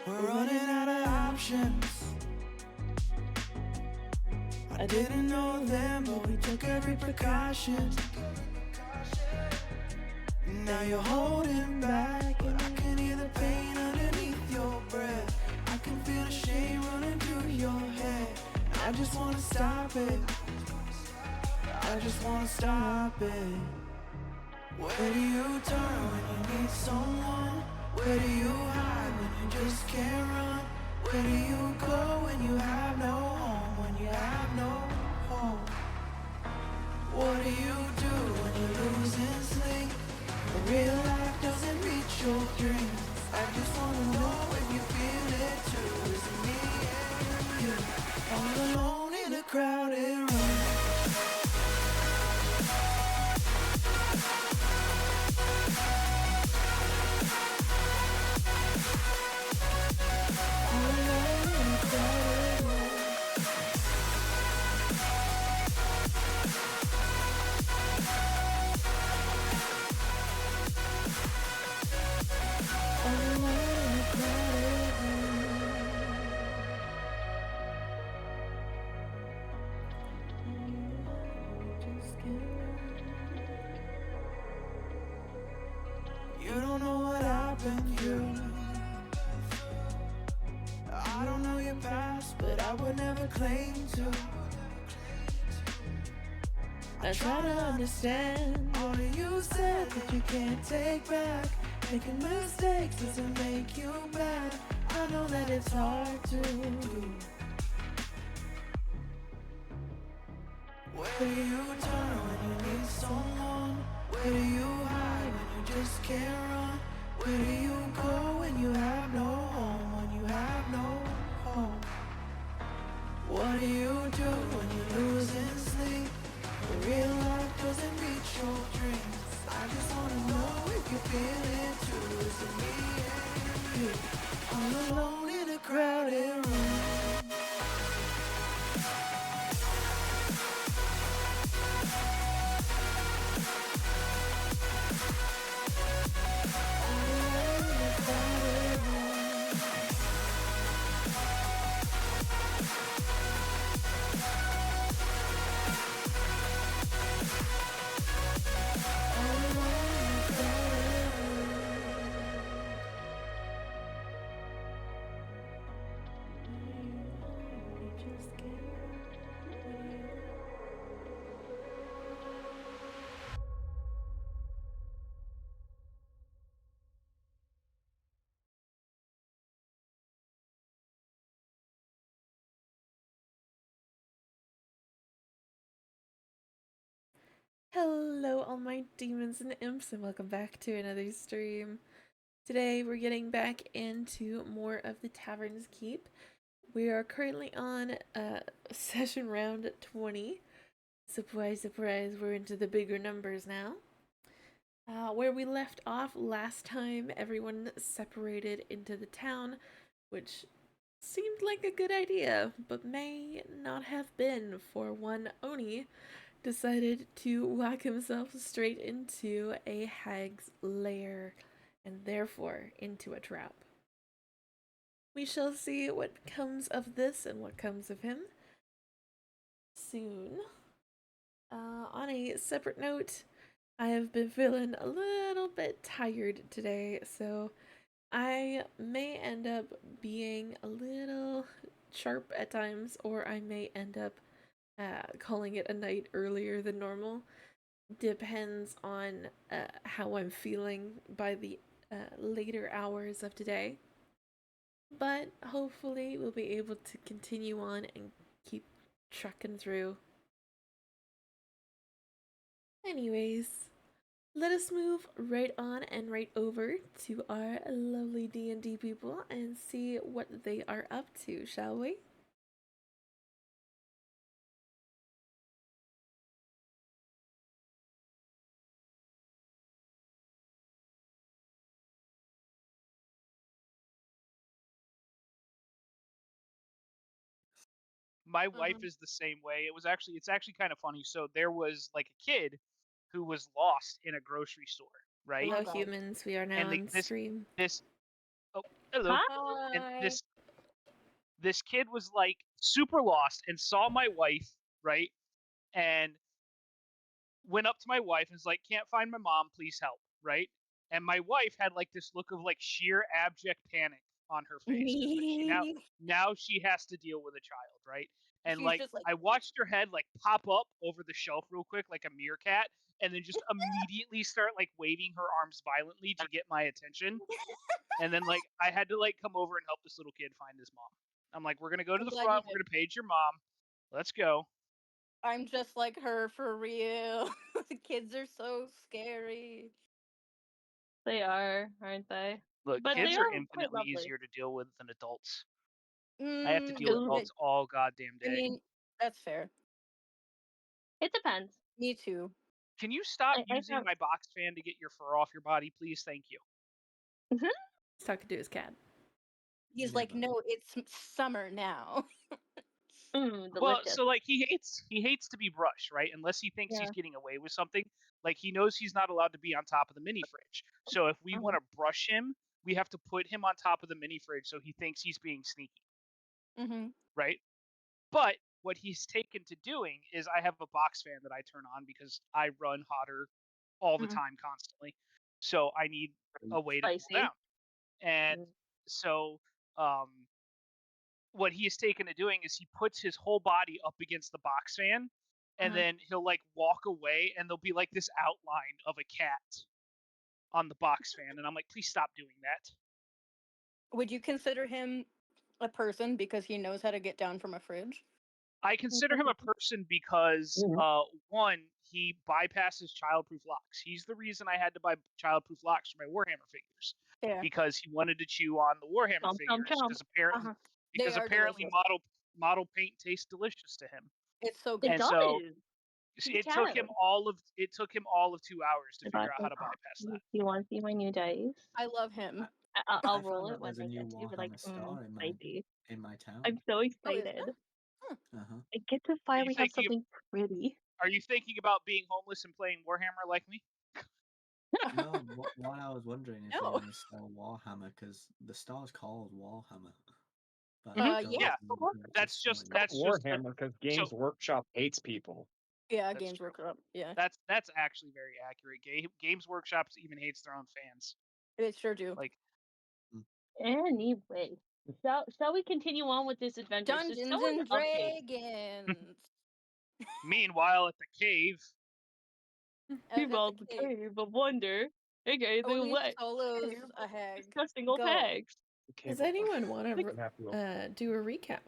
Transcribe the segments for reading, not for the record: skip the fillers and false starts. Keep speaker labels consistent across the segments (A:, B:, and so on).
A: We're running out of options. I didn't know them, but we took every precaution. Now you're holding back, and I can hear the pain underneath your breath. I can feel the shame running through your head. I just wanna stop it. I just wanna stop it. Where do you turn when you need someone? Where do you hide when you just can't run? Where do you go when you have no home? When you have no home? What do you do when you're losing sleep? When real life doesn't reach your dreams. I just wanna know if you feel it too. Is it me and you? All alone in a crowded room. You don't know what I've been through. I don't know your past, but I would never claim to. I try to understand all you said that you can't take back. Making mistakes doesn't make you bad. I know that it's hard to do. Where do you turn when you need someone? Where do you hide when you just can't run? Where do you go when you have no home? When you have no home? What do you do when you're losing sleep? When real life doesn't reach your dreams. I just wanna know if you feel it too. Is it me and you? All alone in a crowded room.
B: Hello, all my demons and imps, and welcome back to another stream. Today, we're getting back into more of the Taverns Keep. We are currently on session round 20. Surprise, surprise, we're into the bigger numbers now. Where we left off last time, everyone separated into the town, which seemed like a good idea, but may not have been, for one Oni decided to whack himself straight into a hag's lair, and therefore into a trap. We shall see what comes of this and what comes of him soon. On a separate note, I have been feeling a little bit tired today, so I may end up being a little sharp at times, or I may end up calling it a night earlier than normal. Depends on how I'm feeling by the later hours of today. But hopefully, we'll be able to continue on and keep trucking through. Anyways, let us move right on and right over to our lovely D&D people and see what they are up to, shall we?
C: My wife is the same way. It's actually kind of funny. So there was like a kid who was lost in a grocery store, right?
B: Hello,
D: Oh god.
B: humans. We are now
C: And
B: on stream.
C: this oh Hello. And
D: Hi.
C: this kid was like super lost and saw my wife, right? And went up to my wife and was like, "Can't find my mom, please help," right? And my wife had like this look of like sheer abject panic on her face because like now she has to deal with a child, right? And
D: She's
C: like
D: just like,
C: I watched her head like pop up over the shelf real quick like a meerkat, and then just immediately start like waving her arms violently to get my attention. And then like I had to like come over and help this little kid find his mom. I'm like, "We're gonna go to
D: I'm
C: the
D: glad you
C: front. We're
D: did.
C: gonna page your mom. Let's go."
D: I'm just like her for real. The kids are so scary.
E: They are, aren't they?
C: Look,
E: But they
C: kids
E: are
C: are
E: quite
C: infinitely
E: lovely.
C: easier to deal with than adults. I have to deal with
E: Ooh.
C: adults all goddamn
D: I
C: day.
D: mean, that's fair.
E: It depends.
D: Me too.
C: Can you stop
E: I
C: using
E: have.
C: my box fan to get your fur off your body, please? Thank you.
B: He's talking to his cat.
D: He's like, no, it's summer now.
E: Delicious.
C: Well, so like he hates to be brushed, right? Unless he thinks he's
E: Yeah.
C: getting away with something. Like he knows he's not allowed to be on top of the mini fridge. So if we want to brush him, we have to put him on top of the mini fridge so he thinks he's being sneaky,
D: Mm-hmm.
C: right? But what he's taken to doing is I have a box fan that I turn on because I run hotter all the
D: Mhm.
C: time constantly. So I need a way to cool
E: Spicy.
C: down. And so what he has taken to doing is he puts his whole body up against the box fan and then he'll like walk away and there'll be like this outline of a cat on the box fan and I'm like, please stop doing that.
D: Would you consider him a person because he knows how to get down from a fridge?
C: I consider him a person because one, he bypasses childproof locks. He's the reason I had to buy childproof locks for my Warhammer figures.
D: Yeah.
C: Because he wanted to chew on the Warhammer
E: Chomp, chomp,
C: figures
E: chomp.
C: because
D: They are
C: apparently
D: delicious.
C: model paint tastes delicious to him.
D: It's so
E: It
D: good.
C: And
E: does.
C: so
E: He
C: it took him
E: can.
C: all of 2 hours to figure out how to bypass that.
E: You want to see my new dice?
D: I love him.
E: I'll
F: I
E: roll
F: found
E: it
F: out
E: when
F: there's a
E: I
F: new
E: get to you. But like,
F: Warhammer star
E: spicy.
F: in my town.
E: I'm so
D: Oh, is
E: excited.
D: there?
F: Uh-huh.
E: I get to finally have something pretty.
C: Are you thinking about being homeless and playing Warhammer like me?
F: No, why I was wondering if
D: No.
F: they're gonna sell Warhammer because the star's called Warhammer. But
D: Yeah.
C: That's just
G: Warhammer because Games Workshop hates people.
D: Yeah,
C: That's
D: Games
C: true.
D: Workshop. Yeah,
C: That's actually very accurate. Games Workshop even hates their own fans.
D: they sure do.
C: Like,
E: Anyway, shall we continue on with this adventure? So
D: Dungeons
E: someone
D: and
E: update.
D: Dragons.
C: meanwhile, at the cave,
D: At the
E: Well, the cave of wonder. Okay, the
D: Only
E: what?
D: Solo's a hag.
E: Disgusting old
D: Go.
E: hags.
B: Does anyone want to do a recap?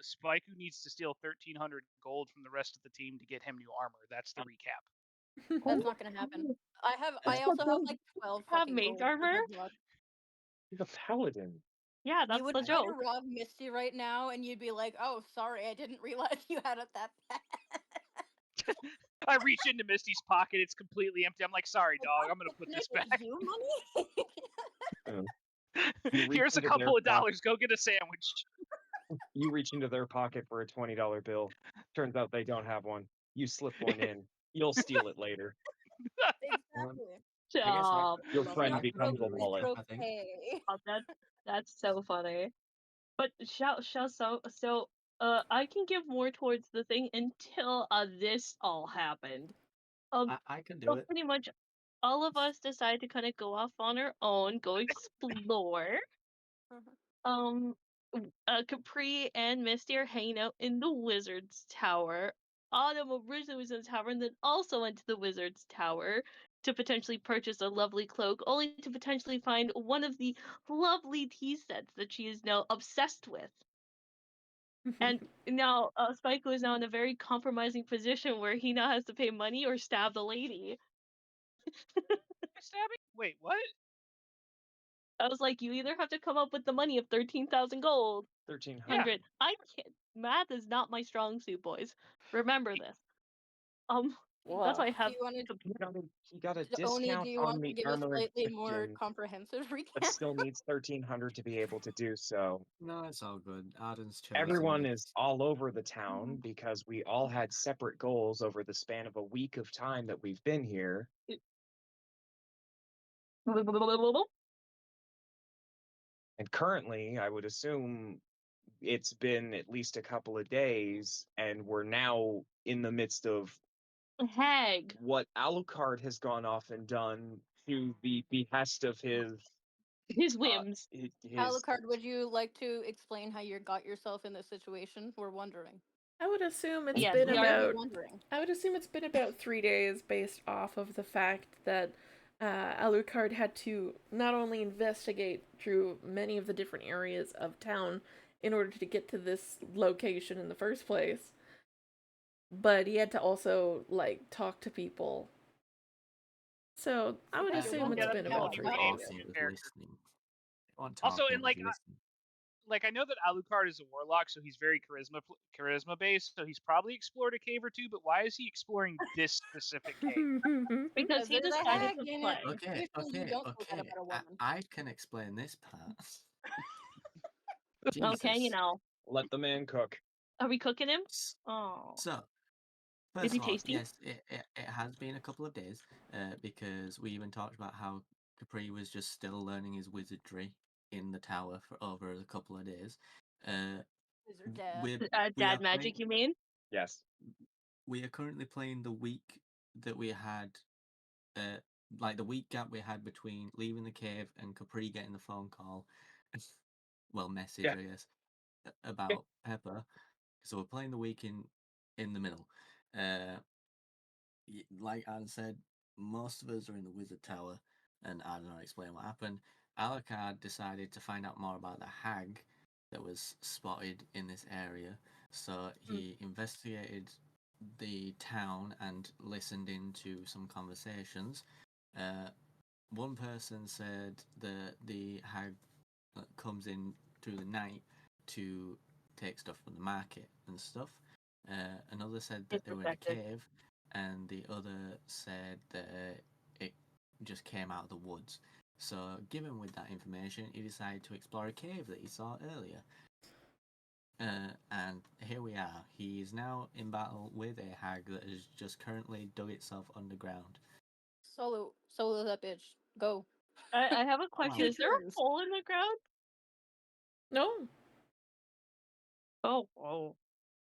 C: Spike needs to steal 1,300 gold from the rest of the team to get him new armor. That's the recap.
D: That's not gonna happen. I also have like 12
E: Have
D: fucking
E: mage
D: gold.
E: armor?
G: He's a paladin.
E: Yeah, that's
D: you would
E: the
D: try to
E: joke.
D: rob Misty right now, and you'd be like, "Oh, sorry, I didn't realize you had it that bad."
C: I reach into Misty's pocket. It's completely empty. I'm like, sorry, dog. I'm gonna put this back.
D: You money?
C: Here's a couple of dollars. Go get a sandwich.
G: You reach into their pocket for a $20 bill. Turns out they don't have one. You slip one in. You'll steal it later.
D: Exactly.
G: Your friend becomes a wallet.
E: Oh, that's so funny. But I can give more towards the thing until this all happened.
F: I can do it.
E: Pretty much all of us decided to kind of go off on our own, go explore. Capri and Misty are hanging out in the Wizard's Tower. Autumn originally was in the tavern, then also went to the Wizard's Tower to potentially purchase a lovely cloak, only to potentially find one of the lovely tea sets that she is now obsessed with. And now Spike is now in a very compromising position where he now has to pay money or stab the lady.
C: Stabbing? Wait, what?
E: I was like, you either have to come up with the money of 13,000 gold.
G: 1,300.
E: I can't. Math is not my strong suit, boys. Remember this. That's why I have.
G: He got a
D: Oni,
G: discount
D: do you
G: on
D: want to
G: the
D: give a
G: armor
D: slightly more
G: engine,
D: comprehensive recap?
G: but still needs 1,300 to be able to do so.
F: No, it's all good. Arden's chosen.
G: Everyone is all over the town because we all had separate goals over the span of a week of time that we've been here. And currently, I would assume it's been at least a couple of days, and we're now in the midst of
E: Hag.
G: what Alucard has gone off and done to the behest of
E: His whims.
G: his
D: Alucard, would you like to explain how you got yourself in this situation? We're wondering.
B: I would assume it's
E: Yes,
B: been
E: we
D: We
E: are.
D: may be
B: about.
D: wondering.
B: I would assume it's been about 3 days, based off of the fact that Alucard had to not only investigate through many of the different areas of town in order to get to this location in the first place, but he had to also like talk to people. So I would
D: Yeah, you're
B: assume it's
D: wondering
B: been
D: how
B: about
D: it
C: They
B: three
C: were
D: got to
C: all
B: days.
D: you.
F: Talking was
C: character.
F: listening. They weren't
C: Also,
F: talking,
C: and
F: it was listening.
C: like I know that Alucard is a warlock, so he's very charisma based. So he's probably explored a cave or two. But why is he exploring this specific cave?
E: Because he
D: there's a
E: decided
D: hag
E: to
D: in
E: play.
D: it. Usually you don't forget about a woman.
F: I can explain this part.
E: Okay,
F: Jesus.
G: let the man cook.
E: Are we cooking him?
F: S-
E: Oh.
F: So,
E: Is
F: first
E: he
F: of all,
E: tasty?
F: yes, it has been a couple of days because we even talked about how Capri was just still learning his wizardry in the tower for over a couple of days.
D: Wizard dad.
F: we
E: Dad
F: are
E: magic, you mean?
G: Yes.
F: we are currently playing the week that we had, like the week gap we had between leaving the cave and Capri getting the phone call, well, message,
G: Yeah.
F: I guess, about Pepper. So we're playing the week in the middle. Like Adam said, most of us are in the Wizard Tower, and I don't know, explain what happened. Alucard decided to find out more about the hag that was spotted in this area, so he investigated the town and listened into some conversations. One person said that the hag comes in through the night to take stuff from the market and stuff. Another said that
E: It's
F: they were in a
E: effective.
F: cave, and the other said that it just came out of the woods. So, given with that information, he decided to explore a cave that he saw earlier. And here we are. He is now in battle with a hag that has just currently dug itself underground.
D: Solo that bitch. Go.
E: I have a question.
D: Two
E: Is there a
D: turns.
E: hole in the ground?
B: No.
E: Oh.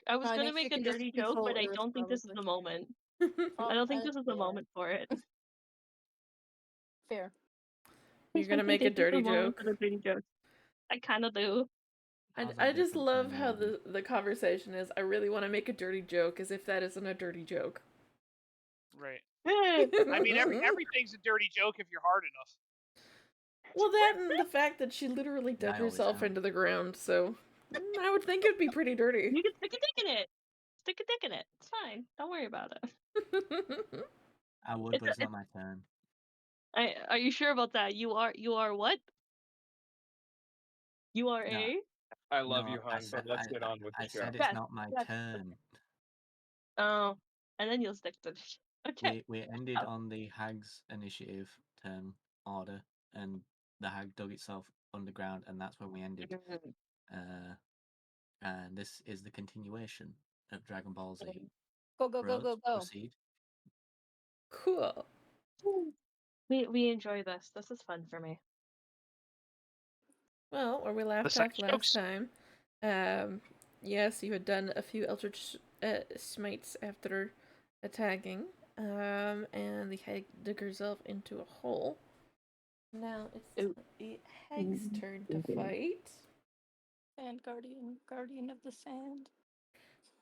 E: I was
D: I
E: gonna
D: think she
E: make a
D: can just
E: dirty joke,
D: control
E: but I
D: Earth,
E: don't think this is
D: probably.
E: the moment. I don't think this is the
D: Yeah.
E: moment for it.
D: Fair.
B: You're gonna make a
E: This is the
B: dirty
E: moment
B: joke.
E: for the dirty joke. I kind of do.
B: I just love how the conversation is. I really want to make a dirty joke, as if that isn't a dirty joke.
C: Right.
E: Eh,
C: I mean, everything's a dirty joke if you're hard enough.
B: Well, that and the fact that she literally dug
F: I always
B: herself
F: am.
B: into the ground, so I would think it'd be pretty dirty.
E: you can stick a dick in it. Stick a dick in it. It's fine. Don't worry about it.
F: I would, but
E: It's
F: it's not my turn.
E: Are you sure about that? You are what? You are
F: No,
E: a.
G: I love
F: No,
G: you,
F: I
G: hon,
F: said
G: but let's get on with the
F: I
G: show.
F: said it's
E: Yes,
F: not my
E: yes.
F: turn.
E: Oh, and then you'll stick to the. Okay.
F: We ended
E: Oh.
F: on the hag's initiative turn order, and the hag dug itself underground, and that's where we ended. And this is the continuation of Dragon Ball Z.
D: Go, go, go,
F: Bros,
D: go, go.
F: proceed.
B: Cool.
E: We enjoy this. This is fun for me.
B: Well, where we left
C: The
B: off last time, yes, you had done a few Eldritch Smites after attacking, and the hag dug herself into a hole. Now it's
E: Ooh.
B: the hag's turn to fight.
D: And guardian of the sand.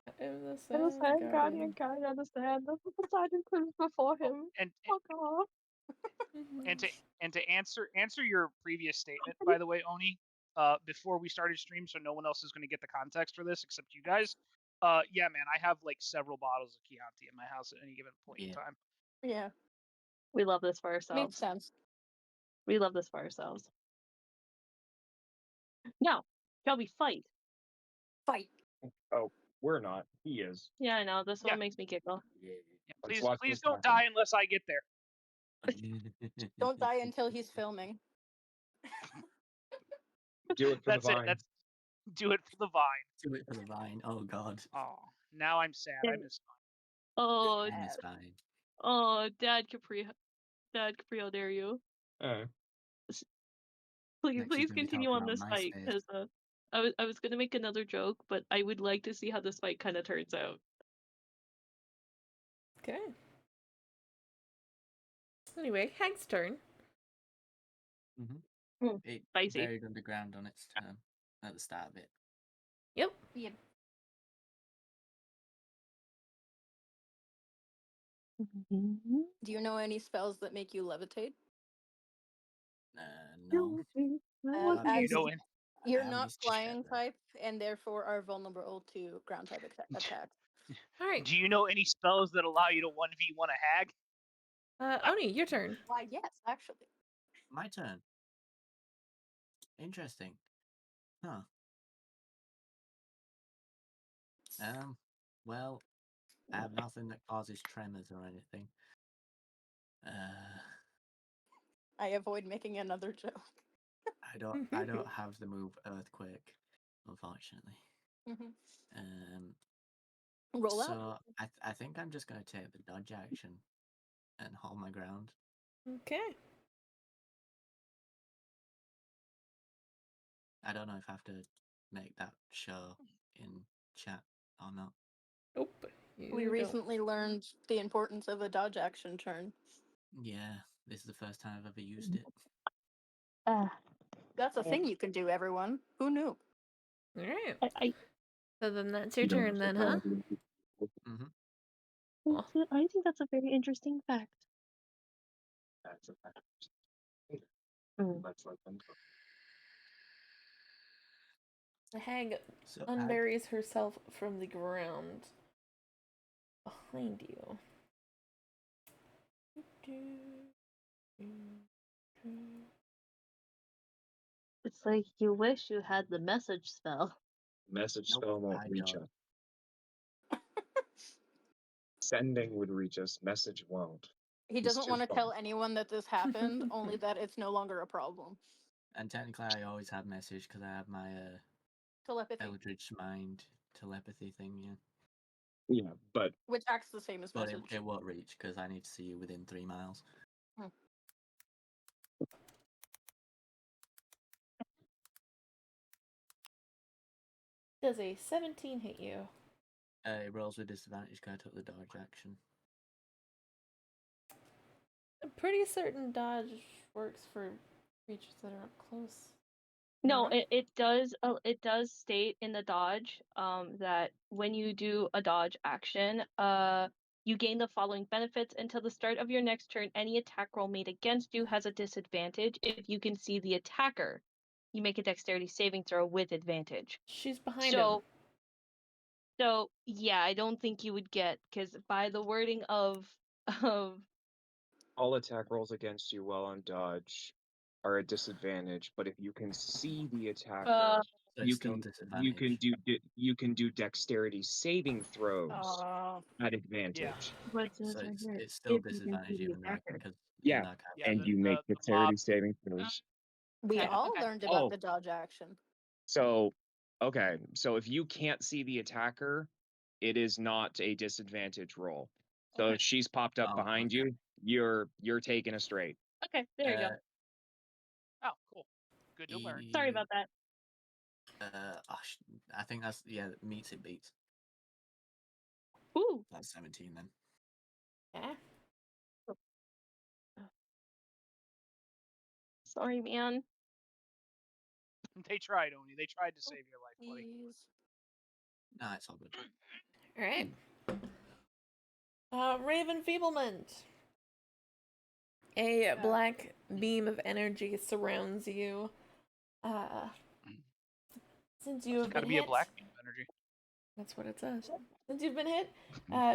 B: Of the
E: Understand, Guardian, Guardian, understand. That's what the Sergeant comes before him.
C: And
E: Fuck off.
C: and to answer your previous statement, by the way, Oni, before we started stream, so no one else is going to get the context for this except you guys. Yeah, man, I have like several bottles of Chianti in my house at any given point in time.
D: Yeah.
E: We love this for ourselves.
D: Makes sense.
E: We love this for ourselves. Now, shall we fight?
D: Fight.
G: Oh, we're not. He is.
E: Yeah, I know. This one makes me giggle.
C: Yeah,
G: Let's
C: please,
G: watch
C: please
G: this
C: don't
G: happen.
C: die unless I get there.
D: Don't die until he's filming.
G: Do it for
C: That's
G: the
C: it.
G: vine.
C: That's do it for the vine.
F: Do it for the vine. Oh God.
C: Oh, now I'm sad. I miss vine.
E: Oh,
F: I miss vine.
E: oh, Dad Capri, how dare you? Please,
F: Next, he's
E: please
F: gonna be
E: continue
F: talking
E: on
F: about
E: this fight,
F: MySpace.
E: because I was gonna make another joke, but I would like to see how this fight kind of turns out.
B: Okay. Anyway, Hag's turn.
F: It
E: Spicy.
F: buried underground on its turn at the start of it.
B: Yep.
D: Yep. Do you know any spells that make you levitate?
F: No.
D: Uh,
F: Do you
D: as
C: know it?
D: you're
F: haven't
D: not
F: used to share
D: flying
F: that.
D: type, and therefore are vulnerable to ground type attacks.
B: All right.
C: Do you know any spells that allow you to 1v1 a hag?
B: Oni, your turn.
D: Why, yes, actually.
F: My turn. Interesting. Huh. Well, I have nothing that causes tremors or anything.
D: I avoid making another joke.
F: I don't have the move Earthquake, unfortunately.
D: Mhm. Roll out.
F: So I think I'm just gonna take the dodge action and hold my ground.
B: Okay.
F: I don't know if I have to make that show in chat or not.
B: Nope.
D: We
B: You don't.
D: recently learned the importance of a dodge action turn.
F: Yeah, this is the first time I've ever used it.
D: That's a thing you can do, everyone. Who knew?
B: All right.
E: I
B: So then that's your turn, then, huh?
F: Mm-hmm.
B: Well,
E: I think that's a very interesting fact.
B: the hag
F: So
B: unburies herself from the ground behind you.
E: It's like you wish you had the message spell.
G: Message
F: Nope,
G: spell won't
F: I
G: reach
F: don't.
G: us. Sending would reach us. Message won't.
D: He
G: He's
D: doesn't
G: too
D: want to
G: far.
D: tell anyone that this happened, only that it's no longer a problem.
F: And technically, I always have message because I have my
D: Telepathy,
F: Eldritch Mind telepathy thing. Yeah,
G: Yeah, but
D: which acts the same as
F: but
D: message.
F: it won't reach because I need to see you within 3 miles.
B: Does a 17 hit you?
F: It rolls with disadvantage because I took the dodge action.
B: I'm pretty certain dodge works for creatures that are up close.
E: No,
B: Huh?
E: it does. It does state in the dodge that when you do a dodge action, you gain the following benefits until the start of your next turn. Any attack roll made against you has a disadvantage if you can see the attacker. You make a dexterity saving throw with advantage.
B: She's behind him.
E: So yeah, I don't think you would get, because by the wording of
G: all attack rolls against you while on dodge are a disadvantage. But if you can see the attacker,
F: So it's
G: you
F: still
G: can
F: disadvantage.
G: you can do dexterity saving throws at advantage.
E: what it says
F: So
E: right here,
F: it's still
E: if you can see
F: disadvantage
E: the
F: even though
E: attacker.
F: because
G: Yeah,
F: in that case.
C: Yeah,
G: and you
C: the
G: make
C: mob-
G: dexterity saving throws.
D: We
B: Okay.
D: all
C: Okay.
D: learned about the dodge action.
G: So, okay, so if you can't see the attacker, it is not a disadvantage roll. So
E: Okay.
G: if she's popped up
F: Oh,
G: behind
F: okay.
G: you, you're taking a straight.
E: Okay, there you go.
C: Oh, cool. Good to learn.
E: Sorry about that.
F: I think that's meets it beats.
E: Ooh.
F: That's 17 then.
B: Yeah.
E: Sorry, man.
C: They tried, Oni. They tried to save your life, buddy.
D: Please.
F: Nah, it's all good.
B: All right. Raven Feeblement. A black beam of energy surrounds you. Since you
C: It's
B: have
C: got to
B: been
C: be a
B: hit,
C: black beam of energy.
B: that's what it says. Since you've been hit,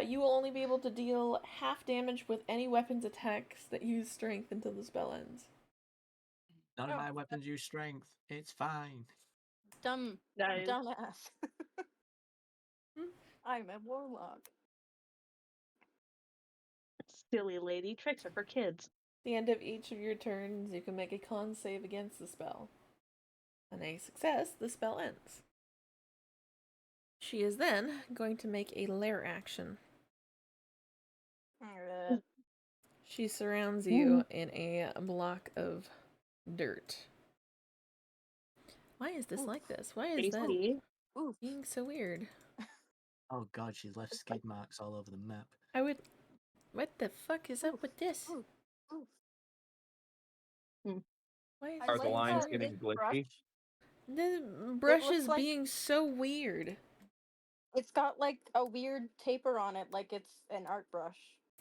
B: you will only be able to deal half damage with any weapons attacks that use strength until the spell ends.
F: None of my weapons use strength. It's fine.
E: Nice.
D: Dumbass. I'm a warlock.
E: Silly lady. Tricks are for kids.
B: At the end of each of your turns, you can make a con save against the spell. On a success, the spell ends. She is then going to make a lair action. She surrounds you in a block of dirt. Why is this
D: Oof.
B: like this? Why is that
E: Tasty.
D: Oof.
B: being so weird?
F: Oh god, she's left
D: It's
F: skid
D: like-
F: marks all over the map.
B: I would. What the fuck is up
D: Oof.
B: with this?
D: Oof. Oof.
B: Why is
D: I
G: Are
B: this
G: the
D: like
B: being so
G: lines
D: that
B: weird?
G: getting
D: this brush.
G: glitchy?
B: The brush
D: looks
B: is
D: like-
B: being so weird.
D: It's got like a weird taper on it, like it's an art brush,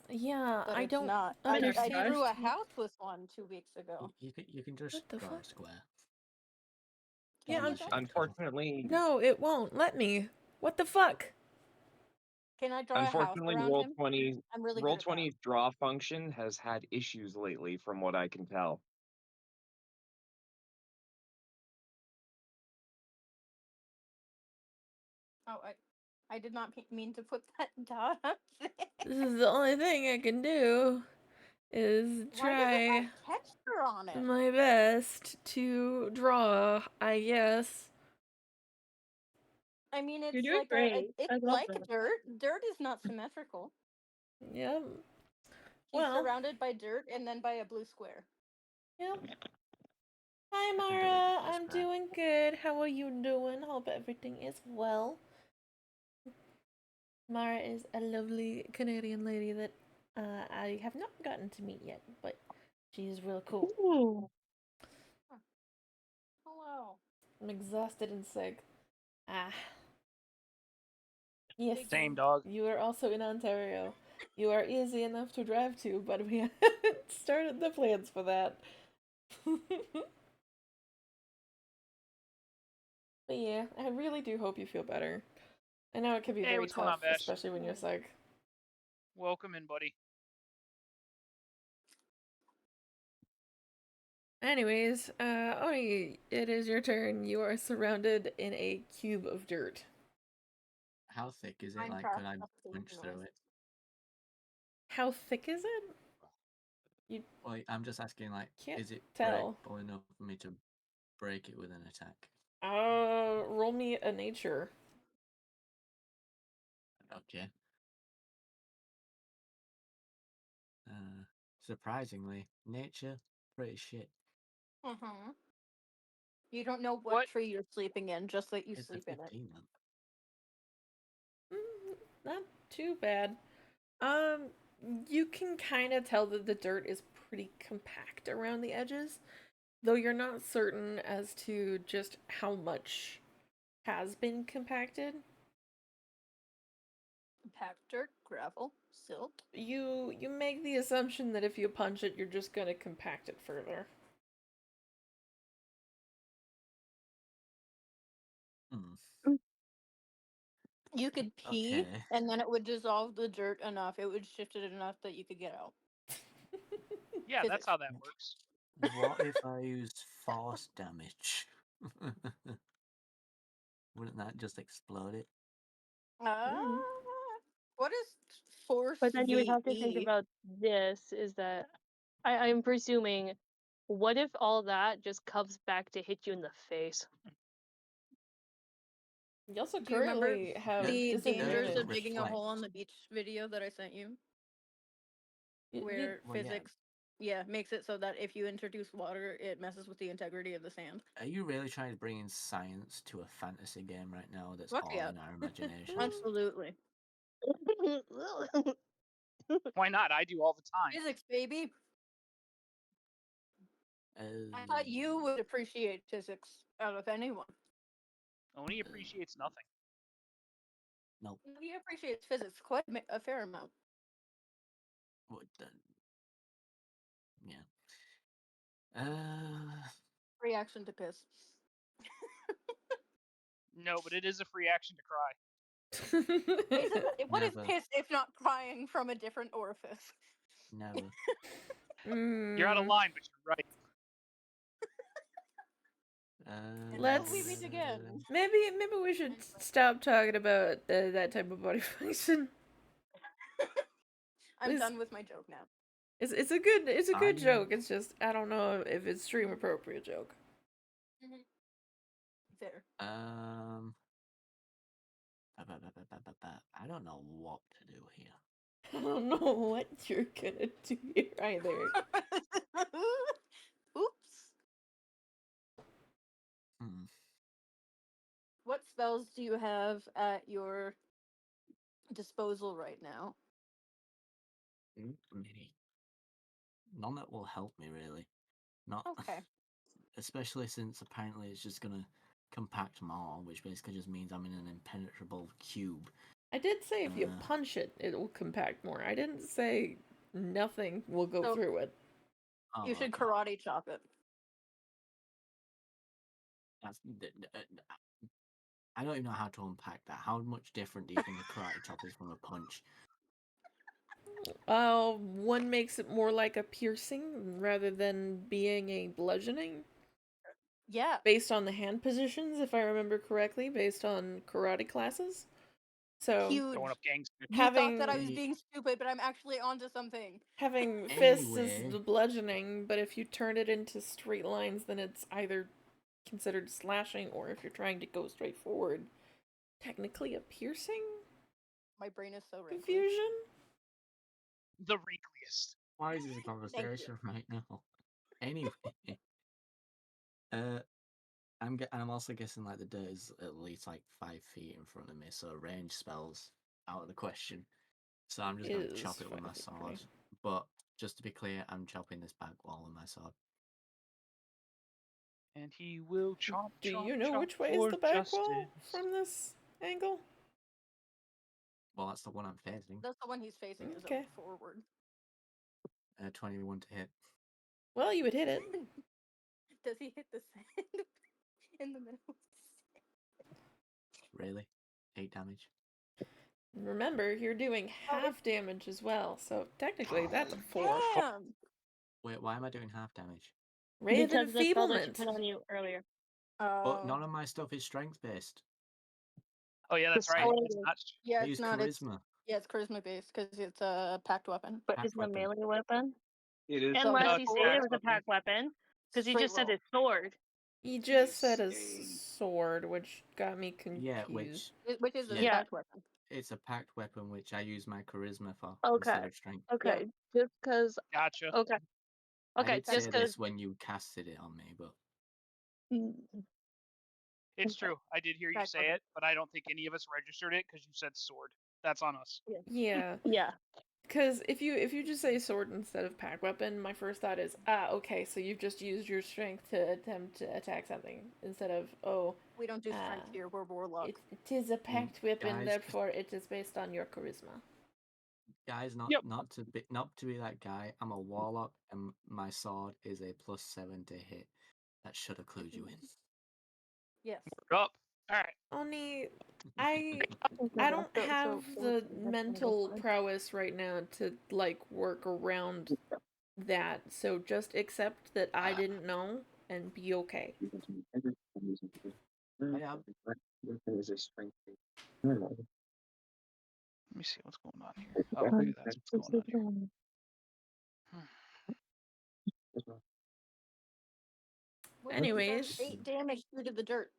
B: Yeah,
D: but
B: I
D: it's
B: don't
D: not.
E: An art
D: I
B: understand.
D: drew a
E: brush?
D: house with one 2 weeks ago.
F: You can just
B: What the
F: draw
B: fuck?
F: a square.
B: Yeah,
D: Can
B: I'm-
D: you draw?
G: Unfortunately,
B: No, it won't let me. What the fuck?
D: Can I draw a house
G: unfortunately,
D: around him? I'm really good at that.
G: Roll20's draw function has had issues lately, from what I can tell.
D: Oh, I did not mean to put that dot up there.
B: This is the only thing I can do is
D: Why does it
B: try
D: have texture on it?
B: my best to draw, I guess.
D: I mean,
E: You're
D: it's
E: doing
D: like
E: great. I
D: it's
E: love
D: like
E: that.
D: dirt. Dirt is not symmetrical.
B: Yep.
D: She's
B: Well,
D: surrounded by dirt and then by a blue square.
B: yep. Hi,
F: can do it
B: Mara.
F: this
B: I'm
F: way.
B: doing good. How are you doing? Hope everything is well. Mara is a lovely Canadian lady that I have not gotten to meet yet, but she's real cool.
E: Ooh.
D: Hello.
B: I'm exhausted and sick. Ah. Yes,
C: Same dog.
B: you are also in Ontario. You are easy enough to drive to, but we haven't started the plans for that. But yeah, I really do hope you feel better. I know it can be
C: Hey,
B: very
C: what's going on,
B: tough,
C: Bash?
B: especially when you're sick.
C: Welcome in, buddy.
B: Anyways, Oni, it is your turn. You are surrounded in a cube of dirt.
F: How thick is it? Like,
D: Minecraft
F: could I
D: update
F: punch through
D: noise.
F: it?
B: How thick is it? You
F: Well, I'm just asking, like,
B: can't
F: is it
B: tell.
F: breakable enough for me to break it with an attack?
B: Roll me a nature.
F: Okay. Surprisingly, nature, pretty shit.
D: Mm-hmm. You don't know what
C: What?
D: tree you're sleeping in, just that you
F: It's a
D: sleep in it.
F: 15 then.
B: Not too bad. You can kind of tell that the dirt is pretty compact around the edges, though you're not certain as to just how much has been compacted.
D: Packed dirt, gravel, silt.
B: You make the assumption that if you punch it, you're just gonna compact it further.
F: Hmm.
D: You could pee,
F: Okay.
D: and then it would dissolve the dirt enough. It would shift it enough that you could get out.
C: Yeah, that's
D: Physics.
C: how that works.
F: What if I used force damage? Wouldn't that just explode it?
D: Ah, what is force
E: But then you would have to think
D: VE?
E: about this is that I'm presuming what if all that just comes back to hit you in the face?
B: You also
D: Do you remember
B: currently have
D: the dangers
B: disadvantage.
D: of digging a hole on the
F: reflect.
D: beach video that I sent you?
B: You-
D: Where
F: Well, yeah.
D: physics, yeah, makes it so that if you introduce water, it messes with the integrity of the sand.
F: Are you really trying to bring in science to a fantasy game right now that's
D: Fuck
F: all
D: yeah.
F: in our imagination?
D: Absolutely.
C: Why not? I do all the time.
D: Physics, baby. I thought you would appreciate physics out of anyone.
C: Oni appreciates nothing.
F: Nope.
D: He appreciates physics quite a fair amount.
F: What the... Yeah.
D: Reaction to piss.
C: No, but it is a free action to cry.
D: What is
F: Never.
D: piss if not crying from a different orifice?
F: Never.
C: You're out of
B: Mm,
C: line, but you're right.
B: Let's-
D: We meet again.
B: maybe we should stop talking about that type of body function.
D: I'm
B: Please.
D: done with my joke now.
B: It's a good
F: Are you-
B: joke. It's just I don't know if it's stream appropriate joke.
D: Fair.
F: I don't know what to do here.
B: I don't know what you're gonna do here either.
D: Oops.
F: Hmm.
D: spells do you have at your disposal right now?
F: Many. None that will help me really. Not
D: Okay.
F: especially since apparently it's just gonna compact more, which basically just means I'm in an impenetrable cube.
B: I did say if you
F: Uh,
B: punch it, it will compact more. I didn't say nothing will go
D: So-
B: through it.
F: Oh,
D: You should
F: okay.
D: karate chop it.
F: That's, I don't even know how to unpack that. How much different do you think a karate chop is from a punch?
B: One makes it more like a piercing rather than being a bludgeoning.
D: Yeah.
B: Based on the hand positions, if I remember correctly, based on karate classes. So
D: Huge.
C: Going up gangster.
D: You thought that I
B: having
D: was being stupid, but I'm actually onto something.
B: having fists is
F: Anyway.
B: the bludgeoning, but if you turn it into straight lines, then it's either considered slashing, or if you're trying to go straight forward, technically a piercing.
D: My brain is so wrinkly.
B: Confusion.
C: The wrinkliest.
F: Why is this a conversation right now? Anyway, I'm also guessing like the dirt is at least like 5 feet in front of me, so range spells out of the question. So I'm just gonna
B: Is
F: chop it with my
B: 5 feet away.
F: sword. But just to be clear, I'm chopping this back wall with my sword.
C: And he will chomp,
B: Do
C: chomp,
B: you know
C: chomp
B: which way
C: for
B: is the back
C: justice.
B: wall from this angle?
F: Well, that's the one I'm facing.
D: That's the one he's facing is
B: Okay.
D: up forward.
F: 21 to hit.
B: Well, you would hit it.
D: Does he hit the sand in the middle?
F: Really? 8 damage.
B: Remember, you're doing half damage as well, so technically that's a 4.
D: Damn!
F: Wait, why am I doing half damage?
B: Raven
E: Because of the spell that you
B: enfeeblement.
E: put on you earlier.
F: But
D: Oh.
F: none of my stuff is strength based.
C: Oh yeah, that's
E: The
C: right.
E: spell
C: It's
E: is-
C: not.
D: Yeah,
F: I
D: it's
F: use
D: not.
F: charisma.
D: It's charisma based because it's a packed weapon.
E: But
F: Pack
E: isn't a
F: weapon.
E: melee weapon?
G: It is.
D: So
E: Unless
C: No,
E: you
C: it's
E: say
C: pack
E: it was a
C: weapon.
E: pack weapon. Because you
D: Straight
E: just said
D: roll.
E: it's sword.
B: You just said a sword, which got me confused.
F: Yeah, which
D: Which is a
F: Yeah.
D: packed weapon.
F: it's a packed weapon which I use my charisma for
E: Okay.
F: instead of strength.
E: Okay. Just because.
C: Gotcha.
E: Okay.
F: I
E: Okay.
F: did
E: Just
F: say
E: because.
F: this when you casted it on me, but
C: It's
E: Okay.
C: true. I did hear you
D: Packed
C: say
D: weapon.
C: it, but I don't think any of us registered it because you said sword. That's on us.
B: Yeah,
E: Yeah.
B: because if you just say sword instead of pack weapon, my first thought is, okay, so you've just used your strength to attempt to attack something instead of,
D: We don't do strength here. We're warlock.
B: it is a packed weapon,
F: guys-
B: therefore it is based on your charisma.
F: guys,
C: Yep.
F: not to be that guy. I'm a warlock, and my sword is a +7 to hit. That should have clued you in.
D: Yes.
C: We're up. All right.
B: Only, I don't have the mental prowess right now to like work around that, so just accept that I didn't know and be okay.
F: I am.
C: Let me see what's going on here. Oh, maybe that's what's going on here.
B: Anyways.
D: 8 damage due to the dirt.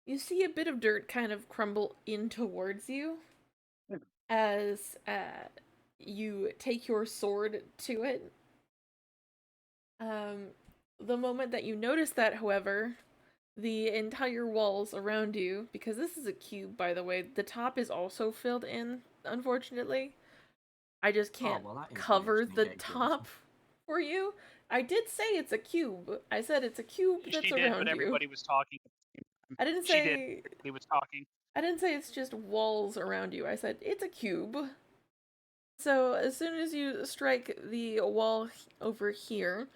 B: You see a bit of dirt kind of crumble in towards you as you take your sword to it. The moment that you notice that, however, the entire walls around you, because this is a cube, by the way, the top is also filled in, unfortunately. I just can't
F: that
B: cover
F: inconvenienced me
B: the
F: getting
B: top for you. I did say it's a cube. I said it's a cube that's
C: She did,
B: around
C: but
B: you.
C: everybody was talking.
B: I didn't
C: She
B: say
C: did. Everybody was talking.
B: I didn't say it's just walls around you. I said it's a cube. So as soon as you strike the wall over here,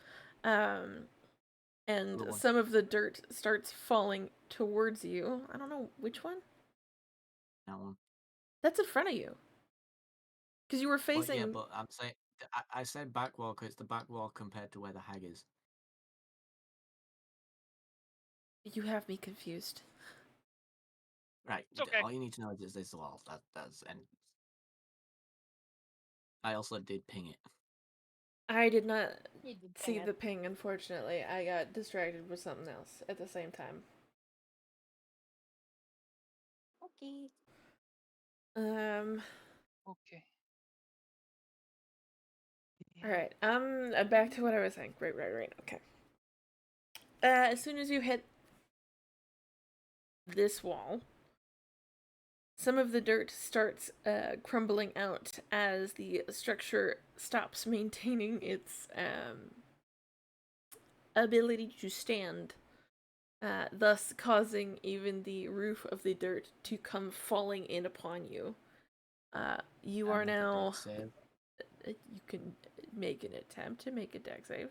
B: and some of the dirt starts falling towards you. I don't know which one.
F: That one.
B: That's in front of you. Because you were facing.
F: Well, yeah, but I'm saying I said back wall because it's the back wall compared to where the hag is.
B: You have me confused.
F: Right.
C: It's okay.
F: All you need to know is this wall. That's and I also did ping it.
B: I did not
D: You did
B: see
D: ping it.
B: the ping, unfortunately. I got distracted with something else at the same time.
D: Okay.
C: Okay.
B: Alright, back to what I was saying. Right, okay. As soon as you hit this wall. Some of the dirt starts crumbling out as the structure stops maintaining its ability to stand, thus causing even the roof of the dirt to come falling in upon you. You
F: I
B: are
F: make a
B: now.
F: dex save.
B: You can make an attempt to make a dex save.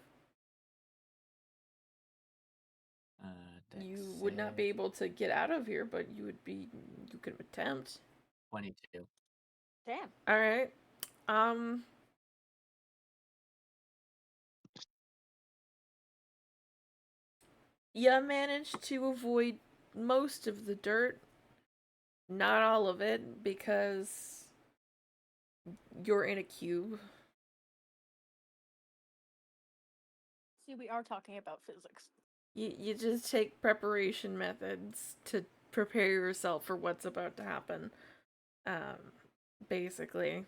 F: Dex
B: You would not be
F: save,
B: able to get out of here, but you would be. You could attempt.
F: 22.
D: Damn.
B: All right. You managed to avoid most of the dirt, not all of it, because you're in a cube.
D: See, we are talking about physics.
B: You just take preparation methods to prepare yourself for what's about to happen. Basically,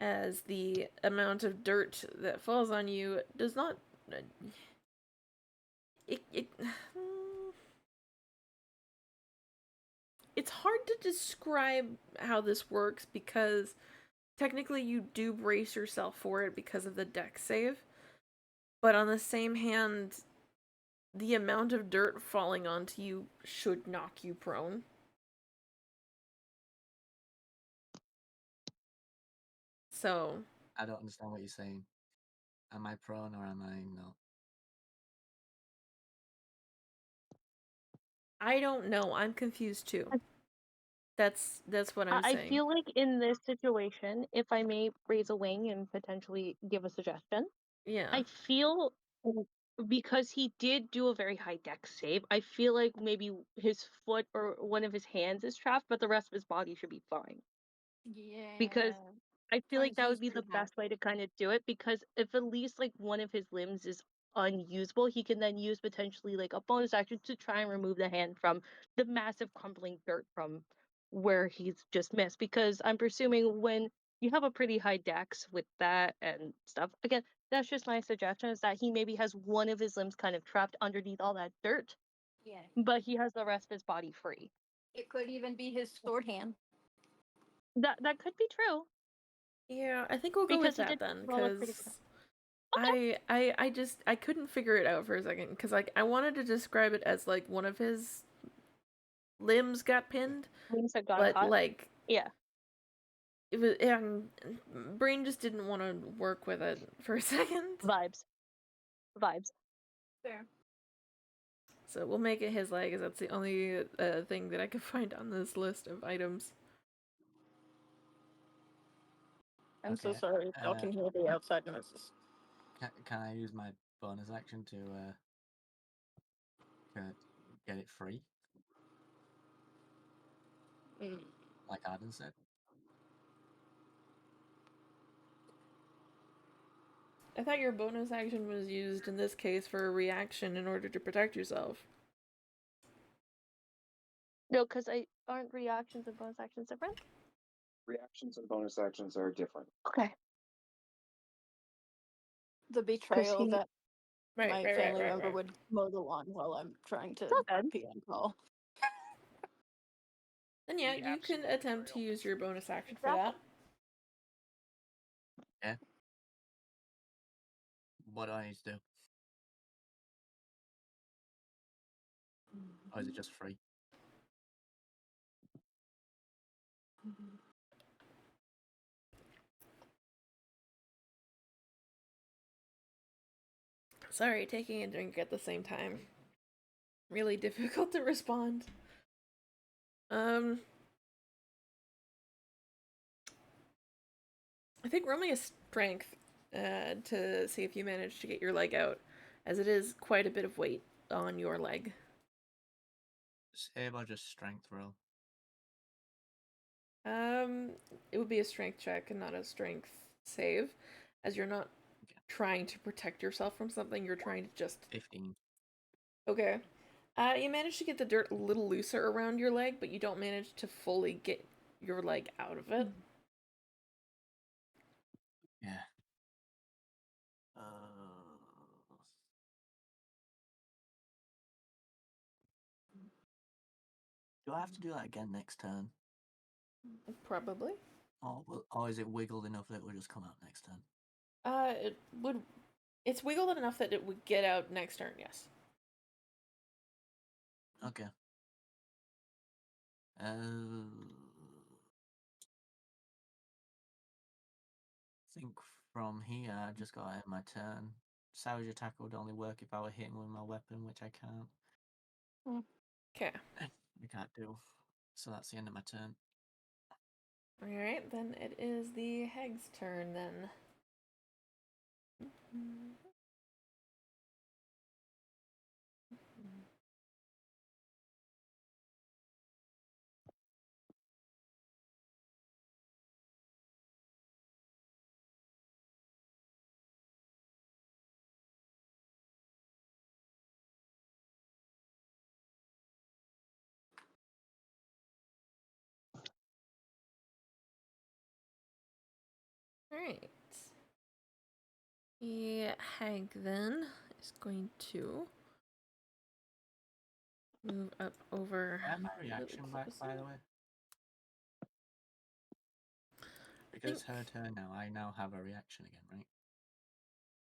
B: as the amount of dirt that falls on you does not. It it's hard to describe how this works because technically you do brace yourself for it because of the dex save. But on the same hand, the amount of dirt falling onto you should knock you prone. So,
F: I don't understand what you're saying. Am I prone or am I not?
B: I don't know. I'm confused too. That's what I'm
E: I
B: saying.
E: feel like in this situation, if I may raise a wing and potentially give a suggestion,
B: Yeah.
E: I feel because he did do a very high dex save, I feel like maybe his foot or one of his hands is trapped, but the rest of his body should be fine.
D: Yeah.
E: Because I feel like
D: Turns
E: that
D: he's
E: would be the
D: pretty
E: best way to kind of do it, because if at least like one of his limbs is unusable, he can then use potentially like a bonus action to try and remove the hand from the massive crumbling dirt from where he's just missed. Because I'm presuming when you have a pretty high dex with that and stuff, again, that's just my suggestion, is that he maybe has one of his limbs kind of trapped underneath all that dirt,
D: Yeah.
E: but he has the rest of his body free.
D: It could even be his sword hand.
E: That could be true.
B: Yeah, I think we'll go
E: Because
B: with
E: he
B: that
E: did
B: then,
E: roll a pretty
B: because
E: Okay.
B: I couldn't figure it out for a second, because like I wanted to describe it as like one of his limbs got pinned,
E: Limbs that got
B: but
E: caught.
B: like
E: Yeah.
B: it was, and brain just didn't want to work with it for a second.
E: Vibes.
D: Fair.
B: So we'll make it his leg, because that's the only thing that I could find on this list of items.
D: I'm so
F: Okay,
D: sorry if y'all can hear the outside noises.
F: Can I use my bonus action to get it free,
D: Mm.
F: like Arden said?
B: I thought your bonus action was used in this case for a reaction in order to protect yourself.
E: No, because aren't reactions and bonus actions different?
G: Reactions and bonus actions are different.
E: Okay.
D: The betrayal
E: he-
D: that
B: Right,
D: my
B: right,
D: family
B: right, right,
D: member
B: right.
D: would mow the lawn while I'm trying to
E: It's all good.
D: pee on call.
B: Then yeah,
C: The
B: you can
C: absolute
B: attempt to
C: betrayal.
B: use your bonus action for that.
F: Yeah. What do I need to do? Or is it just free?
B: Sorry, taking a drink at the same time. Really difficult to respond. I think roll me a strength to see if you manage to get your leg out, as it is quite a bit of weight on your leg.
F: Save or just strength roll?
B: It would be a strength check and not a strength save, as you're not trying to protect yourself from something, you're trying to just...
F: 15.
B: Okay. You manage to get the dirt a little looser around your leg, but you don't manage to fully get your leg out of it.
F: Yeah. Do I have to do that again next turn?
B: Probably.
F: Or is it wiggled enough that it will just come out next turn?
B: It would. It's wiggled enough that it would get out next turn. Yes.
F: Okay. I think from here I just got to end my turn. Savage attack would only work if I were hitting with my weapon, which I can't.
B: Okay.
F: I can't do. So that's the end of my turn.
B: All right, then it is the hag's turn. Then. All right. The hag then is going to move up over.
F: I have my
B: really
F: reaction back,
B: close.
F: by the way. Because it's her turn now, I now have a reaction again, right?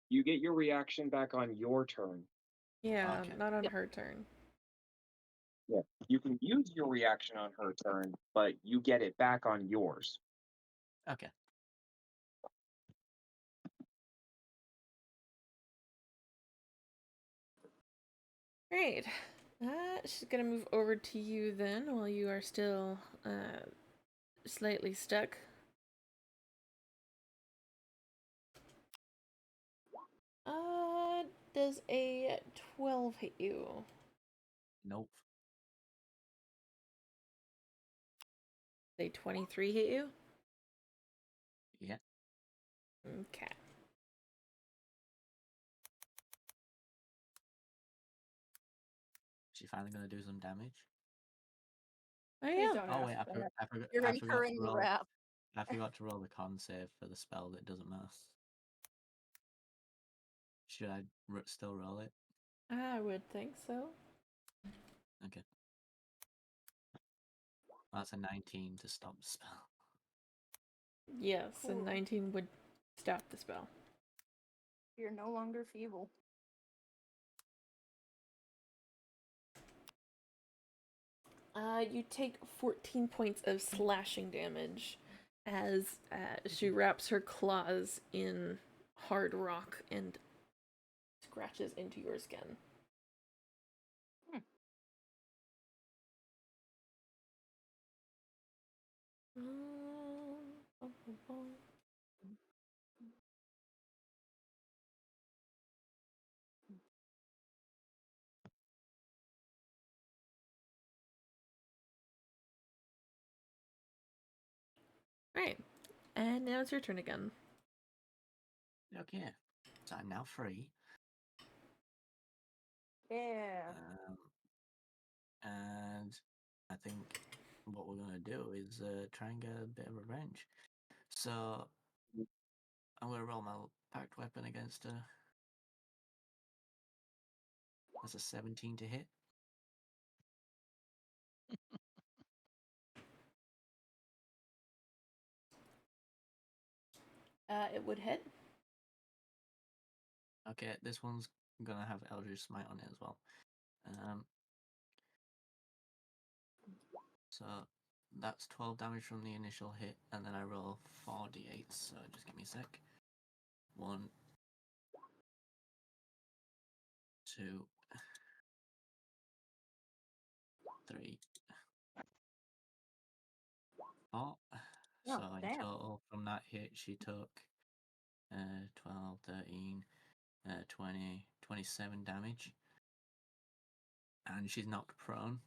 G: You get your reaction back on your turn.
B: Yeah,
F: Okay.
B: not on her turn.
G: Yeah. You can use your reaction on her turn, but you get it back on yours.
F: Okay.
B: Great. She's gonna move over to you then, while you are still slightly stuck. Does a 12 hit you?
F: Nope.
B: Does a 23 hit you?
F: Yeah.
B: Okay.
F: She finally gonna do some damage.
B: Oh
D: Please
B: yeah.
D: don't
F: Oh
D: ask
F: wait,
D: that.
F: I forgot.
D: You're
F: I forgot to
D: incurring
F: roll.
D: wrath.
F: I forgot to roll the con save for the spell that doesn't matter. Should I still roll it?
B: I would think so.
F: Okay. That's a 19 to stop the spell.
B: Yes,
D: Cool.
B: and 19 would stop the spell.
D: You're no longer feeble.
B: You take 14 points of slashing damage as she wraps her claws in hard rock and scratches into your skin. Right, and now it's your turn again.
F: Okay. So I'm now free.
D: Yeah.
F: And I think what we're gonna do is try and get a bit of revenge. So I'm gonna roll my packed weapon against her. That's a 17 to hit.
B: It would hit.
F: Okay, this one's gonna have Eldritch Smite on it as well. So that's 12 damage from the initial hit, and then I roll 4d8. So just give me a sec. 1, 2, 3, 4. So
D: Oh,
F: in
D: damn.
F: total, from that hit, she took 12, 13, 20, 27 damage. And she's knocked prone.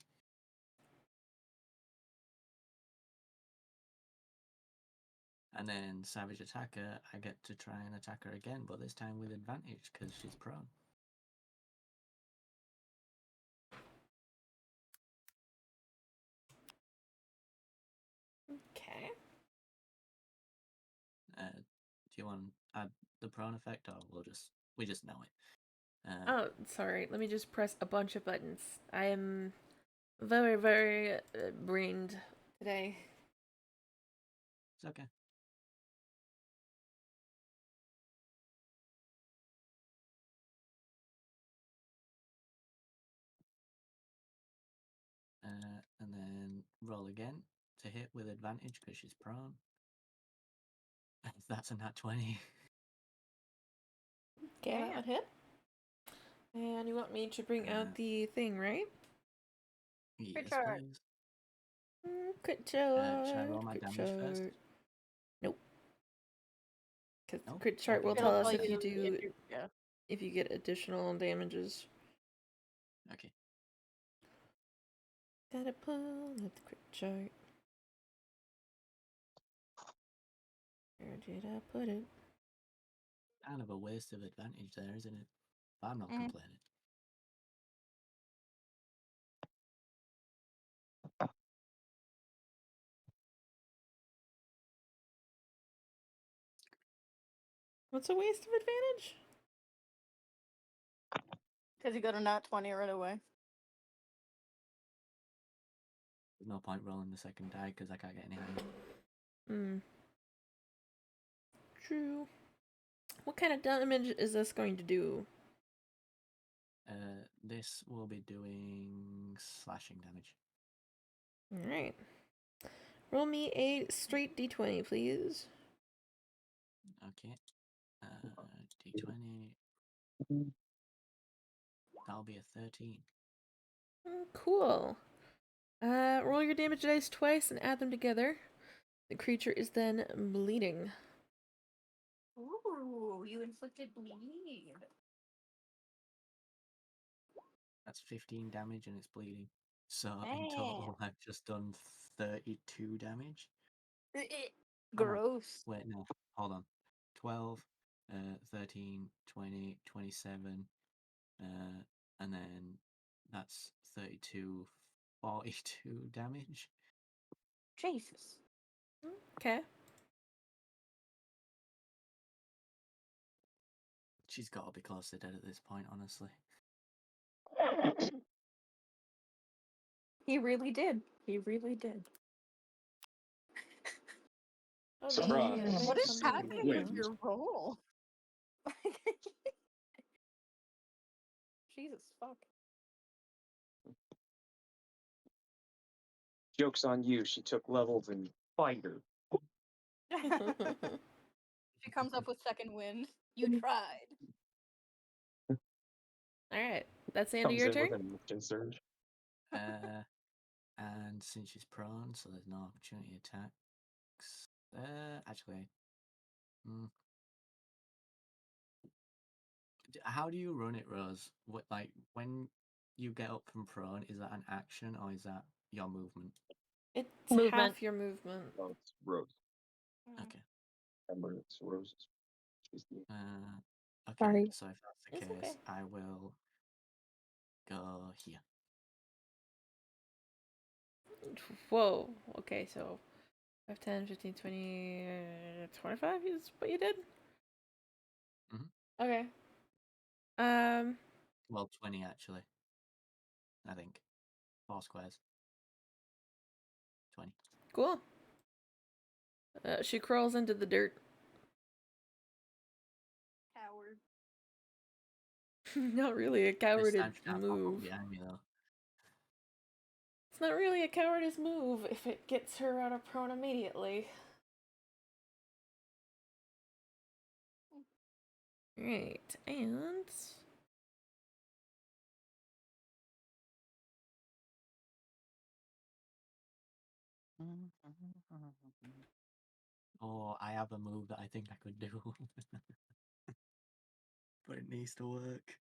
F: And then Savage Attacker, I get to try and attack her again, but this time with advantage because she's prone.
B: Okay.
F: Do you want to add the prone effect, or we just know it?
B: Oh, sorry. Let me just press a bunch of buttons. I am very, very brained today.
F: It's okay. And then roll again to hit with advantage because she's prone. That's a nat 20.
B: Okay, that would hit. And you want me to bring out the thing, right?
F: Yes,
D: chart.
F: please.
B: Crit chart.
F: Should I roll my
B: crit
F: damage first?
B: chart. Nope. Because
F: No?
B: crit chart
F: Okay,
B: will
F: then
B: tell
D: It'll
B: us
D: tell
B: if you do
D: if yeah.
B: if you get additional damages.
F: Okay.
B: Gotta pull up the crit chart. Where did I put it?
F: Kind of a waste of advantage there, isn't it? But I'm not
D: Mhm.
F: complaining.
B: What's a waste of advantage?
D: Because you got a nat 20 right away.
F: There's no point rolling the second die because I can't get any higher.
B: True. What kind of damage is this going to do?
F: This will be doing slashing damage.
B: Alright. Roll me a straight d20, please.
F: Okay. D20. That'll be a 13.
B: Cool. Roll your damage dice twice and add them together. The creature is then bleeding.
D: Ooh, you inflicted bleed.
F: That's 15 damage and it's bleeding. So in
D: Man.
F: total, I've just done 32 damage. Oh, no.
D: Gross.
F: Wait, no. Hold on. 12, 13, 20, 27, and then that's 32, 42 damage.
D: Jesus.
B: Okay.
F: She's got to be close to dead at this point, honestly.
D: He really did. He really did.
B: Oh,
G: Surprise.
B: yeah,
D: What is
B: something
D: happening
B: like
D: with
B: that.
D: your roll? Jesus fuck.
G: Joke's on you. She took levels in fighter.
D: She comes up with second wind. You tried.
B: Alright. That's the end of
G: Comes
B: your
G: in
B: turn?
G: with an action surge.
F: And since she's prone, so there's no opportunity attacks. Actually, how do you run it, Rose? What, like, when you get up from prone, is that an action or is that your movement?
B: It's
E: Movement.
B: half your movement.
G: Oh, it's Rose.
F: Okay.
G: Remember, it's Rose. She's the
F: Okay.
E: Sorry.
F: So if that's the
B: It's
F: case,
B: okay.
F: I will go here.
B: Whoa. Okay, so 5, 10, 15, 20, 25 is what you did? Okay.
F: Well, 20 actually. I think. 4 squares. 20.
B: Cool. She crawls into the dirt.
D: Coward.
B: Not really a
F: This
B: cowardice
F: time she can't pop up
B: move.
F: behind me though.
B: It's not really a cowardice move if it gets her out of prone immediately. Right, and
F: Oh, I have a move that I think I could do. But it needs to work.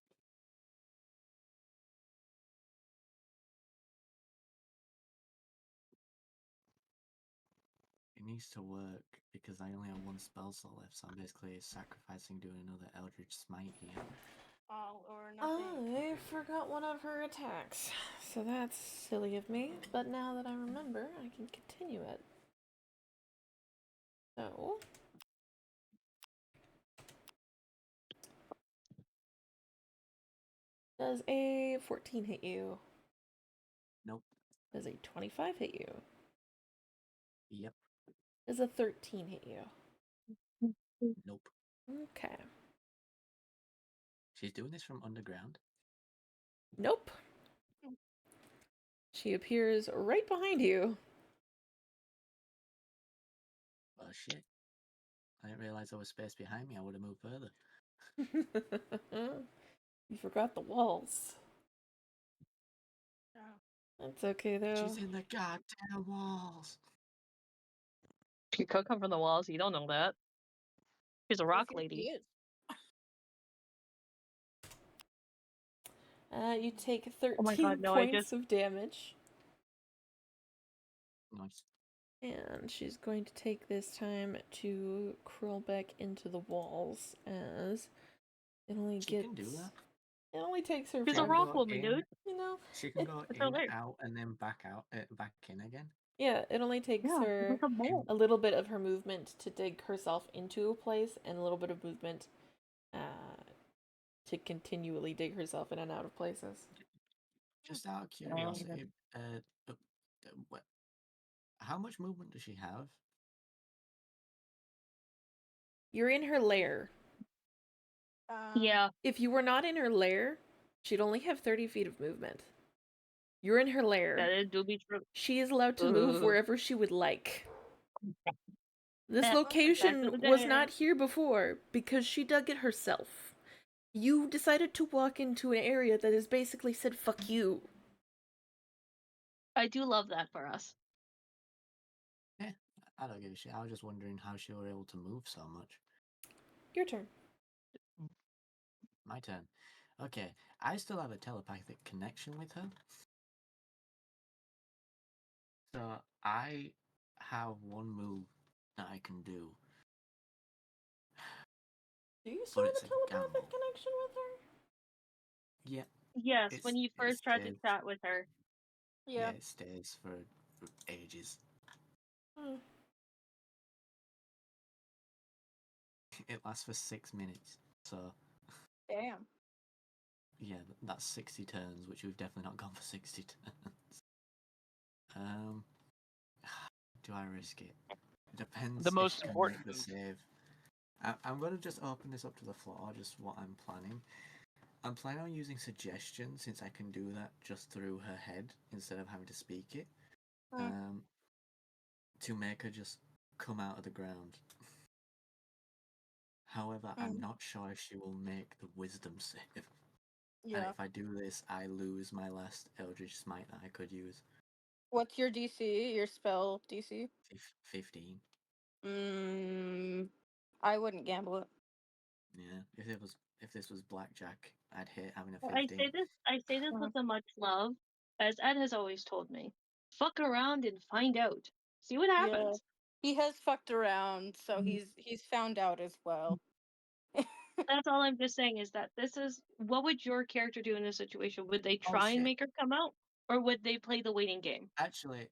F: It needs to work because I only have 1 spell slot left, so I'm basically sacrificing doing another Eldritch Smite here.
D: All or nothing.
B: I forgot one of her attacks. So that's silly of me, but now that I remember, I can continue it. So does a 14 hit you?
F: Nope.
B: Does a 25 hit you?
F: Yep.
B: Does a 13 hit you?
F: Nope.
B: Okay.
F: She's doing this from underground.
B: Nope. She appears right behind you.
F: Oh shit. I didn't realize there was space behind me. I would have moved further.
B: You forgot the walls.
D: Oh.
B: That's okay though.
F: She's in the goddamn walls.
E: She could come from the walls. You don't know that. She's a rock
D: Who think he
E: lady.
D: is?
B: You take
E: Oh my
B: 13
E: god, no! I
B: points
E: just
B: of damage.
F: Nice.
B: And she's going to take this time to crawl back into the walls as it only
F: She
B: gets.
F: can do that.
B: It only takes her.
E: she's
F: She
E: a
F: can
E: rock
F: go
E: woman,
F: in.
E: dude.
B: You know.
F: She can go
E: It's her
F: in,
E: leg.
F: out, and then back out, back in again.
B: Yeah, it only takes
E: Yeah,
B: her
E: she's like a mole.
B: a little bit of her movement to dig herself into a place, and a little bit of movement to continually dig herself in and out of places.
F: Just out of curiosity, what? How much movement does she have?
B: You're in her lair.
E: Yeah,
B: If you were not in her lair, she'd only have 30 feet of movement. You're in her lair.
E: that do be true.
B: She is allowed to move
E: Ugh.
B: wherever she would like. This
E: Back
B: location
E: to the
B: was
E: dam.
B: not here before because she dug it herself. You decided to walk into an area that has basically said fuck you.
E: I do love that for us.
F: Yeah, I don't give a shit. I was just wondering how she were able to move so much.
B: Your turn.
F: My turn. Okay, I still have a telepathic connection with her. So I have one move that I can do.
B: Do you still
F: But
B: have
F: it's
B: a
F: a
B: telepathic
F: gamble.
B: connection with her?
F: Yeah,
E: Yes, when you
F: it
E: first tried to
F: stays.
E: chat with her.
F: Yeah, it stays for ages.
B: Hmm.
F: It lasts for 6 minutes. So
D: Damn.
F: yeah, that's 60 turns, which we've definitely not gone for 60 turns. Do I risk it? It depends
C: The
F: if
C: most
F: she can
C: important
F: make the
C: move.
F: save. I'm going to just open this up to the floor, just what I'm planning. I'm planning on using suggestion since I can do that just through her head instead of having to speak it. To make her just come out of the ground. However, I'm not sure if she will make the wisdom save. And
D: Yeah.
F: if I do this, I lose my last Eldritch Smite that I could use.
D: What's your DC? Your spell DC?
F: 15.
D: I wouldn't gamble it.
F: Yeah, if this was blackjack, I'd hate having a
E: Well,
F: 15.
E: I say this with so much love, as Ed has always told me. Fuck around and find out. See what
D: Yeah.
E: happens.
D: He has fucked around, so he's found out as well.
E: That's all I'm just saying is that this is what would your character do in this situation? Would they
F: Oh
E: try and
F: shit!
E: make her come out, or would they play the waiting game?
F: Actually,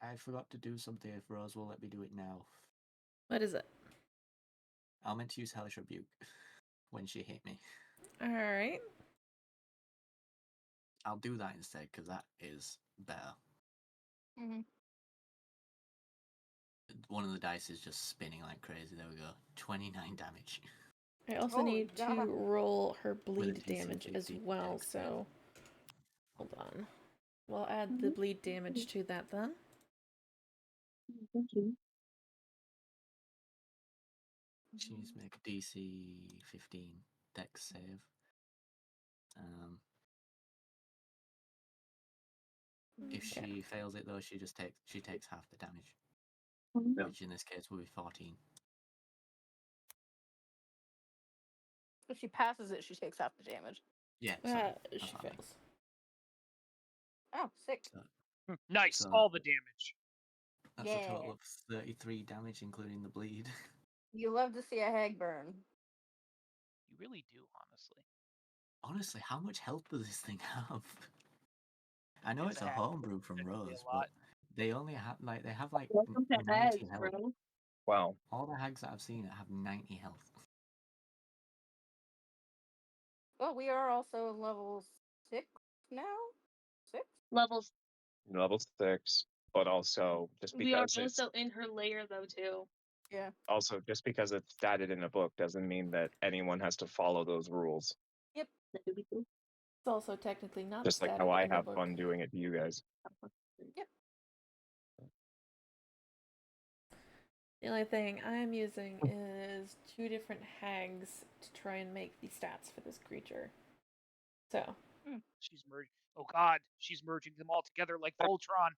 F: I forgot to do something. If Rose will let me do it now,
B: What is it?
F: I meant to use Hellish Rebuke when she hit me.
B: Alright.
F: I'll do that instead because that is better. One of the dice is just spinning like crazy. There we go. 29 damage.
B: I also
D: Holy
B: need to
D: God.
B: roll her
F: With a
B: bleed
F: DC
B: damage as
F: 50
B: well,
F: dex save.
B: so hold on. We'll add the bleed damage to that then.
E: Thank you.
F: She needs to make a DC 15 dex save. If she fails it though, she takes half the damage, which in this case will be 14.
D: If she passes it, she takes half the damage.
F: Yeah, sorry.
B: She
F: what I meant.
B: fails.
D: Oh, sick.
C: Nice,
F: So-
C: all the damage.
F: That's a total of 33 damage, including the bleed.
D: You love to see a hag burn.
C: You really do, honestly.
F: Honestly, how much health does this thing have? I know it's a
C: Bad.
F: homebrew from
C: Could be a
F: Rose,
C: lot.
F: but they only have
E: Welcome to
F: 90
E: Ed's,
F: health.
E: bro.
G: Wow.
F: All the hags that I've seen have 90 health.
D: Well, we are also level 6 now? 6?
E: Levels
G: level 6, but also just
E: We are
G: because it's
E: also in her layer though too.
D: Yeah.
G: also just because it's stated in a book doesn't mean that anyone has to follow those rules.
E: That would be cool.
B: It's also technically not
G: Just like
B: stated
G: how I
B: in the
G: have
B: book.
G: fun doing it to you guys.
D: Yep.
B: The only thing I'm using is 2 different hags to try and make the stats for this creature. So.
C: She's merging. Oh God, she's merging them all together like Voltron.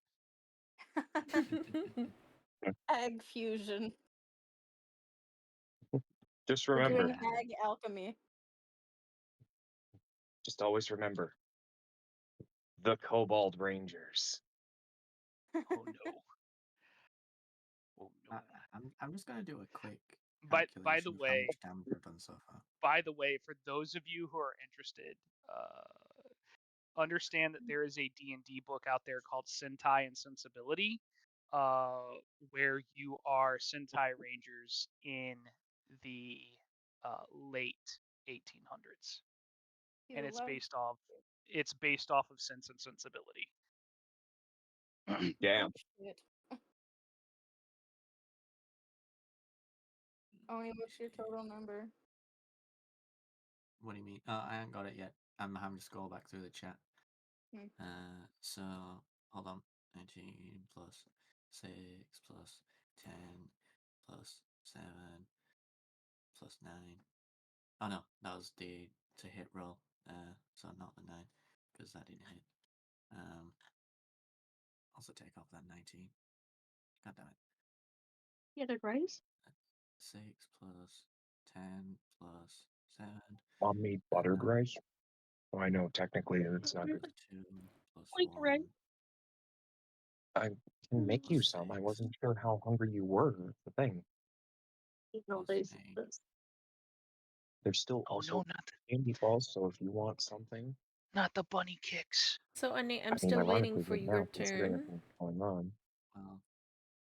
D: Egg fusion.
G: Just
D: We're
G: remember,
D: doing egg alchemy.
G: just always remember the Kobold Rangers.
C: Oh no. Oh no.
F: I'm just gonna do a quick
C: By
F: calculation
C: the
F: of how
C: way,
F: much damage I've done so far.
C: by the way, for those of you who are interested, understand that there is a D&D book out there called Sentai and Sensibility, where you are Sentai Rangers in the late 1800s, and it's based off of Sense and Sensibility.
G: Damn.
D: Shit. Only what's your total number?
F: What do you mean? I haven't got it yet. I'm having to scroll back through the chat. So hold on. 19 plus 6 plus 10 plus 7 plus 9. Oh no, that was the to hit roll. So not the 9 because that didn't hit. Also take off that 19. God damn it.
E: Yeah, they're rice.
F: 6 plus 10 plus 7.
G: Mom made buttered rice. Well, I know technically it's not good.
F: 2 plus
E: Like
F: 1.
E: rice.
G: I can make you some. I wasn't sure how hungry you were. That's the thing.
E: No,
F: Plus
E: they
F: 8.
G: There's still
C: Oh
G: also
C: no, not
G: candy balls, so if you want something.
C: the bunny kicks.
B: So, Annie, I'm
G: I mean,
B: still waiting
G: ironically,
B: for
G: right
B: your
G: now, considering
B: turn.
G: everything's going on,
F: Well,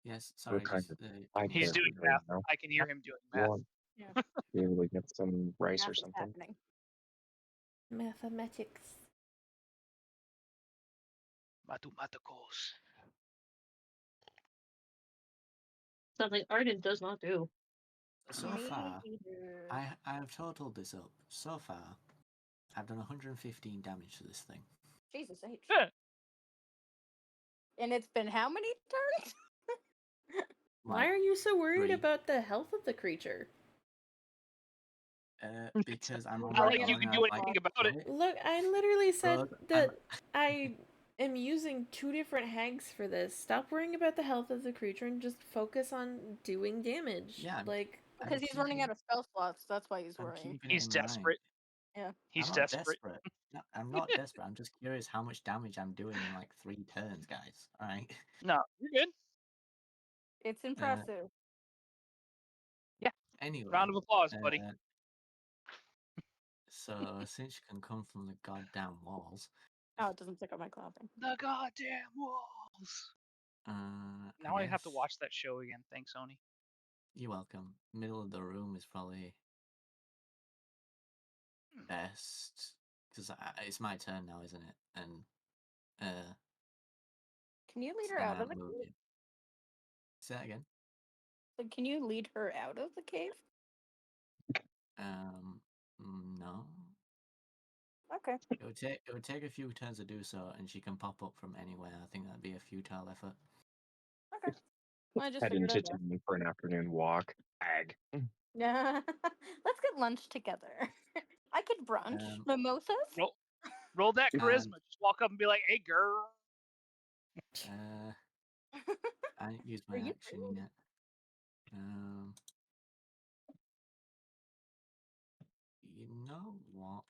F: yes,
G: we're
F: sorry,
G: kind
F: just
G: of
F: give
G: side
F: me a
C: He's doing
F: second.
G: characters right
C: math.
G: now.
C: I can hear him doing
G: If you
C: math.
G: want,
D: Yeah.
G: be able to get some rice
D: Math
G: or
D: is
G: something.
D: happening.
B: Mathematics.
C: Mathematicals.
E: Something Arden does not do.
F: So far, I have totaled this up. So far, I've done 115 damage to this thing.
D: Jesus H.
C: Eh,
D: And it's been how many turns?
B: Why
F: Like,
B: are you so worried
F: 3.
B: about the health of the creature?
F: Because I'm on
C: Not
F: my
C: like you
F: own
C: can
F: and
C: do
F: I'm
C: anything
F: like,
C: about it.
F: right,
B: Look, I literally said
F: Rogue,
B: that I am using 2 different hags for this. Stop worrying about the health of the creature and just focus on doing damage.
F: Yeah,
B: Like,
D: Because he's running out of spell slots. That's why he's
F: I'm
D: worrying.
F: keeping it
C: He's
F: in mind.
C: desperate.
D: Yeah.
C: He's
F: I'm not
C: desperate.
F: desperate. No, I'm not desperate. I'm just curious how much damage I'm doing in like 3 turns, guys. All right.
C: No, you're good.
D: It's impressive.
F: Anyway,
C: Round of applause, buddy.
F: So since you can come from the goddamn walls,
D: Oh, it doesn't pick up my clapping.
C: The goddamn walls. Now I have to
F: guess
C: watch that show again. Thanks, Oni.
F: You're welcome. Middle of the room is probably best because it's my turn now, isn't it? And
D: Can you lead her
F: and
D: out of
F: I've
D: the
F: moved
D: cave?
F: it. Say that again.
D: So can you lead her out of the cave?
F: No.
D: Okay.
F: It would take a few turns to do so, and she can pop up from anywhere. I think that'd be a futile effort.
D: Okay. I just
G: Head
D: figured
G: into
D: I'd ask.
G: town for an afternoon walk. Ag.
D: Yeah. Let's get lunch together. I could brunch. Mimosas?
C: Roll that
F: And-
C: charisma. Just walk up and be like, "Hey, girl."
F: I didn't use my
D: Are you
F: action yet. You know what?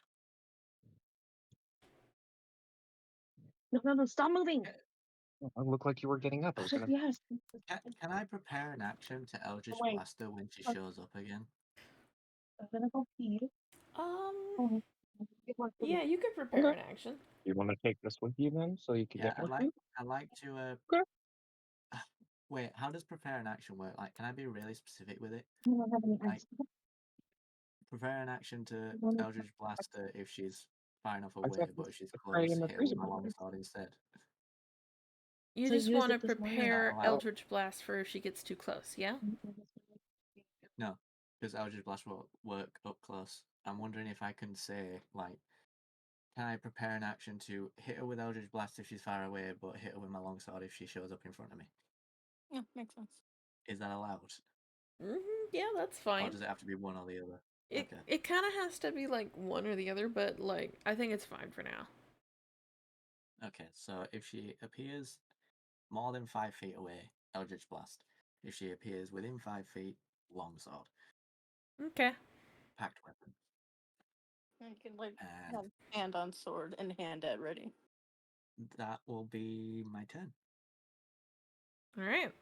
E: No, stop moving.
G: It looked like you were getting up. I was gonna.
E: Yes.
F: Can I prepare an action to Eldritch
E: Wait.
F: Blaster when she shows up again?
E: I'm gonna go pee.
B: yeah, you could prepare an action.
G: You want to take this with you then, so you can
F: Yeah,
G: get more food?
F: I'd like to.
G: Okay.
F: Wait, how does prepare an action work? Like, can I be really specific with it?
E: I don't have any
F: Like,
E: ice.
F: prepare an action to Eldritch Blaster if she's far enough
G: I
F: away,
G: thought
F: but if she's
G: it's right
F: close,
G: in the
F: hit her with
G: freezer.
F: my longsword instead.
B: You
E: So
B: just
E: use
B: want to
E: it this morning.
B: prepare
F: Wow.
B: Eldritch Blast for if she gets too close, yeah?
F: No, because Eldritch Blast won't work up close. I'm wondering if I can say, like, can I prepare an action to hit her with Eldritch Blast if she's far away, but hit her with my longsword if she shows up in front of me?
D: Yeah, makes sense.
F: Is that allowed?
B: Yeah, that's
F: Or
B: fine.
F: does it have to be one or the other?
B: It
F: Okay.
B: it kind of has to be like one or the other, but like I think it's fine for now.
F: Okay, so if she appears more than 5 feet away, Eldritch Blast. If she appears within 5 feet, longsword.
B: Okay.
F: Packed weapon.
D: I can like
F: And
D: have hand on sword and hand at ready.
F: that will be my turn.
B: All right.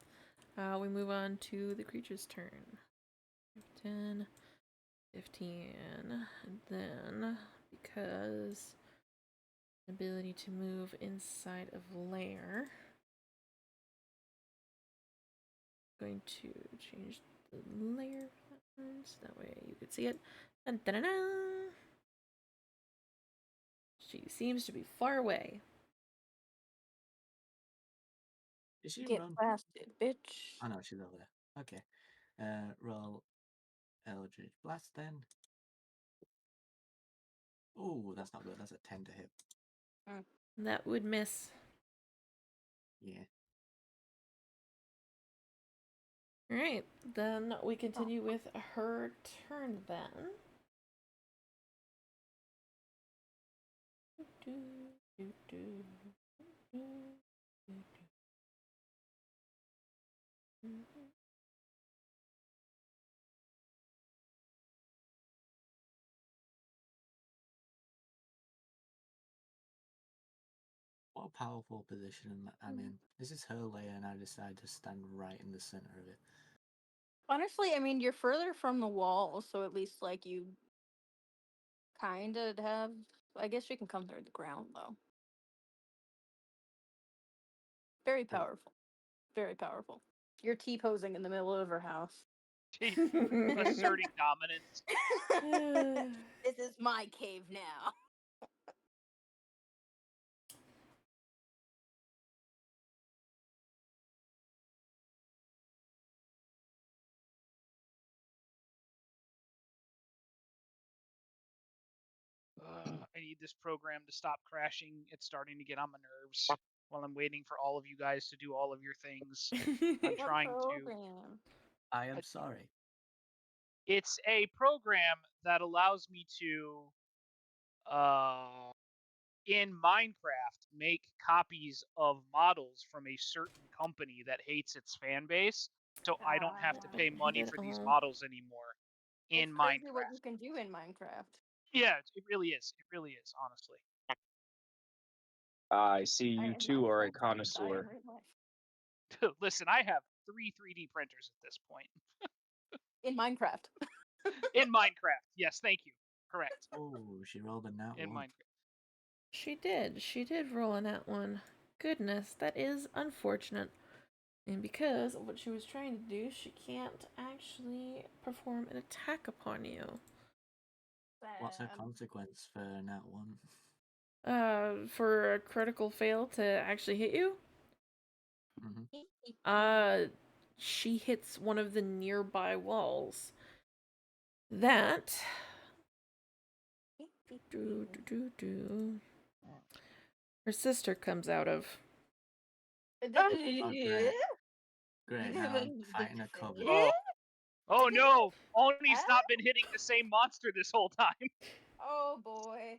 B: We move on to the creature's turn. 10, 15, and then because ability to move inside of lair, going to change the layer patterns that way you could see it. Dun, dun, dun, dun. She seems to be far away.
F: Did she
D: Get
F: run?
D: blasted, bitch.
F: Oh no, she's over there. Okay. Roll Eldritch Blast then. Oh, that's not good. That's a 10 to hit.
B: That would miss.
F: Yeah.
B: All right, then we continue with her turn then.
F: What a powerful position I'm in. This is her layer, and I decide to stand right in the center of it.
D: Honestly, I mean, you're further from the wall, so at least like you kind of have. I guess you can come through the ground though. Very
F: True.
D: powerful. Very powerful. You're T posing in the middle of her house.
C: Asserting dominance.
D: This is my cave now.
C: I need this program to stop crashing. It's starting to get on my nerves while I'm waiting for all of you guys to do all of your things. I'm
D: What
C: trying to.
D: program?
F: I am sorry.
C: It's a program that allows me to, in Minecraft, make copies of models from a certain company that hates its fan base, so I don't have to pay money for these models anymore in
D: It's crazy what you
C: Minecraft.
D: can do in Minecraft.
C: Yeah, it really is. It really is, honestly.
G: I see you
D: am
G: two
D: not
G: are a
D: saying I die in
G: connoisseur.
D: real life.
C: Listen, I have 3D printers at this point.
D: In Minecraft.
C: In Minecraft. Yes, thank you. Correct.
F: Oh, she rolled a nat
C: In
F: 1.
C: Minecraft.
B: She did. She did roll in that one. Goodness, that is unfortunate. And because of what she was trying to do, she can't actually perform an attack upon you.
F: What's her consequence for nat 1?
B: For a critical fail to actually hit you,
F: Mm-hmm.
B: she hits one of the nearby walls. That her sister comes out of.
F: Oh, great. Great, now I'm fighting a cupboard.
C: Oh no! Oni's not been hitting the same monster this whole time.
D: Oh boy.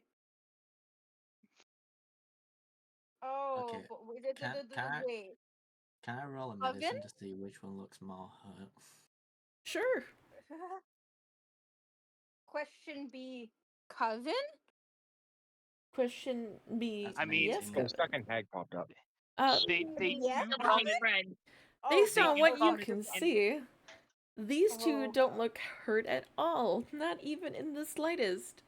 D: Oh,
F: Okay.
D: wait.
F: Can I roll a
D: Oven?
F: medicine to see which one looks more hurt?
B: Sure.
D: Question B. Coven?
B: Question B.
F: That's
C: I
F: an
C: mean,
B: Yes,
F: 18.
G: The
B: Kevin.
G: second hag popped up.
C: they
B: Yeah.
C: do
E: The
C: come
E: best
C: in.
E: friend.
B: Based
C: They
B: on
C: do
B: what you
C: come
B: can
C: in.
B: see, these two
D: Oh,
B: don't
D: God.
B: look hurt at all. Not even in the slightest.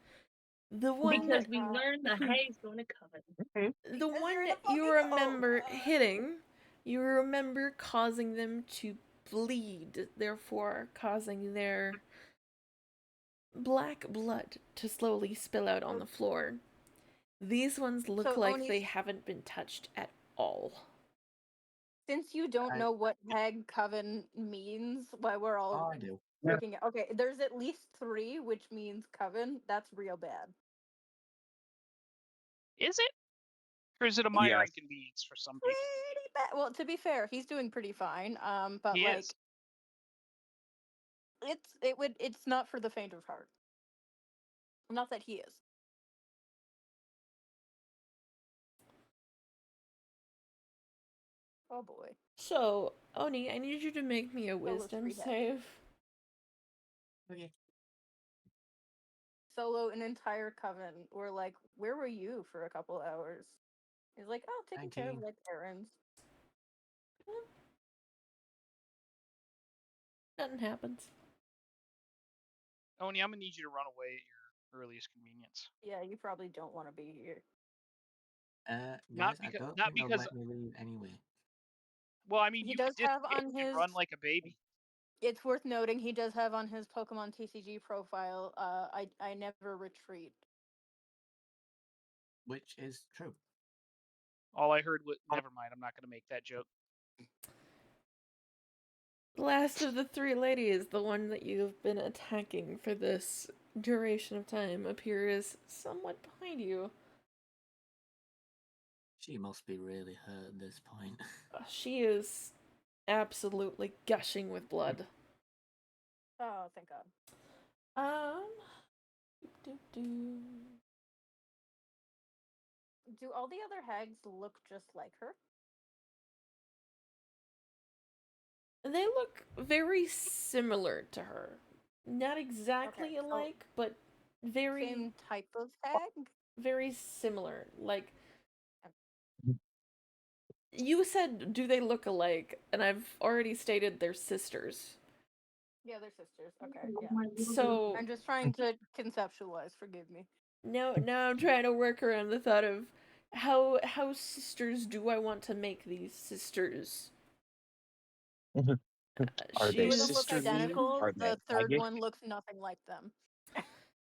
B: The one,
E: Because we learned the hag's going to coven.
B: the
D: Because
B: one
D: you're in a
B: you
D: fucking-
B: remember
D: oh, God.
B: hitting, you remember causing them to bleed, therefore causing their black blood to slowly spill out on the floor. These ones look
D: So
B: like
D: Oni's-
B: they haven't been touched at all.
D: Since you don't
F: I-
D: know what hag coven means, why we're all
F: Oh, I do.
D: freaking out. Okay, there's at least 3, which means coven. That's real bad.
C: Is it? Or is it a minor
G: Yes.
C: inconvenience for some people?
D: Pretty bad. Well, to be fair, he's doing pretty fine. But
C: He
D: like,
C: is.
D: it's not for the faint of heart. Not that he is. Oh boy.
B: So, Oni, I need you to make me a wisdom
D: free head.
B: save.
F: Okay.
D: Solo an entire coven. We're like, where were you for a couple hours? He's like, oh, taking care of
F: 19.
D: like errands.
B: Nothing happens.
C: Oni, I'm gonna need you to run away at your earliest convenience.
D: Yeah, you probably don't want to be here.
C: Not
F: Guys, I
C: because
F: don't
C: not
F: think they'll
C: because
F: let me leave anyway.
C: well, I mean
D: He
C: you could
D: does have
C: disengage
D: on
C: and
D: his.
C: run like a baby.
D: It's worth noting he does have on his Pokemon TCG profile. I never retreat.
F: Which is true.
C: All I heard was never mind, I'm not gonna make that joke.
B: The last of the 3 ladies, the one that you've been attacking for this duration of time, appears somewhat behind you.
F: She must be really hurt at this point.
B: She is absolutely gushing with blood.
D: Oh, thank God.
B: Do.
D: Do all the other hags look just like her?
B: They look very similar to her. Not exactly
D: Okay, so
B: alike, but very
D: same type of hag?
B: very similar. Like, you said, do they look alike? And I've already stated they're sisters.
D: Yeah, they're sisters. Okay, yeah.
B: So
D: I'm just trying to conceptualize, forgive me.
B: now I'm trying to work around the thought of how sisters do I want to make these sisters?
G: Are
B: She
G: they
D: Two of them look
G: sisterly?
D: identical.
G: Are
D: The
G: they
D: third
G: haggish?
D: one looks nothing like them.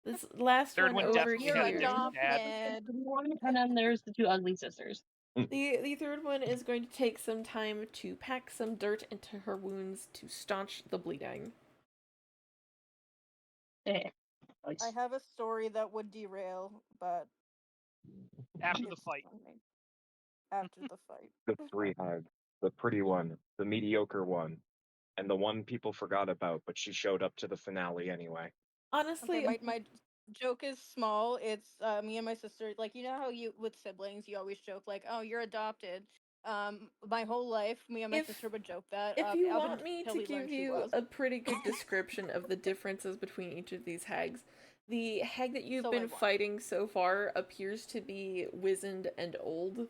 B: This last
C: Third
B: one
C: one
B: over
C: definitely
D: You're
C: had a
B: here.
C: different dad.
D: adopted.
E: And then there's the 2 ugly sisters.
B: The third one is going to take some time to pack some dirt into her wounds to staunch the bleeding.
E: Eh.
D: I have a story that would derail, but
C: After the
D: it's
C: fight.
D: funny. After the fight.
G: The 3 hags. The pretty one, the mediocre one, and the one people forgot about, but she showed up to the finale anyway.
B: Honestly,
D: Okay, my joke is small. It's me and my sister. Like, you know how you with siblings you always joke like, "Oh, you're adopted." My whole life, me and my
B: If-
D: sister would joke that.
B: if you
D: up
B: want me
D: until
B: to
D: we
B: give
D: learned she
B: you
D: was.
B: a pretty good description of the differences between each of these hags, the hag that you've
D: So I
B: been
D: won.
B: fighting so far appears to be wizened and old.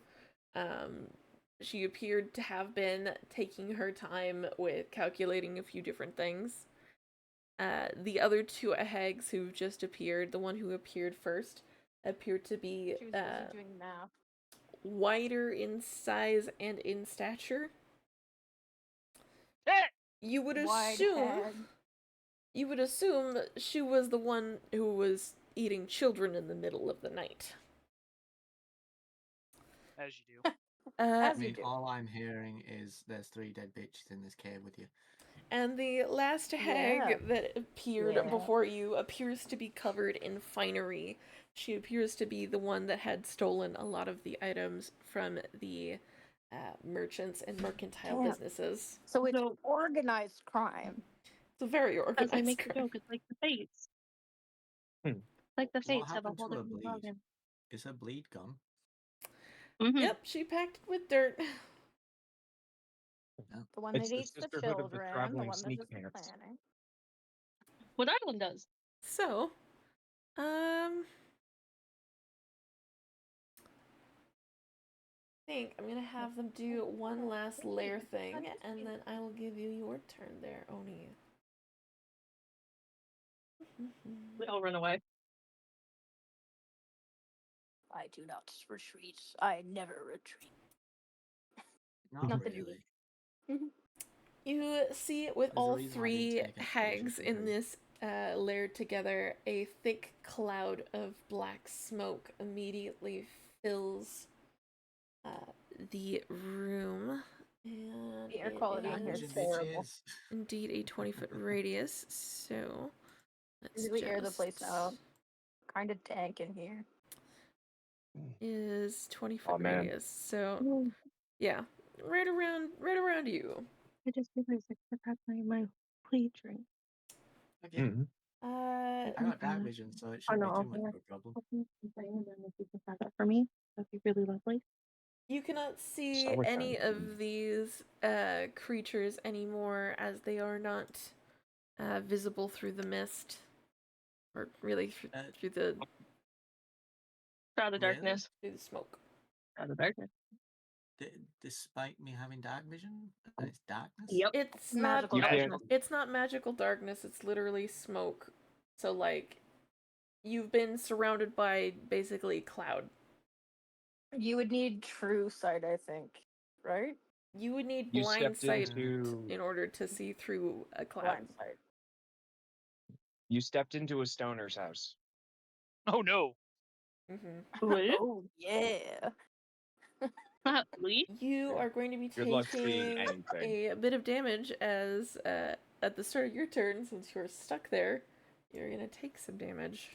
B: She appeared to have been taking her time with calculating a few different things. The other 2 hags who just appeared, the one who appeared first, appeared to be
D: She was busy doing math.
B: wider in size and in stature.
C: Hey!
B: You would
D: Wide
B: assume
D: hag.
B: you would assume she was the one who was eating children in the middle of the night.
C: As you do.
B: Uh,
F: I mean, all I'm hearing is there's 3 dead bitches in this cave with you.
B: and the last hag
D: Yeah.
B: that appeared
D: Yeah.
B: before you appears to be covered in finery. She appears to be the one that had stolen a lot of the items from the merchants and mercantile
D: Damn.
B: businesses.
D: So it's
E: So-
D: organized crime.
B: It's a very
E: As I
B: organized
E: make the
B: crime.
E: joke, it's like the fates.
G: Hmm.
E: Like the
F: What
E: fates have a
F: happened
E: whole
F: to her
E: different
F: bleed?
E: login.
F: Is her bleed gone?
B: Yep, she packed it with dirt.
D: The one
G: It's
D: that
G: the
D: eats the
G: sisterhood of the
D: children, the
G: traveling
D: one that
G: sneak
D: does the
G: pants.
D: planning.
E: What Island does.
B: So, I think I'm gonna have them do one last lair thing, and then I will give you your turn there, Oni.
E: We all run away.
D: I do not retreat. I never retreat.
F: Not
D: Not that
F: really.
B: You see, with
F: There's a
B: all
F: reason why I didn't
B: 3
F: take explosion
B: hags
F: from
B: in
F: her.
B: this lair together, a thick cloud of black smoke immediately fills the room. And
D: The air
B: it
D: quality
F: Dark
D: here
B: is
D: is
F: vision
D: terrible.
F: bitches.
B: indeed a 20-foot radius. So let's
D: Really air the place
B: just
D: out. Kind of tank in here.
B: is 20-foot
G: Oh, man.
B: radius. So
E: Oh,
B: yeah, right around you.
E: I just realized I forgot my plate drink.
F: Okay.
G: Mhm.
B: Uh,
F: I got dark vision, so it
E: Oh
F: shouldn't
E: no,
F: be
E: I'll
F: too much of a problem.
E: something, and then if you can have that for me, that'd be really lovely.
B: you cannot see
G: Sour
B: any
G: sounds
B: of these creatures anymore, as they are not visible through the mist, or really through the
E: Out of
F: Really?
E: darkness.
B: through the smoke.
E: Out of darkness.
F: Despite me having dark vision, and it's darkness.
E: Yep.
B: It's
D: Magical
B: not
G: You
D: darkness.
G: can't.
B: it's not magical darkness. It's literally smoke. So like, you've been surrounded by basically cloud.
D: You would need true sight, I think. Right?
B: You would need
G: You
B: blind
G: stepped
B: sight
G: into.
B: in order to see through a cloud.
D: Blind sight.
G: You stepped into a stoner's house.
C: Oh no.
B: Mm-hmm.
E: What?
D: Oh yeah.
E: Lee?
B: You are going to be
G: Good luck seeing
B: taking
G: anything.
B: a bit of damage as at the start of your turn, since you're stuck there. You're gonna take some damage.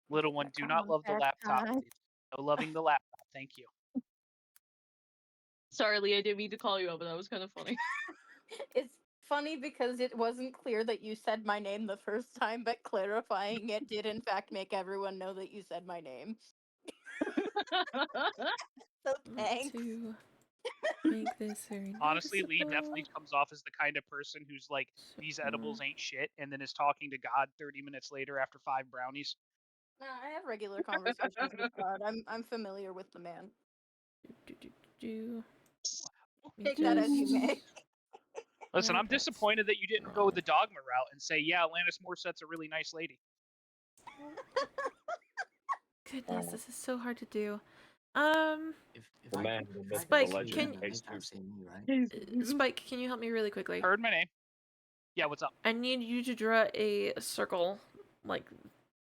C: Little one, do not love the laptop. No loving the laptop. Thank you.
E: Sorry, Lee, I didn't mean to call you out, but that was kind of funny.
D: It's funny because it wasn't clear that you said my name the first time, but clarifying it did in fact make everyone know that you said my name. So thanks.
B: To make this very
C: Honestly, Lee
B: noticeable.
C: definitely comes off as the kind of person who's like, these edibles ain't shit, and then is talking to God 30 minutes later after 5 brownies.
D: No, I have regular conversations with God. I'm familiar with the man.
B: Do.
D: Take that as you may.
C: Listen, I'm
B: That's
C: disappointed that you didn't go
B: wrong.
C: the dogma route and say, yeah, Alanis Morissette's a really nice lady.
B: Goodness, this is so hard to do.
F: If
G: The
F: I
G: man,
F: can,
G: the
F: if
G: myth,
F: I
G: the
B: Spike,
F: can see
G: legend,
F: them,
B: can-
F: then they
G: takes
F: can't
G: two.
F: see me, right?
B: Spike, can you help me really quickly?
C: Heard my name. Yeah, what's up?
B: I need you to draw a circle, like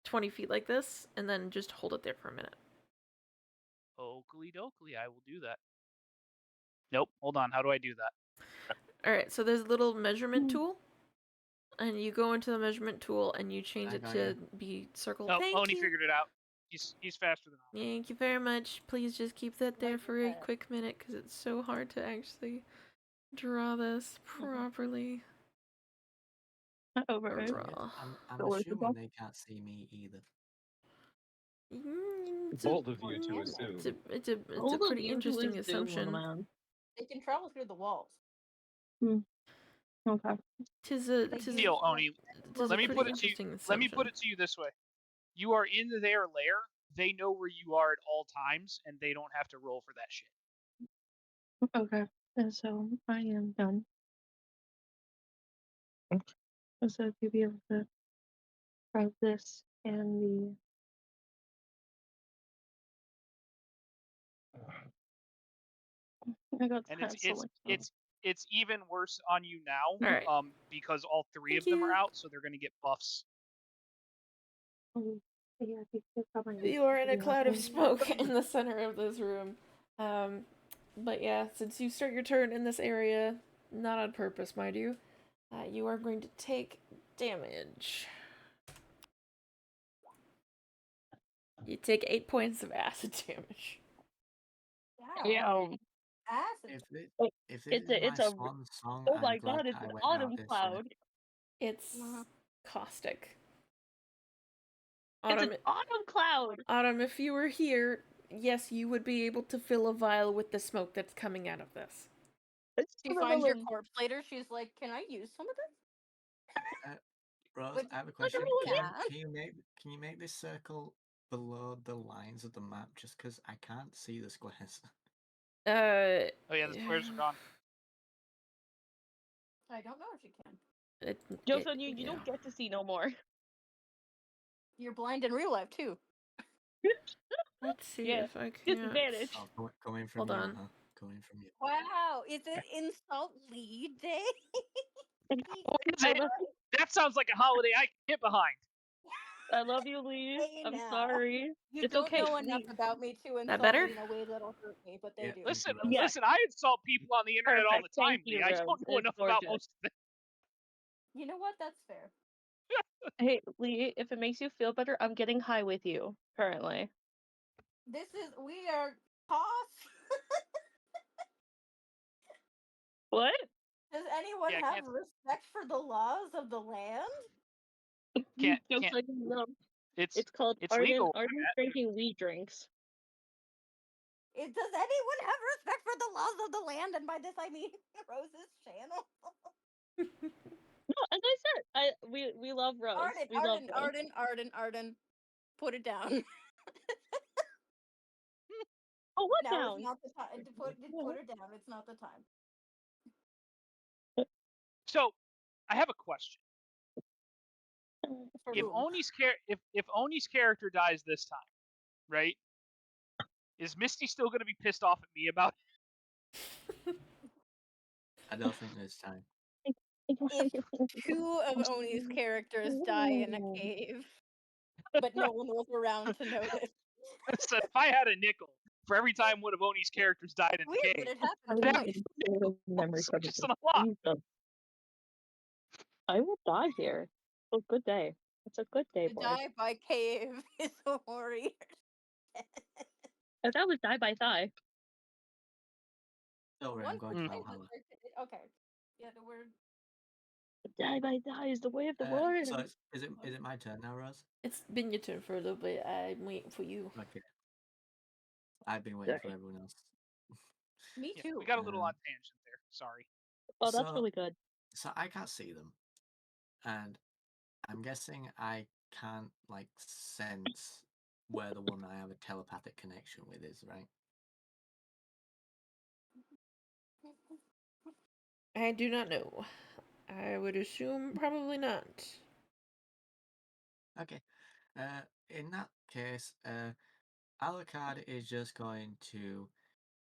B: 20 feet like this, and then just hold it there for a minute.
C: Oakley dokley, I will do that. Nope, hold on. How do I do that?
B: Alright, so there's a little measurement tool, and you go into the measurement tool and you change
F: I
B: it
F: got
B: to
F: you.
B: be circle.
C: Oh,
B: Thank
C: Oni
B: you.
C: figured it out. He's faster than I.
B: Thank you very much. Please just keep that there
D: Like
B: for a
D: that.
B: quick minute, because it's so hard to actually draw this properly.
E: Over.
F: Weird.
B: Draw.
F: I'm
E: So where's the ball?
F: assuming they can't see me either.
B: It's a,
G: Bold of you to assume.
B: it's a
E: All of
B: pretty
E: you to
B: interesting
E: assume,
B: assumption.
E: man.
D: They can travel through the walls.
E: Okay.
B: Tis
D: They
B: a
D: do
C: Deal,
D: have-
C: Oni.
B: tis a
C: Let me
B: pretty
C: put it to you.
B: interesting
C: Let me
B: assumption.
C: put it to you this way: you are in their lair. They know where you are at all times, and they don't have to roll for that shit.
E: Okay. And so I am done. So if you'd be able to grab this and the I got
C: And
E: that so much stuff.
C: it's even worse on you now,
B: Alright.
C: because all 3
B: Thank
C: of them are
B: you.
C: out, so they're gonna get buffs.
E: Yeah, if you could probably
B: You are in a
E: yeah,
B: cloud of
E: and-
B: smoke in the center of this room. But yeah, since you start your turn in this area, not on purpose, mind you, you are going to take damage. You take 8 points of acid damage.
D: Wow. Acid.
F: If this is
E: it's
F: my
E: a
F: swan song,
E: oh
F: I'm
E: my
F: glad
E: god, it's
F: that I
E: an
F: went
E: autumn
F: out this way.
E: cloud.
B: It's
D: Uh-huh.
B: caustic.
E: It's an autumn cloud.
B: Autumn, if you were here, yes, you would be able to fill a vial with the smoke that's coming out of this.
D: She finds your corpse later. She's like, "Can I use some of this?"
F: Rose,
D: But
F: I have a question.
D: you
F: Can,
D: can.
F: can you make this circle below the lines of the map, just because I can't see the squares?
C: Oh yeah, the squares are gone.
D: I don't know if you can.
E: Joseph, you don't get to see no more.
D: You're blind in real life too.
B: Let's see
E: Yeah,
B: if I can.
E: disadvantage.
F: Oh, coming from
B: Hold
F: you,
B: on.
F: huh? Coming from you.
D: Wow, is it insult lead day?
C: That sounds like a holiday I can get behind.
E: I love you, Lee.
D: Hey,
E: I'm
D: now.
E: sorry.
D: You
E: It's
D: don't
E: okay.
D: know enough about me to
B: That
D: insult
B: better?
D: me in a way that'll hurt me, but they
F: Yeah,
D: do.
F: thank
C: Listen,
F: you, Rose.
E: Yeah.
C: listen. I insult people on the internet all the
E: Perfect.
C: time,
E: Thank you,
C: Lee. I
E: Rose.
C: don't know
E: It's
C: enough about
E: gorgeous.
C: most of them.
D: You know what? That's fair.
E: Hey, Lee, if it makes you feel better, I'm getting high with you currently.
D: We are tossed.
E: What?
D: Does anyone
C: Yeah,
D: have respect for the laws of the land?
C: can't,
E: Jokes
C: can't.
E: like no.
C: It's
E: It's called
C: it's legal.
E: Arden drinking weed drinks.
D: Does anyone have respect for the laws of the land? And by this I mean Rose's channel.
E: No, as I said, we love Rose.
D: Arden,
E: We love Rose.
D: Arden. Put it down.
E: Oh, what
D: Now is
E: down?
D: not the time to put it down. It's not the time.
C: So, I have a question.
D: For
C: If
D: whom?
C: Oni's character dies this time, right? Is Misty still going to be pissed off at me about it?
F: I don't think this time.
D: If two of Oni's characters die in a cave, but no one was around to notice.
C: So if I had a nickel for every time one of Oni's characters died in
D: Weird
C: the
D: that
C: cave,
D: it happened
C: I'd have
D: twice.
E: Memory
C: so
E: card.
C: just an lot.
E: I will die here. Oh, good day. It's a good day,
D: To
E: boy.
D: die by cave is a warrior.
E: If that was die by thigh.
F: Don't worry, I'm going to Valhalla.
D: Okay. Yeah, the word.
E: Die by thigh is the way of the Lord.
F: So is it my turn now, Rose?
B: It's been your turn for a little bit. I'm waiting for you.
F: Okay. I've been waiting for everyone else.
D: Me
C: Yeah,
D: too.
C: we got a little on tangent there. Sorry.
E: Oh, that's really good.
F: So I can't see them, and I'm guessing I can't like sense where the one I have a telepathic connection with is, right?
B: I do not know. I would assume probably not.
F: Okay. In that case, Alucard is just going to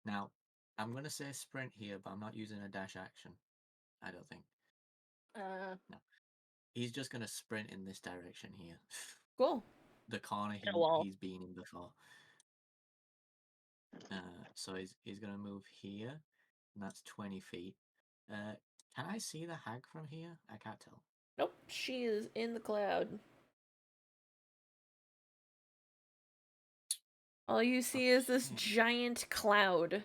F: now. I'm going to say sprint here, but I'm not using a dash action. I don't think. No. He's just going to sprint in this direction here.
B: Cool.
F: The corner
E: wall.
F: he's been in before. So he's going to move here, and that's 20 feet. Can I see the hag from here? I can't tell.
B: Nope, she is in the cloud. All you see is this giant cloud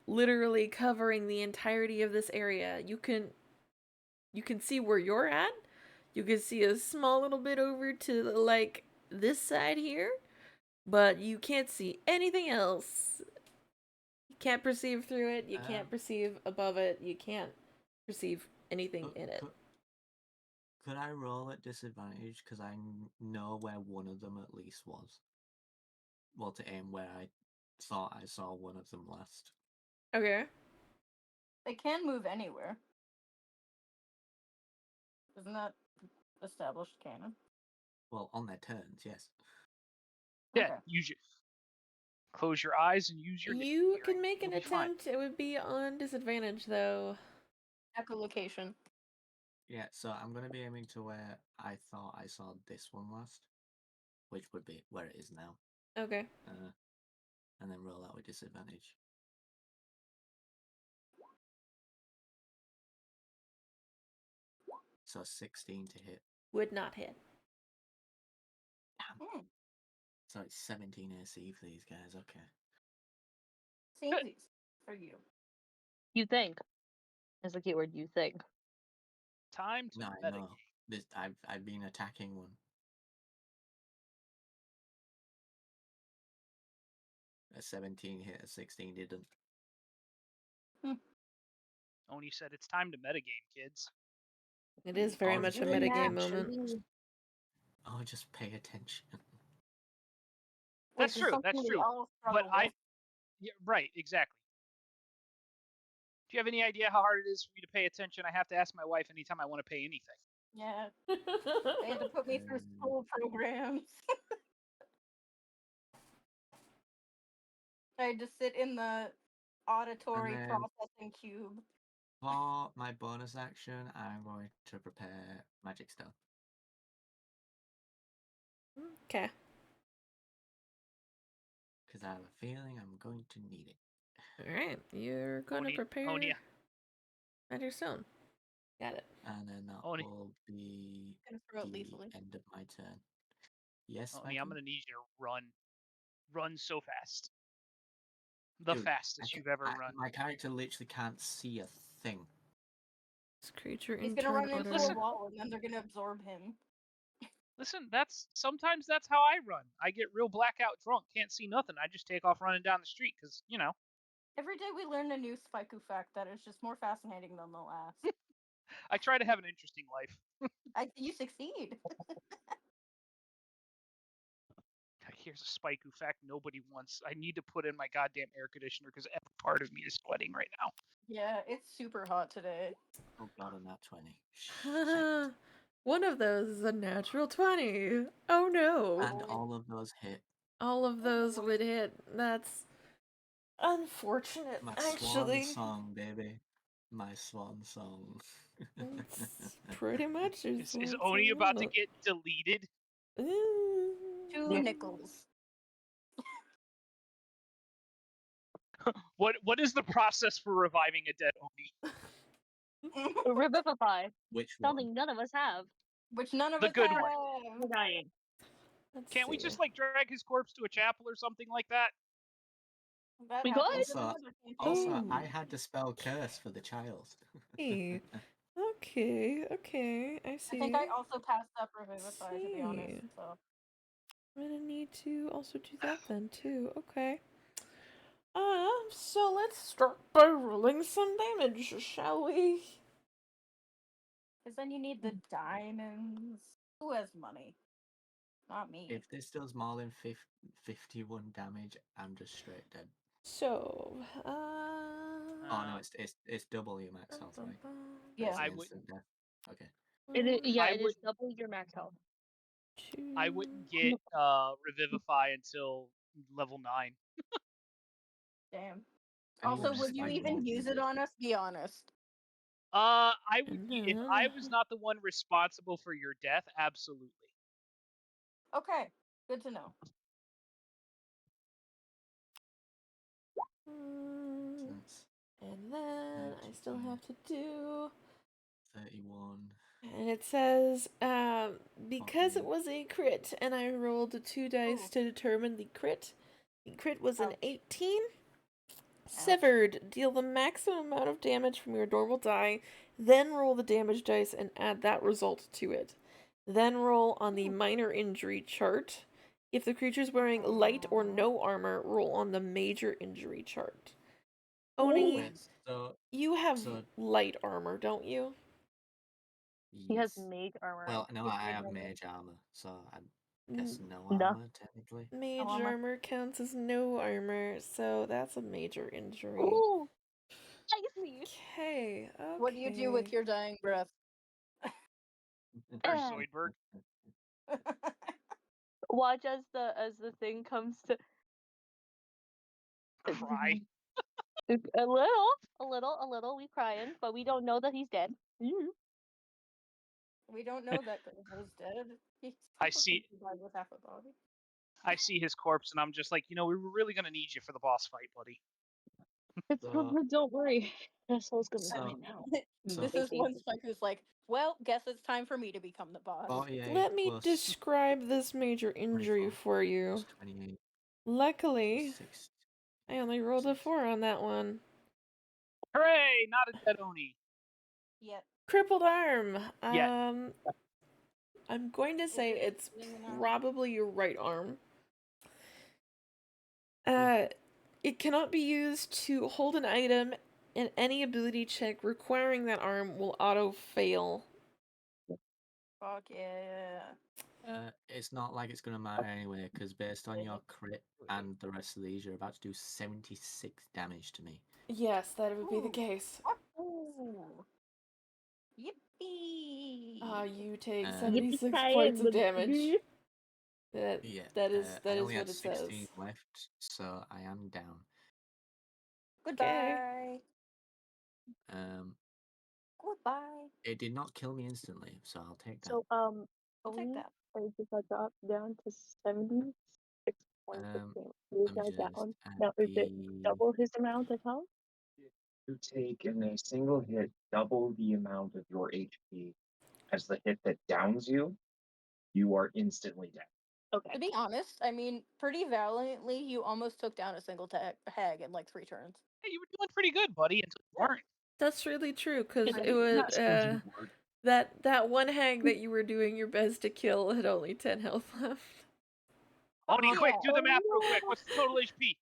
B: literally covering the entirety of this area. You can see where you're at. You can see a small little bit over to like this side here, but you can't see anything else. You can't perceive through it. You can't perceive above it. You can't perceive anything in it.
F: Could I roll at disadvantage because I know where one of them at least was? Well, to aim where I thought I saw one of them last.
B: Okay.
D: They can move anywhere. Isn't that established canon?
F: Well, on their turns, yes.
C: Yeah,
D: Okay.
C: Close your eyes and use your.
B: You can make an attempt. It would be on disadvantage though.
D: Echolocation.
F: Yeah, so I'm going to be aiming to where I thought I saw this one last, which would be where it is now.
B: Okay.
F: And then roll out with disadvantage. So 16 to hit.
B: Would not hit.
F: Damn. So it's 17 AC for these guys, okay.
D: Seems easy for you.
E: You think. Is the keyword you think.
C: Time to
F: No, I know. I've been attacking one. A 17 hit, a 16 didn't.
C: Oni said it's time to metagame, kids.
B: It is very much a metagame moment.
F: Oh, just pay attention.
C: That's true. That's true. But yeah, right, exactly. Do you have any idea how hard it is for me to pay attention? I have to ask my wife anytime I want to pay anything.
D: Yeah. They had to put me through school programs. I had to sit in the auditory processing cube.
F: For my bonus action, I'm going to prepare Magic Stone.
B: Okay.
F: Because I have a feeling I'm going to need it.
B: All right. You're going to prepare
C: Onia.
B: Magic Stone. Got it.
F: And then that
C: Oni.
F: will be
D: Gonna throw it
F: the
D: lethally.
F: end of my turn. Yes,
C: Oni, I'm
F: Michael?
C: gonna need you to run so fast. The
F: Dude,
C: fastest you've ever run.
F: my character literally can't see a thing.
B: This creature
D: He's
B: in
D: gonna
B: turn
D: run into
B: order.
D: a wall and then they're gonna absorb him.
C: Listen, sometimes that's how I run. I get real blackout drunk, can't see nothing. I just take off running down the street because
D: Every day we learn a new Spaiku fact that is just more fascinating than the last.
C: I try to have an interesting life.
D: You succeed.
C: Here's a Spaiku fact nobody wants. I need to put in my goddamn air conditioner because every part of me is sweating right now.
D: Yeah, it's super hot today.
F: Oh god, on that 20. Shit.
B: One of those is a natural 20. Oh no.
F: And all of those hit.
B: All of those would hit. That's unfortunate,
F: My
B: actually.
F: swan song, baby. My swan song.
B: It's pretty much
C: Is Oni about to get deleted?
D: 2 nickels.
C: What is the process for reviving a dead Oni?
E: Revivify.
F: Which one?
E: Something none of us have.
D: Which none of
C: The
D: us
C: good
D: have.
C: one.
E: We're dying.
C: Can't we just drag his corpse to a chapel or something like that?
D: That
E: We
D: happens
E: could.
D: in
F: Also,
D: another campaign.
F: also I had to spell curse for the child.
B: Hey. Okay, I see.
D: I think I also passed up Revivify, to be honest.
B: See.
D: So.
B: I'm gonna need to also do that then too. Okay. So let's start by rolling some damage, shall we?
D: Because then you need the diamonds. Who has money? Not me.
F: If this does more than 51 damage, I'm just straight dead.
B: So,
F: Oh no, it's double your max health, right?
D: Yeah.
C: I
F: It's
C: would.
F: instant death. Okay.
E: It
C: I
E: is
C: would.
E: double your max health.
C: I wouldn't get Revivify until level 9.
D: Damn.
F: Anyone
D: Also,
F: who
D: would you
F: spike
D: even
F: rolls
D: use
F: me.
D: it on us? Be honest.
C: I would if I was not the one responsible for your death. Absolutely.
D: Okay. Good to know.
B: And then I still have to do
F: 31.
B: And it says, because it was a crit and I rolled 2 dice to determine the crit was an 18. Severed. Deal the maximum amount of damage from your normal die, then roll the damage dice and add that result to it. Then roll on the minor injury chart. If the creature's wearing light or no armor, roll on the major injury chart. Oni,
F: Wait, so
B: you have light armor, don't you?
E: He has
F: yes.
E: mage armor.
F: Well, no,
E: It's
F: I have
E: armor.
F: mage armor, so I guess no
E: No.
F: armor technically.
B: Mage armor counts as no armor, so that's a major injury.
E: Ooh, I see.
B: Okay.
D: What do you do with your dying breath?
C: Or Zoidberg.
E: Watch as the thing comes to
C: Cry.
E: a little. We crying, but we don't know that he's dead.
D: We don't know that Grandpa's dead.
C: I see.
D: With half a body.
C: I see his corpse, and I'm just like, we were really gonna need you for the boss fight, buddy.
E: It's don't worry. That soul's gonna
F: So-
E: die now.
D: This is one Spike who's like, well, guess it's time for me to become the boss.
F: 48
B: Let me
F: plus
B: describe this major injury
F: 24
B: for you.
F: plus 28
B: Luckily,
F: 6.
B: I only rolled a 4 on that one.
C: Hooray! Not a dead Oni.
D: Yet.
B: Crippled arm.
C: Yeah.
B: I'm going to say it's probably your right arm. It cannot be used to hold an item, and any ability check requiring that arm will auto fail.
D: Fuck yeah.
F: It's not like it's going to matter anyway, because based on your crit and the rest of these, you're about to do 76 damage to me.
B: Yes, that would be the case.
D: Ooh. Yippee!
B: You take
F: Uh,
B: 76
E: Yippee-ki-yay,
B: points of
E: little
B: damage.
E: baby.
B: That
F: I
B: is
F: only
B: what
F: had
B: it
F: 16
B: says.
F: left, so I am down.
D: Goodbye. Goodbye.
F: It did not kill me instantly, so I'll take that.
E: So
D: I'll take that.
E: Or just got dropped down to 76 points of damage. He's
F: Let me
E: now
F: just
E: down.
F: add
E: Now, is it
F: the.
E: double his amount of health?
H: You take in a single hit double the amount of your HP as the hit that downs you. You are instantly dead.
E: Okay.
D: To be honest, I mean, pretty valiantly, you almost took down a single hag in like 3 turns.
C: Hey, you were doing pretty good, buddy, until you weren't.
B: That's really true, because
E: I
B: it
E: did
B: was
E: not
H: say you weren't.
B: that one hag that you were doing your best to kill had only 10 health left.
C: Odie, quick, do the
E: Oh,
C: math real
E: no.
C: quick. What's the total HP?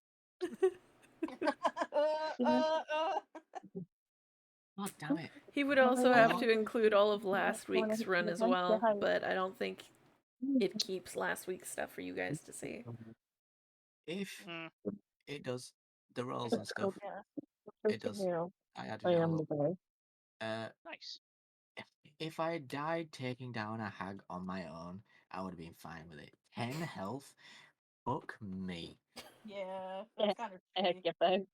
F: God damn it!
B: He would also have
F: Oh.
B: to include all of last week's run as well, but I don't think it keeps last week's stuff for you guys to see.
F: If
C: Mm.
F: it does the rolls and stuff,
E: Yeah.
F: it does. I added
E: I
F: it
E: am
F: all
E: the
F: up.
E: guy.
C: Nice.
F: If I had died taking down a hag on my own, I would have been fine with it. 10 health? Fuck me.
D: Yeah, that's kind of
E: Heck
D: shitty.
E: yeah, babe.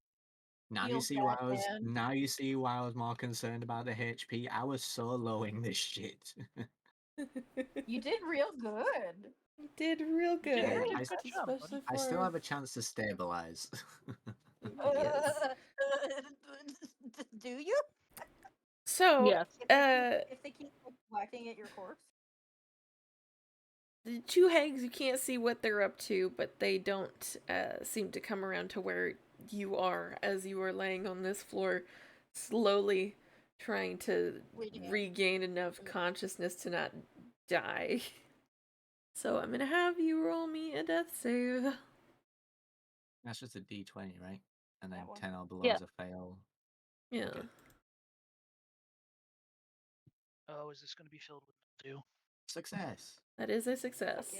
F: Now you
D: Feels
F: see
D: bad,
F: why I was.
D: man.
F: Now you see why I was more concerned about the HP. I was soloing this shit.
D: You did real good.
B: You did real good,
F: Hey,
C: did a
F: I,
C: good job,
B: especially
C: buddy.
B: for
F: I still have a chance to stabilize.
B: yes.
D: Do you?
B: So,
E: Yes.
D: If they keep like, whacking at your corpse?
B: the two hags, you can't see what they're up to, but they don't seem to come around to where you are as you are laying on this floor, slowly trying to
D: Bleeding out.
B: regain enough consciousness to not die. So I'm gonna have you roll me a death save.
F: That's just a D20, right? And then
D: That one.
F: 10 or below
E: Yeah.
F: is a fail.
B: Yeah.
F: Okay.
C: Oh, is this going to be filled with two?
F: Success.
B: That is a success.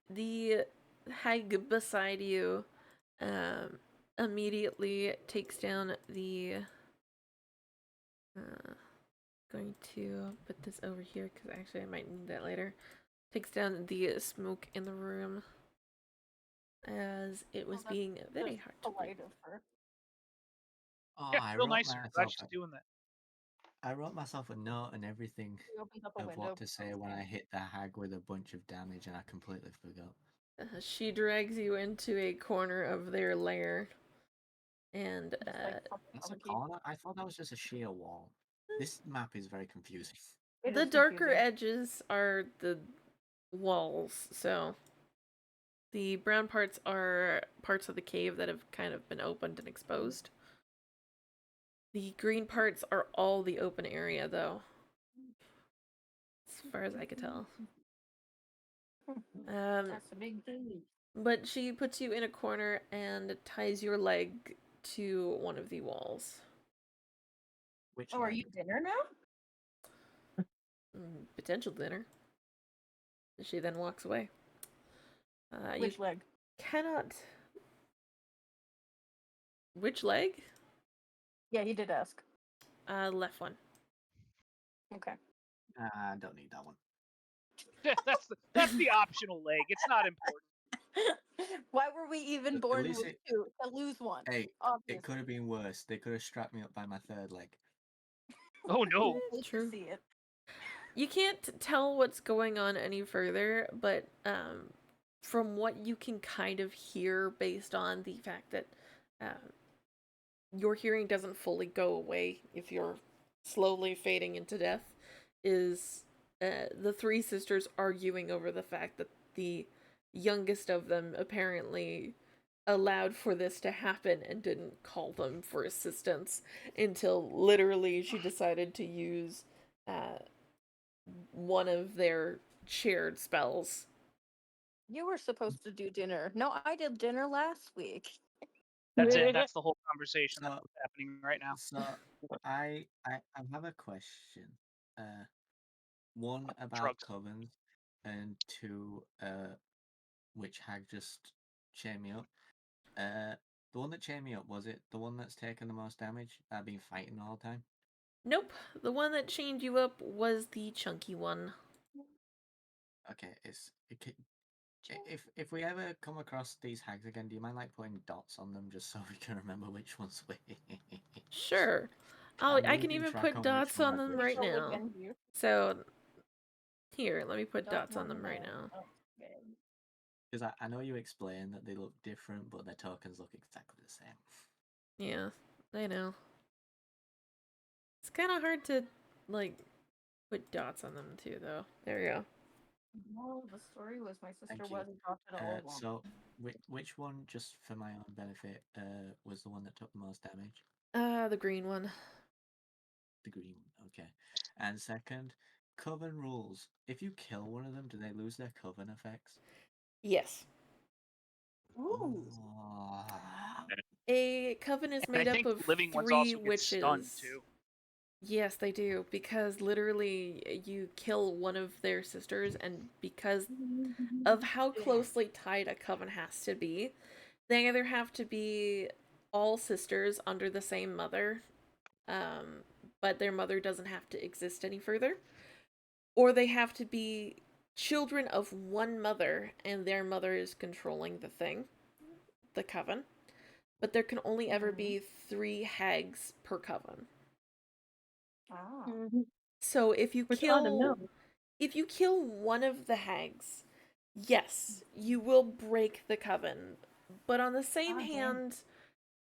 B: The hag beside you immediately takes down the. Going to put this over here because actually I might need that later. Takes down the smoke in the room as it was
D: that's
B: being very
D: Just
B: hard to breathe.
D: polite of her.
F: Oh,
C: Yeah,
F: I
C: real
F: wrote
C: nice. Glad
F: myself.
C: she's doing that.
F: I wrote myself a note and everything
D: She opens up a
F: of
D: window.
F: what to say when I hit the hag with a bunch of damage, and I completely forgot.
B: She drags you into a corner of their lair, and
D: Just, like,
F: That's a
D: barbecue.
F: corner? I thought that was just a sheer wall. This map is very confusing.
D: It
B: the
D: is
B: darker
D: confusing.
B: edges are the walls. So the brown parts are parts of the cave that have kind of been opened and exposed. The green parts are all the open area, though, as far as I could tell.
D: That's a big thing.
B: But she puts you in a corner and ties your leg to one of the walls.
F: Which
D: Oh, are
F: leg?
D: you dinner now?
B: Potential dinner. She then walks away.
D: Which
B: you
D: leg?
B: cannot. Which leg?
D: Yeah, he did ask.
B: Left one.
D: Okay.
F: I don't need that one.
C: that's the optional leg. It's not important.
D: Why were we even
F: At
D: born
F: least
D: with two? To lose one.
F: Hey,
D: Obviously.
F: it could have been worse. They could have strapped me up by my third leg.
C: Oh no.
D: Hate to
B: True.
D: see it.
B: You can't tell what's going on any further, but from what you can kind of hear based on the fact that your hearing doesn't fully go away if you're slowly fading into death, is the three sisters arguing over the fact that the youngest of them apparently allowed for this to happen and didn't call them for assistance until literally she decided to use one of their shared spells.
D: You were supposed to do dinner. No, I did dinner last week.
C: That's it. That's the whole conversation
F: So-
C: that's what's happening right now.
F: So I have a question. One about
C: Drugs.
F: covens, and two, which hag just chained me up. The one that chained me up, was it the one that's taken the most damage? I've been fighting all the time.
B: Nope, the one that chained you up was the chunky one.
F: Okay, if we ever come across these hags again, do you mind like putting dots on them just so we can remember which one's which?
B: Sure.
F: I'm
B: I can
F: losing
B: even
F: track
B: put
F: on which
B: dots
F: one
B: on
F: I've
B: them
F: which.
B: right
D: Rachel would
B: now.
D: bend you.
B: So Here, let me put
D: Don't
B: dots on
D: want
B: them right
D: to
B: now.
D: know. Okay.
F: Because I know you explained that they look different, but their tokens look exactly the same.
B: Yeah, I know. It's kind of hard to, like, put dots on them too, though. There we go.
D: No, the story was my sister
F: Thank you.
D: was adopted all along.
F: So, which one, just for my own benefit, was the one that took the most damage?
B: The green one.
F: The green one, okay. And second, coven rules. If you kill one of them, do they lose their coven effects?
B: Yes.
D: Ooh.
F: Oh,
B: A coven is
C: And I
B: made up
C: think
B: of
C: living ones
B: 3
C: also get stunned
B: witches.
C: too.
B: Yes, they do, because literally you kill one of their sisters, and because of how closely tied a coven has to be, they either have to be all sisters under the same mother, but their mother doesn't have to exist any further, or they have to be children of one mother, and their mother is controlling the coven. But there can only ever be 3 hags per coven.
D: Ah.
B: So
E: Which Autumn knows.
B: if you kill one of the hags, yes, you will break the coven. But on the same hand,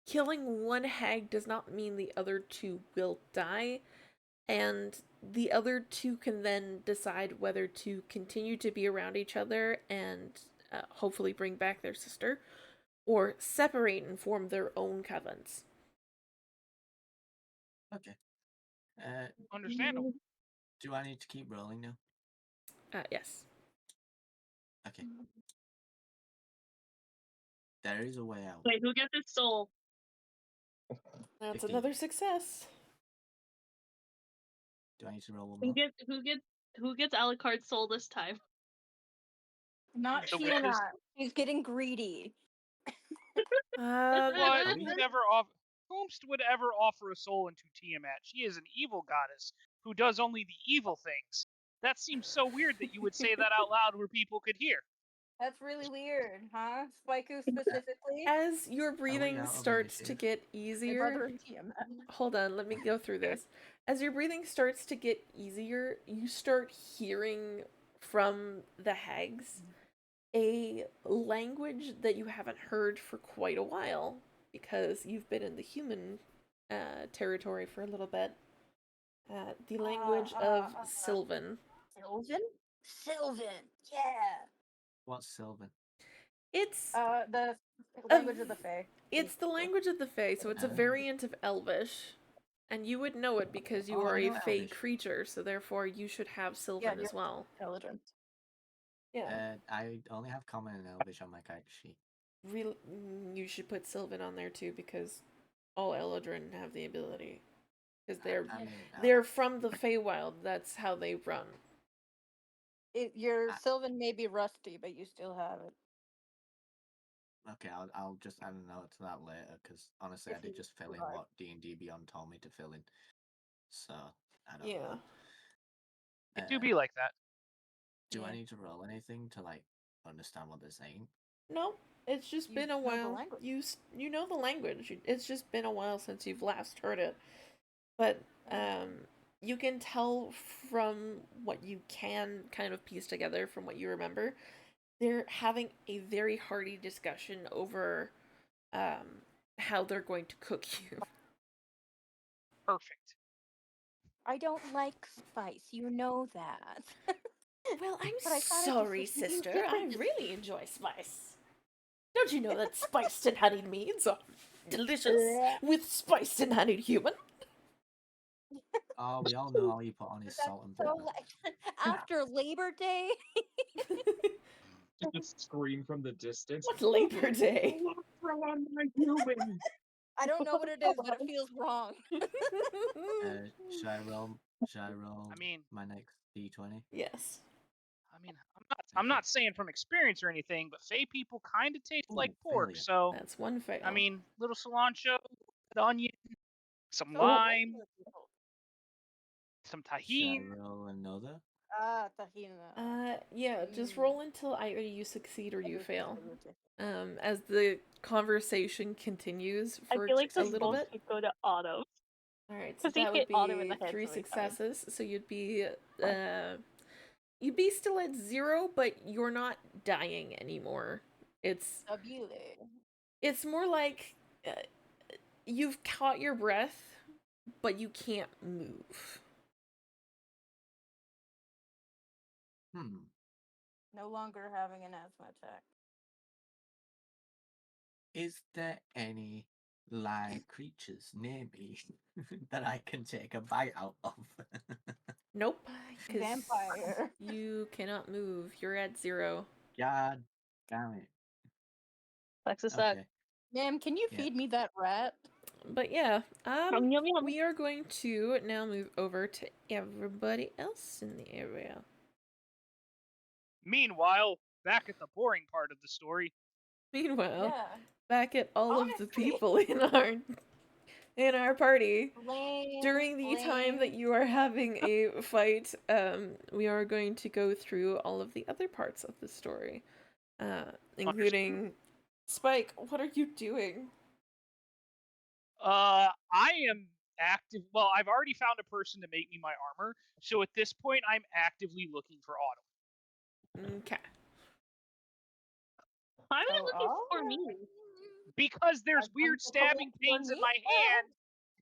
B: killing one hag does not mean the other 2 will die, and the other 2 can then decide whether to continue to be around each other and hopefully bring back their sister, or separate and form their own covens.
F: okay.
C: Understandable.
F: Do I need to keep rolling now?
B: Yes.
F: Okay. There is a way out.
E: Wait, who gets his soul?
B: That's
F: 15.
B: another success.
F: Do I need to roll one
E: Who
F: more?
E: gets Alucard's soul this time?
D: Not
C: The
D: Tiana.
C: witches.
D: He's getting greedy.
C: What?
F: Are we-
C: Whomst would ever offer a soul into Tiamat? She is an evil goddess who does only the evil things. That seems so weird that you would say that out loud where people could hear.
D: That's really weird, huh? Spiku specifically.
B: As your
F: we
B: breathing
F: out of
B: starts to
F: initiative?
B: get
D: My
B: easier,
D: brother and Tiamat.
B: hold on, let me go through this. As your breathing starts to get easier, you start hearing from the hags a language that you haven't heard for quite a while because you've been in the human territory for a little bit. The language of Sylvan.
D: Sylvan? Sylvan, yeah.
F: What's Sylvan?
B: It's
D: The language of the Fae.
B: It's the language of the Fae, so it's a variant of Elvish. And you would know it because you are
F: I
B: a
F: know
B: Fae
F: Elvish.
B: creature, so therefore you should have Sylvan as well.
D: Intelligent.
B: Yeah.
F: I only have common and Elvish on my character sheet.
B: You should put Sylvan on there too because all Eladrin have the ability. Because they're from the Feywild. That's how they run.
D: Your Sylvan may be rusty, but you still have it.
F: Okay, I'll just add a note to that later because honestly, I did just fill in what D&D Beyond told me to fill in, so I don't know.
C: It do be like that.
F: Do I need to roll anything to like understand what they're saying?
B: No, it's just been a while. You know the language. It's just been a while since you've last heard it, but you can tell from what you can kind of piece together from what you remember. They're having a very hearty discussion over how they're going to cook you.
C: Perfect.
D: I don't like spice. You know that.
B: Well, I'm
D: But I thought
B: sorry, sister. I really enjoy spice. Don't you know that spiced and honeyed meats are delicious with spiced and honeyed human?
F: Oh, we all know all you put on is salt and pepper.
D: After Labor Day.
G: Just scream from the distance.
B: What Labor Day?
D: I don't know what it is, but it feels wrong.
F: Should I roll?
C: I mean,
F: my next D20.
B: Yes.
C: I mean, I'm not saying from experience or anything, but Fey people kind of taste like pork.
F: failure.
C: So
B: That's one fail.
C: I mean, little cilantro, onion, some
D: Oh,
C: lime, some
F: Should I
C: tahini.
F: roll another?
D: Tahina.
B: Yeah, just roll until either you succeed or you fail. As the conversation continues
E: I
B: for
E: feel like
B: a
E: this
B: little
E: vote
B: bit.
E: should go to Autumn.
B: All right, so
E: 'Cause he
B: that would
E: hit Autumn in
B: be
E: the head
B: 3
E: so many times.
B: successes. So you'd be you'd be still at 0, but you're not dying anymore. It's more like you've caught your breath, but you can't move.
D: No longer having an asthma attack.
F: Is there any live creatures near me that I can take a bite out of?
B: Nope, because
D: Vampire.
B: you cannot move. You're at 0.
F: God damn it.
E: Plexus
F: Okay.
D: Ma'am, can you
F: Yeah.
D: feed me that rat?
B: But yeah,
E: Yum, yum, yum.
B: we are going to now move over to everybody else in the area.
C: Meanwhile, back at the boring part of the story.
B: Meanwhile,
D: Yeah.
B: back at all of the
D: Honestly.
B: people in our party.
D: Lame,
B: During the time that
D: lame.
B: you are having a fight, we are going to go through all of the other parts of the story, including Spike. What are you doing?
C: I am active. Well, I've already found a person to make me my armor, so at this point, I'm actively looking for Autumn.
B: Okay.
E: Why are you looking for me?
C: Because there's weird stabbing
D: for
C: pains in
D: me?
C: my hand,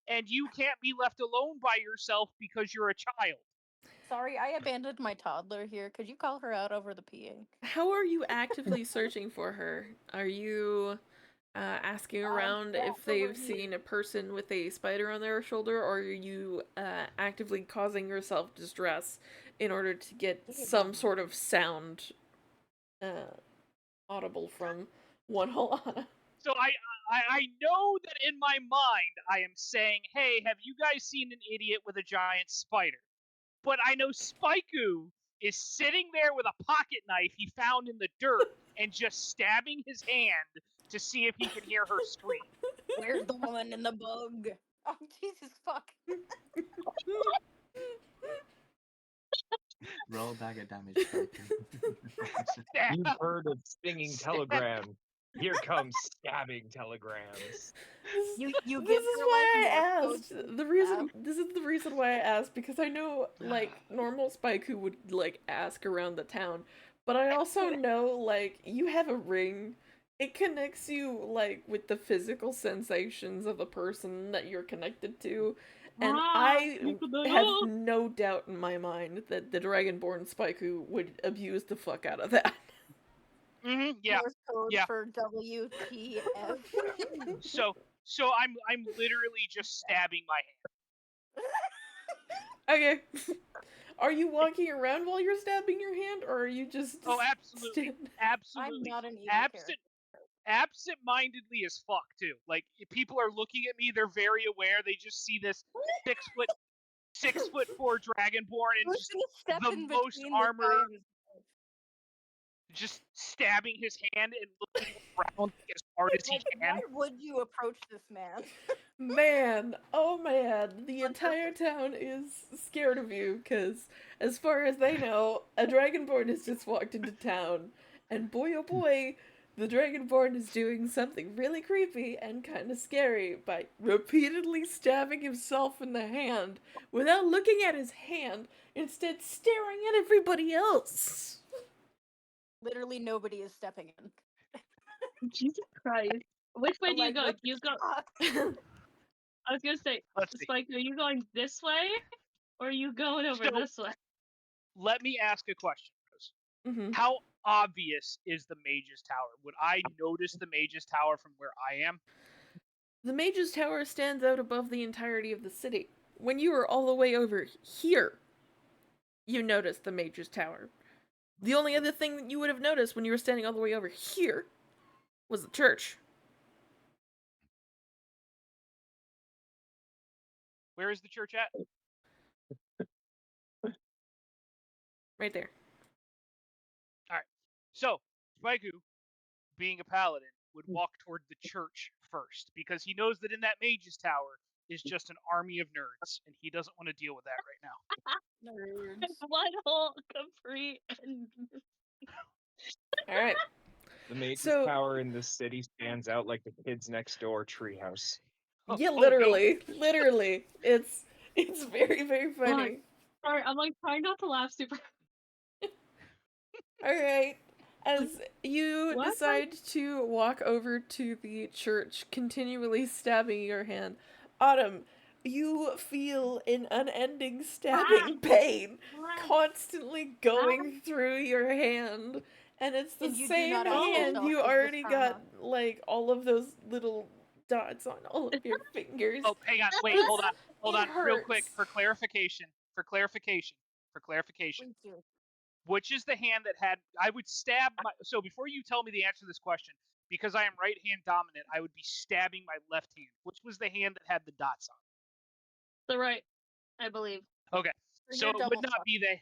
C: and you can't be left alone by yourself because you're a child.
D: Sorry, I abandoned my toddler here. Could you call her out over the PA?
B: How are you actively searching for her? Are you asking around if they've seen a person with a spider on their shoulder, or are you actively causing yourself distress in order to get some sort of sound audible from one Halana?
C: So I know that in my mind I am saying, hey, have you guys seen an idiot with a giant spider? But I know Spaiku is sitting there with a pocket knife he found in the dirt and just stabbing his hand to see if he can hear her scream.
D: Where's the woman in the bug? Oh, Jesus fuck.
F: Roll dagger damage, Spike.
G: You've heard of stinging telegram. Here comes stabbing telegrams.
D: You
B: This
D: give
B: is
D: her,
B: why
D: like,
B: I
D: Morse
B: asked.
D: code
B: The reason this is the reason why I asked, because I know like normal Spike who would like ask around the town, but I also know like you have a ring. It connects you like with the physical sensations of a person that you're connected to. And I have no doubt in my mind that the Dragonborn Spaiku would abuse the fuck out of that.
C: Mm-hmm, yeah.
D: Morse code
C: Yeah.
D: for WTF.
C: So I'm literally just stabbing my hand.
B: Okay. Are you walking around while you're stabbing your hand, or are you just
C: Oh, absolutely, absolutely.
D: I'm not an evil
C: Absent, absent-mindedly as fuck too. Like if people are looking at me, they're very aware. They just see this 6'4" dragonborn and
D: Who's
C: just
D: gonna step
C: the
D: in
C: most
D: between this guy
C: armor,
D: and his wife?
C: just stabbing his hand and looking around as hard as he
D: Like,
C: can.
D: why would you approach this man?
B: Man, oh man, the entire town is scared of you because, as far as they know, a Dragonborn has just walked into town, and boy oh boy, the Dragonborn is doing something really creepy and kind of scary by repeatedly stabbing himself in the hand without looking at his hand, instead staring at everybody else.
D: Literally nobody is stepping in.
E: Jesus Christ. Which way do you
D: Like,
E: go?
D: what
E: Do you go?
D: fuck?
E: I was gonna say,
C: Let's see.
E: Spike, are you going this way, or are you going over
C: So-
E: this way?
C: Let me ask a question, Rose.
B: Mm-hmm.
C: How obvious is the Mage's Tower? Would I notice the Mage's Tower from where I am?
B: The Mage's Tower stands out above the entirety of the city. When you are all the way over here, you notice the Mage's Tower. The only other thing that you would have noticed when you were standing all the way over here was the church.
C: Where is the church at?
B: Right there.
C: So, Spaiku, being a paladin, would walk toward the church first because he knows that in that Mage's Tower is just an army of nerds, and he doesn't want to deal with that right now.
D: Nerds.
E: One whole Capri and
B: Alright.
G: The Mage's
B: So-
G: Tower in this city stands out like the kids next door treehouse.
B: Yeah,
C: Oh, no.
B: literally. It's very, very funny.
E: Sorry, I'm like trying not to laugh super.
B: All right. As you
E: What?
B: decide to walk over to the church, continually stabbing your hand, Autumn, you feel an unending stabbing pain constantly going through your hand. And it's the
D: And you do
B: same
D: not ask
B: hand
D: yourself,
B: you
D: is this
B: already got,
D: karma?
B: like, all of those little dots on all of your fingers.
C: Oh, hang on. Wait, hold on,
B: It
C: real quick
B: hurts.
C: for clarification.
D: Please do.
C: Which is the hand that had? I would stab my. So before you tell me the answer to this question, because I am right hand dominant, I would be stabbing my left hand. Which was the hand that had the dots on?
E: The right, I believe.
C: Okay,
D: So
C: so
D: you're
C: it
D: double
C: would not
D: fucked.
C: be the.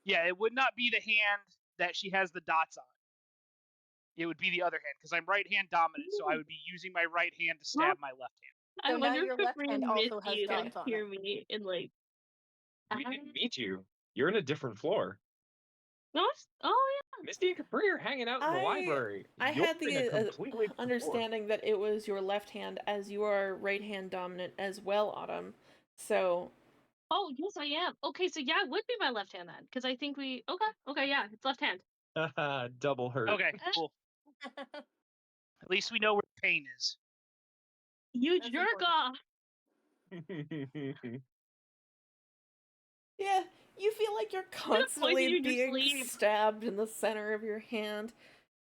C: Yeah, it would not be the hand that she has the dots on. It would be the other hand because I'm right hand dominant, so I would be using my right hand to stab my left hand.
E: I
D: So now
E: wonder
D: your
E: if
D: left hand also has
E: Misty
D: dots
E: like
D: on
E: hear
D: it.
E: me and like.
G: We didn't meet you. You're in a different floor.
E: No, oh yeah.
G: Misty and Capri are hanging out in the library.
B: I
G: You're
B: had
G: in a
B: the
G: completely different floor.
B: understanding that it was your left hand, as you are right hand dominant as well, Autumn. So.
E: Oh yes, I am. Okay, so yeah, it would be my left hand then, because I think we. Okay, yeah, it's left hand.
G: Double hurt.
C: Okay, cool. At least we know where the pain is.
E: You
D: That's
E: jerk
D: important.
E: off.
B: Yeah, you feel like you're constantly
E: you just
B: being
E: leave.
B: stabbed in the center of your hand.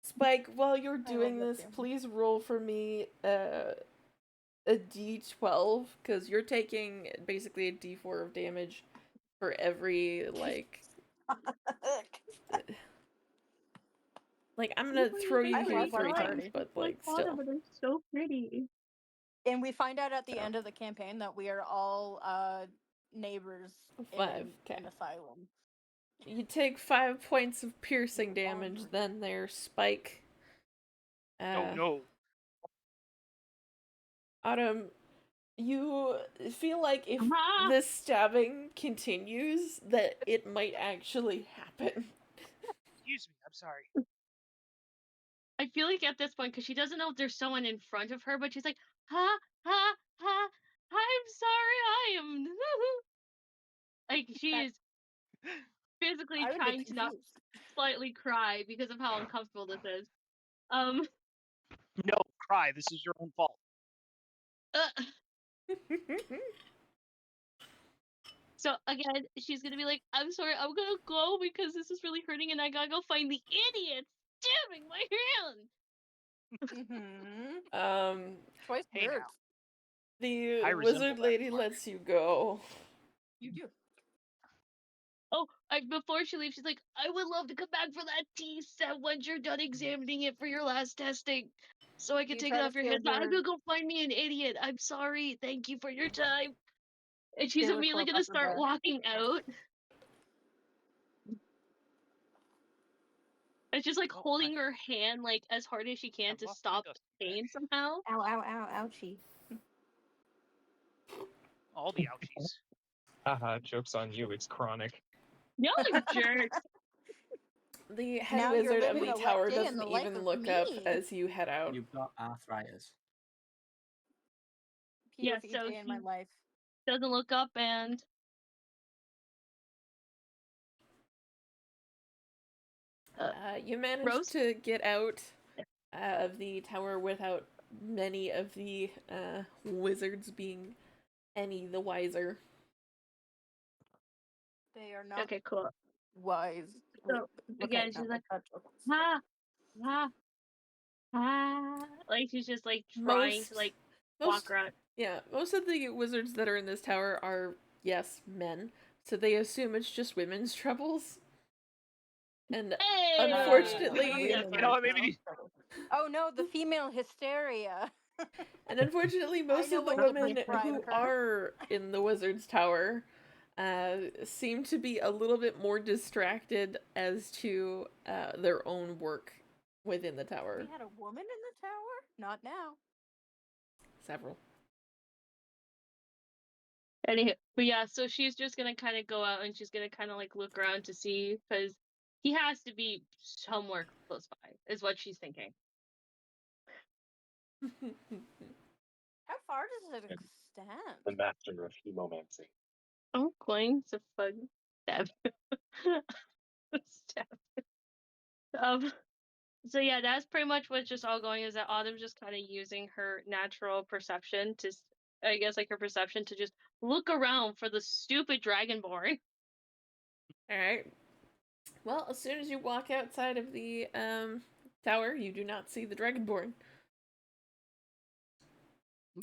B: Spike, while you're doing
D: love that
B: this,
D: feeling.
B: please roll for me a d12, because you're taking basically a d4 of damage for every, like... Like, I'm gonna throw you
D: I
B: here
D: love our
B: 3 times,
D: party.
B: but, like, still.
E: But they're so pretty.
D: And we find out at the
B: So.
D: end of the campaign that we are all neighbors in
B: 5,
D: an asylum.
B: You take 5 points of piercing
D: Your
B: damage,
D: laundry.
B: then there, Spike.
C: Oh no.
B: Autumn, you feel like if
E: Ah!
B: this stabbing continues, that it might actually happen.
C: Excuse me, I'm sorry.
E: I feel like at this point, because she doesn't know if there's someone in front of her, but she's like, ha, ha, ha, I'm sorry, I am. Like, she is physically
D: I would be
E: trying to not
D: confused.
E: slightly cry because of how uncomfortable this is. Um,
C: No, cry. This is your own fault.
E: So again, she's gonna be like, I'm sorry, I'm gonna go because this is really hurting and I gotta go find the idiot stabbing my hand.
D: Choice
C: Hey now.
D: words.
B: The
C: I resemble
B: wizard
C: that
B: lady
C: remark.
B: lets you go.
D: You do.
E: Oh, before she leaves, she's like, I would love to come back for that tea set once you're done examining it for your last testing. So I can
D: You
E: take
D: try
E: it
D: to
E: off your
D: feel
E: hands. I'm
D: your
E: gonna go find me an idiot. I'm sorry. Thank you for your time. And she's
D: sailor
E: immediately
D: cloak
E: gonna
D: over
E: start
D: there.
E: walking out. And she's like
C: Oh,
E: holding her hand like as hard as she can to
C: lost my
E: stop
C: dust
E: the
C: bag.
E: pain somehow.
D: Ow, ow, ow, ouchie.
C: All the ouchies.
G: Haha, joke's on you. It's chronic.
E: Y'all are jerks.
B: The head
D: Now you're
B: wizard of
D: living
B: the
D: a wet
B: tower
D: day in
B: doesn't
D: the life
B: even
D: of
B: look up
D: me.
B: as you head out.
F: You've got arthritis.
E: Yeah,
D: POV
E: so
D: day in my
E: he
D: life.
E: doesn't look up and
B: You manage
E: Rose?
B: to get out of the tower without many of the wizards being any the wiser.
D: They are not
E: Okay, cool.
D: wise.
E: So again, she's like, ha, ha, ha. Like she's just like trying to like walk around.
B: Yeah, most of the wizards that are in this tower are, yes, men. So they assume it's just women's troubles. And
E: Hey!
B: unfortunately,
C: You know what? Maybe
D: Oh no, the female hysteria.
B: and unfortunately, most
D: know
B: of the
D: what to
B: women
D: prescribe
B: who
D: her.
B: are in the wizard's tower seem to be a little bit more distracted as to their own work within the tower.
D: We had a woman in the tower? Not now.
B: Several.
E: Anywho, but yeah, so she's just gonna kind of go out and she's gonna kind of like look around to see because he has to be somewhere close by, is what she's thinking.
D: How far does it
G: The
D: extend?
G: master of hemomancy.
E: I'm going to fucking stab. Stab. So yeah, that's pretty much what's just all going, is that Autumn's just kind of using her natural perception to, I guess, like her perception to just look around for the stupid Dragonborn.
B: All right. Well, as soon as you walk outside of the tower, you do not see the Dragonborn.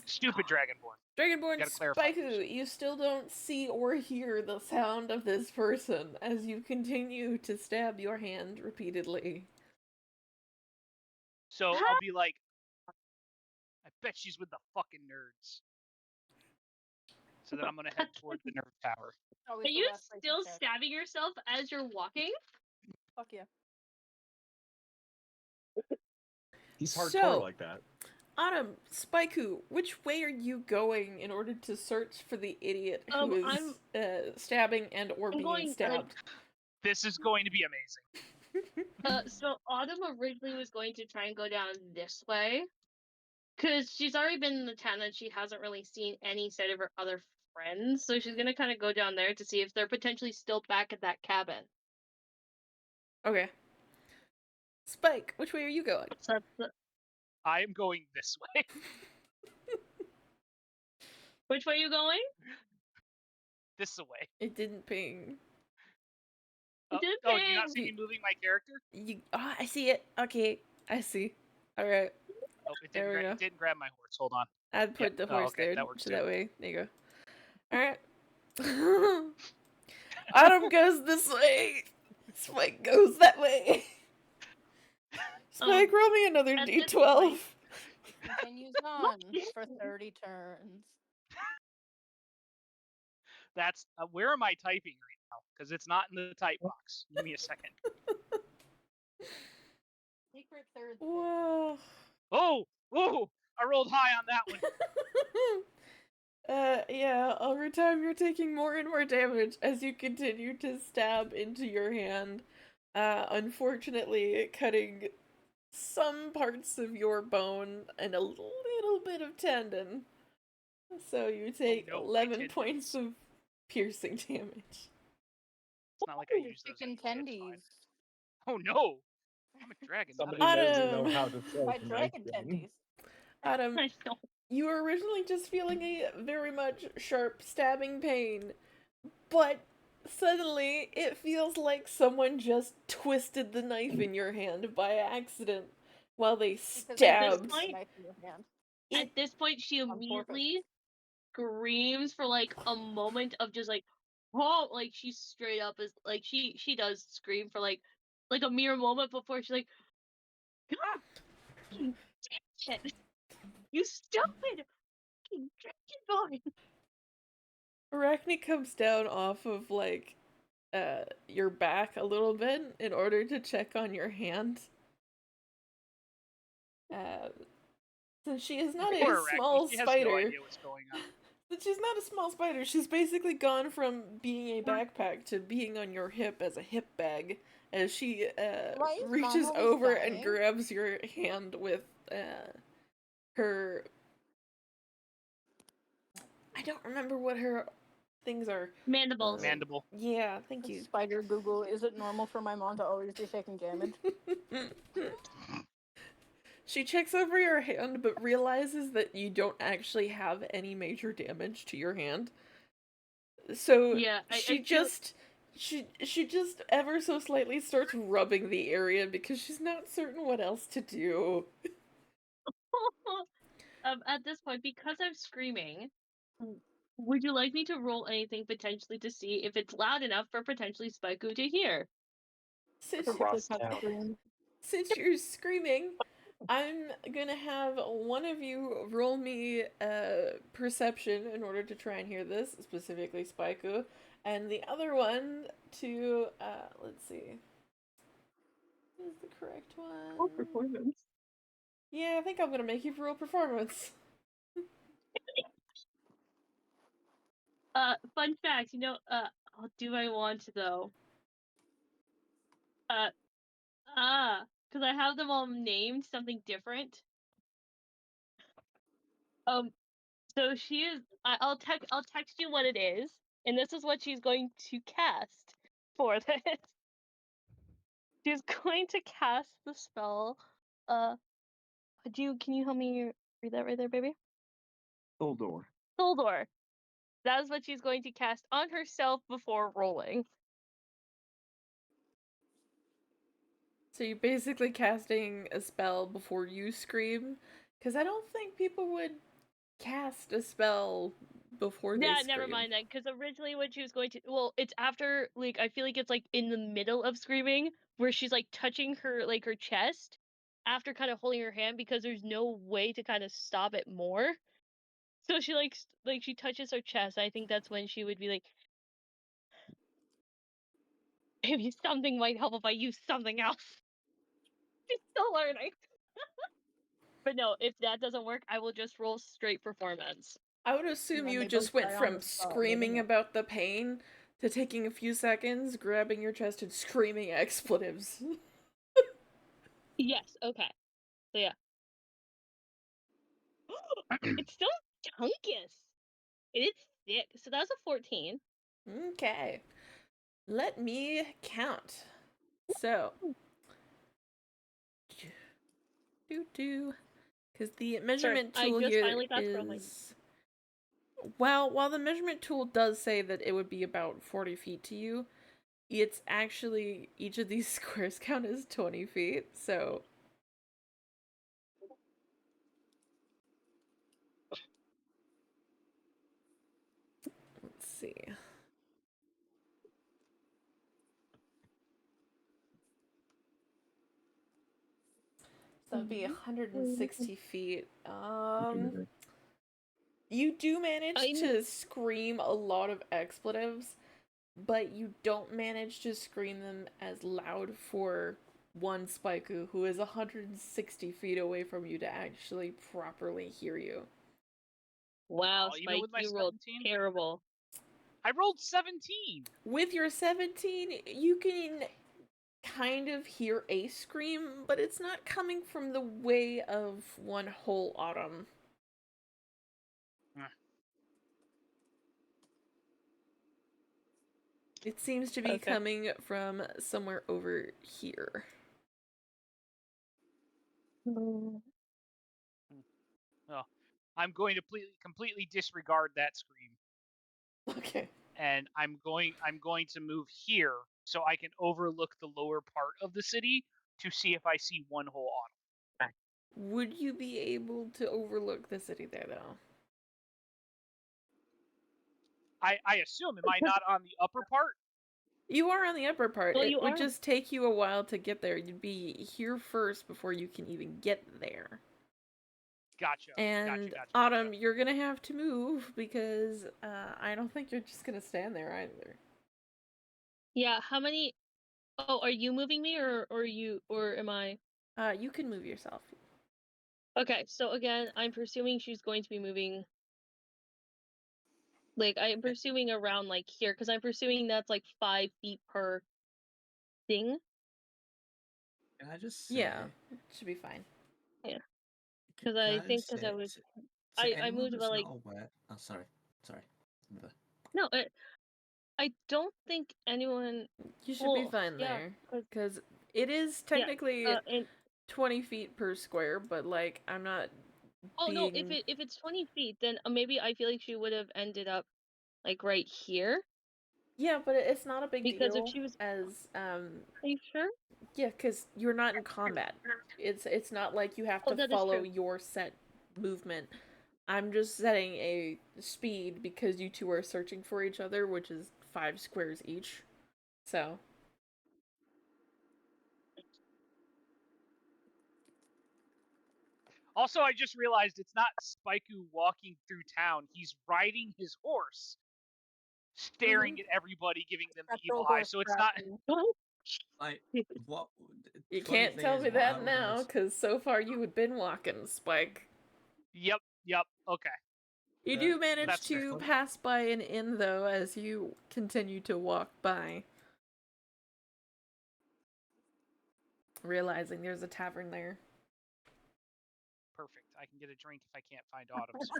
C: Stupid Dragonborn.
B: Dragonborn
C: Gotta clarify this.
B: Spaiku, you still don't see or hear the sound of this person as you continue to stab your hand repeatedly.
C: So I'll be like, I bet she's with the fucking nerds. So then I'm gonna head towards the nerd tower.
D: Always
E: Are
D: the
E: you
D: last place to
E: still
D: check.
E: stabbing yourself as you're walking?
D: Fuck yeah.
G: He's hardcore
B: So-
G: like that.
B: Autumn, Spaiku, which way are you going in order to search for the idiot who is stabbing and or
E: I'm
B: being
E: going, like-
B: stabbed?
C: This is going to be amazing.
E: So Autumn originally was going to try and go down this way, because she's already been in the town and she hasn't really seen any side of her other friends. So she's gonna kind of go down there to see if they're potentially still back at that cabin.
B: Okay. Spike, which way are you going?
E: So that's
C: I am going this way.
E: which way are you going?
C: This way.
B: It didn't ping.
C: Oh,
E: It did
C: do you not
E: ping.
C: see me moving my character?
B: I see it. Okay, I see. All right,
C: Oh, it
B: There we
C: didn't,
B: go.
C: it didn't grab my horse. Hold on.
B: I'd put
C: Yep.
B: the
C: Oh,
B: horse
C: okay,
B: there,
C: that works
B: so
C: too.
B: that way. There you go. All right. Autumn goes this way. Spike goes that way. Spike, roll me another
E: at this
B: d12.
E: point-
D: Continues on for 30 turns.
C: That's where am I typing right now? Because it's not in the type box. Give me a second.
D: Secret third thing.
B: Whoa.
C: Oh, I rolled high on that one.
B: Yeah, over time you're taking more and more damage as you continue to stab into your hand. Unfortunately, cutting some parts of your bone and a little bit of tendon. So you take
C: no, my
B: 11 points
C: tendons.
B: of piercing damage.
C: It's not like I use those
D: Chicken
C: anyway, it's fine.
D: tendies.
C: Oh no! I'm a dragon. not a
G: Somebody doesn't know
B: Autumn.
G: how to throw
D: By
G: the
D: dragon
G: knife in.
D: tendies.
B: Adam,
E: I know.
B: you were originally just feeling a very much sharp stabbing pain, but suddenly it feels like someone just twisted the knife in your hand by accident while they
D: Because I
B: stabbed.
D: just put the knife in your hand.
E: At this point, she
D: On purpose.
E: immediately screams for like a moment of just like, oh, like she's straight up as like she does scream for like a mere moment before she's like, God, fucking shit, you stupid fucking dragon boy.
B: Arachne comes down off of like your back a little bit in order to check on your hand. Since she is not
C: Poor
B: a
C: Arachne,
B: small
C: she has
B: spider,
C: no idea what's going on.
B: since she's not a small spider, she's basically gone from being a backpack to being on your hip as a hip bag. As she
D: Why is
B: reaches
D: Mom always
B: over and
D: dying?
B: grabs your hand with her. I don't remember what her things are.
E: Mandibles.
C: Mandible.
B: Yeah, thank you.
D: Spider Google, is it normal for my mom to always be taking damage?
B: She checks over your hand but realizes that you don't actually have any major damage to your hand. So
E: Yeah,
B: she just ever so slightly starts rubbing the area because she's not certain what else to do.
E: At this point, because I'm screaming, would you like me to roll anything potentially to see if it's loud enough for potentially Spaiku to hear?
B: Since,
H: Cross
D: Cut
H: town.
D: screen.
B: since you're screaming, I'm gonna have one of you roll me perception in order to try and hear this, specifically Spaiku, and the other one to let's see. Is the correct one?
E: Performance.
B: Yeah, I think I'm gonna make you roll performance.
E: Fun fact, do I want to though? Because I have them all named something different. So she is. I'll text you what it is, and this is what she's going to cast for this. she's going to cast the spell. Can you help me read that right there, baby?
H: Tholdor.
E: Tholdor. That is what she's going to cast on herself before rolling.
B: So you're basically casting a spell before you scream? Because I don't think people would cast a spell before they scream.
E: Never mind then. Because originally when she was going to, well, it's after, like, I feel like it's like in the middle of screaming, where she's like touching her her chest, after kind of holding her hand because there's no way to kind of stop it more. So she she touches her chest. I think that's when she would be like, maybe something might help if I use something else. She's still learning. But no, if that doesn't work, I will just roll straight performance.
B: I would assume
D: then
B: you
D: they
B: just
D: both
B: went
D: die on
B: from
D: the spot,
B: screaming
D: wouldn't it?
B: about the pain to taking a few seconds, grabbing your chest, and screaming expletives.
E: Yes, okay. So yeah. It's still Tunkus. It is thick. So that's a 14.
B: Okay. Let me count. So. Because the measurement
E: Sorry,
B: tool
E: I just
B: here
E: finally got from
B: is. While the measurement tool does say that it would be about 40 feet to you, it's actually, each of these squares count as 20 feet, so. Let's see. So that'd be 160 feet. You do manage to scream a lot of expletives, but you don't manage to scream them as loud for one Spaiku who is 160 feet away from you to actually properly hear you.
E: Wow,
C: even
E: Spike,
C: with my
E: you rolled
C: 17?
E: terrible.
C: I rolled 17.
B: With your 17, you can kind of hear a scream, but it's not coming from the way of one whole autumn. It seems to be
E: Okay.
B: coming from somewhere over here.
C: Oh, I'm going to completely disregard that scream.
B: Okay.
C: And I'm going to move here so I can overlook the lower part of the city to see if I see one whole autumn.
B: Would you be able to overlook the city there, though?
C: I assume, am I not on the upper part?
B: You are on the upper part.
E: Well,
B: it
E: you
B: would
E: are.
B: just take you a while to get there. You'd be here first before you can even get there.
C: Gotcha.
B: And
C: Gotcha.
B: Autumn, you're gonna have to move because I don't think you're just gonna stand there either.
E: Yeah, how many? Oh, are you moving me or am I?
B: You can move yourself.
E: Okay, so again, I'm presuming she's going to be moving. Like, I'm presuming around like here, because I'm presuming that's like 5 feet per thing.
F: Can I just say?
B: Yeah, it should be fine.
E: Yeah,
F: Can,
E: because
F: can
E: I
F: I
E: think
F: just
E: because
F: say to
E: I
F: anyone
E: moved
F: that's
E: about like
F: not aware? Oh, sorry. Never.
E: no, I don't think anyone.
B: You should be
E: Well,
B: fine
E: yeah,
B: there because it is
E: yeah,
B: technically
E: and
B: 20 feet per square, but like I'm not
E: oh no,
B: being.
E: if it's 20 feet, then maybe I feel like she would have ended up like right here.
B: Yeah, but it's not a big
E: Because if
B: deal
E: she was,
B: as
E: are you sure?
B: yeah, because you're not in combat. It's not like you have
E: Oh,
B: to
E: that is
B: follow
E: true.
B: your set movement. I'm just setting a speed because you two are searching for each other, which is 5 squares each. So
C: Also, I just realized it's not Spaiku walking through town. He's riding his horse, staring at everybody, giving them the evil eye. So it's not.
F: Like what?
B: you
F: Funny
B: can't
F: thing
B: tell
F: is,
B: me
F: what I
B: that
F: was gonna.
B: now, because so far you had been walking, Spike.
C: Yep. Okay.
B: You
F: The,
B: do manage
C: That's fair.
B: to pass by an inn, though, as you continue to walk by, realizing there's a tavern there.
C: Perfect. I can get a drink if I can't find Autumn's.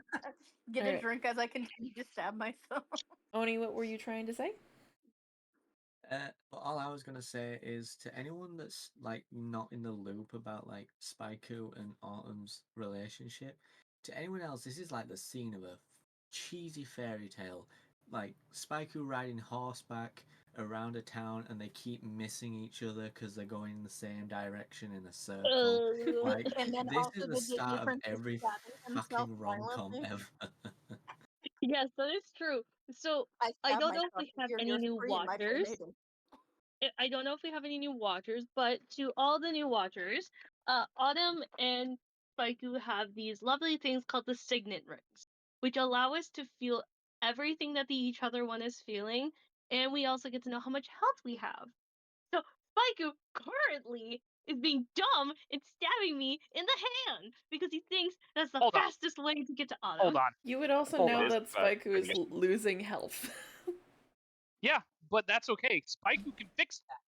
D: Get a
B: Alright.
D: drink as I continue to stab myself.
B: Oni, what were you trying to say?
F: But all I was gonna say is to anyone that's like not in the loop about like Spyku and Autumn's relationship, to anyone else, this is like the scene of a cheesy fairy tale. Like Spyku riding horseback around a town and they keep missing each other because they're going in the same direction in a circle. Like
D: And then
F: this
D: also
F: is the
D: the Disney
F: start of
D: princess
F: every
D: stabbing himself
F: fucking rom-com
D: violently.
F: ever.
E: Yes, that is true. So
D: I
E: I
D: stabbed
E: don't know if
D: myself
E: we
D: to
E: have
D: hear
E: any
D: yours
E: new
D: free in my Fair
E: watchers.
D: Maiden.
E: I don't know if we have any new watchers, but to all the new watchers, Autumn and Spaiku have these lovely things called the signet rings, which allow us to feel everything that the each other one is feeling, and we also get to know how much health we have. So Spaiku currently is being dumb and stabbing me in the hand because he thinks that's the
C: Hold on.
E: fastest way to get to Autumn.
C: Hold on.
B: You would also
C: Hold
B: know
C: on.
B: that Spaiku is losing health.
C: Yeah, but that's okay. Spaiku can fix that.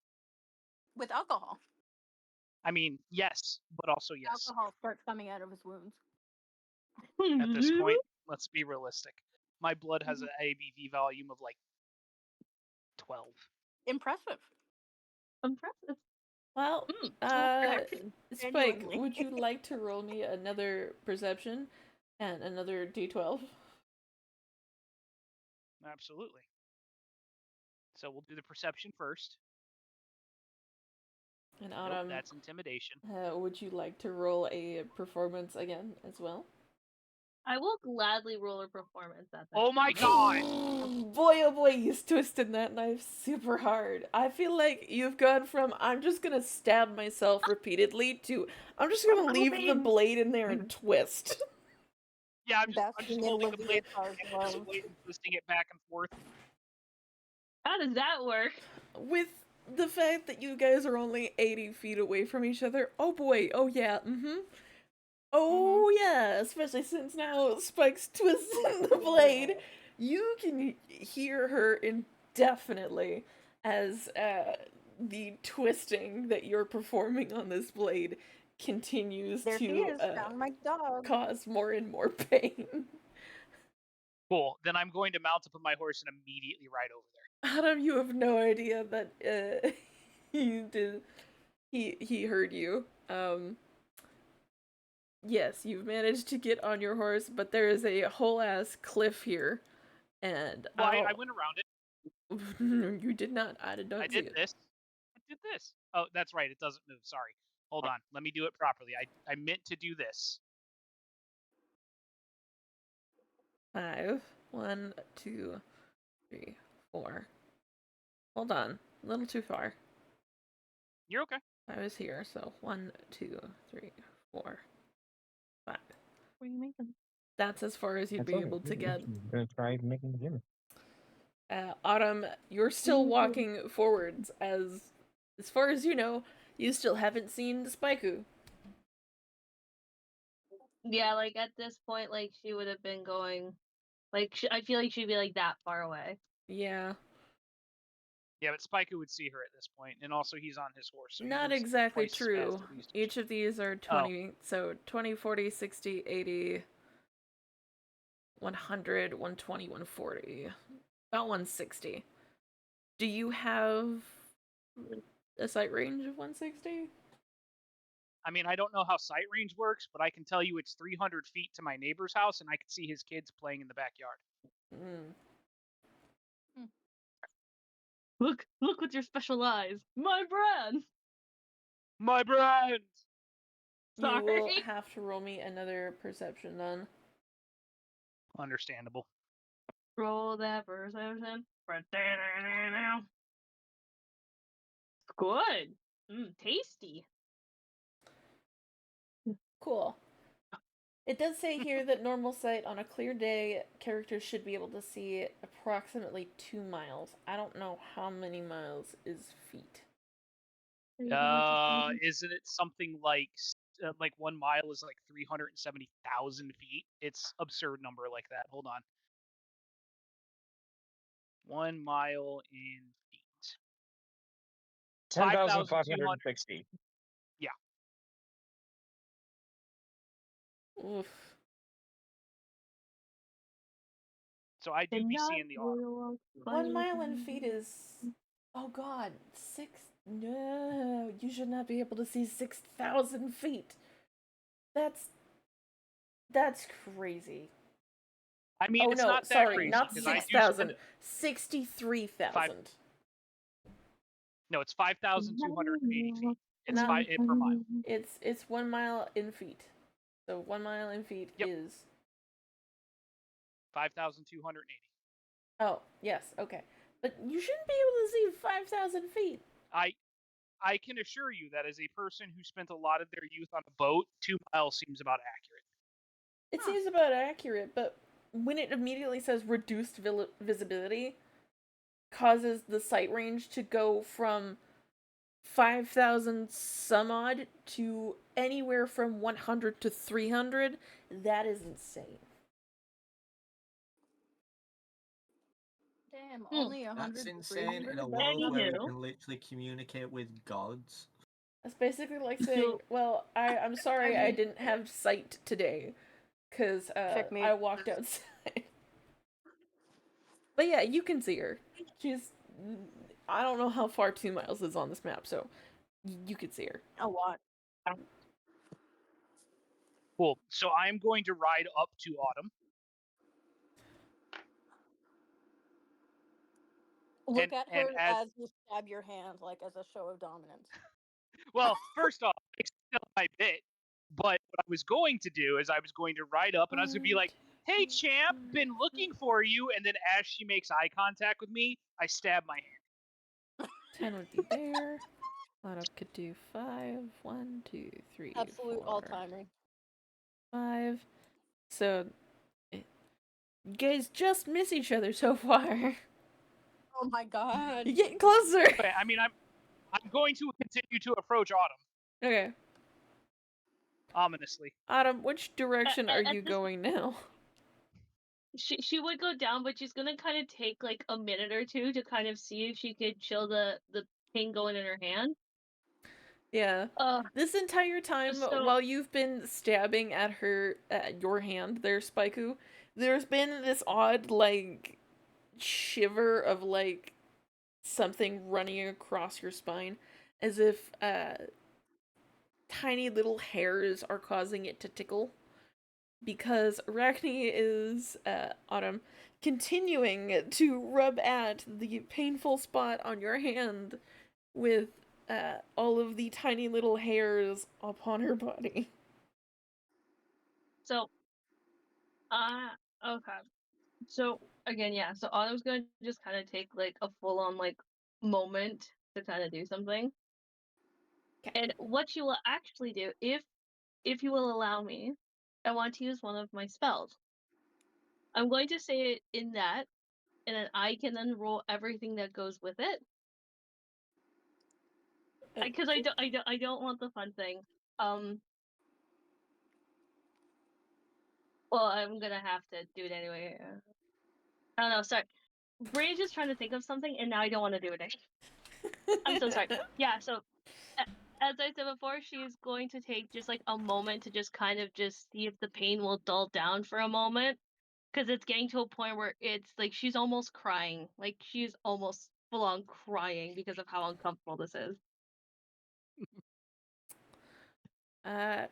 D: With alcohol.
C: I mean, yes, but also yes.
D: Alcohol starts coming out of his wounds.
C: At this point, let's be realistic. My blood has an ABV volume of like 12.
D: Impressive.
E: Impressive.
B: Well,
D: Protection.
B: Spike,
D: Genuinely.
B: would you like to roll me another perception and another d12?
C: Absolutely. So we'll do the perception first.
B: And
C: Nope,
B: Autumn,
C: that's intimidation.
B: would you like to roll a performance again as well?
E: I will gladly roll a performance at that.
C: Oh my god!
B: Boy, oh boy, he's twisting that knife super hard. I feel like you've gone from I'm just gonna stab myself repeatedly to I'm just gonna leave the blade in there and twist.
C: Yeah, I'm just
D: Basking in
C: holding the blade
D: Leviathar's
C: in this
D: love.
C: way and twisting it back and forth.
E: How does that work?
B: With the fact that you guys are only 80 feet away from each other, oh boy, oh yeah, oh yeah, especially since now Spike's twisting the blade, you can hear her indefinitely as the twisting that you're performing on this blade continues
D: There she
B: to
D: is, found my dog.
B: cause more and more pain.
C: Cool. Then I'm going to mount up on my horse and immediately ride over there.
B: Adam, you have no idea that he heard you. Yes, you've managed to get on your horse, but there is a whole ass cliff here, and
C: Well, I went around it.
B: You did not. I did not
C: I
B: see
C: did
B: it.
C: this. I did this. Oh, that's right. It doesn't move. Sorry. Hold on. Let me do it properly. I meant to do this.
B: 5, 1, 2, 3, 4. Hold on, a little too far.
C: You're okay.
B: I was here, so 1, 2, 3, 4, 5.
E: What are you making?
B: That's as far as you'd be able to get.
G: I'm gonna try making dinner.
B: Autumn, you're still walking forwards as far as you know, you still haven't seen Spaiku.
E: Yeah, like at this point, like she would have been going, like I feel like she'd be like that far away.
B: Yeah.
C: Yeah, but Spaiku would see her at this point, and also he's on his horse. So
B: Not
C: he moves
B: exactly
C: twice as fast
B: true.
C: as he used to.
B: Each of these are 20, so 20, 40, 60, 80, 100, 120, 140. About 160. Do you have a sight range of 160?
C: I mean, I don't know how sight range works, but I can tell you it's 300 feet to my neighbor's house, and I can see his kids playing in the backyard.
E: Look with your special eyes, my brand.
C: My brand.
B: You will
E: Sorry.
B: have to roll me another perception then.
C: Understandable.
E: Roll that perception. Good. Tasty.
B: Cool. It does say here that normal sight on a clear day, characters should be able to see approximately 2 miles. I don't know how many miles is feet.
C: Isn't it something like 1 mile is like 370,000 feet? It's absurd number like that. Hold on. 1 mile in feet.
G: 10,560.
C: Yeah.
B: Oof.
C: So I do be seeing the autumn.
B: 1 mile in feet is Oh God, no, you should not be able to see 6,000 feet. That's crazy.
C: I mean,
B: Oh
C: it's
B: no,
C: not that
B: sorry,
C: crazy
B: not
C: because I do
B: 6,000,
C: spend
B: 63,000.
C: no, it's 5,280 feet. It's
B: Not
C: per mile.
B: it's 1 mile in feet. So 1 mile in feet
C: Yep.
B: is
C: 5,280.
B: oh yes, okay, but you shouldn't be able to see 5,000 feet.
C: I can assure you that as a person who spent a lot of their youth on a boat, 2 miles seems about accurate.
B: It seems about accurate, but when it immediately says reduced visibility, causes the sight range to go from 5,000 some odd to anywhere from 100 to 300. That is insane.
D: Damn, only 100
F: That's
D: to
F: insane in
D: 300?
F: a
D: That's
F: world
D: not
F: where we
E: Anywho.
F: can literally communicate with gods.
B: That's basically like saying,
E: So
B: well, I'm sorry I didn't have sight today, because
D: checkmate.
B: I walked outside. But yeah, you can see her. She's, I don't know how far 2 miles is on this map, so you can see her.
D: A lot.
C: Cool. So I'm going to ride up to Autumn.
D: Look at her
C: as
D: as you stab your hand, like as a show of dominance.
C: well, first off, I still my bit, but what I was going to do is I was going to ride up and I was going to be like, "Hey, champ, been looking for you." And then as she makes eye contact with me, I stab my hand.
B: 10 would be there. Autumn could do 5. 1, 2, 3,
D: Absolute
B: 4,
D: all-timer.
B: 5. So, you guys just miss each other so far.
D: Oh my god.
B: You're getting closer.
C: But I mean, I'm going to continue to approach Autumn
B: Okay.
C: ominously.
B: Autumn, which direction are
E: at
B: you
E: this,
B: going now?
E: she would go down, but she's gonna kind of take like a minute or two to kind of see if she could chill the pain going in her hand.
B: Yeah. This entire time,
E: So
B: while you've been stabbing at your hand there, Spaiku, there's been this odd, like, shiver of, like, something running across your spine, as if, tiny little hairs are causing it to tickle. Because Arachne is, Autumn, continuing to rub at the painful spot on your hand with all of the tiny little hairs upon her body.
E: so okay. So again, yeah. So Autumn's gonna just kind of take like a full on like moment to kind of do something.
B: Okay.
E: And what you will actually do, if you will allow me, I want to use one of my spells. I'm going to say it in that, and then I can then roll everything that goes with it. Because I don't want the fun thing. Well, I'm gonna have to do it anyway. I don't know. Sorry, Brain's just trying to think of something, and now I don't want to do it. I'm so sorry. Yeah. So as I said before, she's going to take just like a moment to just kind of just see if the pain will dull down for a moment, because it's getting to a point where it's like she's almost crying, like she's almost full on crying because of how uncomfortable this is.
B: Uh,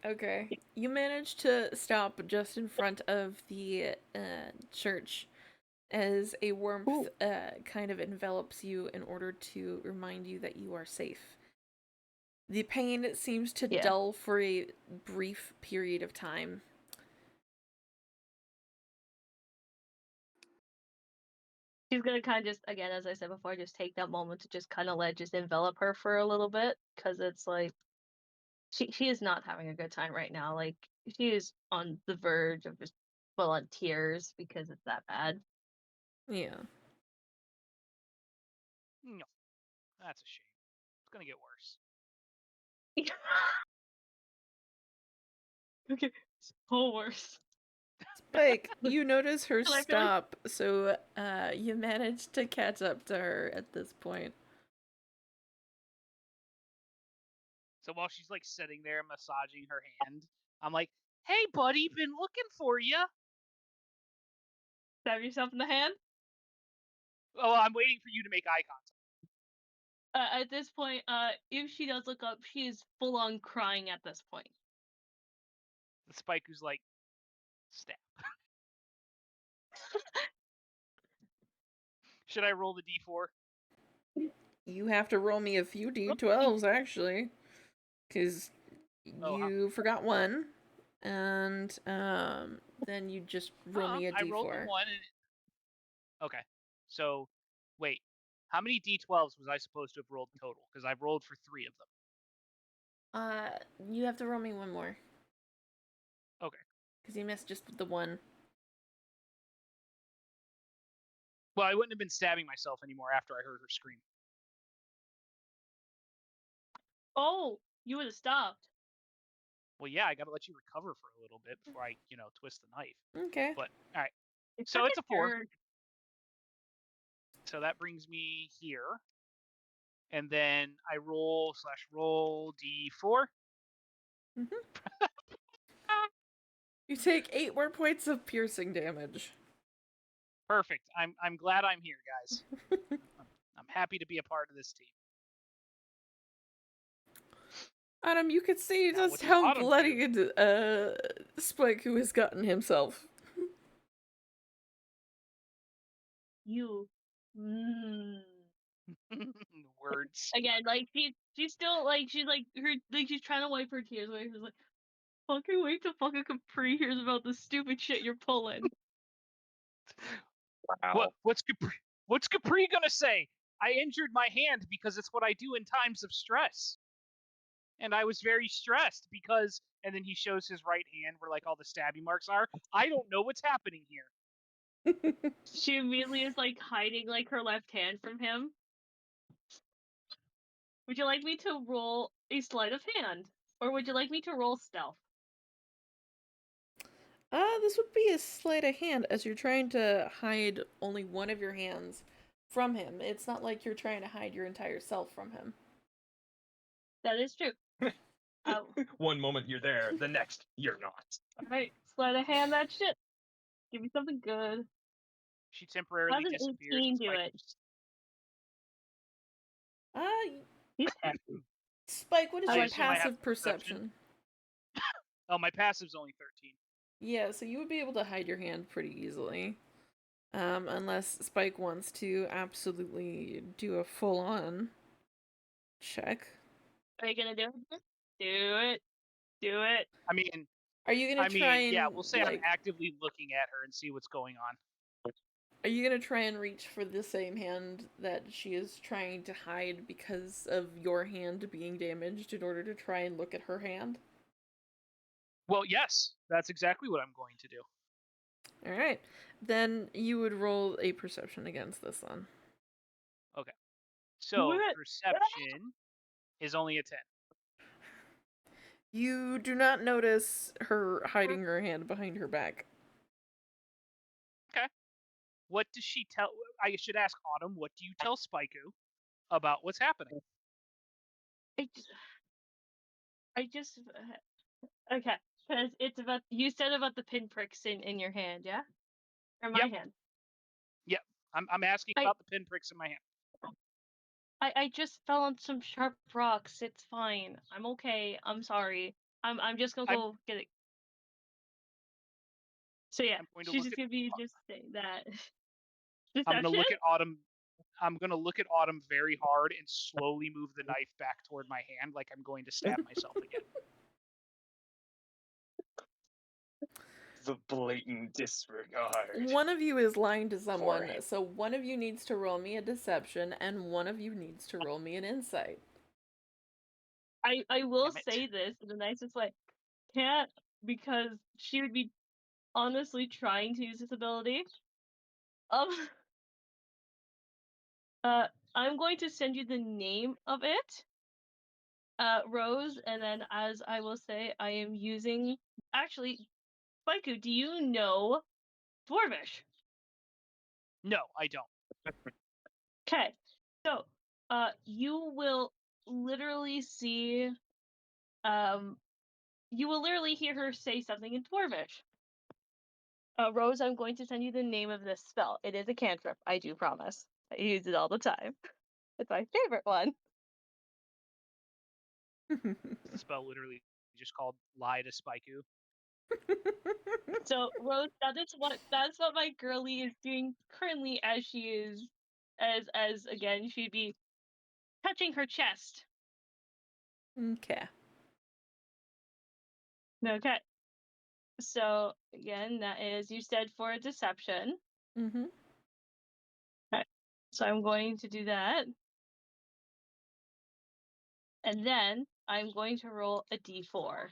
B: okay. You managed to stop just in front of the church as a warmth kind of envelops you in order to remind you that you are safe. The pain seems to
E: Yeah.
B: dull for a brief period of time.
E: She's gonna kind of just, again, as I said before, just take that moment to just kind of let just envelop her for a little bit, because it's like she is not having a good time right now. Like she is on the verge of just full on tears because it's that bad.
B: Yeah.
C: No, that's a shame. It's gonna get worse.
E: Okay, so worse.
B: Spike, you notice her
E: And I feel like
B: stop, so you managed to catch up to her at this point.
C: So while she's like sitting there massaging her hand, I'm like, "Hey, buddy, been looking for you."
E: stab yourself in the hand.
C: Oh, I'm waiting for you to make eye contact.
E: At this point, if she does look up, she is full on crying at this point.
C: The Spike who's like, stab. Should I roll the d4?
B: You have to roll me a few d12s, actually. Because
C: Oh,
B: you forgot one. And then you just roll me a
C: I rolled the
B: d4.
C: 1 and... Okay. So, wait. How many d12s was I supposed to have rolled total? Because I've rolled for 3 of them.
B: You have to roll me one more.
C: Okay.
B: Because you missed just the one.
C: Well, I wouldn't have been stabbing myself anymore after I heard her scream.
E: Oh, you would have stopped.
C: Well, yeah, I gotta let you recover for a little bit before I, twist the knife.
B: Okay.
C: But, alright.
E: It's
C: So
E: such
C: it's a 4.
E: jerk.
C: So that brings me here. And then I roll d4.
B: You take 8 more points of piercing damage.
C: Perfect. I'm glad I'm here, guys. I'm happy to be a part of this team.
B: Adam, you could see
C: Now,
B: just
C: what does
B: how
C: Autumn do?
B: bloodied Spike who has gotten himself.
E: You.
C: Words.
E: Again, like she's still like she's like her like she's trying to wipe her tears away. She's like, fucking wait till fucking Capri hears about the stupid shit you're pulling.
H: Wow.
C: What's Capri gonna say? I injured my hand because it's what I do in times of stress. And I was very stressed because, and then he shows his right hand where like all the stabby marks are. I don't know what's happening here.
E: She immediately is like hiding like her left hand from him. Would you like me to roll a sleight of hand? Or would you like me to roll stealth?
B: This would be a sleight of hand as you're trying to hide only one of your hands from him. It's not like you're trying to hide your entire self from him.
E: That is true.
G: One moment you're there, the next you're not.
E: Alright, sleight of hand that shit. Give me something good.
C: She temporarily
E: How's an
C: disappears.
E: 18 do it? He's happy.
B: Spike, what is
E: I
B: your
E: like
C: assume I have
B: passive
C: perception.
B: perception?
C: Oh, my passive's only 13.
B: Yeah, so you would be able to hide your hand pretty easily. Unless Spike wants to absolutely do a full-on check.
E: Are you gonna do it? Do it. Do it.
C: I mean,
B: Are you gonna try and,
C: yeah, we'll say
B: like,
C: I'm actively looking at her and see what's going on.
B: are you gonna try and reach for the same hand that she is trying to hide because of your hand being damaged in order to try and look at her hand?
C: Well, yes, that's exactly what I'm going to do.
B: Alright. Then you would roll a perception against this one.
C: Okay. So, perception is only a 10.
B: You do not notice her hiding her hand behind her back.
C: Okay. What does she tell? I should ask Autumn, what do you tell Spaiku about what's happening?
E: I just okay, because it's about you said about the pinpricks in your hand, yeah, or my hand.
C: Yep. I'm asking about the pinpricks in my hand.
E: I just fell on some sharp rocks. It's fine. I'm okay. I'm sorry. I'm just gonna go get it. So yeah, she's just gonna be just saying that.
C: I'm gonna look at Autumn. I'm gonna look at Autumn very hard and slowly move the knife back toward my hand, like I'm going to stab myself again.
G: The blatant disregard.
B: One of you is lying to someone, so one of you needs to roll me a deception, and one of you needs to roll me an insight.
E: I will say this in the nicest way. Can't, because she would be honestly trying to use this ability. I'm going to send you the name of it, Rose, and then as I will say, I am using. Actually, Spaiku, do you know Dwarvish?
C: No, I don't.
E: Okay, so you will literally see, you will literally hear her say something in Dwarvish. Rose, I'm going to send you the name of this spell. It is a cantrip, I do promise. I use it all the time. It's my favorite one.
C: The spell literally just called Lie to Spaiku.
E: So Rose, that's what my girlie is doing currently, as she is, as again she'd be touching her chest.
B: Okay.
E: Okay. So again, that is, you said, for a deception.
B: Mm-hmm.
E: Okay. So I'm going to do that. And then I'm going to roll a d4.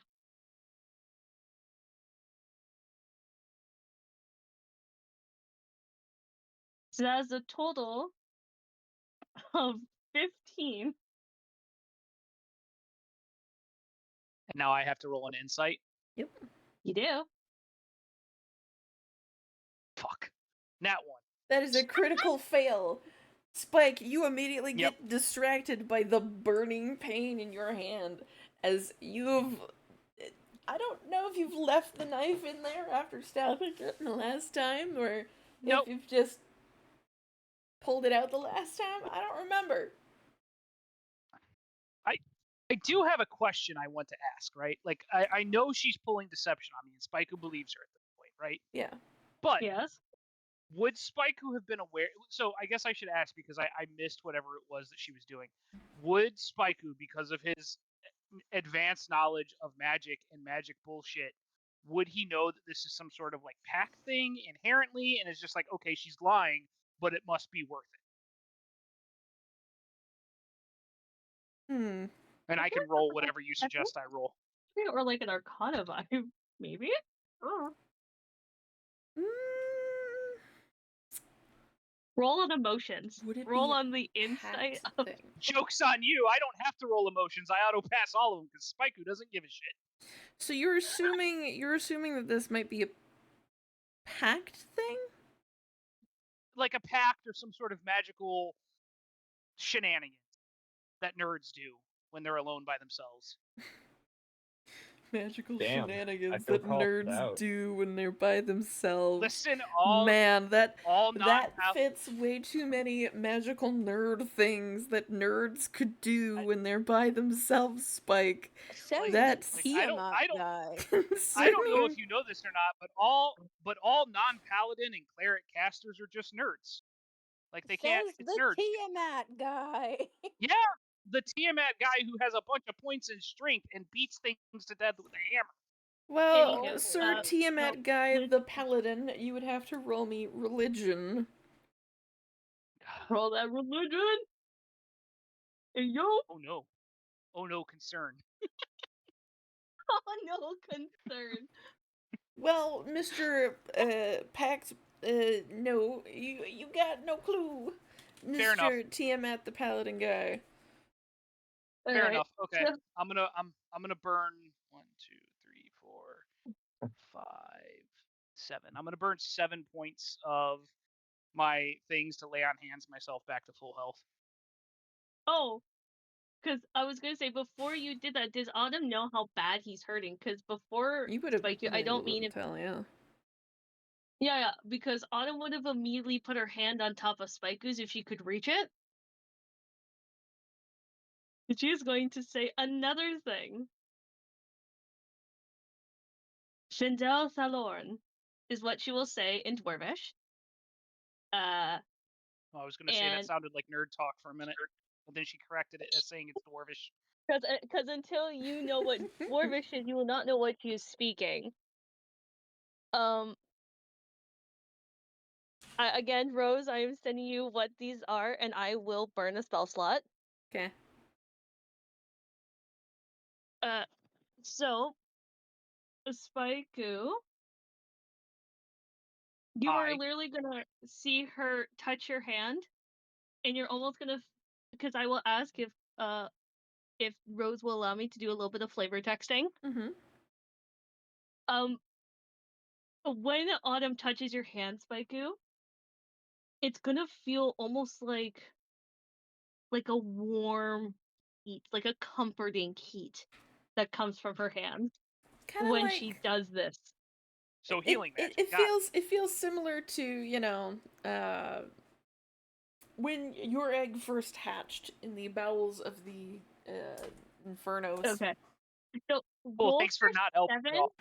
E: So that is a total of 15.
C: And now I have to roll an insight.
B: Yep.
E: You do.
C: Fuck. Nat 1.
B: That is a critical fail. Spike, you immediately
C: Yep.
B: get distracted by the burning pain in your hand as you've. I don't know if you've left the knife in there after stabbing it the last time, or
C: Nope.
B: if you've just pulled it out the last time. I don't remember.
C: I do have a question I want to ask, right? Like, I know she's pulling deception on me, and Spaiku believes her at this point, right?
B: Yeah.
C: But
E: Yes.
C: would Spaiku have been aware? So I guess I should ask, because I missed whatever it was that she was doing. Would Spaiku, because of his advanced knowledge of magic and magic bullshit, would he know that this is some sort of like pact thing inherently, and is just like, okay, she's lying, but it must be worth it?
B: Hmm.
C: And I can roll whatever you suggest I roll.
E: Or like an Arcana vibe, maybe. Oh.
B: Mm,
E: Roll on emotions.
B: would it
E: Roll
B: be
E: on the insight
B: pact
E: of.
B: thing?
C: Joke's on you. I don't have to roll emotions. I auto pass all of them because Spaiku doesn't give a shit.
B: So you're assuming that this might be a pact thing?
C: Like a pact or some sort of magical shenanigans that nerds do when they're alone by themselves.
B: Magical
G: Damn, I
B: shenanigans
G: feel
B: that
G: called
B: nerds
G: out.
B: do when they're by themselves.
C: Listen, all
B: Man, that
C: non
B: fits way too many magical nerd things that nerds could do when they're by themselves, Spike.
D: Says
B: That's
D: the
C: like,
D: Tiamat
C: I don't
D: guy.
C: I don't know if you know this or not, but all non-paladin and cleric casters are just nerds. Like they can't.
D: Says
C: It's
D: the
C: nerds.
D: Tiamat guy.
C: Yeah, the Tiamat guy who has a bunch of points in strength and beats things to death with a hammer.
B: Well,
E: Anywho,
B: Sir Tiamat
E: no,
B: guy,
E: let's
B: the paladin, you would have to roll me religion.
E: roll that religion. Hey, yo.
C: Oh no, concern.
E: Oh, no concern.
B: Well, Mr. Pact, no, you got no clue.
C: Fair enough.
B: Mr. Tiamat the paladin guy.
C: Fair
E: Alright,
C: enough. Okay,
E: so-
C: I'm gonna burn 1, 2, 3, 4, 5, 7. I'm gonna burn 7 points of my things to lay on hands myself back to full health.
E: Oh, because I was gonna say, before you did that, does Autumn know how bad he's hurting? Because before
B: You would have
E: Spike,
B: been
E: I
B: able
E: don't mean
B: to
E: if.
B: tell, yeah.
E: Yeah, because Autumn would have immediately put her hand on top of Spiku's if she could reach it. And she is going to say another thing. Shindel Thalorn is what she will say in Dwarvish.
C: I was gonna say that
E: And
C: sounded like nerd talk for a minute, but then she corrected it as saying it's dwarvish.
E: because until you know what Dwarvish is, you will not know what she is speaking. Again, Rose, I am sending you what these are, and I will burn a spell slot.
B: Okay.
E: So, Spaiku, you
C: Hi.
E: are literally gonna see her touch your hand, and you're almost gonna, because I will ask if Rose will allow me to do a little bit of flavor texting.
B: Mm-hmm.
E: When Autumn touches your hand, Spaiku, it's gonna feel almost like a warm heat, like a comforting heat that comes from her hand
B: Kind of
E: when
B: like
E: she does this.
C: So healing magic.
B: it feels similar to, you know, when your egg first hatched in the bowels of the infernos.
E: Okay. So
C: Well,
E: roll
C: thanks for not helping.
E: 7.
C: Well,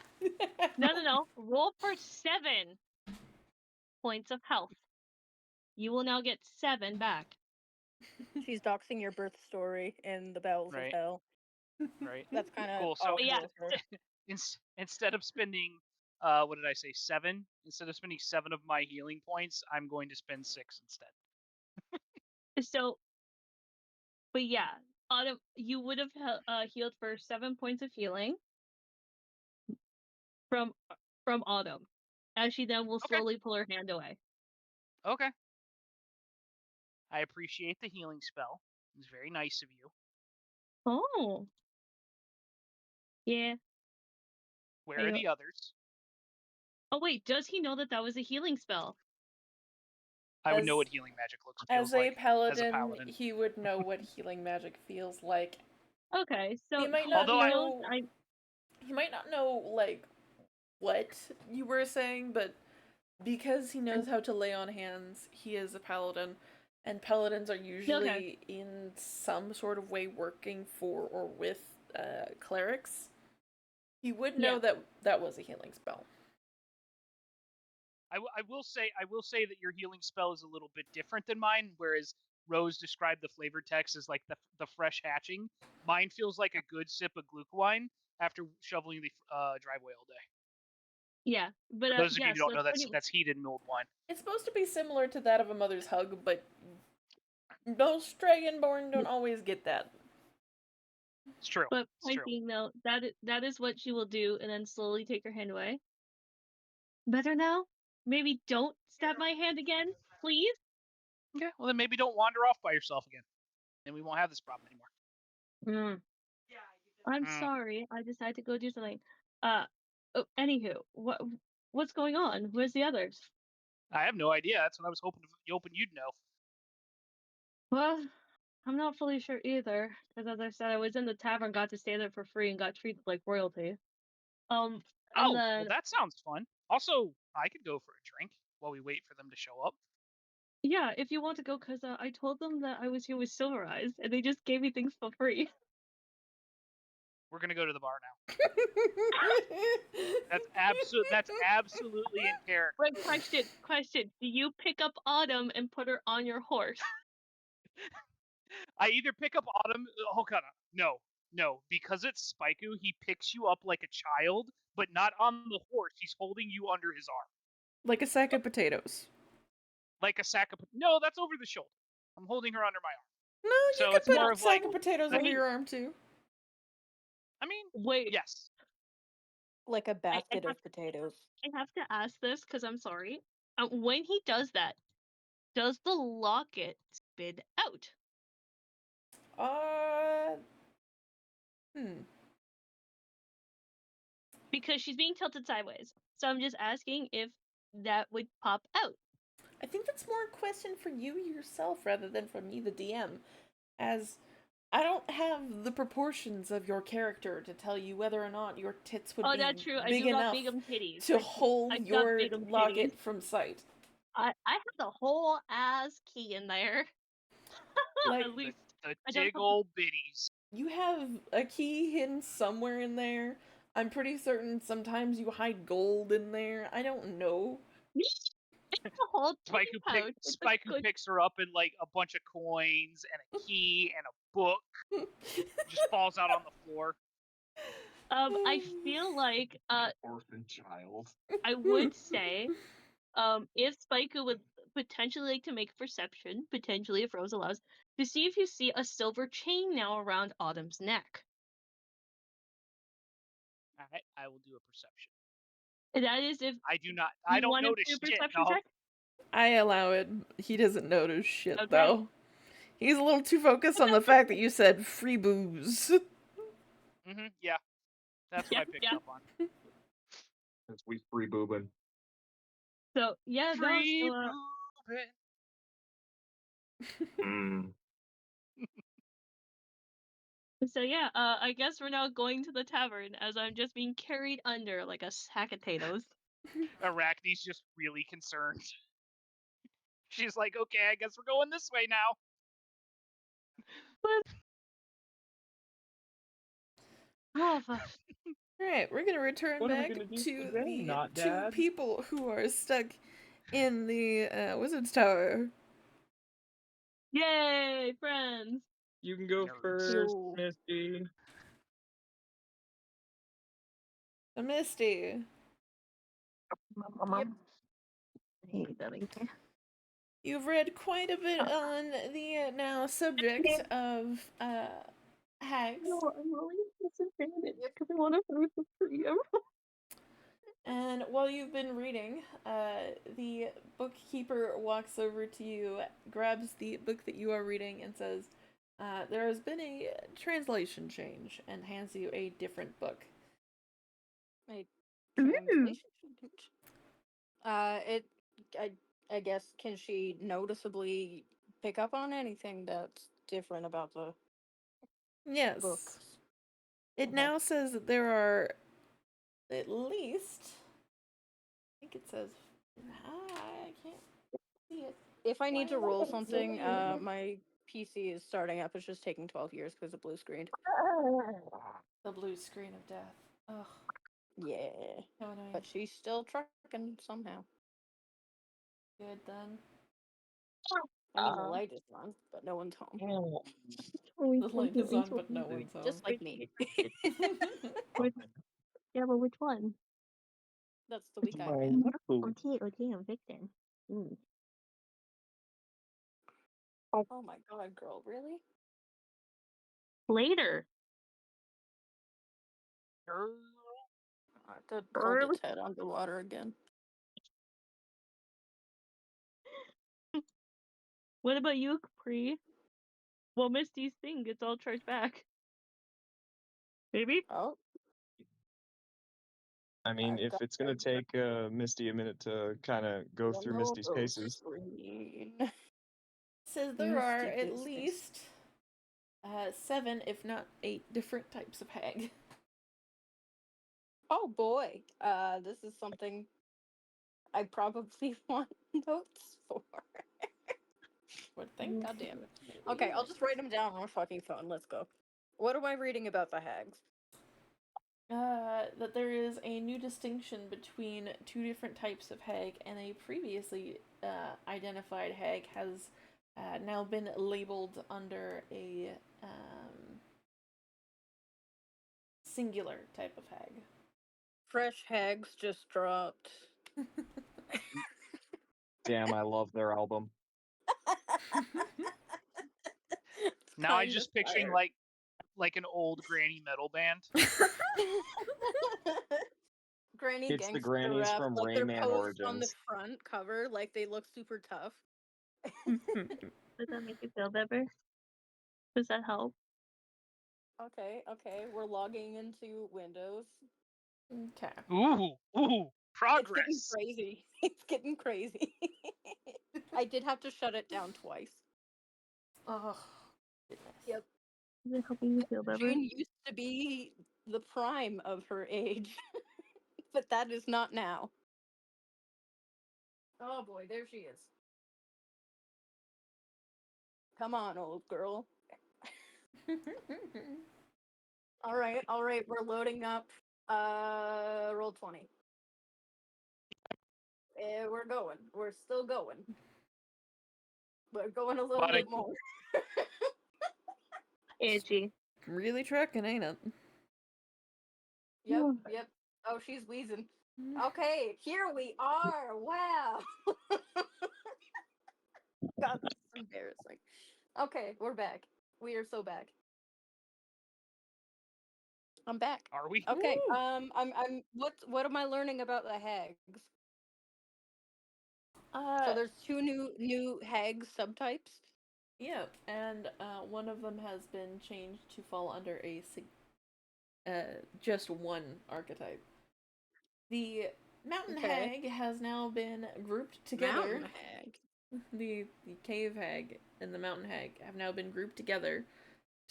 E: No. Roll for 7 points of health. You will now get 7 back.
D: She's doxing your birth story in the bowels
C: Right.
D: of hell.
C: right.
D: That's kind of
C: Cool. So
E: But yeah,
C: instead of spending, what did I say, 7? Instead of spending 7 of my healing points, I'm going to spend 6 instead.
E: so, but yeah, Autumn, you would have healed for 7 points of healing from Autumn, as she then will
C: Okay.
E: slowly pull her hand away.
C: Okay. I appreciate the healing spell. It was very nice of you.
E: Oh, yeah.
C: Where are the others?
E: Oh wait, does he know that that was a healing spell?
C: I would know
B: As-
C: what healing magic looks
B: As
C: feels
B: a
C: like.
B: paladin,
C: As a paladin.
B: he would know what healing magic feels like.
E: Okay, so
B: He might
E: he
B: not
C: Although
E: knows.
B: He might not know like what you were saying, but because he knows how to lay on hands, he is a paladin, and paladins are usually in some sort of way working for or with clerics. He would know that that was a healing spell.
C: I will say that your healing spell is a little bit different than mine, whereas Rose described the flavor text as like the fresh hatching. Mine feels like a good sip of glucose after shoveling the driveway all day.
E: Yeah, but
C: For those of
E: yeah,
C: you who don't
E: so
C: know, that's heated mulled wine.
B: It's supposed to be similar to that of a mother's hug, but most Dragonborn don't always get that.
C: It's true.
E: But
C: It's true.
E: point being, though, that is what she will do, and then slowly take her hand away. Better now? Maybe don't stab my hand again, please?
C: Okay, well then maybe don't wander off by yourself again. And we won't have this problem anymore.
E: I'm sorry. I decided to go do something. Anywho, what's going on? Where's the others?
C: I have no idea. That's what I was hoping you'd know.
E: Well, I'm not fully sure either, because as I said, I was in the tavern, got to stay there for free, and got treated like royalty. And
C: Oh,
E: then
C: well, that sounds fun. Also, I could go for a drink while we wait for them to show up.
E: yeah, if you want to go, because I told them that I was here with Silver Eyes, and they just gave me things for free.
C: We're gonna go to the bar now. That's absolutely in character.
E: Wait, question. Do you pick up Autumn and put her on your horse?
C: I either pick up Autumn. Oh god, no, because it's Spaiku. He picks you up like a child, but not on the horse. He's holding you under his arm,
B: Like a sack of potatoes.
C: like a sack of. No, that's over the shoulder. I'm holding her under my arm.
B: No, you
C: So
B: could
C: it's
B: put
C: more
B: a
C: of
B: sack
C: like.
B: of potatoes under your arm too.
C: I mean,
E: Wait,
C: yes.
D: Like a basket
E: have-
D: of potatoes.
E: I have to ask this because I'm sorry. When he does that, does the locket spin out? Because she's being tilted sideways. So I'm just asking if that would pop out.
B: I think that's more a question for you yourself rather than for me, the DM, as I don't have the proportions of your character to tell you whether or not your tits would be
E: That's true.
B: big enough
E: Titties.
B: to hold
E: I've got
B: your
E: bigum
B: locket
E: titties.
B: from sight.
E: I have the whole ass key in there.
B: Like
E: At least
C: The
E: I don't have
C: diggle bitties.
B: you have a key hidden somewhere in there. I'm pretty certain sometimes you hide gold in there. I don't know.
E: it's a whole
C: Spike
E: titty
C: who,
E: pouch. It's a
C: who
E: good.
C: picks her up in like a bunch of coins and a key and a book. Just falls out on the floor.
E: I feel like
G: Orphan child.
E: I would say if Spiker would potentially like to make perception, potentially if Rose allows, to see if you see a silver chain now around Autumn's neck.
C: Alright, I will do a perception.
E: And that is if
C: I do not.
E: you
C: I don't
E: want to
C: notice
E: do a
C: shit.
E: perception
C: No.
E: check.
B: I allow it. He doesn't notice shit
E: Okay.
B: though. He's a little too focused on the fact that you said free booze.
C: Yeah. That's what I picked up on.
G: Since we free boobing.
E: So yeah,
C: Free
E: no,
C: boobing.
E: so yeah, I guess we're now going to the tavern as I'm just being carried under like a sack of potatoes.
C: Arachne's just really concerned. She's like, okay, I guess we're going this way now.
E: Oh, fuck.
B: Alright, we're gonna return
G: What are we
B: back
G: gonna do
B: to
G: today,
B: the
G: not
B: two
G: Dad?
B: people who are stuck in the Wizard's Tower.
E: Yay, friends!
G: You can go
C: Nerds.
G: first,
D: Yo.
G: Misty.
B: So Misty,
D: Yep.
E: Hey, darling.
B: you've read quite a bit on the now subject of hags,
E: No, I'm rolling disadvantage because I want to throw the tree.
B: and while you've been reading, the bookkeeper walks over to you, grabs the book that you are reading, and says, "There has been a translation change," and hands you a different book.
D: A translation. It. I guess, can she noticeably pick up on anything that's different about the
B: Yes.
D: books?
B: It
D: Okay.
B: now says that there are at least. I think it says. I can't see it.
D: If I need to roll
B: Why is it
D: something,
B: so weird?
D: my PC is starting up. It's just taking 12 years because of blue screen.
B: The blue screen of death. Ugh,
D: Yeah.
B: so annoying.
D: But she's still trucking somehow.
B: Good then.
D: I mean, the light is on, but no one's home.
B: The light is on, but no one's home.
D: Just like me.
E: Yeah, but which one?
D: That's the week I'm in.
E: Okay, I'm Victor.
D: Oh my god, girl, really?
E: Later.
D: I have to hold its head underwater again.
E: What about you, Capri? Well, Misty's thing gets all charged back. Maybe?
D: Oh,
G: I mean,
D: I've
G: if
D: got
G: it's gonna take Misty a minute to kind of go through
D: yellow
G: Misty's
D: blue
G: paces,
D: screen.
B: Says there are
D: Misty
B: at
D: business.
B: least 7, if not 8, different types of hag.
D: Oh boy, this is something I probably want notes for.
B: Would think.
D: God damn it. Okay, I'll just write them down on my fucking phone. Let's go. What am I reading about the hags?
B: That there is a new distinction between 2 different types of hag, and a previously identified hag has now been labeled under a singular type of hag.
D: Fresh hags just dropped.
G: damn, I love their album.
C: Now I'm
D: Kind
C: just
D: of
C: picturing
D: fire.
C: like an old granny metal band.
D: Granny
G: It's the
D: gangster
G: grannies
D: rap,
G: from
D: like their
G: Rayman
D: post on the
G: Origins.
D: front cover, like they look super tough.
E: Does that make you feel better? Does that help?
D: Okay, we're logging into Windows.
B: Okay.
C: Ooh,
D: It's getting
C: progress.
D: crazy. It's getting crazy. I did have to shut it down twice.
B: Oh, goodness.
D: Yep.
E: Is it helping you feel better?
D: Jane used to be the prime of her age, but that is not now. Oh boy, there she is. Come on, old girl. All right, we're loading up. Roll 20. We're going. We're still going. We're going a little
C: But
D: bit more.
E: Itchy.
B: Really trucking, ain't it?
D: Yep. Oh, she's wheezing. Okay, here we are. Wow. God, this is embarrassing. Okay, we're back. We are so back. I'm back.
C: are we?
D: Okay.
B: Woo!
D: I'm. What am I learning about the hags? So
B: Uh,
D: there's 2 new hag subtypes.
B: yeah, and one of them has been changed to fall under a just one archetype. The mountain
D: Okay.
B: hag has now been grouped together.
D: Mountain hag.
B: The cave hag and the mountain hag have now been grouped together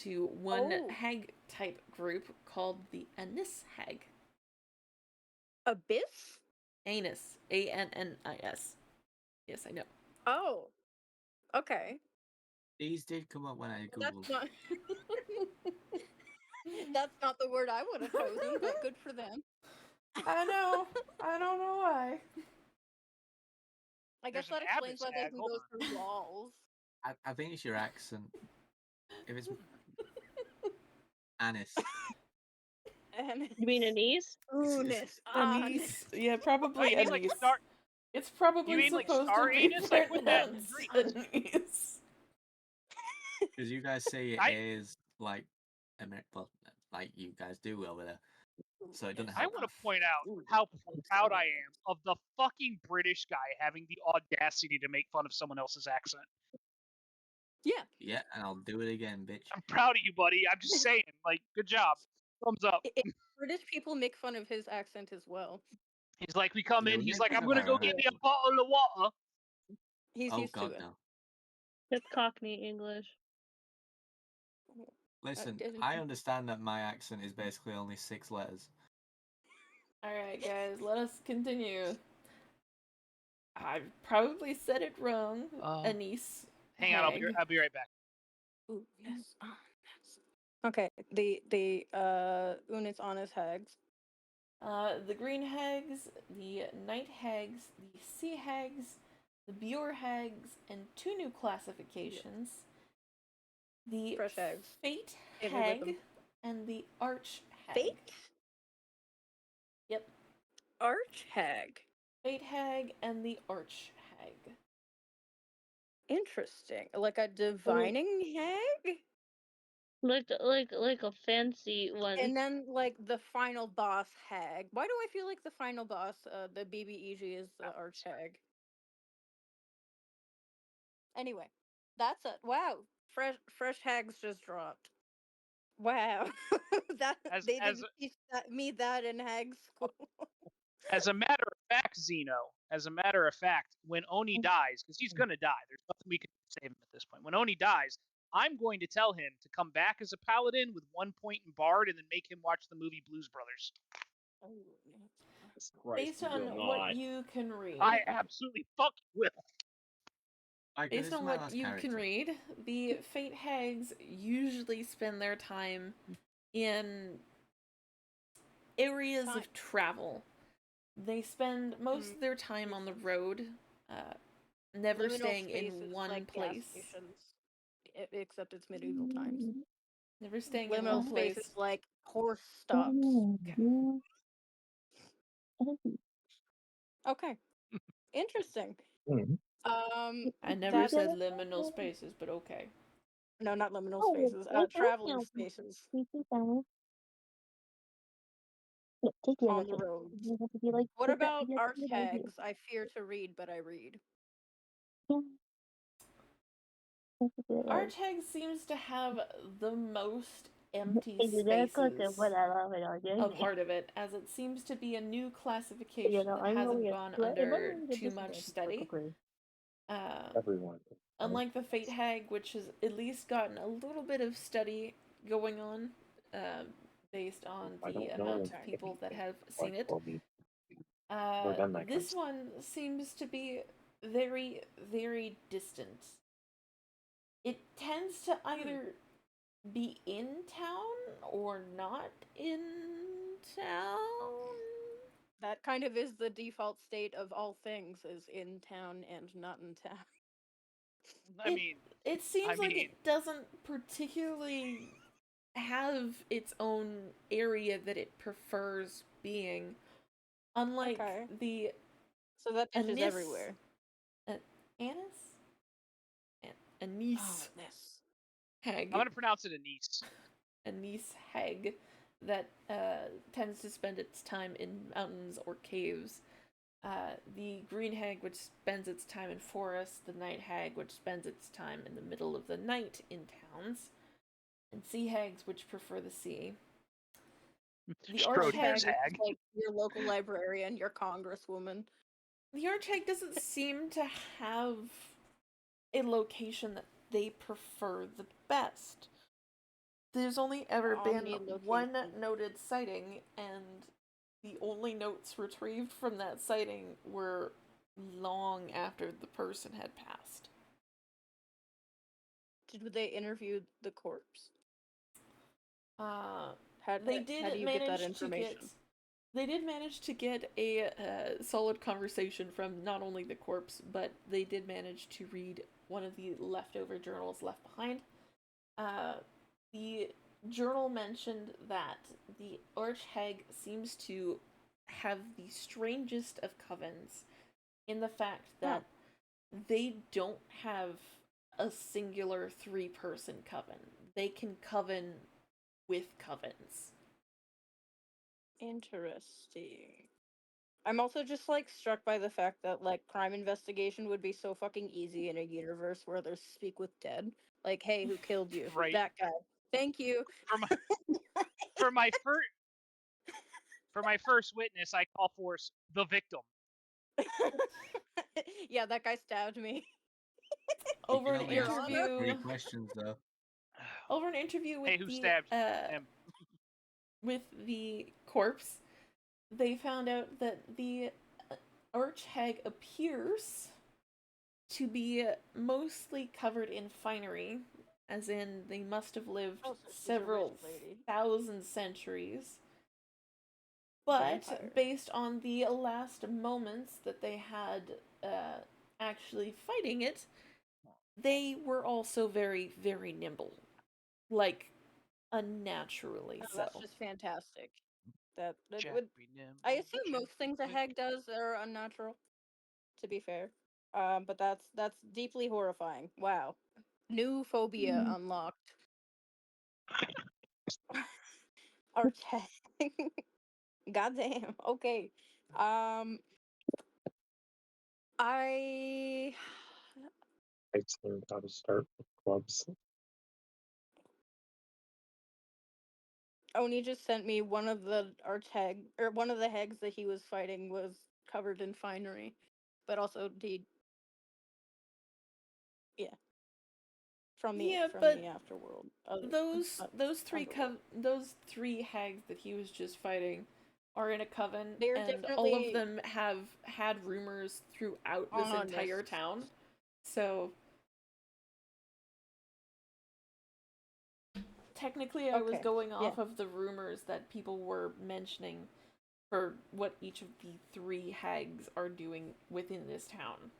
B: to one
D: Oh.
B: hag type group called the Anis hag.
D: Abyss?
B: Annis. Annis. Yes, I know.
D: Oh. Okay.
F: These did come up when I
D: That's
F: googled.
D: not. That's not the word I would have chosen, but good for them.
B: I know. I don't know why.
D: I guess
C: There's
D: that
C: an
D: explains
C: abbot's
D: why they
C: hag.
D: can
C: Hold
D: go
C: on.
D: through walls.
F: I think it's your accent. If it's Anis.
D: And
E: You mean anise?
D: Unis,
B: Anise. Yeah,
C: Oh,
B: probably
C: you mean like
B: anise.
C: star?
B: It's
C: You
B: probably
C: mean like
B: supposed
C: star
B: to be
C: anus, like with that
B: pronounced
C: drink?
B: anise.
F: Because you guys say it
C: I
F: is like well, like you guys do over there. So it doesn't
C: I
F: help.
C: want to point out how proud I am of the fucking British guy having the audacity to make fun of someone else's accent.
D: Yeah.
F: Yeah, and I'll do it again, bitch.
C: I'm proud of you, buddy. I'm just saying, like, good job. Thumbs up.
D: British people make fun of his accent as well.
C: He's like, we come
F: The
C: in. He's
F: weird
C: like,
F: thing
C: I'm gonna
F: about
C: go
F: her
C: get me a
F: accent-
C: bottle of water.
D: He's
F: Oh
D: used
F: god,
D: to it.
F: no.
E: That's Cockney English.
F: Listen,
D: didn't-
F: I understand that my accent is basically only 6 letters.
B: Alright, guys, let us continue. I probably said it wrong. Anise.
C: Hang on,
B: hag.
C: I'll be right back.
D: Unis, Anis. Okay, the Unis, Anis hags.
B: The green hags, the night hags, the sea hags, the Bure hags, and 2 new classifications. The
D: Fresh hags.
B: fate
D: Hit me with
B: hag
D: them.
B: and the arch hag.
D: Fate?
B: Yep.
D: Arch hag.
B: Fate hag and the arch hag.
D: Interesting. Like a divining hag?
E: Like a fancy one.
D: And then like the final boss hag. Why do I feel like the final boss, the BBEG, is the arch hag? Anyway, that's it. Wow, fresh hags just dropped. Wow, that
C: As
D: they
C: as
D: didn't teach me that in hag school.
C: as a matter of fact, Zeno. As a matter of fact, when Oni dies, because he's gonna die, there's nothing we can save him at this point. When Oni dies, I'm going to tell him to come back as a paladin with 1 point in Bard, and then make him watch the movie Blues Brothers.
B: Based on what you can read.
C: I absolutely fucking will.
B: Based on what you can read, the Fate Hags usually spend their time in areas of travel. They spend most of their time on the road, never
D: Liminal
B: staying in
D: spaces
B: one
D: like
B: place.
D: gas stations, except it's medieval times.
B: Never staying in
D: Liminal
B: one place.
D: spaces like horse stops. Okay. Interesting.
B: I never said liminal spaces, but okay.
D: No, not liminal spaces. Traveling spaces on the road. What about arch hags? I fear to read, but I read.
B: Arch hag seems to have the most empty spaces a part of it, as it seems to be a new classification that hasn't gone under too much study.
H: Everyone.
B: Unlike the Fate Hag, which has at least gotten a little bit of study going on, based on the amount of people that have seen it. This one seems to be very, very distant. It tends to either be in town or not in town.
D: That kind of is the default state of all things, is in town and not in town.
B: It seems like it doesn't particularly have its own area that it prefers being, unlike the
D: so that bitch is
B: Anis,
D: everywhere.
B: Anise? Anise. Hag.
C: I'm gonna pronounce it Anise.
B: Anise hag that tends to spend its time in mountains or caves. The green hag, which spends its time in forests, the night hag, which spends its time in the middle of the night in towns, and sea hags, which prefer the sea. The arch hag
D: is like your local librarian, your congresswoman.
B: The arch hag doesn't seem to have a location that they prefer the best. There's only ever been one noted sighting, and the only notes retrieved from that sighting were long after the person had passed.
D: Did they interview the corpse?
B: They
D: how do
B: did
D: you get that
B: manage to get.
D: information?
B: They did manage to get a solid conversation from not only the corpse, but they did manage to read one of the leftover journals left behind. Uh, the journal mentioned that the Archhag seems to have the strangest of covens in the fact
D: Huh.
B: that they don't have a singular three-person coven. They can coven with covens.
D: Interesting. I'm also just like struck by the fact that like crime investigation would be so fucking easy in a universe where there's speak with dead. Like, hey, who killed you?
C: Right.
D: That guy. Thank you.
C: For my for my first witness, I call force the victim.
D: Yeah, that guy stabbed me.
F: You
B: Over
F: can
B: an
F: only
D: Your
F: ask
D: Honor?
F: 3 questions though.
B: over an interview
C: Hey, who stabbed him?
B: with the corpse, they found out that the Archhag appears to be mostly covered in finery, as in they must have lived
D: Oh, so she's a rich
B: several
D: lady.
B: thousand centuries. But
D: Vampire.
B: based on the last moments that they had actually fighting it, they were also very, very nimble. Like, unnaturally
D: Oh,
B: so.
D: that's just fantastic. That
C: Jack
D: would.
C: be nimble,
D: I assume
C: Jack
D: most
C: be
D: things a
C: quick.
D: hag does are unnatural. To be fair, but that's deeply horrifying. Wow, new phobia unlocked. Archeg. Goddamn. Okay. Um, I
H: I learned how to start with clubs.
D: Oni just sent me one of the Archeg or one of the hags that he was fighting was covered in finery, but also the yeah
B: Yeah,
D: from the
B: but
D: afterworld.
B: those three hags that he was just fighting are in a coven,
D: They're
B: and all of
D: definitely
B: them have had rumors throughout this entire
D: honest.
B: town. So technically, I was
D: Okay.
B: going
D: Yeah.
B: off of the rumors that people were mentioning for what each of the three hags are doing within this town.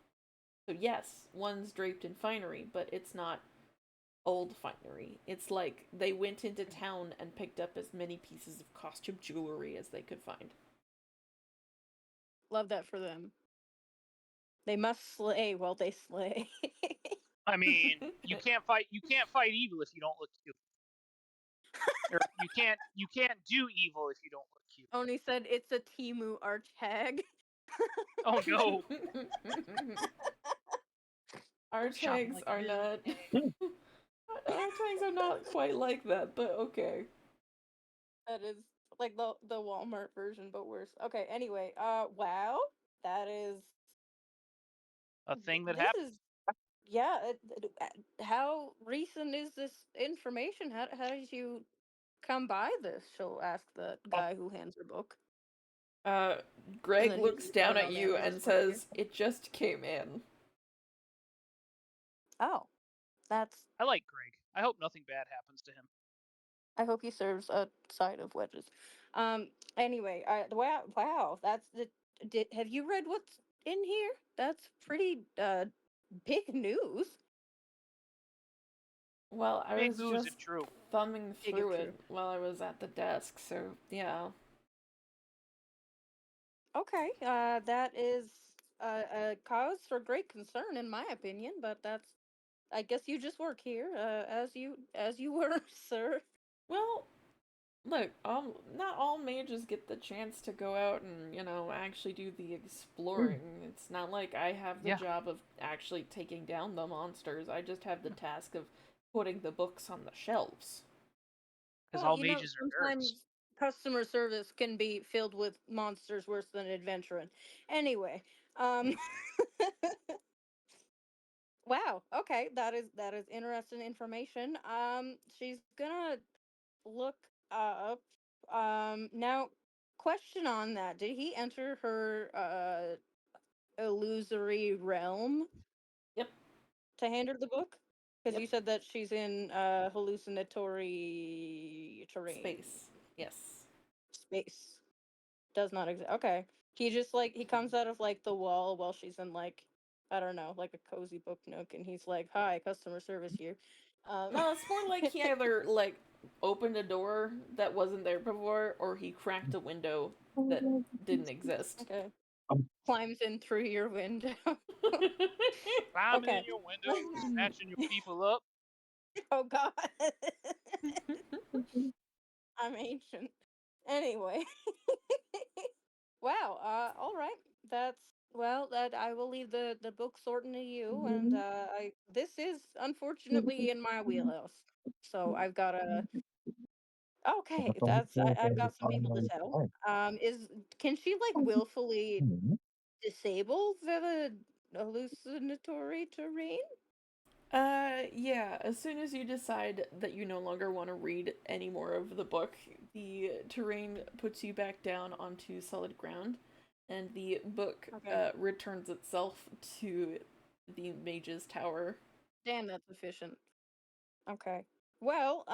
B: So yes, one's draped in finery, but it's not old finery. It's like they went into town and picked up as many pieces of costume jewelry as they could find.
D: Love that for them. They must slay while they slay.
C: I mean, you can't fight evil if you don't look cute. Or you can't do evil if you don't look cute.
D: Oni said it's a Timu Archhag.
C: Oh no.
B: Our
C: Shot him
B: tags
C: like a
B: are not.
C: millionaire.
B: Our tags are not quite like that, but okay.
D: That is like the Walmart version, but worse. Okay. Anyway, wow, that is
C: A thing that
D: this
C: happened.
D: is yeah. How recent is this information? How did you come by this? She'll ask the
C: Oh,
D: guy who hands her book,
B: Uh,
D: and
B: Greg
D: then he
B: looks
D: sees
B: down
D: the
B: at you
D: romance
B: and
D: is right here.
B: says, "It just came in."
D: Oh, that's.
C: I like Greg. I hope nothing bad happens to him.
D: I hope he serves a side of wedges. Anyway, wow. That's the. Have you read what's in here? That's pretty big news.
B: Well, I
C: Big
B: was
C: news
B: just
C: if true.
B: thumbing
D: Big if
B: through
D: true.
B: it while I was at the desk, so yeah.
D: Okay, that is a cause for great concern, in my opinion. But that's, I guess, you just work here, as you were, sir.
B: Well, look, not all mages get the chance to go out and, actually do the exploring. It's not like I have the
C: Yeah,
B: job of actually taking down the monsters. I just have the task of putting the books on the shelves.
C: because
D: Well,
C: all mages are nerds.
D: sometimes customer service can be filled with monsters worse than adventuring. Anyway, um, wow. Okay, that is interesting information. She's gonna look up. Now, question on that: did he enter her illusory realm
B: Yep,
D: to hand her the book? Because
B: yep,
D: you said that she's in hallucinatory terrain.
B: space. Yes.
D: Space does not exist. Okay. He just like he comes out of like the wall while she's in like I don't know, like a cozy book nook, and he's like, "Hi, customer service here."
B: No, it's more like he either like opened a door that wasn't there before, or he cracked a window that didn't exist.
D: okay. Climbs in through your window.
C: Climbing in
D: Okay.
C: your window, snatching your people up.
D: Oh God. I'm ancient. Anyway. Wow. All right. That's well. That I will leave the book sorting to you, and I this is unfortunately in my wheelhouse. So I've got a okay. I've got some people to tell. Is can she like willfully disable the hallucinatory terrain?
B: Yeah, as soon as you decide that you no longer want to read any more of the book, the terrain puts you back down onto solid ground, and the book
D: Okay.
B: returns itself to the mage's tower.
D: Damn, that's efficient. Okay. Well,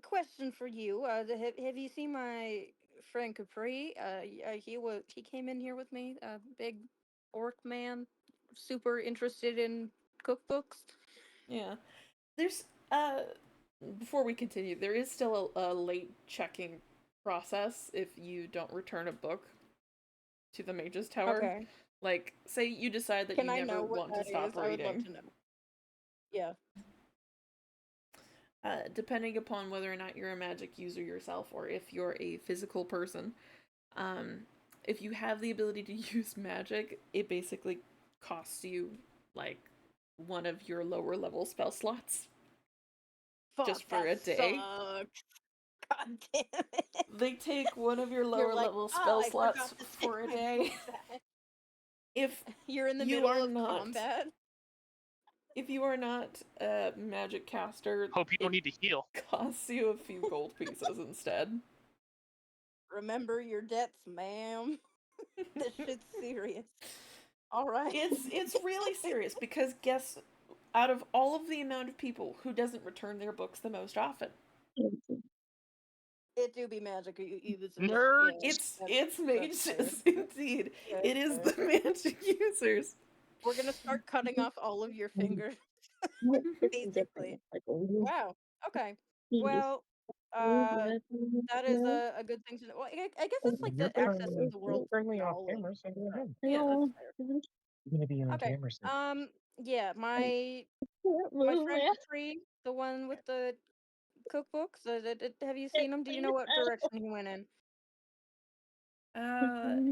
D: question for you. Have you seen my friend Capri? He came in here with me. Big orc man, super interested in cookbooks.
B: Yeah. There's before we continue, there is still a late checking process if you don't return a book to the mage's tower.
D: Okay.
B: Like, say you decide that
D: Can
B: you
D: I
B: never
D: know what
B: want to
D: that
B: stop
D: is? I would love
B: reading.
D: to know. Yeah.
B: Depending upon whether or not you're a magic user yourself or if you're a physical person, um, if you have the ability to use magic, it basically costs you like one of your lower level spell slots just
D: Fuck,
B: for
D: that
B: a day.
D: sucks. God damn it.
B: They take one of your
D: You're
B: lower
D: like,
B: level
D: oh,
B: spell
D: I
B: slots
D: forgot to take
B: for a
D: my
B: day.
D: books out.
B: If
D: You're in the
B: you
D: middle
B: are
D: of
B: not
D: combat.
B: if you are not a magic caster,
C: Hope you don't
B: it
C: need to heal.
B: costs you a few gold pieces instead.
D: Remember your debts, ma'am. This shit's serious. All right.
B: It's really serious because guess out of all of the amount of people who doesn't return their books the most often,
D: It do be magic users. Yeah,
C: Nerds.
B: it's
D: that's fair.
B: mages indeed.
D: Yeah,
B: It
D: that's
B: is
D: fair.
B: the magic users.
D: We're gonna start cutting off all of your fingers, basically. Wow. Okay. Well, uh, that is a good thing to know. Well, I guess it's like the accessing the world through knowledge. Right.
B: Yeah,
D: That's
B: that's
D: fair.
H: You're gonna be on
D: Okay.
H: camera soon.
D: Yeah, my friend Capri, the one with the cookbooks. Have you seen him? Do you know what direction he went in?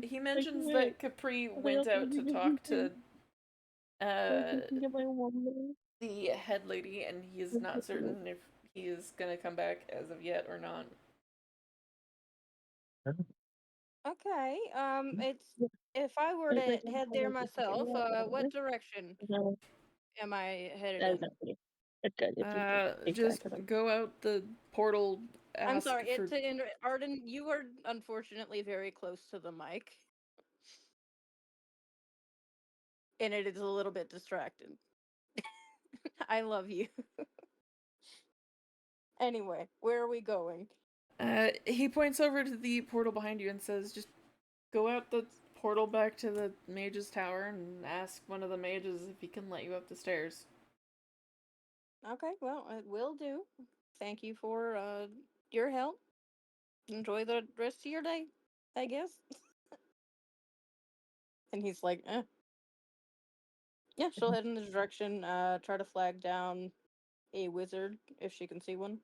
B: he mentions that Capri went out to talk to uh the head lady and he is not certain if he is gonna come back as of yet or not.
D: Okay. It's if I were to head there myself, what direction am I headed in?
B: Just go out the portal,
D: I'm
B: ask
D: sorry.
B: for.
D: Arden, you are unfortunately very close to the mic, and it is a little bit distracting. I love you. Anyway, where are we going?
B: He points over to the portal behind you and says, "Just go out the portal back to the mage's tower and ask one of the mages if he can let you up the stairs."
D: Okay, well, it will do. Thank you for your help. Enjoy the rest of your day, I guess. And he's like, eh. Yeah, she'll head in the direction, try to flag down a wizard if she can see one.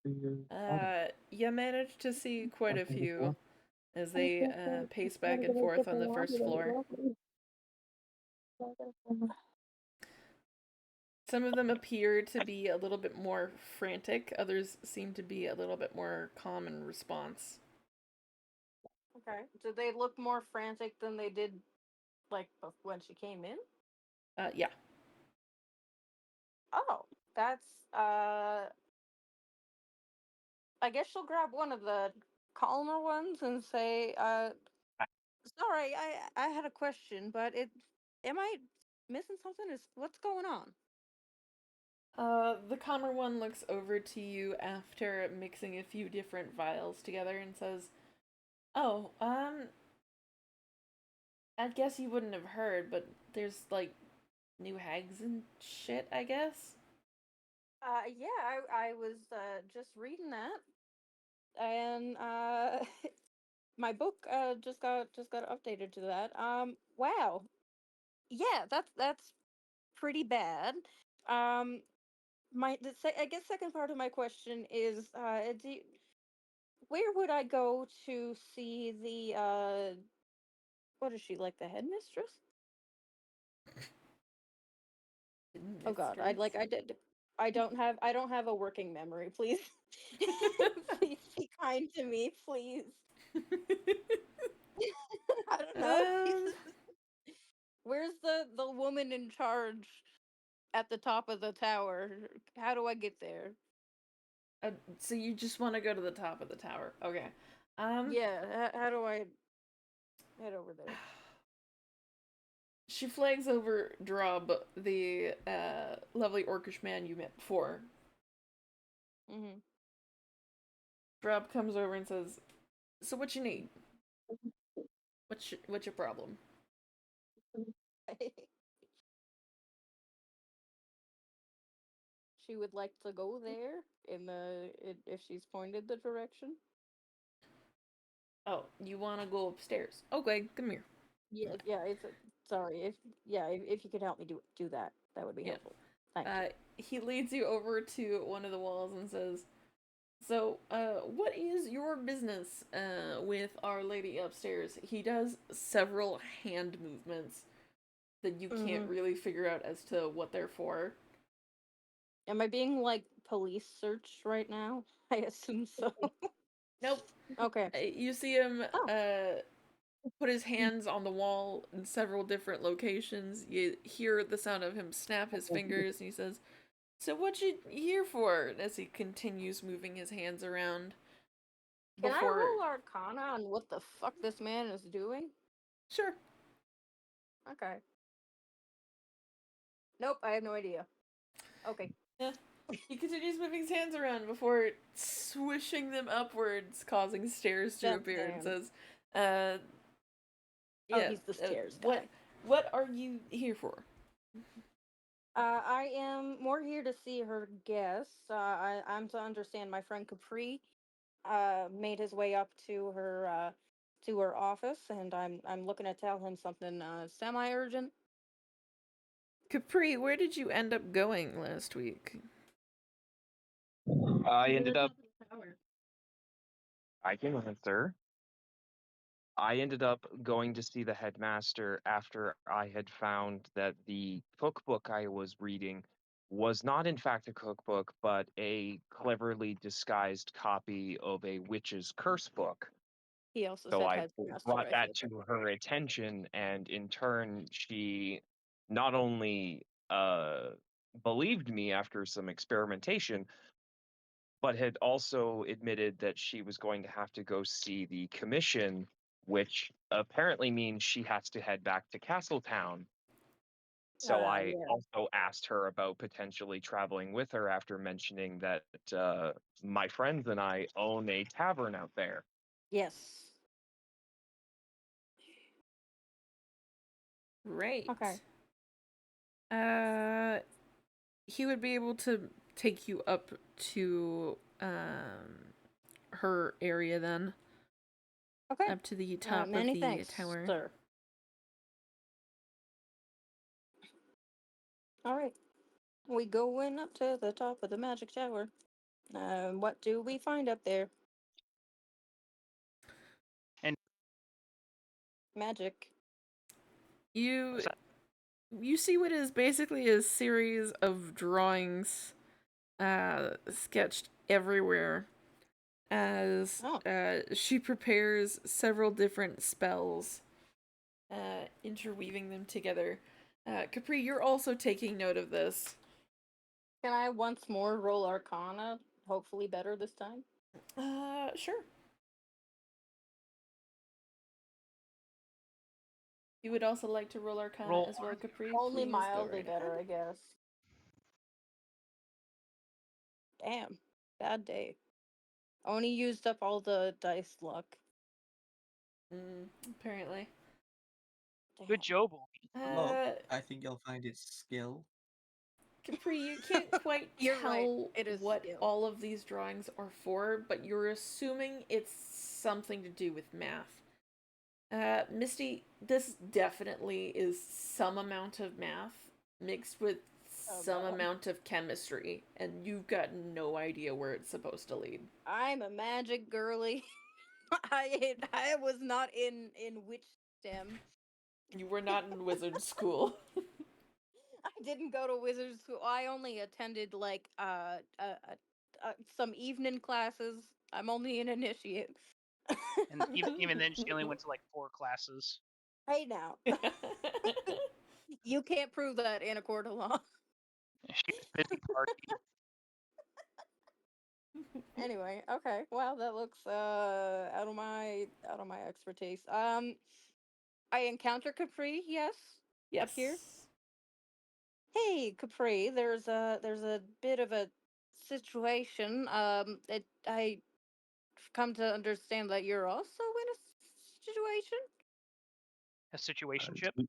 B: You manage to see quite a few as they pace back and forth on the first floor. Some of them appear to be a little bit more frantic, others seem to be a little bit more calm in response.
D: Okay. Did they look more frantic than they did, like, when she came in?
B: Yeah.
D: Oh, that's, I guess she'll grab one of the calmer ones and say, sorry, I had a question, but am I missing something? What's going on?
B: The calmer one looks over to you after mixing a few different vials together and says, "Oh, I guess you wouldn't have heard, but there's like new hags and shit, I guess."
D: Yeah, I was just reading that, and my book just got updated to that. Wow, yeah, that's pretty bad. Um, I guess second part of my question is, where would I go to see the what is she, like, the headmistress? Oh God, I did. I don't have a working memory. Please, please be kind to me, please. I don't know.
B: um,
D: Where's the woman in charge at the top of the tower? How do I get there?
B: so you just want to go to the top of the tower? Okay. Um,
D: Yeah, how do I head over there?
B: she flags over Drub, the lovely orcish man you met before.
D: Mm-hmm.
B: Drub comes over and says, "So what you need? What's your problem?"
D: She would like to go there if she's pointed the direction.
B: Oh, you want to go upstairs? Okay, come here.
D: Yeah, yeah. Sorry. If you could help me do that, that would be
B: Yeah.
D: helpful. Thank you.
B: He leads you over to one of the walls and says, "So, what is your business with Our Lady upstairs?" He does several hand movements that you can't
D: Mm-hmm.
B: really figure out as to what they're for.
D: Am I being like police searched right now? I assume so.
B: Nope.
D: Okay.
B: You see him
D: Oh,
B: put his hands on the wall in several different locations. You hear the sound of him snap his fingers, and he says, "So what you here for?" As he continues moving his hands around.
D: can I
B: Before,
D: roll Arcana on what the fuck this man is doing?
B: sure,
D: Okay. Nope, I have no idea. Okay.
B: yeah, he continues moving his hands around before swishing them upwards, causing stairs to
D: That
B: appear, and
D: man.
B: says,
D: Oh,
B: yeah,
D: he's the stairs
B: what
D: guy.
B: what are you here for?"
D: I am more here to see her guests. I'm to understand my friend Capri made his way up to her office, and I'm looking to tell him something semi urgent.
B: Capri, where did you end up going last week?
G: I ended up. I can answer. I ended up going to see the headmaster after I had found that the cookbook I was reading was not, in fact, a cookbook, but a cleverly disguised copy of a witch's curse book.
D: He also
G: So
D: said
G: I
D: headmaster,
G: brought
D: I
G: that
D: think.
G: to her attention, and in turn, she not only believed me after some experimentation, but had also admitted that she was going to have to go see the commission, which apparently means she has to head back to Castletown. So I
D: Yeah.
G: also asked her about potentially traveling with her after mentioning that my friends and I own a tavern out there.
D: Yes. Okay.
B: Right. Uh, he would be able to take you up to her area then,
D: Okay.
B: up to the top of
D: Many
B: the
D: thanks,
B: tower.
D: sir. All right. We go in up to the top of the magic tower. What do we find up there?
C: And
D: Magic.
B: You
C: what's that?
B: you see what is basically a series of drawings sketched everywhere as
D: Oh,
B: she prepares several different spells, interweaving them together. Capri, you're also taking note of this.
D: can I once more roll Arcana? Hopefully better this time.
B: Sure. You would also like to roll Arcana
C: Roll
B: as well, Capri.
D: Only
B: Please go
D: mildly
B: right ahead.
D: better, I guess. Damn, bad day. Only used up all the dice luck.
B: Apparently.
C: Good
D: Damn.
C: job, Obi.
F: Well,
B: Uh,
F: I think you'll find it's skill.
B: Capri, you can't quite
D: You're right.
B: tell
D: It is
B: what
D: skill.
B: all of these drawings are for, but you're assuming it's something to do with math. Misty, this definitely is some amount of math mixed with
D: Oh
B: some
D: god.
B: amount of chemistry, and you've got no idea where it's supposed to lead.
D: I'm a magic girly. I was not in witch STEM.
B: You were not in wizard school.
D: I didn't go to wizard school. I only attended like some evening classes. I'm only an initiate.
C: And even then, she only went to like 4 classes.
D: Hey now, you can't prove that in a court of law.
C: She was busy partying.
D: Anyway, okay. Well, that looks out of my expertise. I encounter Capri. Yes, up here.
B: Yes.
D: Hey, Capri. There's a bit of a situation. I've come to understand that you're also in a situation.
C: A
G: Uh,
C: situationship.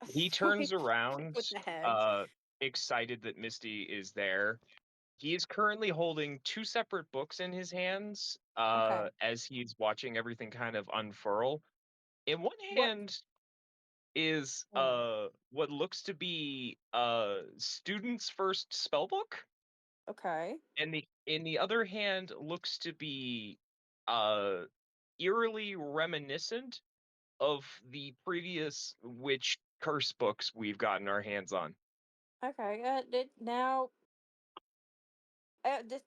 G: he turns around,
D: With the hags.
G: uh, excited that Misty is there. He is currently holding two separate books in his hands,
D: Okay.
G: as he's watching everything kind of unfurl. In one
D: What?
G: hand is
D: Oh,
G: what looks to be student's first spell book,
D: okay.
G: and the in the other hand looks to be uh eerily reminiscent of the previous witch curse books we've gotten our hands on.
D: Okay. Now, this,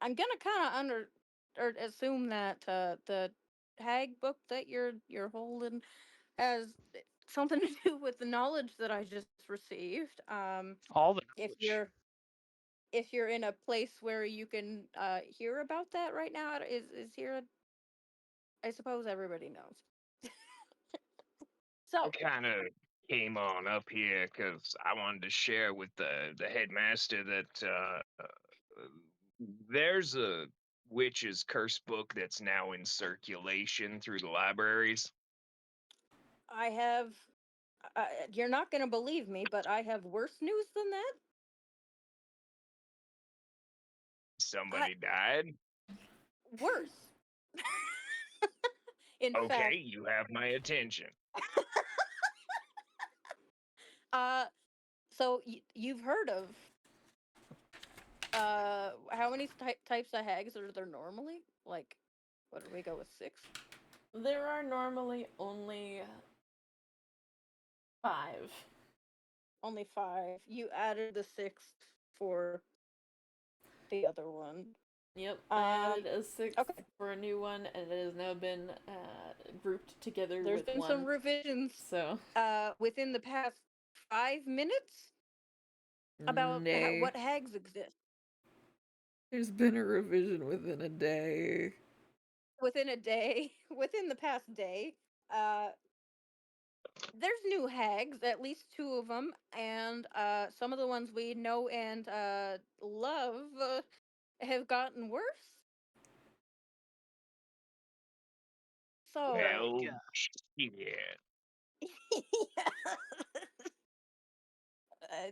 D: I'm gonna kind of under or assume that the hag book that you're holding has something to do with the knowledge that I just received.
C: All the
D: If
C: knowledge.
D: you're in a place where you can hear about that right now, is here. I suppose everybody knows.
G: I
D: So
G: kind of came on up here because I wanted to share with the headmaster that there's a witch's curse book that's now in circulation through the libraries.
D: I have. You're not gonna believe me, but I have worse news than that. I
G: Somebody died.
D: worse. In
G: Okay,
D: fact,
G: you have my attention.
D: uh, so you've heard of how many types of hags are there normally? Like, what did we go with 6?
B: There are normally only 5.
D: Only 5. You added the 6th for the other one.
B: Yep, I
D: Um,
B: added a 6th
D: okay.
B: for a new one, and it has now been grouped together
D: There's
B: with
D: been some
B: one.
D: revisions
B: So,
D: within the past 5 minutes about
B: nay.
D: what hags exist.
B: There's been a revision within a day.
D: Within a day, within the past day, uh, there's new hags, at least 2 of them, and some of the ones we know and love have gotten worse.
C: Oh
D: So,
C: my
G: Well,
C: god.
G: shit.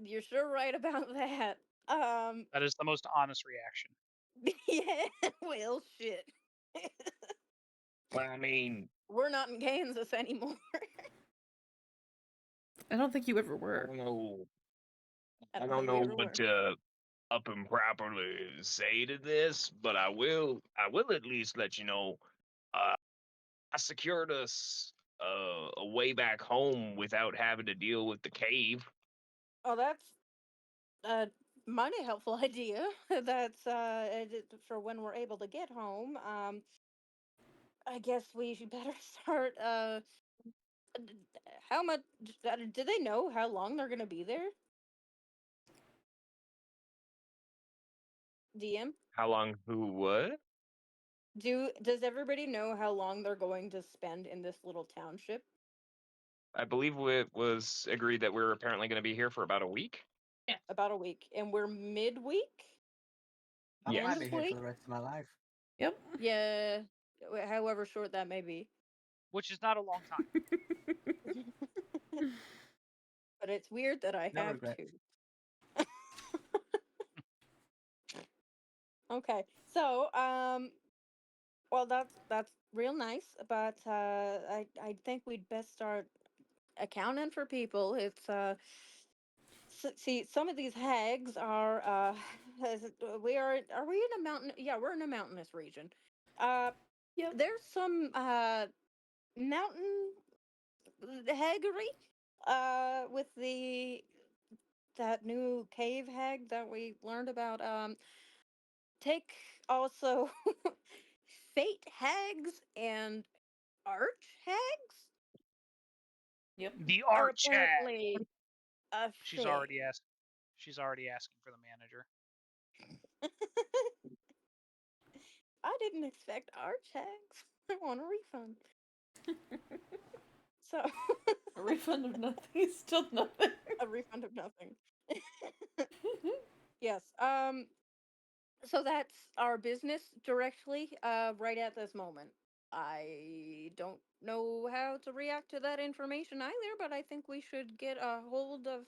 D: you're sure right about that. Um,
C: That is the most honest reaction.
D: yeah, well, shit.
G: Well, I mean,
D: We're not in Kansas anymore.
B: I don't think you ever
G: I
B: were.
G: don't know.
D: I
G: I
D: don't
G: don't
D: think we
G: know
D: ever
G: what
D: were.
G: to up and properly say to this, but I will. I will at least let you know. Uh, I secured us a way back home without having to deal with the cave.
D: Oh, that's a mighty helpful idea. That's for when we're able to get home. I guess we should better start. How much? Do they know how long they're gonna be there? DM,
G: How long? Who? What?
D: does everybody know how long they're going to spend in this little township?
G: I believe it was agreed that we are apparently going to be here for about a week.
D: About a week, and we're midweek.
F: I
G: Yes.
F: might be here for
D: Honestly,
F: the rest of my life.
B: Yep.
D: yeah. However short that may be,
C: which is not a long time.
D: but it's weird that I
F: No
D: have
F: regrets.
D: to. Okay, so well, that's real nice, but I think we'd best start accounting for people. It's see, some of these hags are we are we in a mountain? Yeah, we're in a mountainous region. Uh,
B: Yep.
D: there's some mountain haggery with the that new cave hag that we learned about. Take also fate hags and arch hags
B: Yep.
C: The
D: are
C: arch hag.
D: apparently a
C: She's
D: thing.
C: already asked. She's already asking for the manager.
D: I didn't expect arch hags. I want a refund. So
B: A refund of nothing is still nothing.
D: a refund of nothing. Yes. So that's our business directly right at this moment. I don't know how to react to that information either, but I think we should get a hold of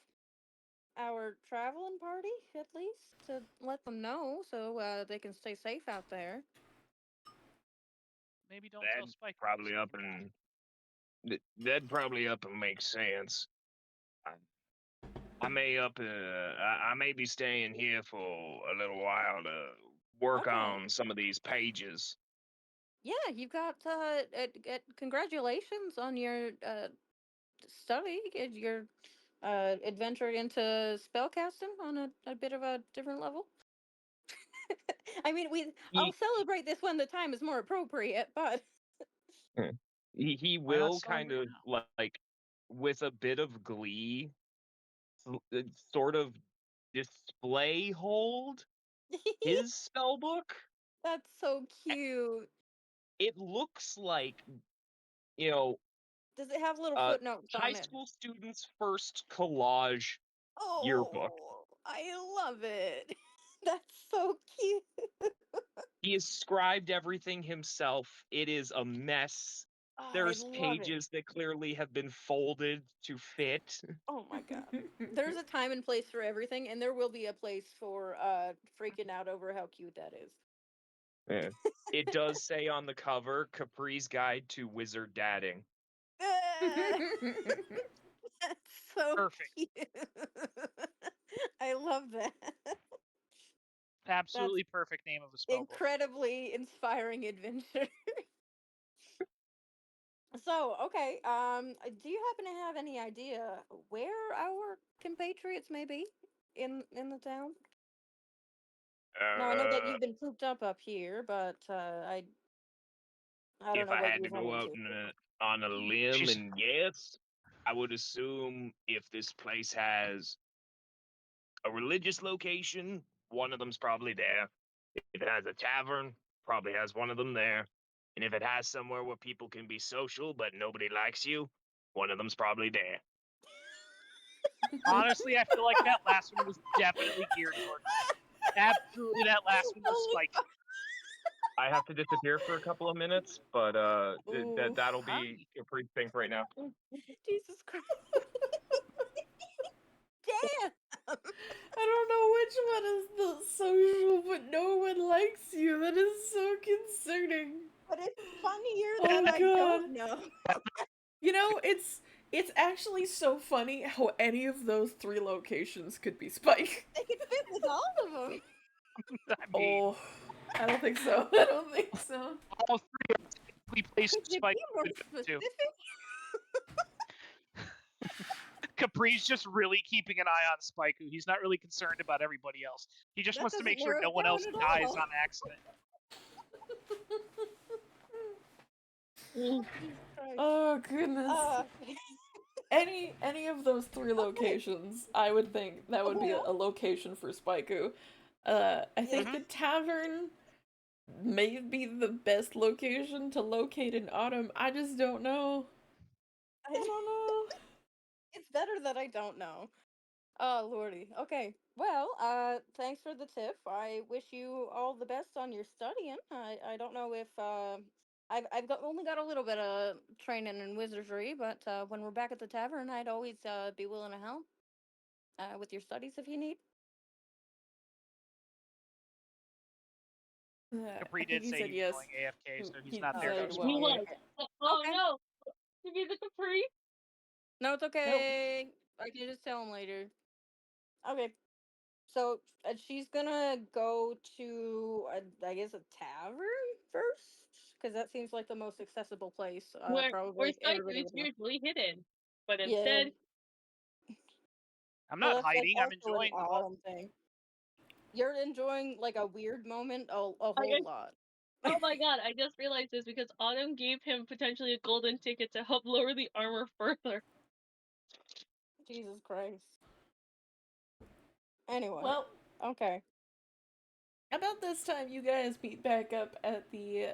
D: our traveling party at least to let them know so they can stay safe out there.
C: Maybe don't tell
G: That'd
C: Spike.
G: probably up and that'd probably up and make sense. I may I may be staying here for a little while to work
D: Okay.
G: on some of these pages.
D: Yeah, you've got congratulations on your study, your adventure into spellcasting on a bit of a different level. I mean, I'll
G: He
D: celebrate this when the time is more appropriate, but
G: he
C: Why not
G: will kind
C: celebrate
G: of
C: now?
G: like with a bit of glee sort of display hold his spell book.
D: that's so cute.
G: It looks like, you know,
D: Does it have little
G: uh
D: footnotes
G: high
D: on it?
G: school students' first collage yearbook.
D: Oh, I love it. That's so cute.
G: He has scribed everything himself. It is a mess.
D: Oh, I
G: There's
D: love it.
G: pages that clearly have been folded to fit.
D: Oh my god. There's a time and place for everything, and there will be a place for freaking out over how cute that is.
G: Yeah. It does say on the cover, Capri's Guide to Wizard Dadding.
D: Ah, that's so
C: Perfect.
D: cute. I love that. That's
C: Absolutely perfect name of a spell book.
D: incredibly inspiring adventure. So, okay, do you happen to have any idea where our compatriots may be in the town? Now, I know that
G: Uh,
D: you've been cooped up here, but I don't
G: if
D: know
G: I
D: what
G: had
D: you
G: to
D: run
G: go out
D: into.
G: on a limb
C: She's
G: and guess, I would assume if this place has a religious location, one of them's probably there. If it has a tavern, probably has one of them there. And if it has somewhere where people can be social but nobody likes you, one of them's probably there.
C: honestly, I feel like that last one was definitely geared towards Spike. Absolutely, that last one was
D: Holy
C: Spike.
G: I have to disappear for a couple of minutes, but
B: Ooh.
G: that'll be a pretty thing right now.
D: Jesus Christ. Damn.
B: I don't know which one is the social, but no one likes you. That is so concerning.
D: But it's funnier
B: Oh
D: that I
B: god.
D: don't know.
B: You know, it's actually so funny how any of those three locations could be Spike.
D: They could fit with all of them.
C: I mean,
B: Oh, I don't think so. I don't think so.
C: all three are typically placed
D: Could you
C: Spike
D: be more
C: could go to.
D: specific?
C: Capri's just really keeping an eye on Spike. He's not really concerned about everybody else. He just
D: That
C: wants to
D: doesn't
C: make sure
D: narrow
C: no
D: it
C: one
D: down
C: else
D: at
C: dies
D: all.
C: on accident.
D: Jesus Christ.
B: Oh goodness.
D: Uh,
B: Any of those three
D: okay.
B: locations, I would think that would be a location for Spaiku. I think
C: Mhm.
B: the tavern may be the best location to locate in autumn. I just don't know. I don't know.
D: It's better that I don't know. Oh lordy. Okay. Well, thanks for the tip. I wish you all the best on your studying. I don't know if only got a little bit of training in wizardry, but when we're back at the tavern, I'd always be willing to help with your studies if you need.
B: I
C: Capri
B: think
C: did
B: he
C: say
B: said
C: he was
B: yes.
C: going AFK, so he's
B: He
C: not there
B: decided to
C: just
B: walk
C: yet.
E: He
B: away.
E: was.
D: Okay.
E: Oh
D: Okay.
E: no! Give me the Capri.
D: No, it's
B: Nope.
D: okay. I can just tell him later. Okay. So she's gonna go to, I guess, a tavern first, because that seems like the most accessible place.
E: Where
D: Probably everybody
E: Spikey's
D: would know.
E: usually hidden, but
D: Yeah.
E: instead,
C: I'm
D: Well,
C: not
D: that's like
C: hiding. I'm
D: also an
C: enjoying the moment.
D: autumn thing. You're enjoying like a weird moment a
E: I
D: whole lot.
E: oh my god! I just realized this because Autumn gave him potentially a golden ticket to help lower the armor further.
D: Jesus Christ. Anyway,
B: Well,
D: okay.
B: about this time, you guys meet back up at the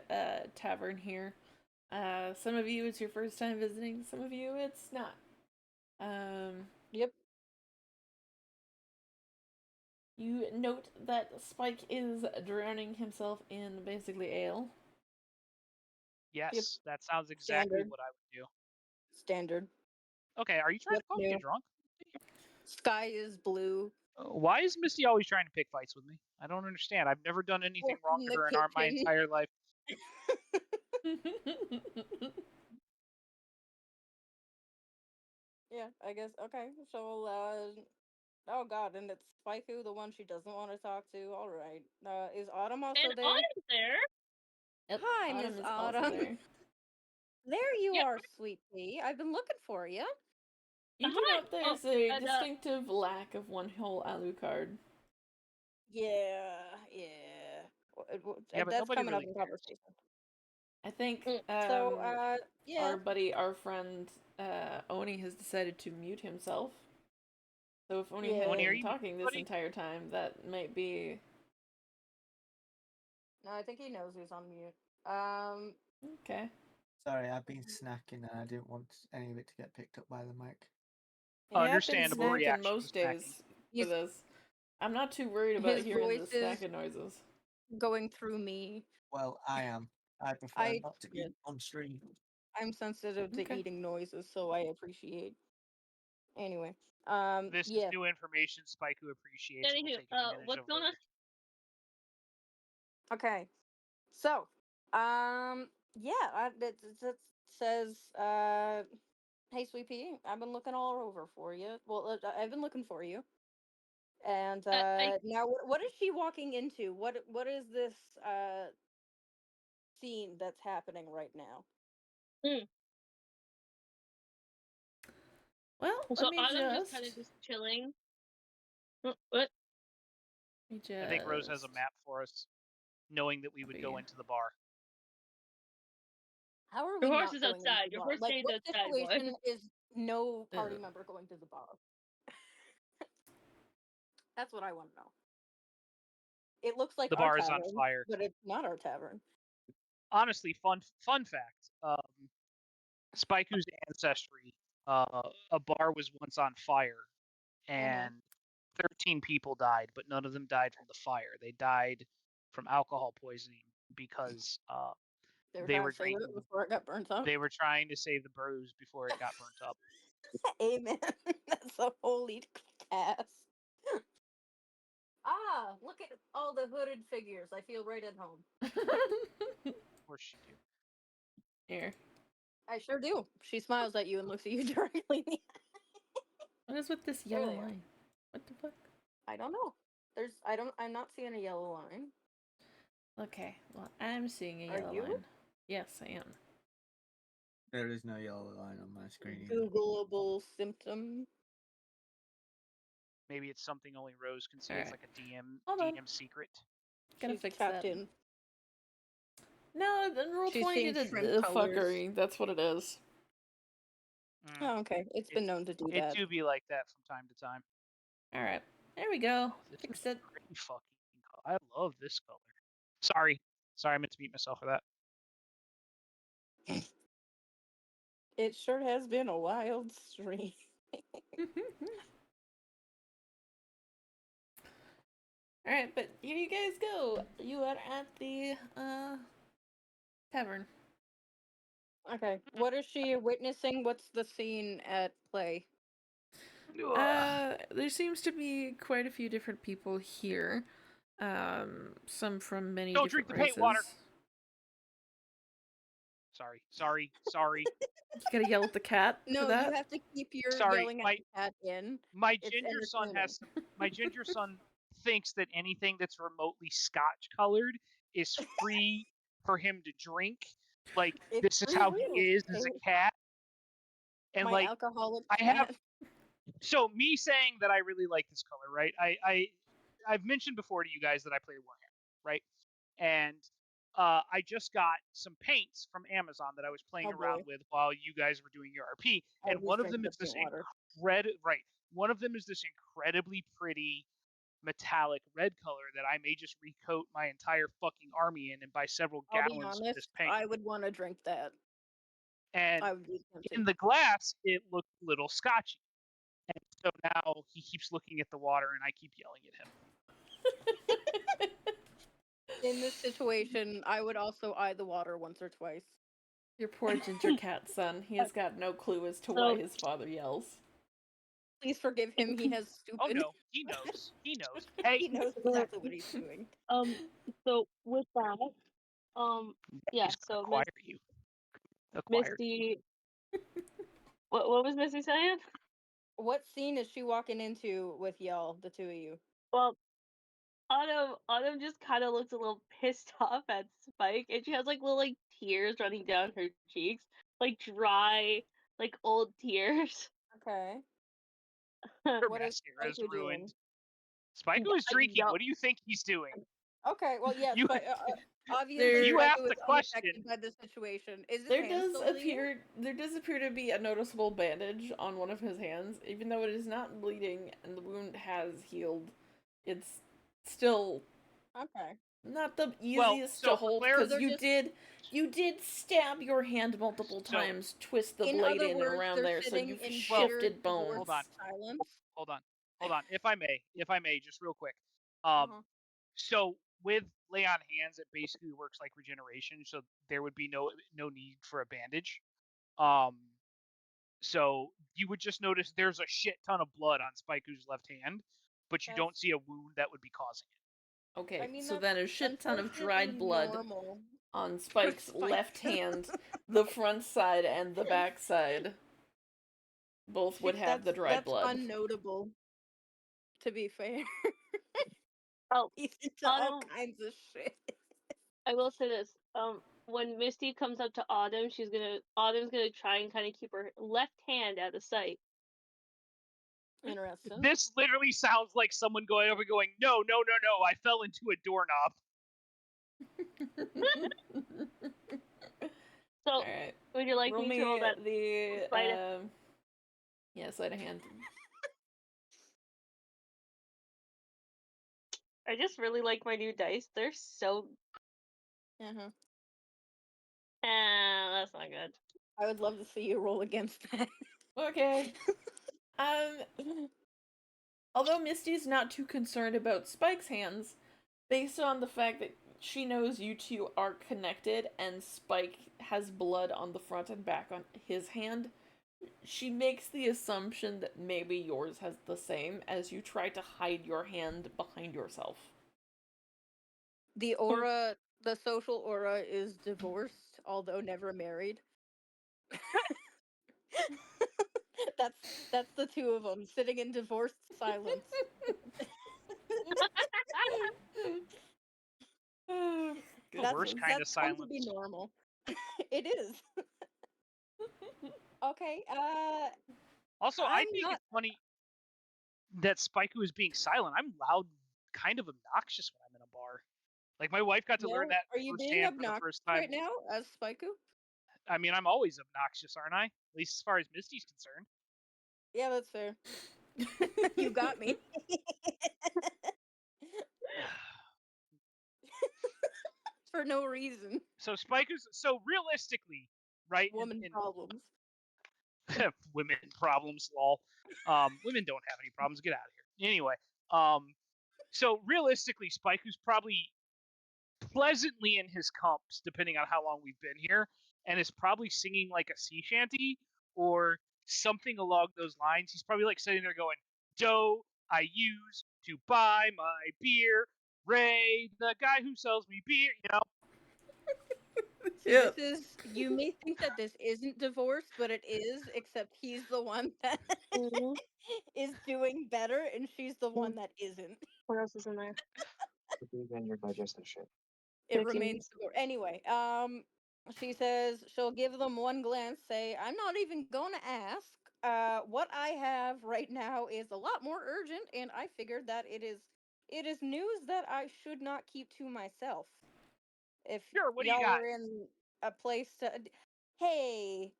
B: tavern here. Some of you, it's your first time visiting. Some of you, it's not. Um,
D: Yep.
B: you note that Spike is drowning himself in basically ale.
D: Yep.
C: Yes, that sounds exactly
D: Standard.
C: what I would do.
D: Standard.
C: Okay, are you trying to
D: What's
C: call me a
D: new?
C: drunk?
D: Sky is blue.
C: Why is Misty always trying to pick fights with me? I don't understand. I've never done anything wrong
D: From
C: to
D: the
C: her in my
D: kitchen.
C: entire life.
D: Yeah, I guess. Okay. So, oh god, and it's Spaiku, the one she doesn't want to talk to. All right. Is Autumn also
E: And
D: there?
E: Autumn's there.
B: Yep,
D: Hi,
B: Autumn
D: Miss
B: is also
D: Autumn.
B: there.
D: There you
E: Yeah.
D: are, sweet pea. I've been looking for you.
B: You do
E: Hi.
B: note
E: Oh,
B: there's a
E: and
B: distinctive lack of one whole Alucard.
D: Yeah, yeah.
C: Yeah, but
D: That's
C: nobody
D: coming up
C: really
D: in
C: cares.
D: conversation.
B: I think
D: So, yeah.
B: our friend Oni has decided to mute himself. So if Oni had
C: Oni,
D: Yeah.
C: are
B: been
C: you
B: talking this
C: buddy?
B: entire time, that might be
D: No, I think he knows he's on mute. Um,
B: okay.
F: Sorry, I've been snacking and I didn't want any of it to get picked up by the mic.
B: Yeah, I've been
C: Understandable
B: snacking
C: reaction to
B: most
C: snacking.
B: days for
D: he's
B: this. I'm not too worried about
D: his
B: hearing the
D: voice is
B: snacking noises.
D: going through me.
F: Well, I am. I prefer
D: I
F: not to
D: yeah,
F: eat on stream.
D: I'm sensitive to
B: Okay.
D: eating noises, so I appreciate. Anyway,
C: This is
D: yeah.
C: new information Spike who appreciates and will
E: anywho,
C: take advantage
E: what's
C: of
E: going on?
C: later.
D: Okay. So, yeah, that says, hey, Sweet Pea, I've been looking all over for you. Well, I've been looking for you. And
E: I
D: now, what is she walking into? What is this scene that's happening right now?
E: mm.
B: Well, let
E: So
B: me
E: Autumn just kind of
B: just
E: just chilling. What?
B: let me
C: I think Rose has a
B: just
C: map for us, knowing that we would go
B: copy.
C: into the bar.
D: How are
E: Your
D: we
E: horse
D: not
E: is
D: going into
E: outside.
D: the
E: Your
D: bar?
E: horse
D: Like,
E: stays
D: what
E: outside, boy.
D: situation is no party
B: Uh,
D: member going to the bar? That's what I want to know. It looks like
C: The
D: our
C: bar is on
D: tavern,
C: fire.
D: but it's not our tavern.
C: Honestly, fun fact. Spiku's ancestry. A bar was once on fire, and 13 people died, but none of them died from the fire. They died from alcohol poisoning because
D: They were
C: they
D: trying
C: were
D: to save it
C: drinking.
D: before it got burnt up.
C: They were trying to save the brews before it got burnt up.
D: Amen. That's a holy cast. Ah, look at all the hooded figures. I feel right at home.
C: Of course you do.
B: here.
D: I sure do. She smiles at you and looks at you directly in the
B: What is with this
D: There
B: yellow
D: they are.
B: line? What the fuck?
D: I don't know. I'm not seeing a yellow line.
B: Okay, well, I'm seeing a
D: Are
B: yellow
D: you?
B: line. Yes, I am.
F: There is no yellow line on my screen either.
D: Googleable symptom.
C: Maybe it's something only Rose can see.
B: All
C: It's
B: right.
C: like a
B: Hold on.
C: DM secret.
B: Gotta
D: She's
B: fix
D: tapped
B: that.
D: in.
B: No, then roll
D: She's
B: 20
D: seeing
B: did
D: shrimp
B: a
D: colors.
B: fuckery. That's what it is.
C: Mm,
D: Oh, okay. It's been known to do
C: it
D: that.
C: do be like that from time to time.
B: Alright. There we go.
C: Oh, this
B: Fixed
C: is
B: it.
C: pretty fucking color. I love this color. Sorry, I meant to beat myself for that.
D: It sure has been a wild stream.
B: Alright, but here you guys go. You are at the tavern.
D: Okay. What is she witnessing? What's the scene at play?
B: There seems to be quite a few different people here. Some from many
C: Don't
B: different
C: drink the paint
B: races.
C: water. Sorry.
B: You gotta yell at the cat for
D: No,
B: that.
D: you have to keep your
C: Sorry,
D: yelling at the cat in.
C: My
D: It's
C: ginger son
D: entertaining.
C: my ginger son thinks that anything that's remotely scotch colored is free for him to drink. Like,
D: It's
C: this is
D: free
C: how he
D: will.
C: is as a cat. And
D: My
C: like,
D: alcoholic
C: I
D: cat.
C: have so me saying that I really like this color, right? I've mentioned before to you guys that I play Warhammer, right? And I just got some paints from Amazon that I was playing
D: Oh,
C: around
D: boy.
C: with while you guys were doing your RP,
D: I
C: and
D: was
C: one of them
D: drinking
C: is
D: the
C: this
D: paint water.
C: One of them is this incredibly pretty metallic red color that I may just recoat my entire fucking army in and buy several
D: I'll be
C: gallons of
D: honest,
C: this paint.
D: I would want to drink that.
C: And
D: I would be
C: in
D: tempted.
C: the glass, it looked a little scotchy. And so now he keeps looking at the water, and I keep yelling at him.
D: In this situation, I would also eye the water once or twice.
B: Your poor ginger cat son. He has got no clue as to why his father yells.
D: Please forgive him. He has stupid.
C: Oh no, he knows. He knows. Hey,
D: He knows exactly what he's doing.
E: So with that, yeah.
C: he's gonna
E: So
C: acquire you. Acquired.
E: Misty, what was Misty saying?
D: What scene is she walking into with y'all, the two of you?
E: Well, Autumn just kind of looks a little pissed off at Spike, and she has like little like tears running down her cheeks, like dry, like old tears.
D: Okay.
C: Her
D: What is
C: mascara is
D: Spike
C: ruined.
D: doing?
C: Spyko is drinking.
E: Yup.
C: What do you think he's doing?
D: Okay, well, yeah,
C: You
D: obviously
C: you
B: There-
C: asked
D: Spyko
C: the
D: is
C: question.
D: unaffected by the situation. Is his
B: There
D: hand
B: does
D: still bleeding?
B: appear to be a noticeable bandage on one of his hands, even though it is not bleeding and the wound has healed. It's still
D: Okay.
B: not the
C: Well,
B: easiest
C: so
B: to
C: for
B: hold
C: clarity,
B: because you did stab your hand multiple
C: So-
B: times, twist the
D: In
B: blade
D: other
B: in and
D: words,
B: around
D: they're
B: there, so
D: sitting
B: you've
D: in
B: shifted
D: sheer
B: bones.
C: Hold on.
D: silence.
C: hold on. If I may, just real quick.
D: Uh-huh.
C: So with lay on hands, it basically works like regeneration, so there would be no need for a bandage. So you would just notice there's a shit ton of blood on Spiku's left hand, but you don't
D: That's-
C: see a wound that would be causing it.
B: Okay,
D: I mean,
B: so
D: that's
B: then a shit ton of dried
D: unfortunately
B: blood
D: normal
B: on
D: for
B: Spike's
D: Spike.
B: left hand, the front side and the back side. Both would have the dried
D: that's
B: blood.
D: unnotable. To be fair,
E: Oh,
D: he's into all
E: Autumn,
D: kinds of shit.
E: I will say this. When Misty comes up to Autumn's gonna try and kind of keep her left hand out of sight.
D: Interesting.
C: This literally sounds like someone going over going, no, I fell into a doorknob.
E: So,
B: Alright.
E: would you like
B: Roll
E: me to roll that?
B: the
E: sleight of-
B: sleight of hand.
E: I just really like my new dice. They're so.
D: Uh-huh.
E: That's not good.
D: I would love to see you roll against that.
B: Okay. Although Misty's not too concerned about Spike's hands, based on the fact that she knows you two are connected and Spike has blood on the front and back on his hand, she makes the assumption that maybe yours has the same as you try to hide your hand behind yourself.
D: The aura, the social aura is divorced, although never married. that's the two of them sitting in divorced silence.
C: The worst kind of
D: That's fun to be
C: silence.
D: normal. It is. Okay.
C: Also, I
D: I'm
C: think
D: not.
C: it's funny that Spyku is being silent. I'm loud, kind of obnoxious when I'm in a bar. Like, my wife got to learn
D: No,
C: that
D: are you being
C: firsthand for the
D: obnoxious
C: first time.
D: right now as Spyku?
C: I mean, I'm always obnoxious, aren't I? At least as far as Misty's concerned.
D: Yeah, that's fair. You got me. For no reason.
C: So so realistically, right?
D: Woman problems.
C: Women problems, lol. Women don't have any problems. Get out of here. Anyway, So realistically, Spiku's probably pleasantly in his comps, depending on how long we've been here, and is probably singing like a sea shanty or something along those lines. He's probably like sitting there going, "Dough I use to buy my beer. Ray, the guy who sells me beer," you know.
D: See,
B: Yep.
D: this is, you may think that this isn't divorce, but it is, except he's the one that
E: Mhm.
D: is doing better and she's the one that isn't.
E: What else is in there?
H: Then your digestive shit.
D: It
E: Cookies.
D: remains divorce. Anyway, she says she'll give them one glance, say, I'm not even going to ask. What I have right now is a lot more urgent, and I figured that it is news that I should not keep to myself. If
C: Sure, what do you
D: y'all
C: got?
D: are in a place to, hey,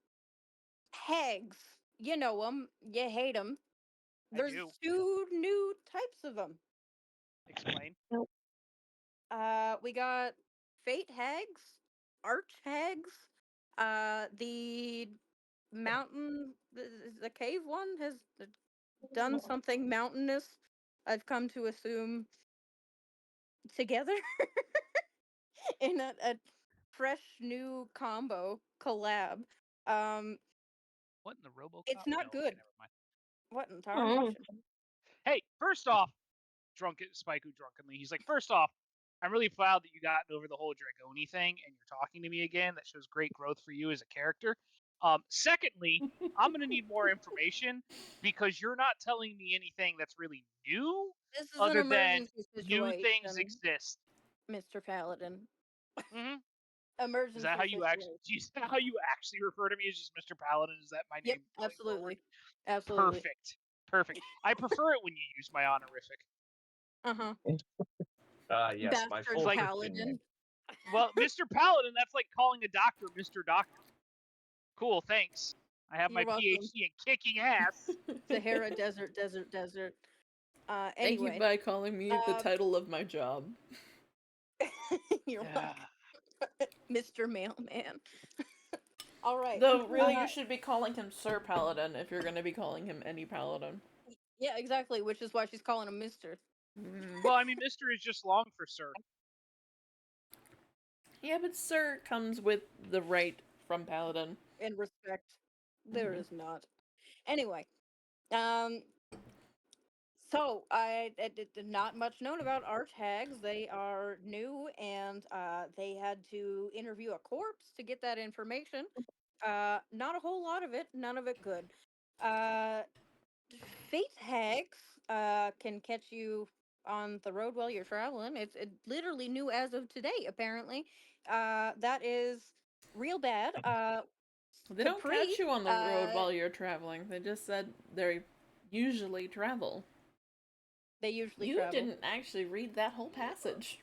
D: hags, you know them, you hate them.
C: I
D: There's
C: do.
D: 2 new types of them.
C: Explain.
E: Nope.
D: We got fate hags, arch hags. The mountain, the cave one has done something mountainous. I've come to assume together in a fresh new combo collab. Um,
C: What in the RoboCop?
D: it's not
C: No, okay,
D: good.
C: never mind.
D: What in
E: Mm.
D: tarnation?
C: Hey, first off, drunken Spike drunkenly. He's like, first off, I'm really proud that you got over the whole Dragoni thing and you're talking to me again. That shows great growth for you as a character. Secondly, I'm gonna need more information because you're not telling me anything that's really new,
D: This is an
C: other than
D: emergency
C: new things
D: situation,
C: exist.
D: Mr. Paladin.
C: Mm-hmm. Is that how
D: Emergency
C: you actually?
D: situation.
C: Is that how you actually refer to me as just Mr. Paladin? Is that my
D: Yep,
C: name going forward?
D: absolutely. Absolutely.
C: Perfect. Perfect. I prefer it when you use my honorific.
D: Uh-huh.
G: Yes, my
D: Bastard
G: full
C: like-
G: Christian name.
D: paladin.
C: Well, Mr. Paladin, that's like calling a doctor Mr. Doctor. Cool, thanks. I have my
D: You're welcome.
C: PhD in kicking ass.
D: Sahara desert, desert, desert.
B: Thank you
D: Anyway.
B: by calling me the title of my job.
D: You're welcome. Mr. Mailman. All right.
B: Though, really, you should be calling him Sir Paladin if you're going to be calling him any paladin.
D: Yeah, exactly, which is why she's calling him Mr.
B: Mm.
C: Well, I mean, Mr. is just long for sir.
B: Yeah, but Sir comes with the right from Paladin.
D: In respect. There
B: Mhm.
D: is not. Anyway. So I not much known about arch hags. They are new, and they had to interview a corpse to get that information. Not a whole lot of it. None of it good. Uh, fate hags can catch you on the road while you're traveling. It's literally new as of today. Apparently, that is real bad.
B: They don't
D: Capri.
B: catch you on the road while you're traveling. They just said they usually travel.
D: They usually
B: You
D: travel.
B: didn't actually read that whole passage.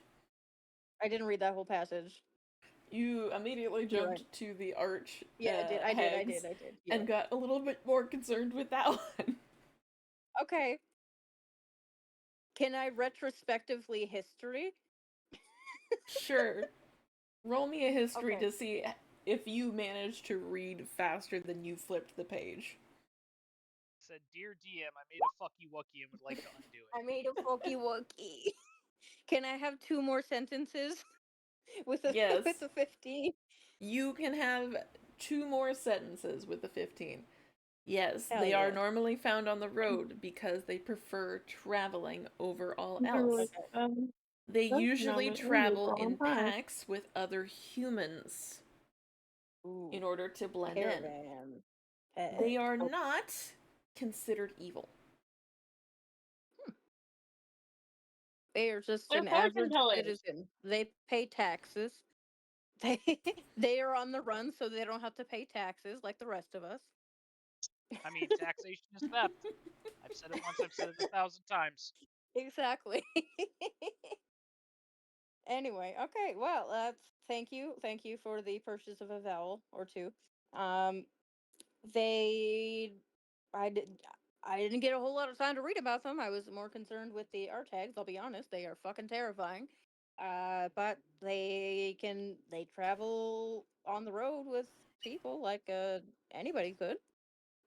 D: I didn't read that whole passage.
B: You immediately
D: You're
B: jumped
D: right.
B: to the arch
D: Yeah, I did.
B: hags
D: You're
B: and
D: right.
B: got a little bit more concerned with that one.
D: Okay. Can I retrospectively history?
B: Sure. Roll me a history
D: Okay.
B: to see if you managed to read faster than you flipped the page.
C: Said, "Dear DM, I made a fucky wucky and would like to undo
D: I
C: it."
D: made a wookie wookie. Can I have 2 more sentences with a
B: Yes.
D: with a 15?
B: You can have 2 more sentences with the 15. Yes,
D: Hell
B: they are
D: yeah.
B: normally found on the road because they prefer traveling over all
E: You're
B: else.
E: like,
D: Okay.
B: They
E: that's
B: usually
E: not
B: travel
E: illegal.
B: in
E: Hi.
B: packs with other humans
D: Ooh.
B: in order to blend in.
D: Caravan.
B: They
D: Pack.
B: are not considered evil.
D: They are just
E: They're
D: an
E: fortune
D: average
E: tellers.
D: citizen. They pay taxes. They they are on the run, so they don't have to pay taxes like the rest of us.
C: I mean, taxation is theft. I've said it once. I've said it 1,000 times.
D: Exactly. Anyway, okay. Well, thank you for the purchase of a vowel or two. Um, they, I did, I didn't get a whole lot of time to read about them. I was more concerned with the art tags. I'll be honest; they are fucking terrifying. But they travel on the road with people like anybody could,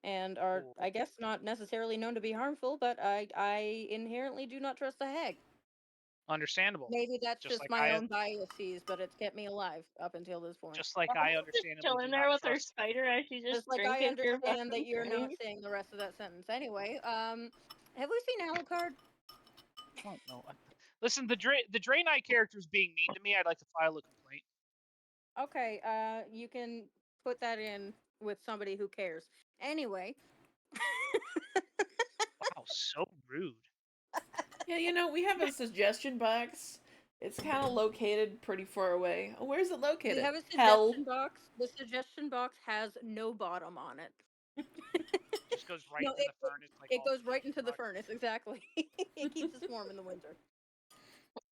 D: and are,
C: Cool.
D: I guess, not necessarily known to be harmful. But I inherently do not trust a hag.
C: Understandable.
D: Maybe that's
C: Just
D: just
C: like
D: my
C: I
D: own biases, but it's kept me alive up until this point.
C: just like I
E: Just
C: understandably do
E: chilling
C: not
E: there with her
C: trust.
E: spider as she's just
D: Just like I
E: drinking her
D: understand that you're not
E: drink.
D: saying the rest of that sentence. Anyway, have we seen Alucard?
C: I don't know. Listen, the Draenei character is being mean to me. I'd like to file a complaint.
D: Okay, you can put that in with somebody who cares. Anyway,
C: Wow, so rude.
B: Yeah, you know, we have a suggestion box. It's kind of located pretty far away. Oh, where's it located?
D: we have a
B: Hell.
D: suggestion box. The suggestion box has no bottom on it.
C: Just goes right
D: No,
C: into the furnace. Like
D: it
C: all
D: goes right into the
C: boxes.
D: furnace. Exactly. It keeps us warm in the winter.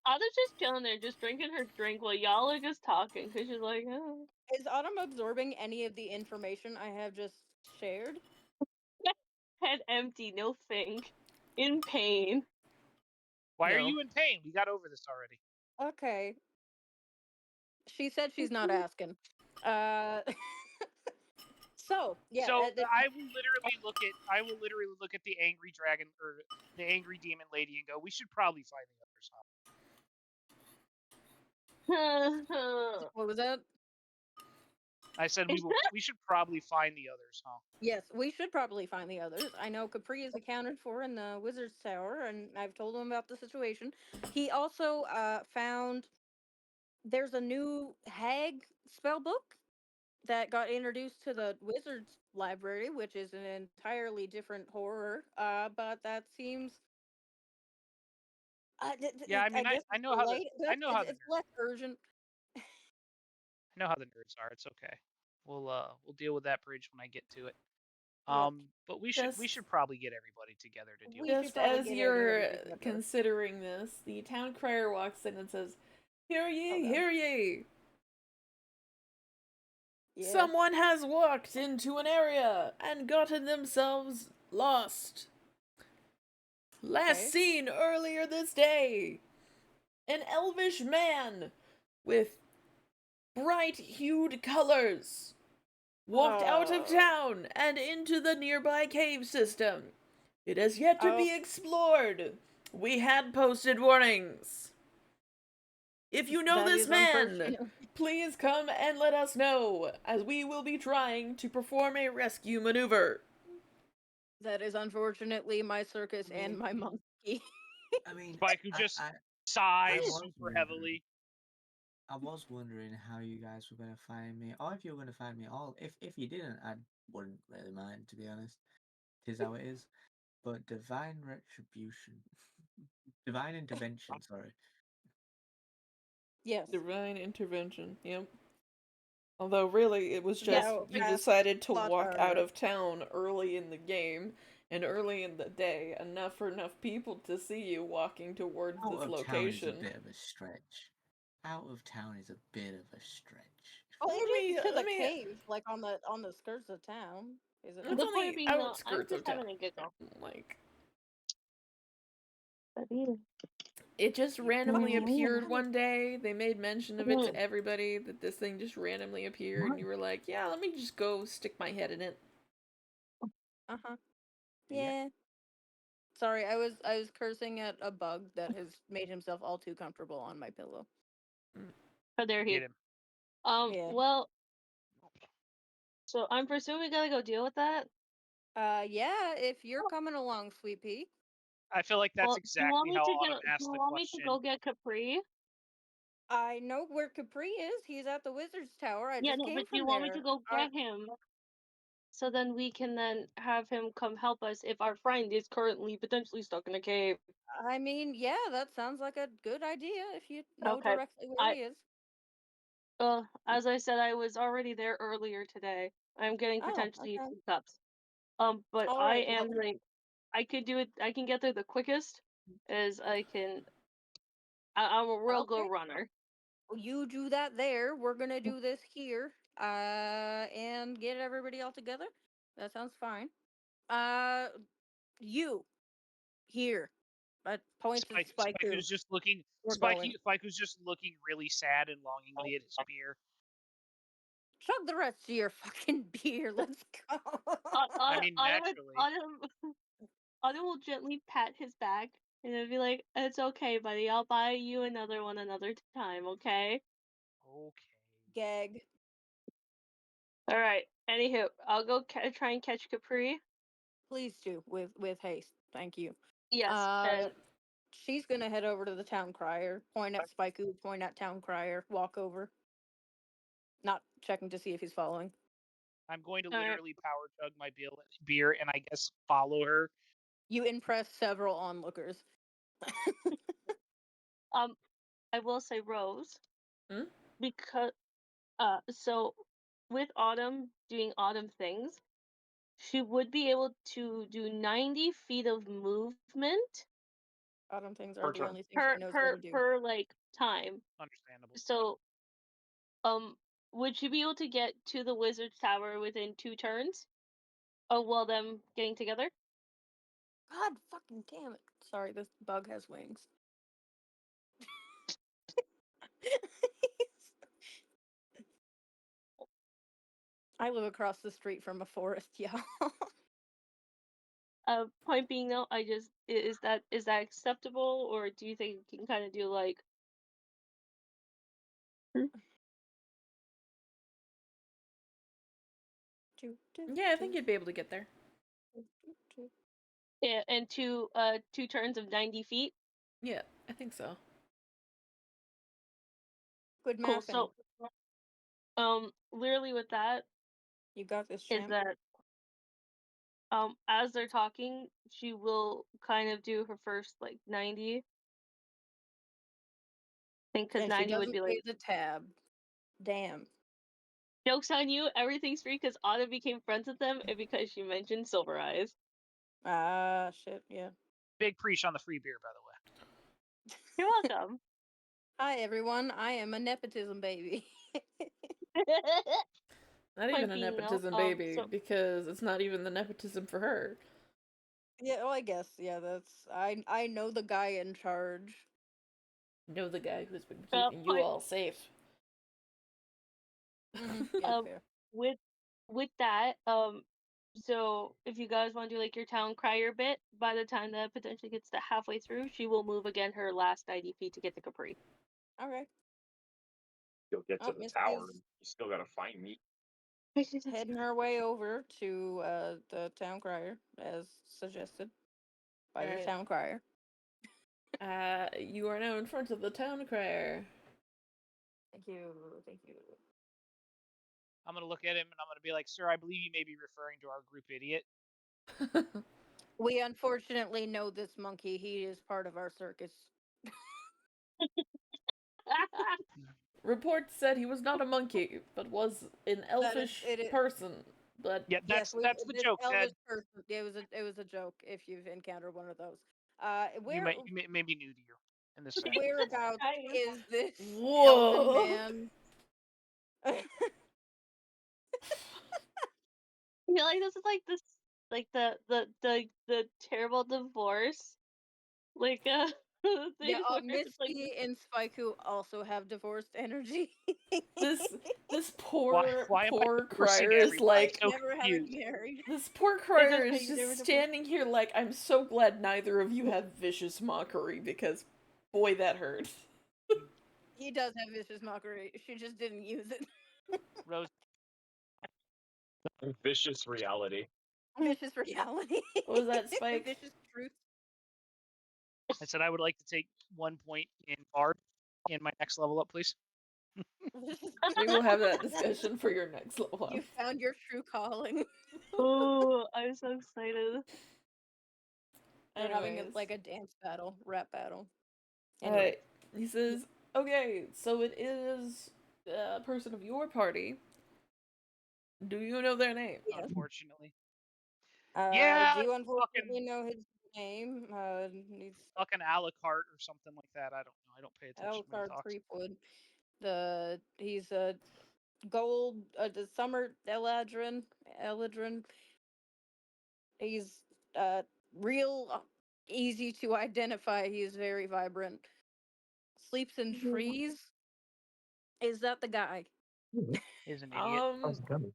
E: Ada's just chilling there, just drinking her drink while y'all are just talking, because she's like, oh.
D: Is Autumn absorbing any of the information I have just shared?
E: Head empty, no think. In pain.
C: Why are
B: No.
C: you in pain? We got over this already.
D: Okay. She said she's not asking. Uh, so yeah.
C: So I will literally look at the angry dragon or the angry demon lady and go, we should probably find the others. Huh?
D: What was that?
C: I said we should probably find the others, huh?
D: Yes, we should probably find the others. I know Capri is accounted for in the Wizard's Tower, and I've told him about the situation. He also found there's a new hag spell book that got introduced to the Wizard's Library, which is an entirely different horror. But that seems.
C: Yeah, I mean,
D: guess
C: I
D: it's
C: know how the
D: delayed.
C: I know how the
D: It's less urgent.
C: I know how the nerds are. It's okay. We'll deal with that bridge when I get to it.
D: Look,
C: But we
B: Just-
C: should probably get everybody together to deal
D: We
C: with
D: should
B: Just
C: this.
D: probably
B: as
D: get
B: you're
D: everybody together.
B: considering this, the town crier walks in and says, "Hear ye,
D: Oh, God.
B: hear ye!
D: Yeah.
B: Someone has walked into an area and gotten themselves lost. Last
D: Okay.
B: seen earlier this day, an elvish man with bright-hued colors walked out of
D: Oh.
B: town and into the nearby cave system. It has yet to be explored. We had posted warnings. If you know
D: That
B: this
D: is
B: man,
D: unfortunate.
B: please come and let us know, as we will be trying to perform a rescue maneuver."
D: That is unfortunately my circus
F: I mean-
D: and my monkey.
F: I mean,
C: Spike who just
F: I
C: sighs
F: was
C: super
F: wondering.
C: heavily.
F: I was wondering how you guys were going to find me, or if you were going to find me at all. If you didn't, I wouldn't really mind, to be honest. Tis how it is. But divine retribution, divine intervention. Sorry.
D: Yes.
B: Divine intervention, yep. Although, really, it was just
D: Yeah,
B: you
D: fast
B: decided to
D: plot
B: walk out
D: armor.
B: of town early in the game and early in the day, enough for enough people to see you walking towards
F: Out
B: this
F: of
B: location.
F: town is a bit of a stretch. Out of town is a bit of a stretch.
D: Well,
B: Let
D: it
B: me-
D: is to the
B: let me-
D: cave, like on the skirts of town, is it
B: It's
E: The
D: not?
B: on
E: point
B: the
E: being, though, I'm
B: outskirts
E: just
B: of town.
E: having a giggle.
B: Like,
E: But yeah.
B: it just randomly
E: Mm.
B: appeared one day. They made mention of it to
E: Mm.
B: everybody that this thing just randomly appeared, and you were like, "Yeah, let me just go stick my head in it."
D: Uh-huh.
F: Yeah.
D: Yeah. Sorry, I was cursing at a bug that has made himself all too comfortable on my pillow.
E: How dare he?
C: Get him.
D: Yeah.
E: Well, so I'm presuming we gotta go deal with that.
D: Yeah, if you're coming along, Sweet Pea.
C: I feel like that's
E: Well, do you want
C: exactly
E: me
C: how
E: to
C: Autumn
E: do
C: asked
E: you
C: the
E: want me to
C: question.
E: go get Capri?
D: I know where Capri is. He's at the Wizard's Tower. I
E: Yeah,
D: just
E: no,
D: came
E: but do
D: from
E: you want me
D: there.
E: to go get him? So then we can then have him come help us if our friend is currently potentially stuck in a cave.
D: I mean, yeah, that sounds like a good idea if you know
E: Okay.
D: directly where he is.
E: As I said, I was already there earlier today. I'm getting
D: Oh,
E: potentially
D: okay.
E: 2 cups. But
D: All
E: I
D: right, well,
E: am like, I could do it. I can get there the quickest, as I can. I'm a real good
D: Okay.
E: runner.
D: Well, you do that there. We're gonna do this here. And get everybody all together. That sounds fine. You here. That points at Spike.
C: Spike who's just looking.
D: We're
C: Spike
D: going.
C: who's just looking really sad and longingly at his beer.
D: Chug the rest of your fucking beer. Let's go.
C: I mean, naturally.
E: Autumn will gently pat his back And I'd be like, "It's okay, buddy. I'll buy you another one another time, okay?"
C: Okay.
D: Gag.
E: All right. Anywho, I'll go try and catch Capri.
D: Please do with haste. Thank you.
E: Yes, and
D: She's gonna head over to the town crier, point at Spikey, point at town crier, walk over, not checking to see if he's following.
C: I'm going to
E: All right.
C: literally power chug my beer and I guess follow her.
D: You impress several onlookers.
E: I will say Rose,
B: Hmm?
E: because so with Autumn doing Autumn things, she would be able to do 90 feet of movement
D: Autumn things
G: Per
D: are the
G: turn.
D: only things
E: per
D: she knows how
E: per
D: to do.
E: per like time.
C: Understandable.
E: So would she be able to get to the wizard's tower within 2 turns? Oh, while them getting together?
D: God fucking damn it. Sorry, this bug has wings. I live across the street from a forest, y'all.
E: Point being though, is that acceptable, or do you think you can kind of do like
B: Yeah, I think you'd be able to get there.
E: yeah, and 2 turns of 90 feet?
B: Yeah, I think so.
D: Good
E: Cool.
D: mathing.
E: So literally with that
D: You got this,
E: is
D: champ.
E: that as they're talking, she will kind of do her first like 90. I think because
D: And she
E: 90 would
D: doesn't
E: be like,
D: pay the tab. Damn.
E: joke's on you, everything's free because Autumn became friends with them and because she mentioned Silver Eyes.
D: Ah, shit, yeah.
C: Big preach on the free beer, by the way.
E: You're welcome.
D: Hi, everyone. I am a nepotism baby.
B: Not
E: Point
B: even a
E: being though,
B: nepotism baby,
E: so
B: because it's not even the nepotism for her.
D: Yeah, well, I guess, yeah, that's... I know the guy in charge.
B: You know the guy who's been keeping you
E: point
B: all safe.
D: Yeah,
E: um
D: fair.
E: with that, so if you guys want to do like your town crier bit, by the time that potentially gets to halfway through, she will move again her last 90 feet to get to Capri.
D: Okay.
H: You'll get to
D: Oh,
H: the
D: Miss
H: tower.
D: is
H: You still gotta find me.
D: heading her way over to the town crier, as suggested by the
B: Alright.
D: town crier.
B: You are now in front of the town crier.
D: Thank you, thank you.
C: I'm gonna look at him and I'm gonna be like, "Sir, I believe you may be referring to our group idiot."
D: We unfortunately know this monkey. He is part of our circus.
B: Reports said he was not a monkey, but was an elfish
D: it is.
B: person. But
C: Yeah,
D: Yes,
C: that's the
D: this
C: joke,
D: elvish
C: Ted.
D: person. It was a joke if you've encountered one of those.
C: You may be new to you in this setting.
D: Whereabouts
E: Nice.
D: is this elven
B: whoa!
D: man?
E: I feel like this is like this, like the terrible divorce, like
D: Yeah,
E: thing where it's like,
D: Misty and Spike also have divorced energy.
B: This
C: Why
B: poor
C: why am I divorcing
B: crier is
C: everyone? I'm
B: like,
D: Despite
C: so
D: never having
C: confused.
D: married.
B: this poor
E: it's
B: crier is
E: okay, they were
B: just
E: divorced.
B: standing here like, I'm so glad neither of you have vicious mockery, because boy, that hurt.
D: He does have vicious mockery. She just didn't use it.
C: Rose,
G: Vicious reality.
D: Vicious reality.
B: What was that, Spike?
D: Vicious truth.
C: I said I would like to take 1 point in bard in my next level up, please.
B: We will have that discussion for your next level
D: You
B: up.
D: found your true calling.
E: Oh, I'm so excited.
D: They're having
B: Anyways.
D: like a dance battle, rap battle. Anyway,
B: Alright. He says, okay, so it is a person of your party. Do you know their name?
D: yes.
C: Unfortunately.
D: I
C: Yeah,
D: do unfortunately
C: fucking
D: know his name. He's
C: fucking a la carte or something like that. I don't know. I don't pay attention when he
D: Elcard
C: talks.
D: Creepwood. He's a gold the summer Eladrin. He's real easy to identify. He is very vibrant. Sleeps in trees. Is that the guy?
C: Is an idiot.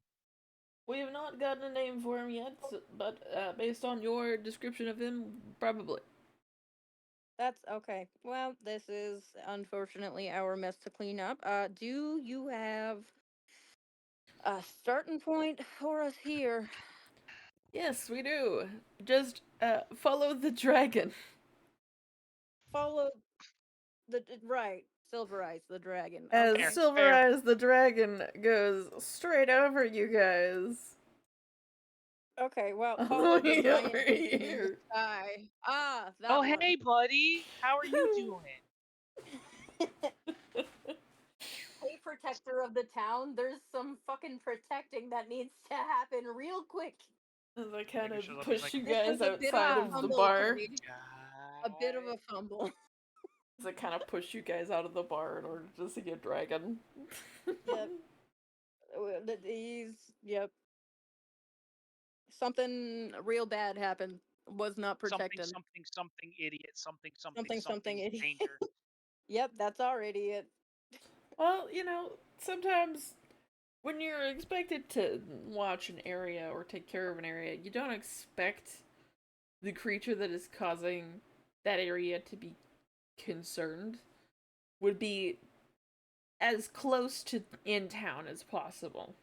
B: We have not gotten a name for him yet, but based on your description of him, probably.
D: That's okay. Well, this is unfortunately our mess to clean up. Do you have a starting point for us here?
B: Yes, we do. Just follow the dragon.
D: Follow right, Silver Eyes, the dragon.
B: As
C: Fair,
D: Okay.
B: Silver
C: fair.
B: Eyes the dragon goes straight over you guys.
D: Okay, well,
B: All the
D: follow the
B: way over
D: giant beacon in the
B: here.
D: sky. Ah,
C: Oh,
D: that one.
C: hey, buddy. How are you doing?
D: Hey, protector of the town, there's some fucking protecting that needs to happen real quick.
B: As I kind
C: Making
B: of
C: sure that he's
B: push
C: like,
B: you
D: This
B: guys
D: was a bit of
B: outside
D: a
B: of the
D: fumble,
B: bar.
D: Cody. A bit of a fumble.
B: As I kind of push you guys out of the bar in order to see a dragon.
D: Yep. Yep. Something real bad happened. Was not
C: something,
D: protected.
C: something, something, idiot, something, something,
D: Something,
C: something,
D: idiot.
C: danger.
D: Yep, that's already it.
B: Well, you know, sometimes when you're expected to watch an area or take care of an area, you don't expect the creature that is causing that area to be concerned would be as close to in town as possible.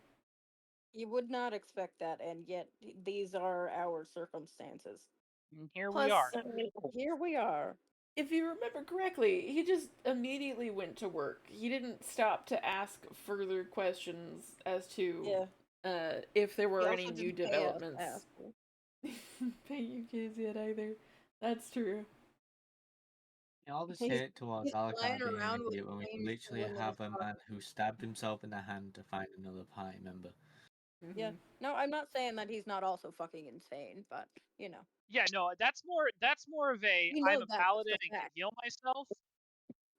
D: You would not expect that, and yet these are our circumstances.
C: And here we are.
B: Plus,
D: Here we are.
B: if you remember correctly, he just immediately went to work. He didn't stop to ask further questions as to
D: Yeah.
B: if there
D: He
B: were any
D: also
B: new
D: didn't pay us,
B: developments.
D: asshole.
B: Pay you kids yet either. That's true.
F: All this
D: He's
F: hate towards
D: he's flying
F: Alucard being an
D: around with
F: idiot when we can
D: flames
F: literally
D: in his
F: have a man who stabbed himself in the hand to find another party member.
D: Yeah. No, I'm not saying that he's not also fucking insane, but you know.
C: Yeah, no, that's more of a
D: We
C: I'm
D: know
C: a
D: that just
C: paladin
D: a
C: and can
D: fact.
C: heal myself.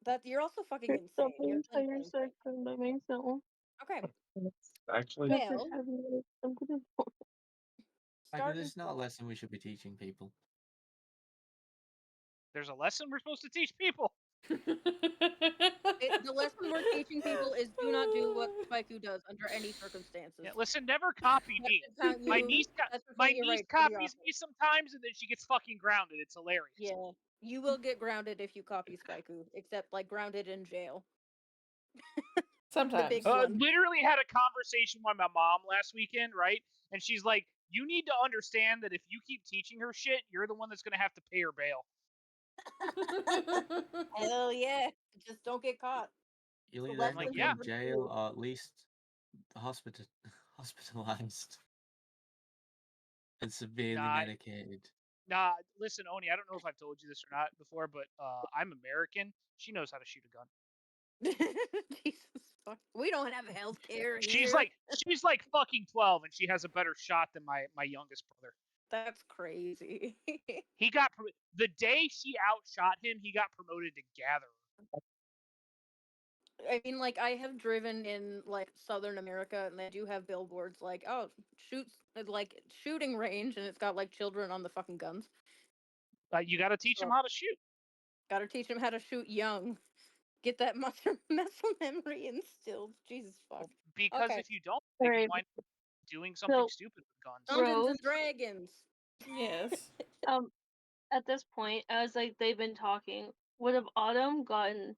D: That you're also fucking
E: There's
D: insane.
E: something
D: You're
E: inside your
D: insane.
E: section that makes that one.
D: Okay.
H: Actually,
E: That's
D: Well,
E: a heavy weight. Something important.
F: Like,
D: starting
F: this is not a lesson we should be teaching people.
C: There's a lesson we're supposed to teach people.
D: the lesson we're teaching people is do not do what Spaiku does under any circumstances.
C: Yeah, listen, never copy
D: That
C: me.
D: should count
C: My
D: you.
C: niece,
D: That should
C: my
D: count you
C: niece
D: right pretty
C: copies
D: often.
C: me sometimes, and then she gets fucking grounded. It's hilarious.
D: Yeah, you will get grounded if you copy Spaiku, except like grounded in jail. The big
B: Sometimes.
D: one.
C: Literally had a conversation with my mom last weekend, right? And she's like, "You need to understand that if you keep teaching her shit, you're the one that's gonna have to pay her bail."
D: Hell yeah! Just don't get caught.
F: You'll
D: The
F: either end
C: like,
F: up
D: lessons
C: yeah.
F: in
D: are
F: jail
D: true.
F: or at least hospitalized and severely
C: Nah,
F: medicated.
C: nah. Listen, Oni, I don't know if I've told you this or not before, but I'm American. She knows how to shoot a gun.
D: Jesus fuck. We don't have health care
C: She's
D: here.
C: like fucking 12, and she has a better shot than my youngest brother.
D: That's crazy.
C: He got the day she outshot him, he got promoted to gatherer.
D: I mean, like, I have driven in like Southern America, and they do have billboards like, "Oh, shoots like shooting range," and it's got like children on the fucking guns.
C: You got to teach him
D: So,
C: how to shoot.
D: gotta teach them how to shoot young. Get that muscle memory instilled. Jesus fuck.
C: Because
D: Okay,
C: if you don't, they could
E: Alright,
C: wind up doing something
E: so
C: stupid with guns.
D: Dungeons
E: Rose,
D: and Dragons.
B: Yes.
E: at this point, as like they've been talking, would have Autumn gotten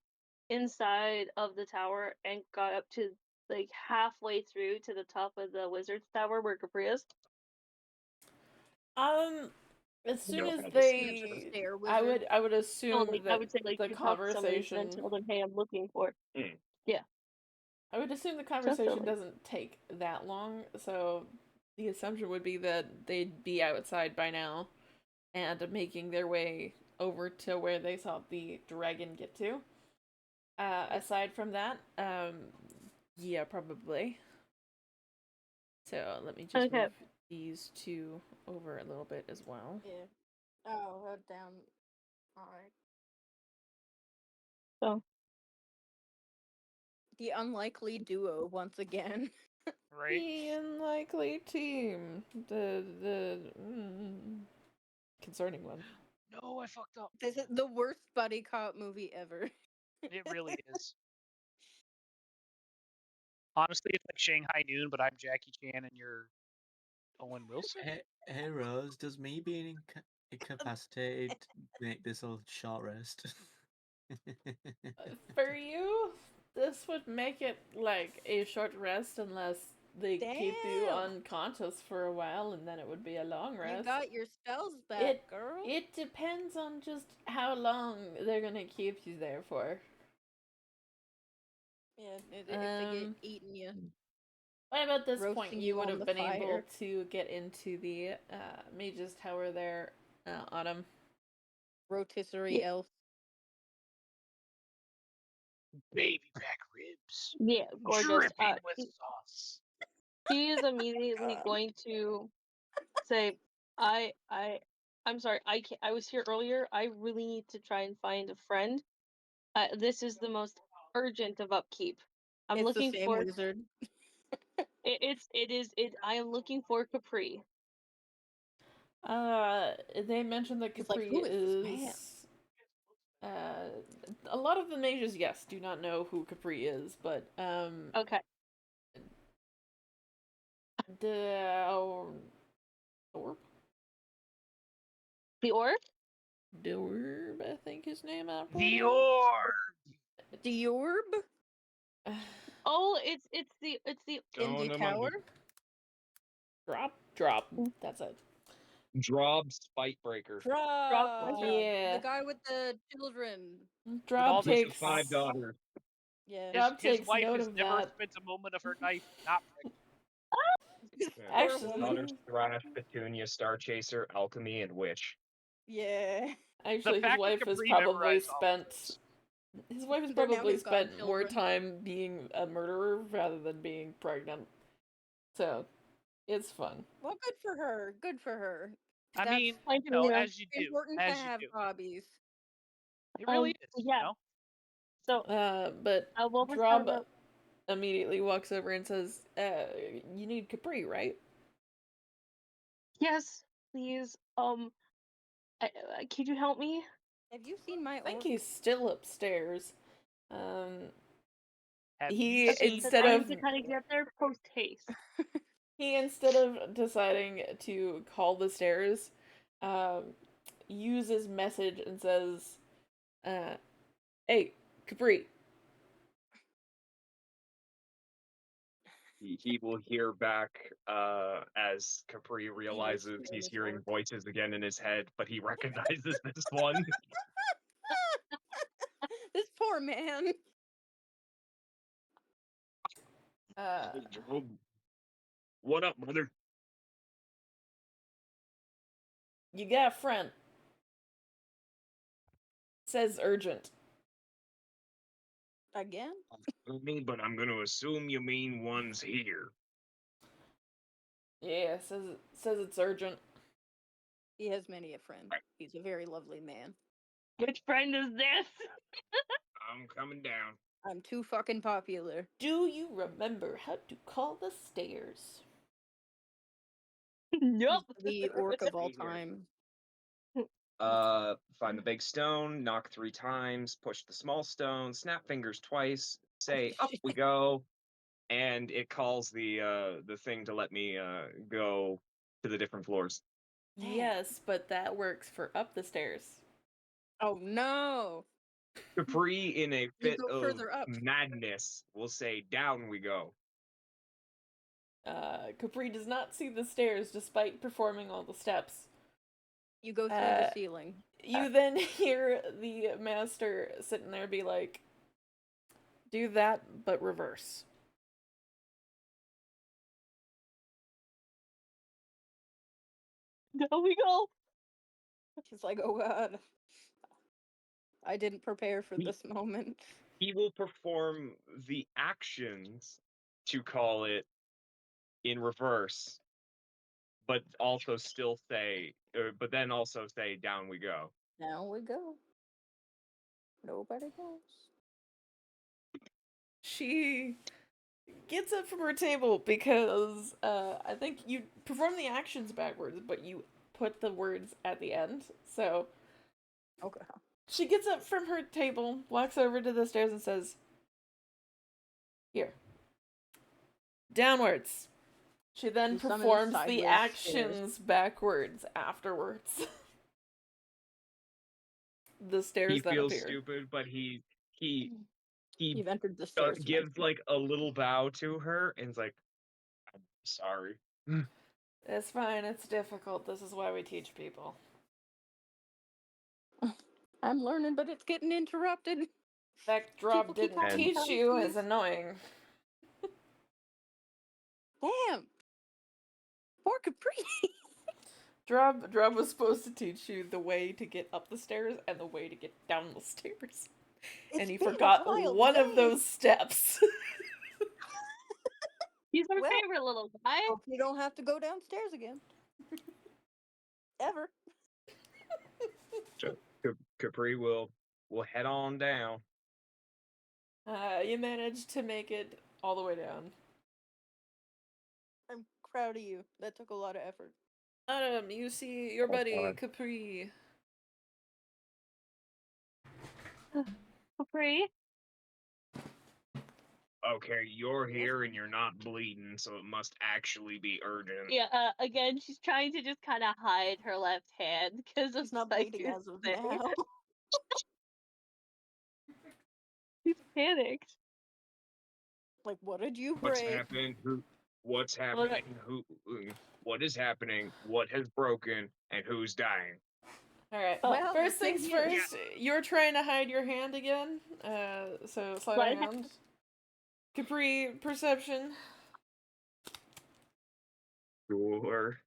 E: inside of the tower and got up to like halfway through to the top of the wizard's tower where Capri is?
B: As soon
H: know
B: as
H: how to
D: Can't just
B: they,
D: stare,
B: I
D: wizard.
B: would
E: No,
B: assume
E: like I
B: that
E: would say like
B: the
E: you talk to somebody and then
B: conversation,
E: tell them, hey, I'm looking for.
H: Hmm.
E: Yeah,
B: I would assume the
E: just
B: conversation
E: like
B: doesn't take that long. So the assumption would be that they'd be outside by now and making their way over to where they saw the dragon get to. Aside from that, yeah, probably. So let me just
E: okay.
B: move these two over a little bit as well.
D: Yeah. Oh, down. All right.
E: So
D: The unlikely duo once again.
C: Right?
B: The unlikely team. The concerning one.
C: No, I fucked up.
D: This is the worst buddy cop movie ever.
C: It really is. Honestly, it's like Shanghai Noon, but I'm Jackie Chan and you're Owen Wilson.
F: Hey Rose, does me being in Incapacitated. Make this a short rest.
B: For you, this would make it like a short rest unless they keep you
D: Damn.
B: unconscious for a while, and then it would be a long
D: You
B: rest.
D: got your spells back,
B: it
D: girl.
B: it depends on just how long they're gonna keep you there for.
D: Yeah, if they get eating you,
B: By about this point,
D: roasting
B: you
D: you
B: would
D: on
B: have
D: the
B: been able
D: fire.
B: to get into the Mage's Tower there, Autumn.
D: Rotisserie elf.
C: Baby back ribs.
E: Yeah, gorgeous.
C: Dripping with sauce.
E: He is immediately going to say, I'm sorry, I was here earlier. I really need to try and find a friend. This is the most urgent of upkeep. I'm
D: It's the
E: looking
D: same
E: for
D: wizard.
E: I am looking for Capri.
B: They mentioned that
D: He's like,
B: Capri
D: who is this man?
B: is. A lot of the mages, yes, do not know who Capri is, but
E: Okay.
B: the orb,
E: The orb?
B: Dorb, I think his name.
C: The orb.
D: The orb
E: Oh, it's the
D: in the tower.
B: Drop. That's it.
G: Drob Spitebreaker.
D: Drop.
B: Yeah.
D: The guy with the children.
B: Drop
C: all the
G: With the
B: takes
G: 5 daughters.
D: Yeah.
B: Drop
C: His
B: takes
C: wife
B: note
C: has
B: of
C: never
B: that.
C: spent a moment of her life not pregnant.
G: Yeah.
D: Poor
B: Actually,
D: woman.
G: Daughters Thrash, Petunia, Star Chaser, Alchemy, and Witch.
D: Yeah.
C: The
B: actually, his
C: fact that
B: wife has
C: Capri
B: probably
C: memorized all of
B: spent.
C: this.
B: His wife has
D: They're now
B: probably
D: his
B: spent more
D: godchildren.
B: time being a murderer rather than being pregnant. So, it's fun.
D: Well, good for her. Good for her.
C: I
D: That's
C: mean,
E: Like,
C: you know,
E: yeah.
C: as you do,
D: important to
C: as you
D: have
C: do.
D: hobbies.
C: It really is.
E: Yeah.
C: You know?
E: So,
B: But
E: what was
B: Drob
E: that?
B: immediately walks over and says, you need Capri, right?
E: Yes, please. Could you help me?
D: Have you seen my
B: I think
D: orc?
B: he's still upstairs. Um,
C: Have
B: he
C: you seen
E: Because
B: instead
E: I
C: my
B: of
E: need to kind of get there post haste.
B: he instead of deciding to call the stairs, um, uses message and says, "Hey, Capri."
G: He will hear back as Capri realizes
D: hearing
G: he's
D: his
G: hearing
D: orc.
G: voices again in his head, but he recognizes this one.
D: This poor man.
G: Hey, Job. What up, brother?
B: You got a friend. Says urgent.
D: Again?
G: But I'm gonna assume you mean one's here.
B: Yeah, says it's urgent.
D: He has many a friend. He's a very lovely man.
E: Which friend is this?
G: I'm coming down.
D: I'm too fucking popular.
B: Do you remember how to call the stairs?
E: Nope.
D: The orc of all
G: Be here.
D: time.
G: Find the big stone, knock 3 times, push the small stone, snap fingers twice, say up we go, and it calls the thing to let me go to the different floors.
D: Damn.
B: Yes, but that works for up the stairs.
D: Oh no!
G: Capri, in a fit
D: go
G: of
D: further up.
G: madness, will say down we go.
B: Capri does not see the stairs despite performing all the steps.
D: You go through the ceiling.
B: You then hear the master sitting there be like, do that, but reverse.
E: There we go.
D: He's like, oh god. I didn't prepare for this moment.
G: He will perform the actions to call it in reverse, but also still say, but then also say down we go.
D: Now we go. Nobody knows.
B: She gets up from her table because I think you perform the actions backwards, but you put the words at the end. So
D: Okay.
B: she gets up from her table, walks over to the stairs, and says, "Here. Downwards." She then
D: You summon
B: performs the
D: sideways
B: actions backwards afterwards. the stairs
G: He
B: then
G: feels
B: appear.
G: stupid, but he
D: You've entered the stairs. to my
G: gives like a little bow to her and is like, "I'm sorry."
B: It's fine. It's difficult. This is why we teach people.
D: I'm learning, but it's getting interrupted.
B: That drop
D: People keep
B: didn't
D: having
G: And-
B: teach you is
D: difficulties.
B: annoying.
D: Damn. Poor Capri.
B: Drub was supposed to teach you the way to get up the stairs and the way to get down the stairs.
D: It's
B: And he
D: been a
B: forgot
D: wild
B: one of
D: day.
B: those steps.
E: He's our
D: Well,
E: favorite little guy.
D: Hope you don't have to go downstairs again. Ever.
G: So Capri will head on down.
B: You managed to make it all the way down.
D: I'm proud of you. That took a lot of effort.
B: You see your buddy Capri.
E: Capri.
G: Okay, you're here and you're not bleeding, so it must actually be urgent.
E: Yeah, again, she's trying to just kind of hide her left hand because of
D: He's not bleeding
E: Psycho's
D: as of
E: thing.
D: now.
E: She's panicked.
D: Like, what did you
G: What's
D: break?
G: happened? What's happening? What is happening? What has broken? And who's dying?
B: Alright,
D: Well,
B: first
D: the thing
B: things
D: is-
B: first, you're trying to hide your hand again. So sleight
E: Sleight
B: of
E: of
B: hand. Capri, perception.
G: Sure.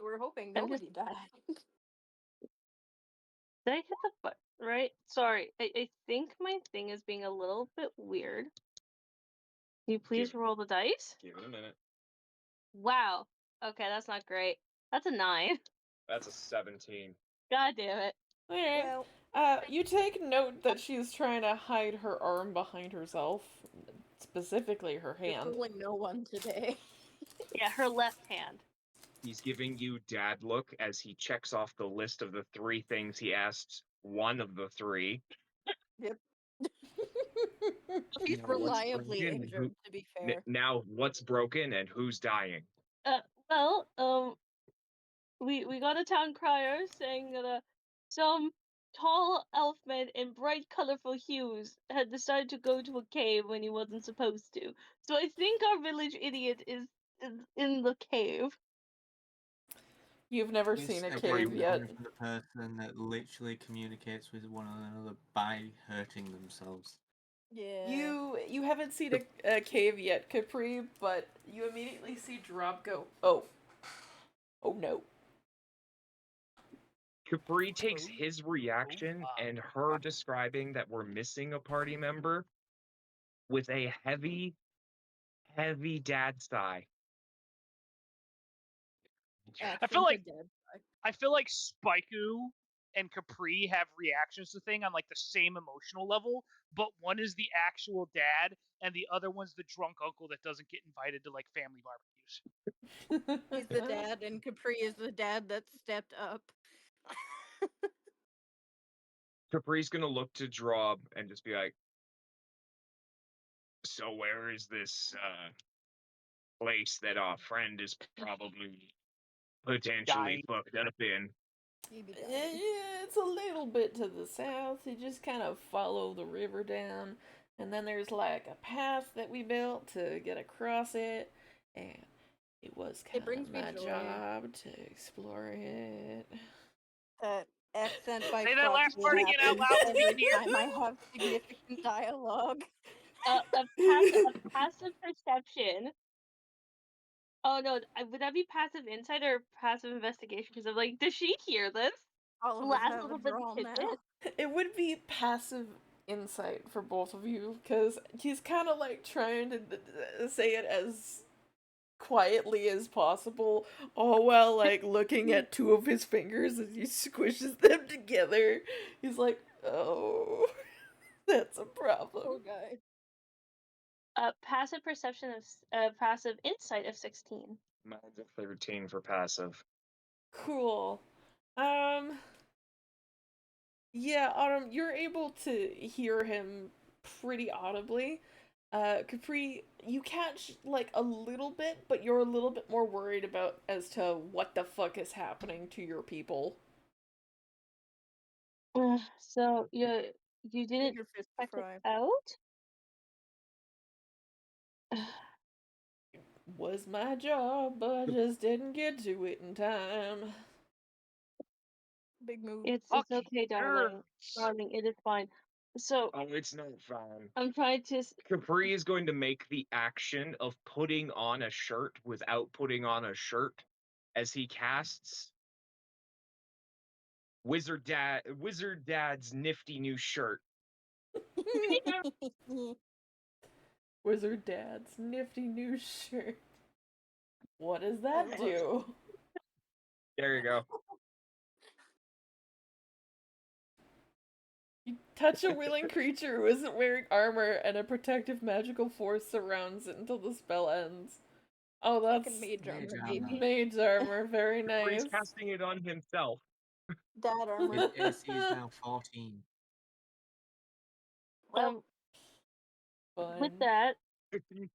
D: We're hoping
E: I'm just-
D: nobody died.
E: Did I hit the button right? Sorry, I think my thing is being a little bit weird. Can you please roll the dice?
G: Give it a minute.
E: Wow. Okay, that's not great. That's a 9.
G: That's a 17.
E: God damn it.
B: Alright.
D: Well,
B: You take note that she's trying to hide her arm behind herself, specifically her
D: you're
B: hand.
D: fooling no one today.
E: Yeah, her left hand.
G: He's giving you dad look as he checks off the list of the 3 things he asked one of the 3.
D: She's
G: Now, what's
D: reliably
G: broken and
D: injured, to be fair.
G: Now, what's broken and who's dying?
E: Well, we got a town crier saying that some tall elf man in bright, colorful hues had decided to go to a cave when he wasn't supposed to. So I think our village idiot is in the cave.
B: You've never
F: This
B: seen a
F: again
B: cave
F: coming
B: yet.
F: from the person that literally communicates with one another by hurting themselves.
D: Yeah.
B: You haven't seen a cave yet, Capri, but you immediately see Drop go, oh no.
G: Capri takes his reaction and her describing that we're missing a party member with a heavy, heavy dad sigh.
C: I feel like
D: Dead.
C: Spaiku and Capri have reactions to thing on like the same emotional level, but one is the actual dad and the other one's the drunk uncle that doesn't get invited to like family barbecues.
D: He's the dad, and Capri is the dad that stepped up.
G: Capri's gonna look to Drob and just be like, so where is this place that our friend is probably potentially fucked up in?
B: Yeah, it's a little bit to the south. You just kind of follow the river down, and then there's like a path that we built to get across it, and it was kind
D: brings
B: of
D: me
B: my
D: joy.
B: job to explore it.
D: That accent by
C: Say that last part again out loud so we
D: every
C: can hear.
D: time I have significant dialogue.
E: A passive perception. Oh no, would that be passive insight or passive investigation? Because I'm like, does she hear this?
D: All of us
E: Last
D: have
E: little
D: a
E: bit
D: draw
E: of
D: now.
E: tidbit.
B: It would be passive insight for both of you, because he's kind of like trying to say it as quietly as possible, all while like looking at two of his fingers as he squishes them together. He's like, oh, that's a problem.
D: Poor guy.
E: Passive perception of passive insight of 16.
G: Mine's a 13 for passive.
B: Cool. Yeah, Autumn, you're able to hear him pretty audibly. Capri, you catch like a little bit, but you're a little bit more worried about as to what the fuck is happening to your people.
E: So you didn't
D: Bigger fish to
E: check it
D: fry.
E: out?
B: Was my job, but I just didn't get to it in time.
D: Big move.
E: It's
C: Fucking
E: okay, darling.
C: nerds.
E: Darling, it is fine. So
G: Oh, it's not fine.
E: I'm trying to.
G: Capri is going to make the action of putting on a shirt without putting on a shirt as he casts Wizard Dad's nifty new shirt.
B: Wizard Dad's nifty new shirt. What does that do?
G: There you go.
B: You touch a willing creature who isn't wearing armor, and a protective magical force surrounds it until the spell ends. Oh, that's
D: Fucking mage armor,
F: Mage
D: baby.
F: armor.
B: mage armor. Very
G: Capri's
B: nice.
G: casting it on himself.
D: Dad armor.
F: His AC is now 14.
D: Well,
E: With
B: Fun.
E: that,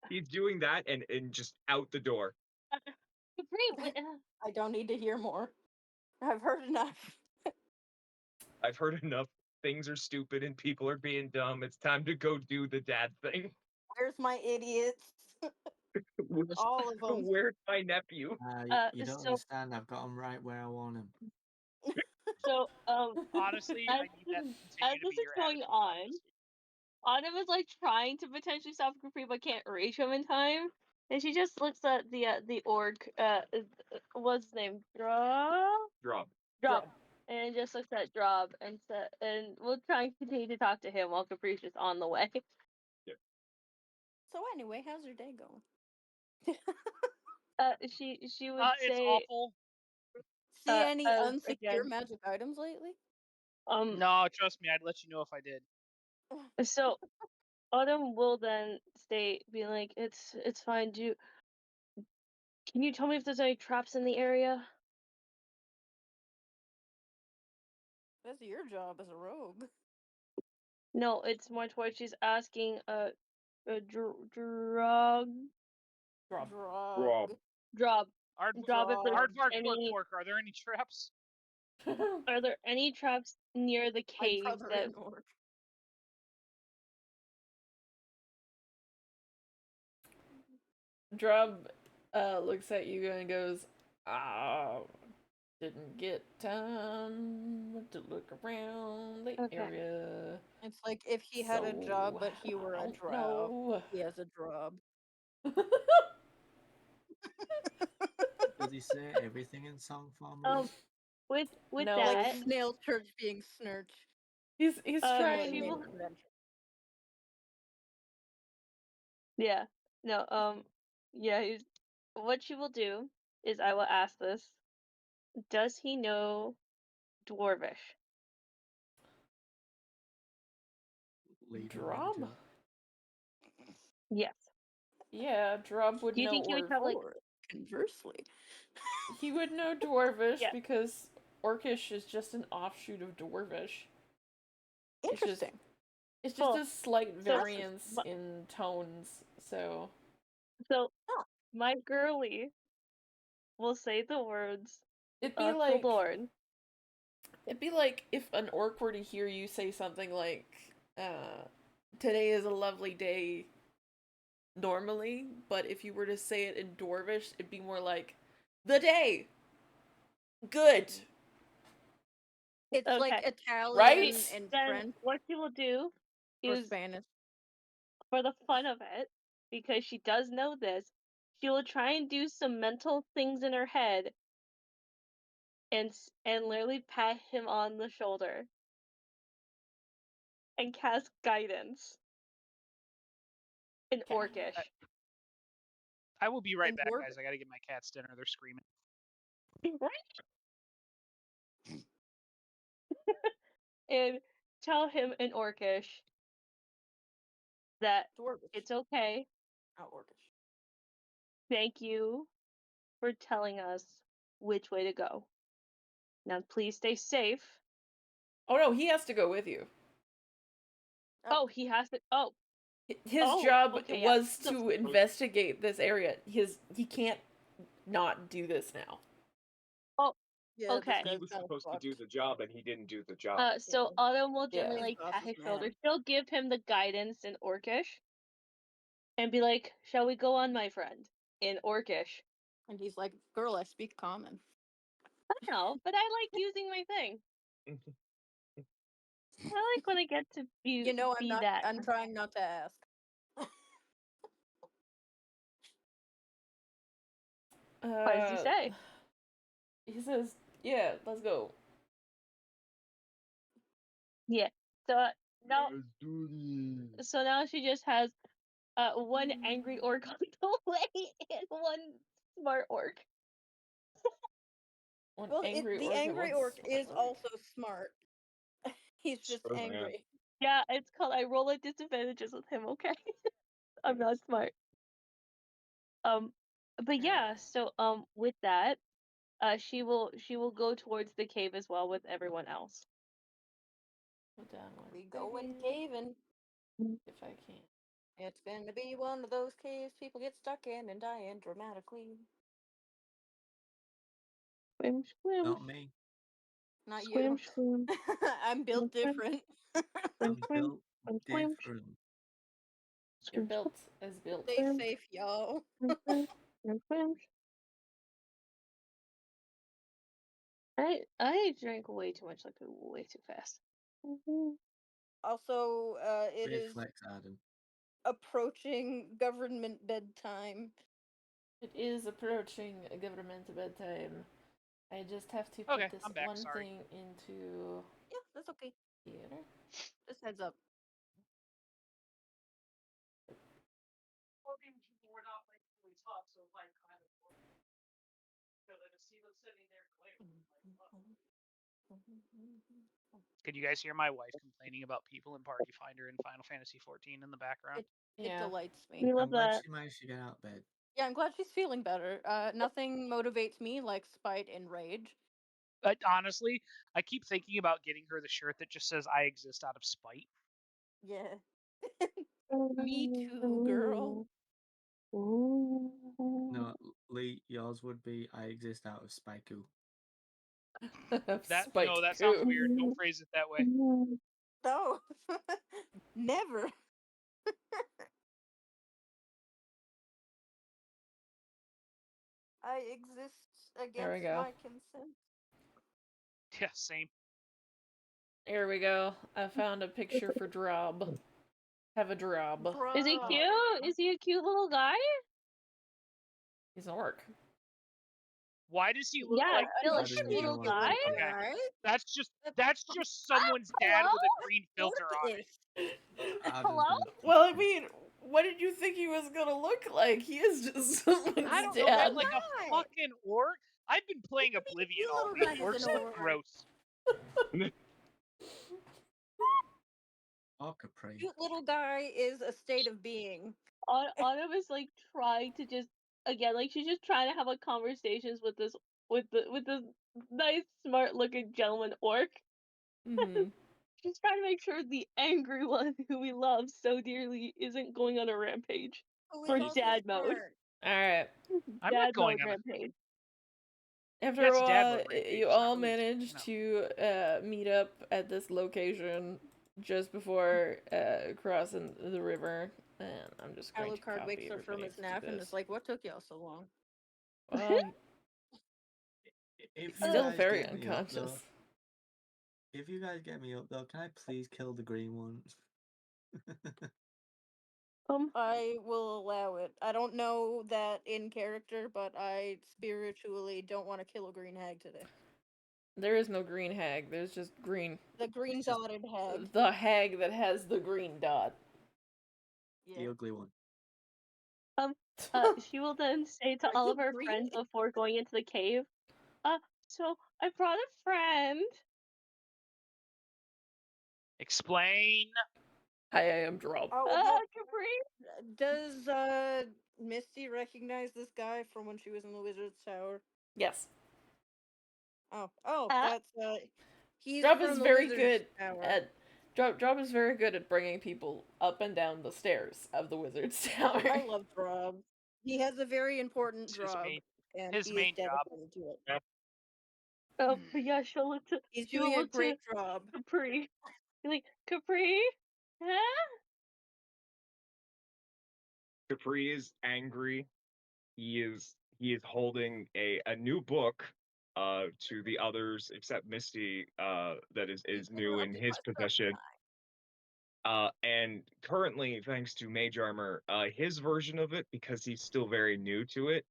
G: He's doing that and just out the door.
E: Capri,
D: I don't need to hear more. I've heard enough.
G: I've heard enough. Things are stupid and people are being dumb. It's time to go do the dad thing.
D: Where's my idiots?
G: Where's,
D: All of them.
G: where's my nephew?
F: You don't
E: so
F: understand. I've got him right where I want him.
C: Honestly,
E: as,
C: I need that to
E: as
C: continue to
E: this
C: be
E: is
C: your
E: going
C: attitude
E: on,
C: this week.
E: Autumn is like trying to potentially stop Capri but can't reach him in time. And she just looks at the orc, what's his name?
G: Drop.
E: Drop. And just looks at Drop and we'll try and continue to talk to him while Capri's just on the way.
D: So anyway, how's your day going?
E: She would
C: It's
E: say
C: awful.
D: See any unsecure
E: again,
D: magic items lately?
C: No, trust me, I'd let you know if I did.
E: So Autumn will then be like, it's fine. Can you tell me if there's any traps in the area?
D: That's your job as a rogue.
E: No, it's more towards she's asking a drug
B: Drop.
D: Drug.
E: Drop.
C: Hard,
E: Drop if there's
C: hard, hard,
E: any.
C: pork. Are there any traps?
E: Are there any traps near the
D: My
E: cave
D: brother
E: that
D: in orc.
B: Drub looks at you and goes, didn't get time to look around the area.
D: It's like if he had a job, but he were a drow.
B: No.
D: He has a job.
F: Does he say everything in song form?
E: with
B: No.
E: that
D: Like snail church being snurch.
B: He's trying.
E: she
D: Name
E: will,
D: convention.
E: yeah, no, yeah, what she will do is I will ask this. Does he know Dwarvish?
B: Drub?
E: Yes.
B: Yeah, Drub would
E: Do you
B: know
E: think he would have like
D: Conversely.
B: he would know Dwarvish
E: Yeah.
B: because Orcish is just an offshoot of Dwarvish.
D: Interesting.
B: It's just a slight
E: so-
B: variance in tones, so
E: my girly will say the words
B: it'd be like
E: Lord.
B: it'd be like if an orc were to hear you say something like, today is a lovely day normally, but if you were to say it in Dwarvish, it'd be more like, the day! Good!
D: It's like
E: Okay.
D: Italian
B: Right?
D: and
E: Then
D: French
E: what she will do
D: or
E: is,
D: Spanish.
E: for the fun of it, because she does know this, she will try and do some mental things in her head and literally pat him on the shoulder and cast guidance in Orcish.
C: I will be right
D: In
C: back,
D: Dwarvish.
C: guys. I gotta get my cats dinner. They're screaming.
E: And tell him in Orcish that
D: Dwarvish.
E: it's okay.
D: Not Orcish.
E: Thank you for telling us which way to go. Now, please stay safe.
B: Oh no, he has to go with you.
E: Oh, he has to. Oh,
B: His job
E: okay, yeah.
B: was to investigate this area. He can't not do this now.
D: Yeah,
E: Okay.
D: this
G: He
D: guy's
G: was
D: kind of
G: supposed to
D: fucked.
G: do the job, and he didn't do the job.
E: So
D: Yeah.
E: Autumn will gently
B: Yeah.
E: like
D: His boss
E: pat
D: is
E: his
D: mad.
E: shoulder. She'll give him the guidance in Orcish, and be like, "Shall we go on, my friend?" In Orcish.
D: And he's like, "Girl, I speak common."
E: I know, but I like using my thing. I like when I get to be
D: You know, I'm
E: be
D: not.
E: that.
D: I'm trying not to ask.
E: What does he say?
B: He says, "Yeah, let's go."
E: Yeah. So now,
G: Let's do this.
E: so now she just has one angry orc on the way and one smart orc.
B: One
D: Well,
B: angry
D: the
B: orc and
D: angry
B: one
D: orc
B: smart
D: is
B: orc.
D: also smart. He's just
G: Sure, man.
D: angry.
E: Yeah, it's called I roll at disadvantages with him. Okay, I'm not smart. But yeah. So with that, she will go towards the cave as well with everyone else.
B: Put down one
D: We going
B: thing,
D: caving.
B: if I can.
D: It's gonna be one of those caves people get stuck in and dying dramatically.
E: Swim, swim,
F: Not me.
D: Not
E: swim,
D: you.
E: swim,
D: I'm built
E: swim,
D: different.
E: swim,
F: I'm
E: swim,
F: built
E: swim, swim,
F: different.
B: You're
E: swim,
B: built as built.
D: Stay safe, y'all.
E: swim, swim, swim, swim. I drank way too much liquor way too fast.
D: Also, it
F: Great
D: is
F: flex, Adam.
D: approaching government bedtime.
B: It is approaching a government bedtime. I just have to
C: Okay,
B: put this
C: I'm back,
B: one
C: sorry.
B: thing into
D: Yeah, that's okay.
B: theater.
D: Just heads up.
C: Can you guys hear my wife complaining about people in Party Finder in Final Fantasy XIV in the background?
D: It
B: Yeah.
D: delights me.
E: We
F: I'm
E: love
F: glad
E: that.
F: she managed to get out of bed.
D: Yeah, I'm glad she's feeling better. Nothing motivates me like spite and rage.
C: But honestly, I keep thinking about getting her the shirt that just says "I exist out of spite."
D: Yeah. Me too, girl.
F: No, Lee, yours would be I exist out of Spaiku.
C: That sounds weird. Don't phrase it that way.
D: No. Never. I exist
B: There we
D: against
B: go.
D: my consent.
C: Yeah, same.
B: Here we go. I found a picture for Drob. Have a Drob.
E: Is he
D: Bruh.
E: cute? Is he a cute little guy?
B: He's an orc.
C: Why does he look
E: Yeah,
C: like
E: still a
F: Adam,
E: cute
F: you
E: little
F: don't want
E: guy.
F: to
C: Okay.
D: Right?
C: That's just someone's dad with a green filter on it.
F: Adam's
E: Hello?
F: gonna-
B: Well, I mean, what did you think he was gonna look like? He is just someone's
C: I don't know,
B: dad.
C: man, like a
D: Right.
C: fucking orc. I've been playing Oblivion
D: cute
C: all
D: little
C: week.
D: guy is
C: Orcs
D: an
C: look
D: orc.
C: gross.
F: Oh, Capri.
D: Cute little guy is a state of being.
E: Autumn is like trying to just again, like she's just trying to have a conversations with this nice, smart looking gentleman orc.
B: Mm-hmm.
E: She's trying to make sure the angry one who we love so dearly isn't going on a rampage.
D: Who
E: For
D: is also
E: dad mode.
D: smart.
B: All right.
C: I'm
E: Dad
C: not going
E: mode
C: on a
E: rampage.
B: After
C: That's
B: a
C: dad
B: while,
C: mode rampage,
B: you
C: it's not
B: all
C: really,
B: managed
C: you
B: to meet up at this location just before crossing the river. And I'm just going to
D: Alucard
B: copy
D: wakes up from
B: everybody's
D: his nap and
B: this.
D: is like, "What took y'all so long?"
B: Well,
F: If
B: he's
F: you
B: still
F: guys
B: very
F: get me up,
B: unconscious.
F: though, if you guys get me up, though, can I please kill the green ones?
D: I will allow it. I don't know that in character, but I spiritually don't want to kill a green hag today.
B: There is no green hag. There's just green.
D: The green
F: It's just-
D: dotted hag.
B: The hag that has the green dot.
F: The
D: Yeah.
F: ugly one.
E: She will then say to
D: Are
E: all
D: you
E: of her
D: green?
E: friends before going into the cave, so I brought a friend.
C: Explain.
B: Hi, I am Drob.
D: Oh, yeah.
E: Capri.
D: Does Misty recognize this guy from when she was in the Wizard's Tower?
B: Yes.
D: Oh,
E: Huh?
D: that's he's
B: Drob
D: from
B: is
D: the
B: very
D: Wizard's
B: good
D: Tower.
B: at Drob is very good at bringing people up and down the stairs of the Wizard's Tower.
D: I love Drob. He has a very important
C: It's his
D: job,
C: main-
D: and
C: his
D: he
C: main
D: is
C: job.
D: dedicated to it.
G: Yep.
E: But yeah, she'll look to
D: He's
E: she'll
D: doing a
E: look to
D: great job.
E: Capri. Be like, Capri? Huh?
G: Capri is angry. He is holding a new book to the others except Misty that is
D: He's
G: new in
D: interrupting
G: his
D: my study
G: possession.
D: time.
G: And currently, thanks to Mage Armor, his version of it, because he's still very new to it,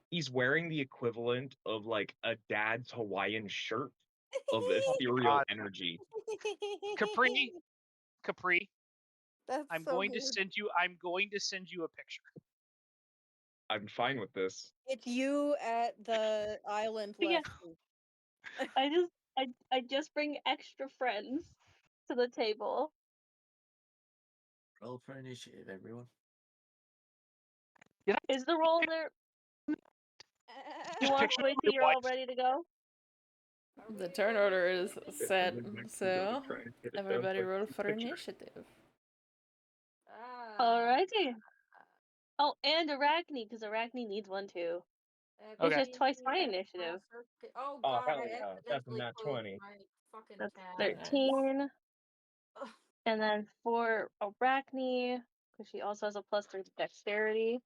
G: he's wearing the equivalent of like a dad's Hawaiian shirt of ethereal
C: God.
G: energy.
C: Capri,
D: That's
C: I'm
D: so
C: going to
D: weird.
C: send you a picture.
G: I'm fine with this.
D: It's you at the island
E: But yeah,
D: last week.
E: I just bring extra friends to the table.
F: Roll for initiative, everyone.
E: Is the roll there? You want to wait till you're all ready to go?
B: The turn order is set,
G: I'm actually
B: so
G: gonna try and hit it down
B: everybody
G: so I can
B: roll
G: see
B: for
G: the picture.
B: initiative.
E: Alrighty. Oh, and Arachne, because Arachne needs one too. It's
C: Okay.
E: just twice my initiative.
D: Oh
G: Oh,
D: god,
G: hell
D: I
G: yeah. That's a
D: accidentally
G: nat
D: closed
G: 20.
D: my fucking
E: That's
D: tab.
E: 13.
D: Ugh.
E: And then for Arachne, because she also has a +3 to dexterity.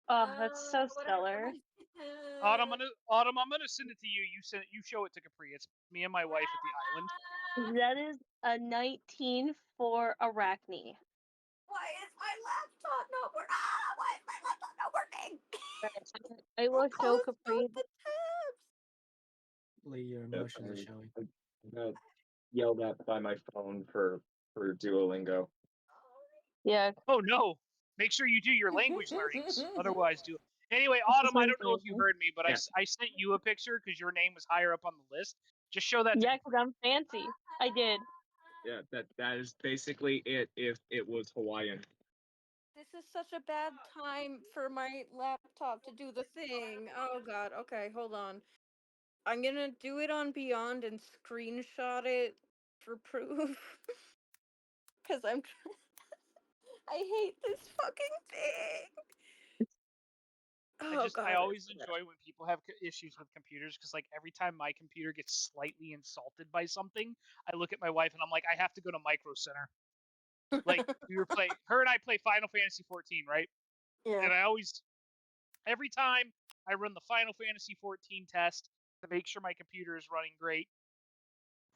E: Oh, that's so stellar.
C: Autumn, I'm gonna send it to you. You show it to Capri. It's me and my wife at the island.
E: That is a 19 for Arachne.
D: Why is my laptop not working? Ah, why is my laptop not working?
E: I will show
D: Close
E: Capri.
D: both the tabs.
F: Lee, your
G: Yep,
F: emotions are showing.
G: I got yelled at by my phone for Duolingo.
E: Yeah.
C: Oh no! Make sure you do your language learnings. Otherwise, do it. Anyway,
E: This is
C: Autumn, I don't know if you
E: amazing.
C: heard me, but
G: Yeah.
C: I sent you a picture because your name was higher up on the list. Just show that.
E: Yeah, because I'm fancy. I did.
G: Yeah, that is basically it if it was Hawaiian.
D: This is such a bad time for my laptop to do the thing. Oh god. Okay, hold on. I'm gonna do it on Beyond and screenshot it for proof. Cause I hate this fucking thing. Oh god.
C: I
D: it's
C: always
D: so bad.
C: enjoy when people have issues with computers because like every time my computer gets slightly insulted by something, I look at my wife and I'm like, I have to go to Micro Center. Like her and I play Final Fantasy 14, right?
D: Yeah.
C: And every time I run the Final Fantasy 14 test to make sure my computer is running great,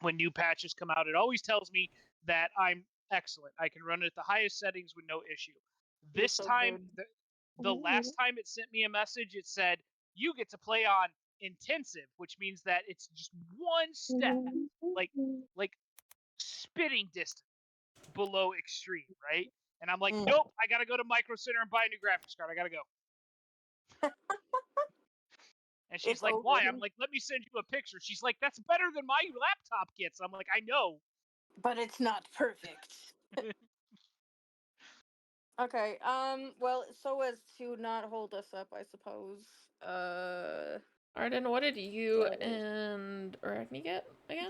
C: when new patches come out, it always tells me that I'm excellent. I can run it at the highest settings with no issue.
D: You're
C: This
D: so
C: time,
D: good.
C: the last time it sent me a message, it said, you get to play on intensive, which means that it's just one step, like spitting distance below extreme, right? And I'm like, nope, I gotta go to Micro Center and buy a new graphics card. I gotta go. And she's
D: It's
C: like,
D: over.
C: why? I'm like, let me send you a picture. She's like, that's better than my laptop gets. I'm like, I know.
D: But it's not perfect. Okay, well, so as to not hold us up, I suppose.
B: Arden, what did you
D: That is-
B: and Arachne get again?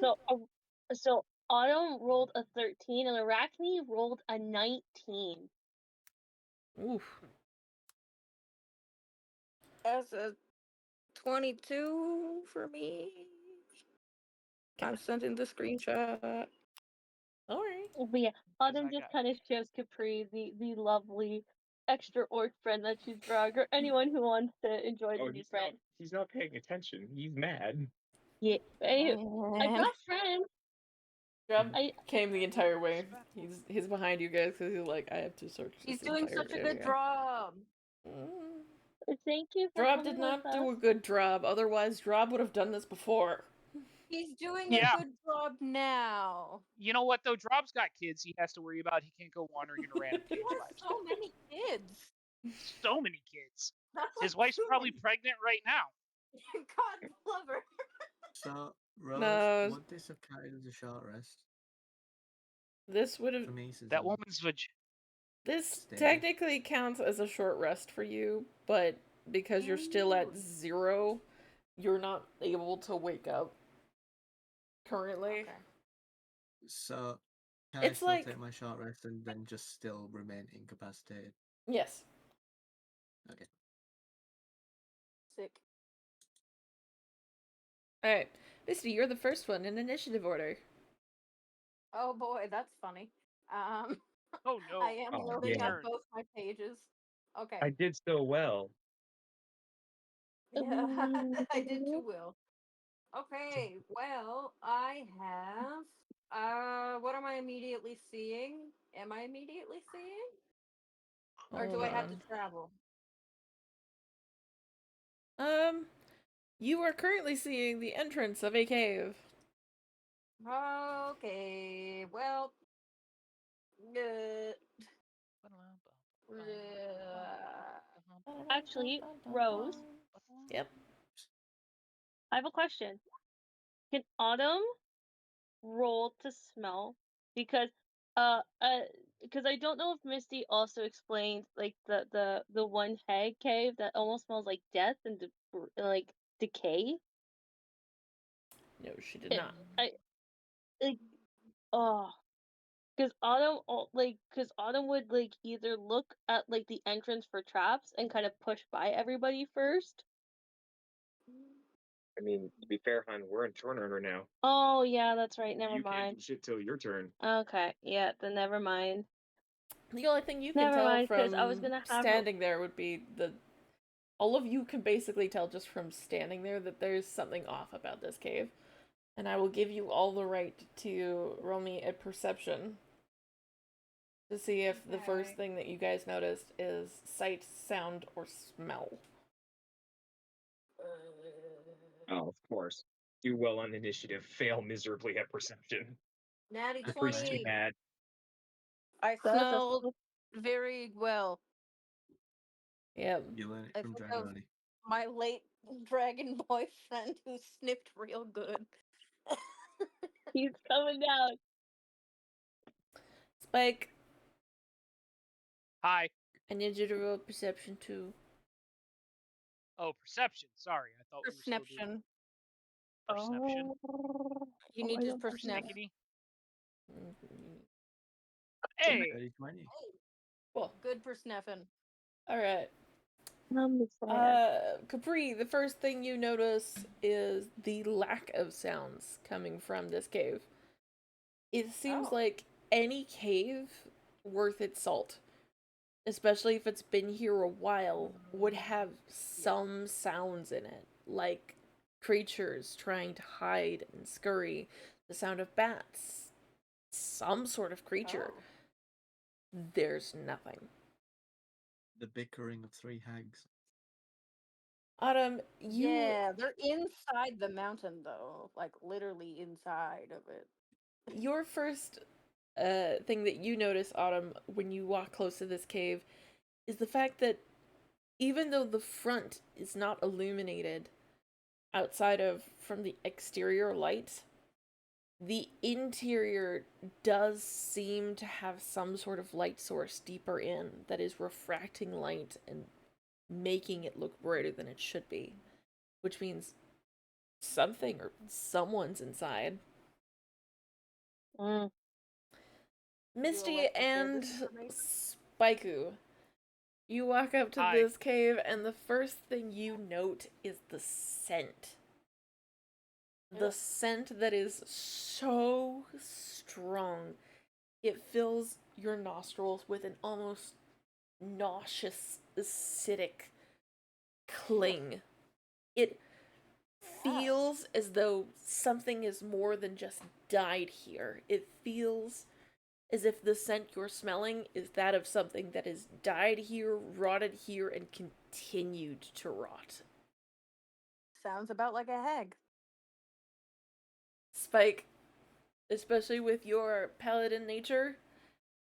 E: So Autumn rolled a 13 and Arachne rolled a 19.
B: Oof.
D: As a 22 for me. I'm sending the screenshot.
B: Alright.
E: But yeah, Autumn
C: I
E: just
C: got-
E: kind of shows Capri the lovely extra orc friend that she's brought, or anyone who wants to enjoy the new friend.
G: He's not paying attention. He's mad.
E: Yeah, I brought friends.
B: Rob
E: I
B: came the entire way. He's behind you guys because he's like, I have to search
D: He's
B: this
D: doing
B: entire
D: such a good
B: area.
D: job.
E: Thank you for
B: Drob
E: coming
B: did not
E: with
B: do
E: us.
B: a good job. Otherwise, Drob would have done this before.
D: He's doing
C: Yeah.
D: a good job now.
C: You know what though? Drob's got kids he has to worry about. He can't go wandering in a random
D: He
C: page by
D: has so many kids.
C: So many kids.
D: That's
C: His
D: like
C: wife's
D: too
C: probably
D: many.
C: pregnant right now.
D: God love her.
F: So, Rose,
B: No.
F: would this have counted as a short rest?
B: This would have.
F: For me, since
C: That
F: I'm
C: woman's
B: This
F: stable.
B: technically counts as a short rest for you, but because you're still at 0, you're not able to wake up currently.
D: Okay.
F: So, can
B: It's
F: I still
B: like-
F: take my short rest and then just still remain incapacitated?
B: Yes.
F: Okay.
D: Sick.
B: All right, Misty, you're the first one in initiative order.
D: Oh boy, that's funny. Um,
C: Oh no,
D: I am
G: Oh,
D: loading
C: your
D: up
G: yeah.
C: turn.
D: both my pages. Okay.
G: I did so well.
D: Yeah, I did too well. Okay, well, I have. What am I immediately seeing? Am I immediately seeing? Or do
B: Hold
D: I have to
B: on.
D: travel?
B: You are currently seeing the entrance of a cave.
D: Okay, well, uh,
E: Actually, Rose,
B: Yep.
E: I have a question. Can Autumn roll to smell? Because uh uh because I don't know if Misty also explained like the one hag cave that almost smells like death and like decay.
B: No, she did
E: It,
B: not.
E: I like oh because Autumn would like either look at like the entrance for traps and kind of push by everybody first.
G: I mean, to be fair, hon, we're in turn order now.
E: Oh yeah, that's right. Never
G: You can't
E: mind.
G: do shit till your turn.
E: Okay, yeah, then never mind.
B: The only thing you can
E: Never
B: tell
E: mind, because I was
B: from
E: gonna have her.
B: standing there would be the. All of you can basically tell just from standing there that there's something off about this cave. And I will give you all the right to roll me a perception to see if the first
D: okay.
B: thing that you guys noticed is sight, sound, or smell.
G: Oh, of course. Do well on initiative, fail miserably at perception.
D: Natty
F: That's
G: Capri's too
D: 20.
F: fine.
G: bad.
D: I
E: That's a
D: smell very well.
B: Yep.
F: You learn it
D: I
F: from
D: think of
F: Dragoni.
D: my late dragon boyfriend who sniffed real good.
E: he's coming down.
B: Spike,
C: Hi.
B: I need you to roll perception too.
C: Oh, perception. Sorry, I thought we were still doing
D: Perception.
C: perception.
D: You
E: Oh,
D: need
E: I
D: to
E: don't have
D: persniff.
C: Persnickety.
B: Mhm.
C: Hey.
F: 30-20.
B: Cool.
D: Good persniffing.
B: Alright.
E: I'm sad.
B: Capri, the first thing you notice is the lack of sounds coming from this cave. It seems
D: Oh.
B: like any cave worth its salt, especially if it's been here a while, would have some sounds in it, like creatures trying to hide and scurry, the sound of bats, some sort of creature.
D: Oh.
B: There's nothing.
F: The bickering of three hags.
B: Autumn,
D: Yeah, they're inside the mountain though, like literally inside of it.
B: your first thing that you notice, Autumn, when you walk close to this cave, is the fact that even though the front is not illuminated outside of from the exterior light, the interior does seem to have some sort of light source deeper in that is refracting light and making it look brighter than it should be, which means something or someone's inside.
E: Mm.
D: Would you
B: Misty
D: like to share
B: and
D: this information?
B: Spaiku, you walk up to
C: Hi.
B: this cave, and the first thing you note is the scent. The
D: Ugh.
B: scent that is so strong. It fills your nostrils with an almost nauseous, acidic cling. It feels as though something is more than just died here. It feels as if the scent you're smelling is that of something that has died here, rotted here, and continued to rot.
D: Sounds about like a hag.
B: Spike, especially with your paladin nature,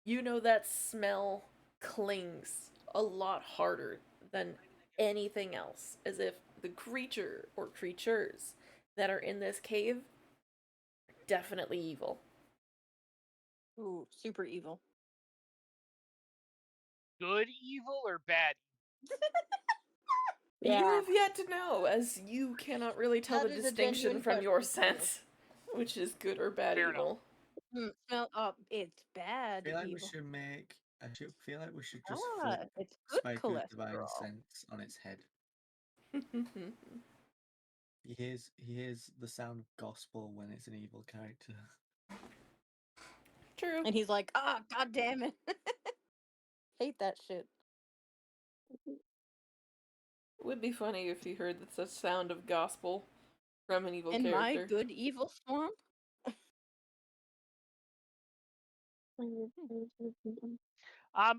B: you know that smell clings a lot harder than anything else, as if the creature or creatures that are in this cave are definitely evil.
D: Ooh, super evil.
C: Good evil or bad?
B: You
E: Yeah.
B: have yet to know, as you cannot really tell
D: That
B: the
D: is a
B: distinction
D: genuine
B: from your
D: question for you.
B: scent, which is good or bad
C: Fair enough.
B: evil.
D: Smell it's
F: I
D: bad
F: feel like we
D: evil.
F: should make. I should feel like we should just
D: Ah,
F: flip
D: it's good
F: Spiku's divine
D: cholesterol.
F: sense on its head. He hears the sound of gospel when it's an evil character.
B: True.
D: And he's like, ah, god damn it. Hate that shit.
B: It would be funny if you heard the sound of gospel from an evil
D: In my
B: character.
D: good evil swamp?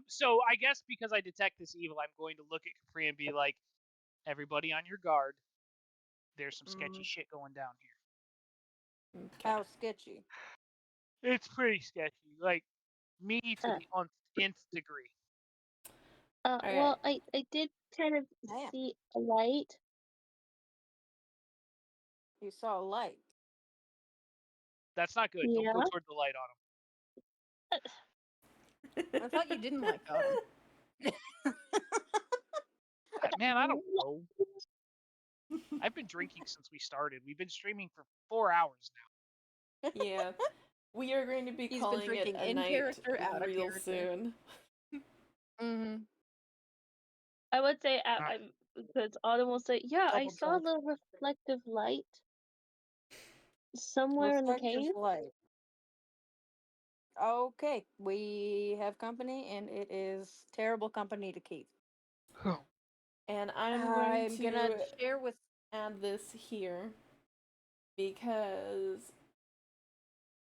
C: So I guess because I detect this evil, I'm going to look at Capri and be like, "Everybody on your guard. There's some sketchy shit going down here."
B: Okay.
D: How sketchy.
C: It's pretty sketchy, like me to the nth degree.
E: Well, I did kind of
D: Damn.
E: see a light.
D: You saw a light.
C: That's not good. Don't go toward the light on him.
D: I thought you didn't like Autumn.
C: Man, I don't know. I've been drinking since we started. We've been streaming for 4 hours now.
B: Yeah. We are going to be
D: He's been
B: calling it
D: drinking
B: a
D: in
B: night
D: character, out of
B: real
D: character.
B: soon.
D: Mm-hmm.
E: I would say because Autumn will say, "Yeah, I
D: Double
E: saw
D: drunk.
E: the reflective light somewhere in the
D: Reflective
E: cave."
D: light. Okay, we have company, and it is terrible company to keep.
B: And I'm going
D: gonna
B: to
D: share with.
B: add this here because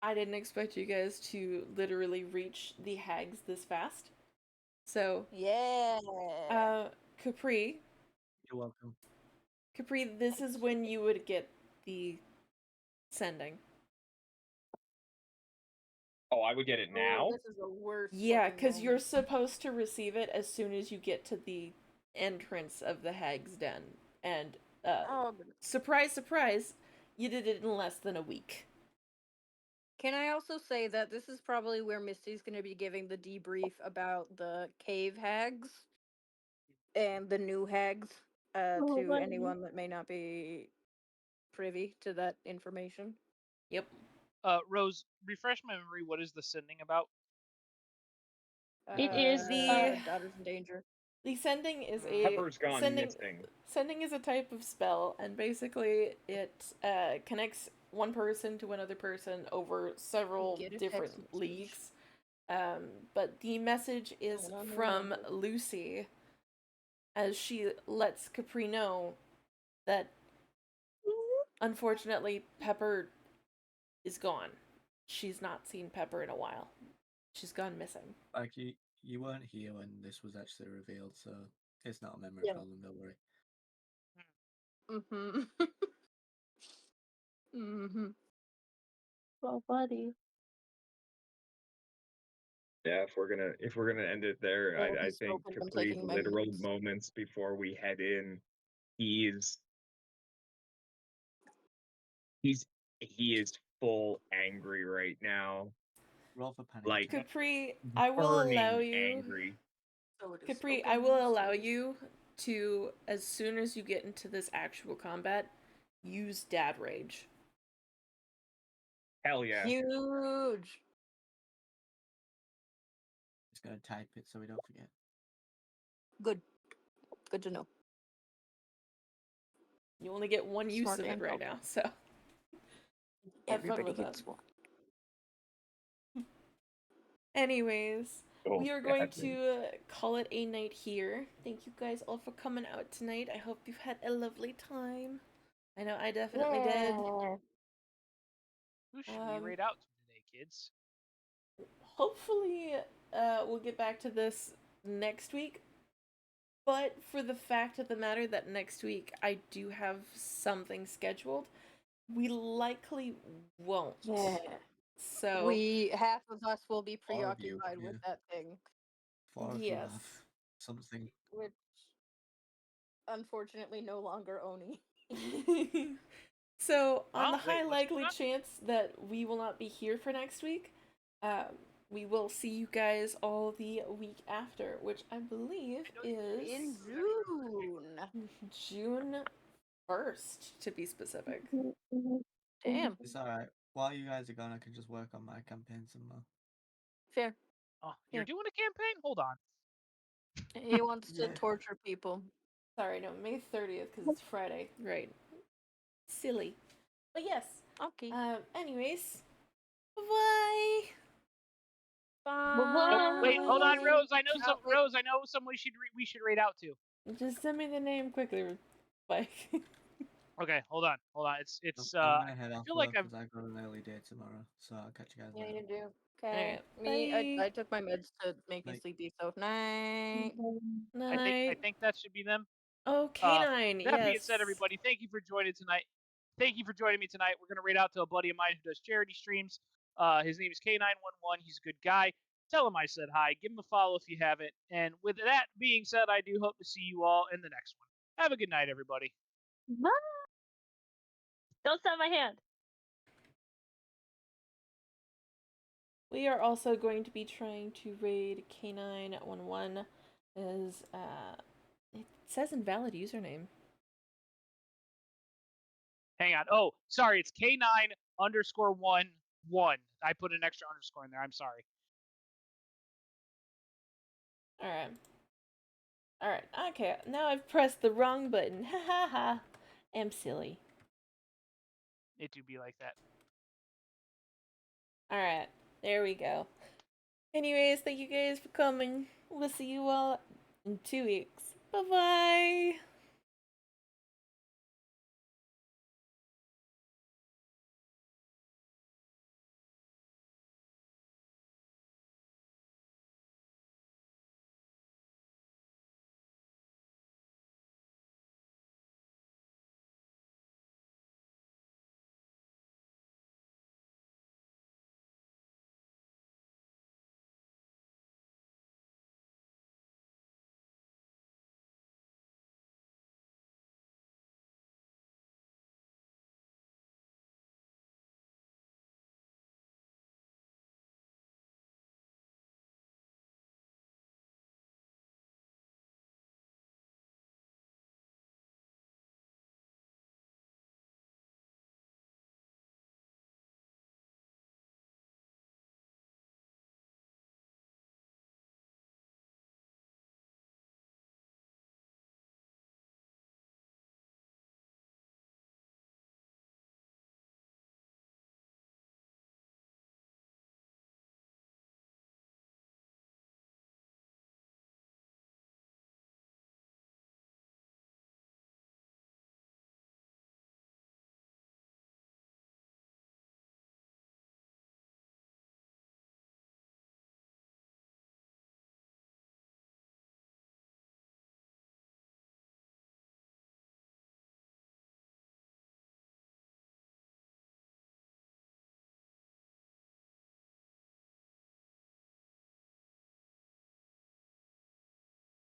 B: I didn't expect you guys to literally reach the hags this fast. So,
D: Yeah.
B: Capri,
F: You're welcome.
B: Capri, this is when you would get the sending.
G: Oh, I would get it now.
D: This is the worst.
B: Yeah,
D: because
B: because you're supposed to receive it as soon as you get to the entrance of the hag's den. And, surprise, surprise, you did it in less than a week.
D: Can I also say that this is probably where Misty's going to be giving the debrief about the cave hags and the new hags to
E: buddy.
D: anyone that may not be privy to that information?
B: Yep.
C: Rose, refresh my memory. What is the sending about?
E: It is
D: Daughter's in danger.
B: The sending is
G: Pepper's gone missing.
B: Sending is a type of spell, and basically it connects one person to another person over several
D: Get a
B: different
D: text message.
B: leagues. But the message is
D: I don't
B: from
D: remember.
B: Lucy, as she lets Capri know that unfortunately Pepper is gone. She's not seen Pepper in a while. She's gone missing.
F: Like you weren't here when this was actually revealed, so it's not a memory
D: Yeah.
F: problem. Don't worry.
D: Mm-hmm. Mm-hmm.
E: well, buddy.
G: Yeah, if we're gonna end it there,
D: Well,
G: I
D: he's
G: think
D: spoken. I'm
G: Capri's
D: taking my
G: literal
D: notes.
G: moments before we head in, he's he is full angry right now.
F: Roll for panic.
G: Like
B: Capri, I will
G: burning
B: allow you.
G: angry.
D: So it is
B: Capri,
D: spoken,
B: I will
D: so
B: allow
D: it is-
B: you to, as soon as you get into this actual combat, use Dad Rage.
G: Hell yeah.
D: Huge.
F: Just gonna type it so we don't forget.
D: Good. Good to know.
B: You only get one use
D: Smart
B: of it
D: and
B: right
D: helpful.
B: now, so have fun
D: Everybody
B: with
D: gets
B: that.
D: one.
B: Anyways,
G: Oh,
B: we are going
G: God.
B: to call it a night here. Thank you guys all for coming out tonight. I hope you've had a lovely time. I know I definitely did.
C: Who should we raid out to today, kids?
B: Hopefully, we'll get back to this next week. But for the fact of the matter that next week I do have something scheduled, we likely won't.
D: Yeah.
B: So
D: Half of us will be
F: 4 of you,
D: preoccupied with
F: yeah.
D: that thing,
F: 4 of you
B: yes.
F: have something.
D: which unfortunately no longer Oni.
B: So on
C: Well,
B: the
C: wait,
B: high
C: what's
B: likely
C: going on?
B: chance that we will not be here for next week, we will see you guys all the week after, which I believe is
D: In June.
B: June 1st, to be specific.
D: Damn.
F: It's alright. While you guys are gone, I can just work on my campaign some more.
D: Fair.
C: Oh, you're
D: Yeah.
C: doing a campaign? Hold on.
D: He wants to
F: Yeah.
D: torture people.
B: Sorry, no, May 30th, because it's Friday. Right. silly. But yes.
D: Okay.
B: Anyways, bye.
D: Bye.
C: Oh, wait, hold on, Rose. I know some.
D: wait.
C: Rose, I know someone we should raid out to.
B: Just send me the name quickly. Bye.
C: Okay, hold on. It's
F: I'm gonna head
C: I
F: off
C: feel
F: though
C: like I've
F: because I've got an early day tomorrow, so I'll catch you guys
D: Yeah,
F: later.
D: you do. Okay.
B: Alright, bye.
D: I took my meds to make me
F: Bye.
D: sleepy, so night.
C: I
B: Night.
C: think that should be them.
B: Oh, Canine.
C: That being
B: Yes.
C: said, everybody, thank you for joining tonight. Thank you for joining me tonight. We're gonna raid out to a buddy of mine who does charity streams. His name is K911. He's a good guy. Tell him I said hi. Give him a follow if you haven't. And with that being said, I do hope to see you all in the next one. Have a good night, everybody.
E: Bye. Don't send my hand.
B: We are also going to be trying to raid K911 as it says invalid username.
C: Hang on. Oh, sorry. It's K9_11. I put an extra underscore in there. I'm sorry.
B: Alright, okay. Now I've pressed the wrong button. Ha ha ha. I'm silly.
C: It do be like that.
B: Alright, there we go. Anyways, thank you guys for coming. We'll see you all in 2 weeks. Bye bye.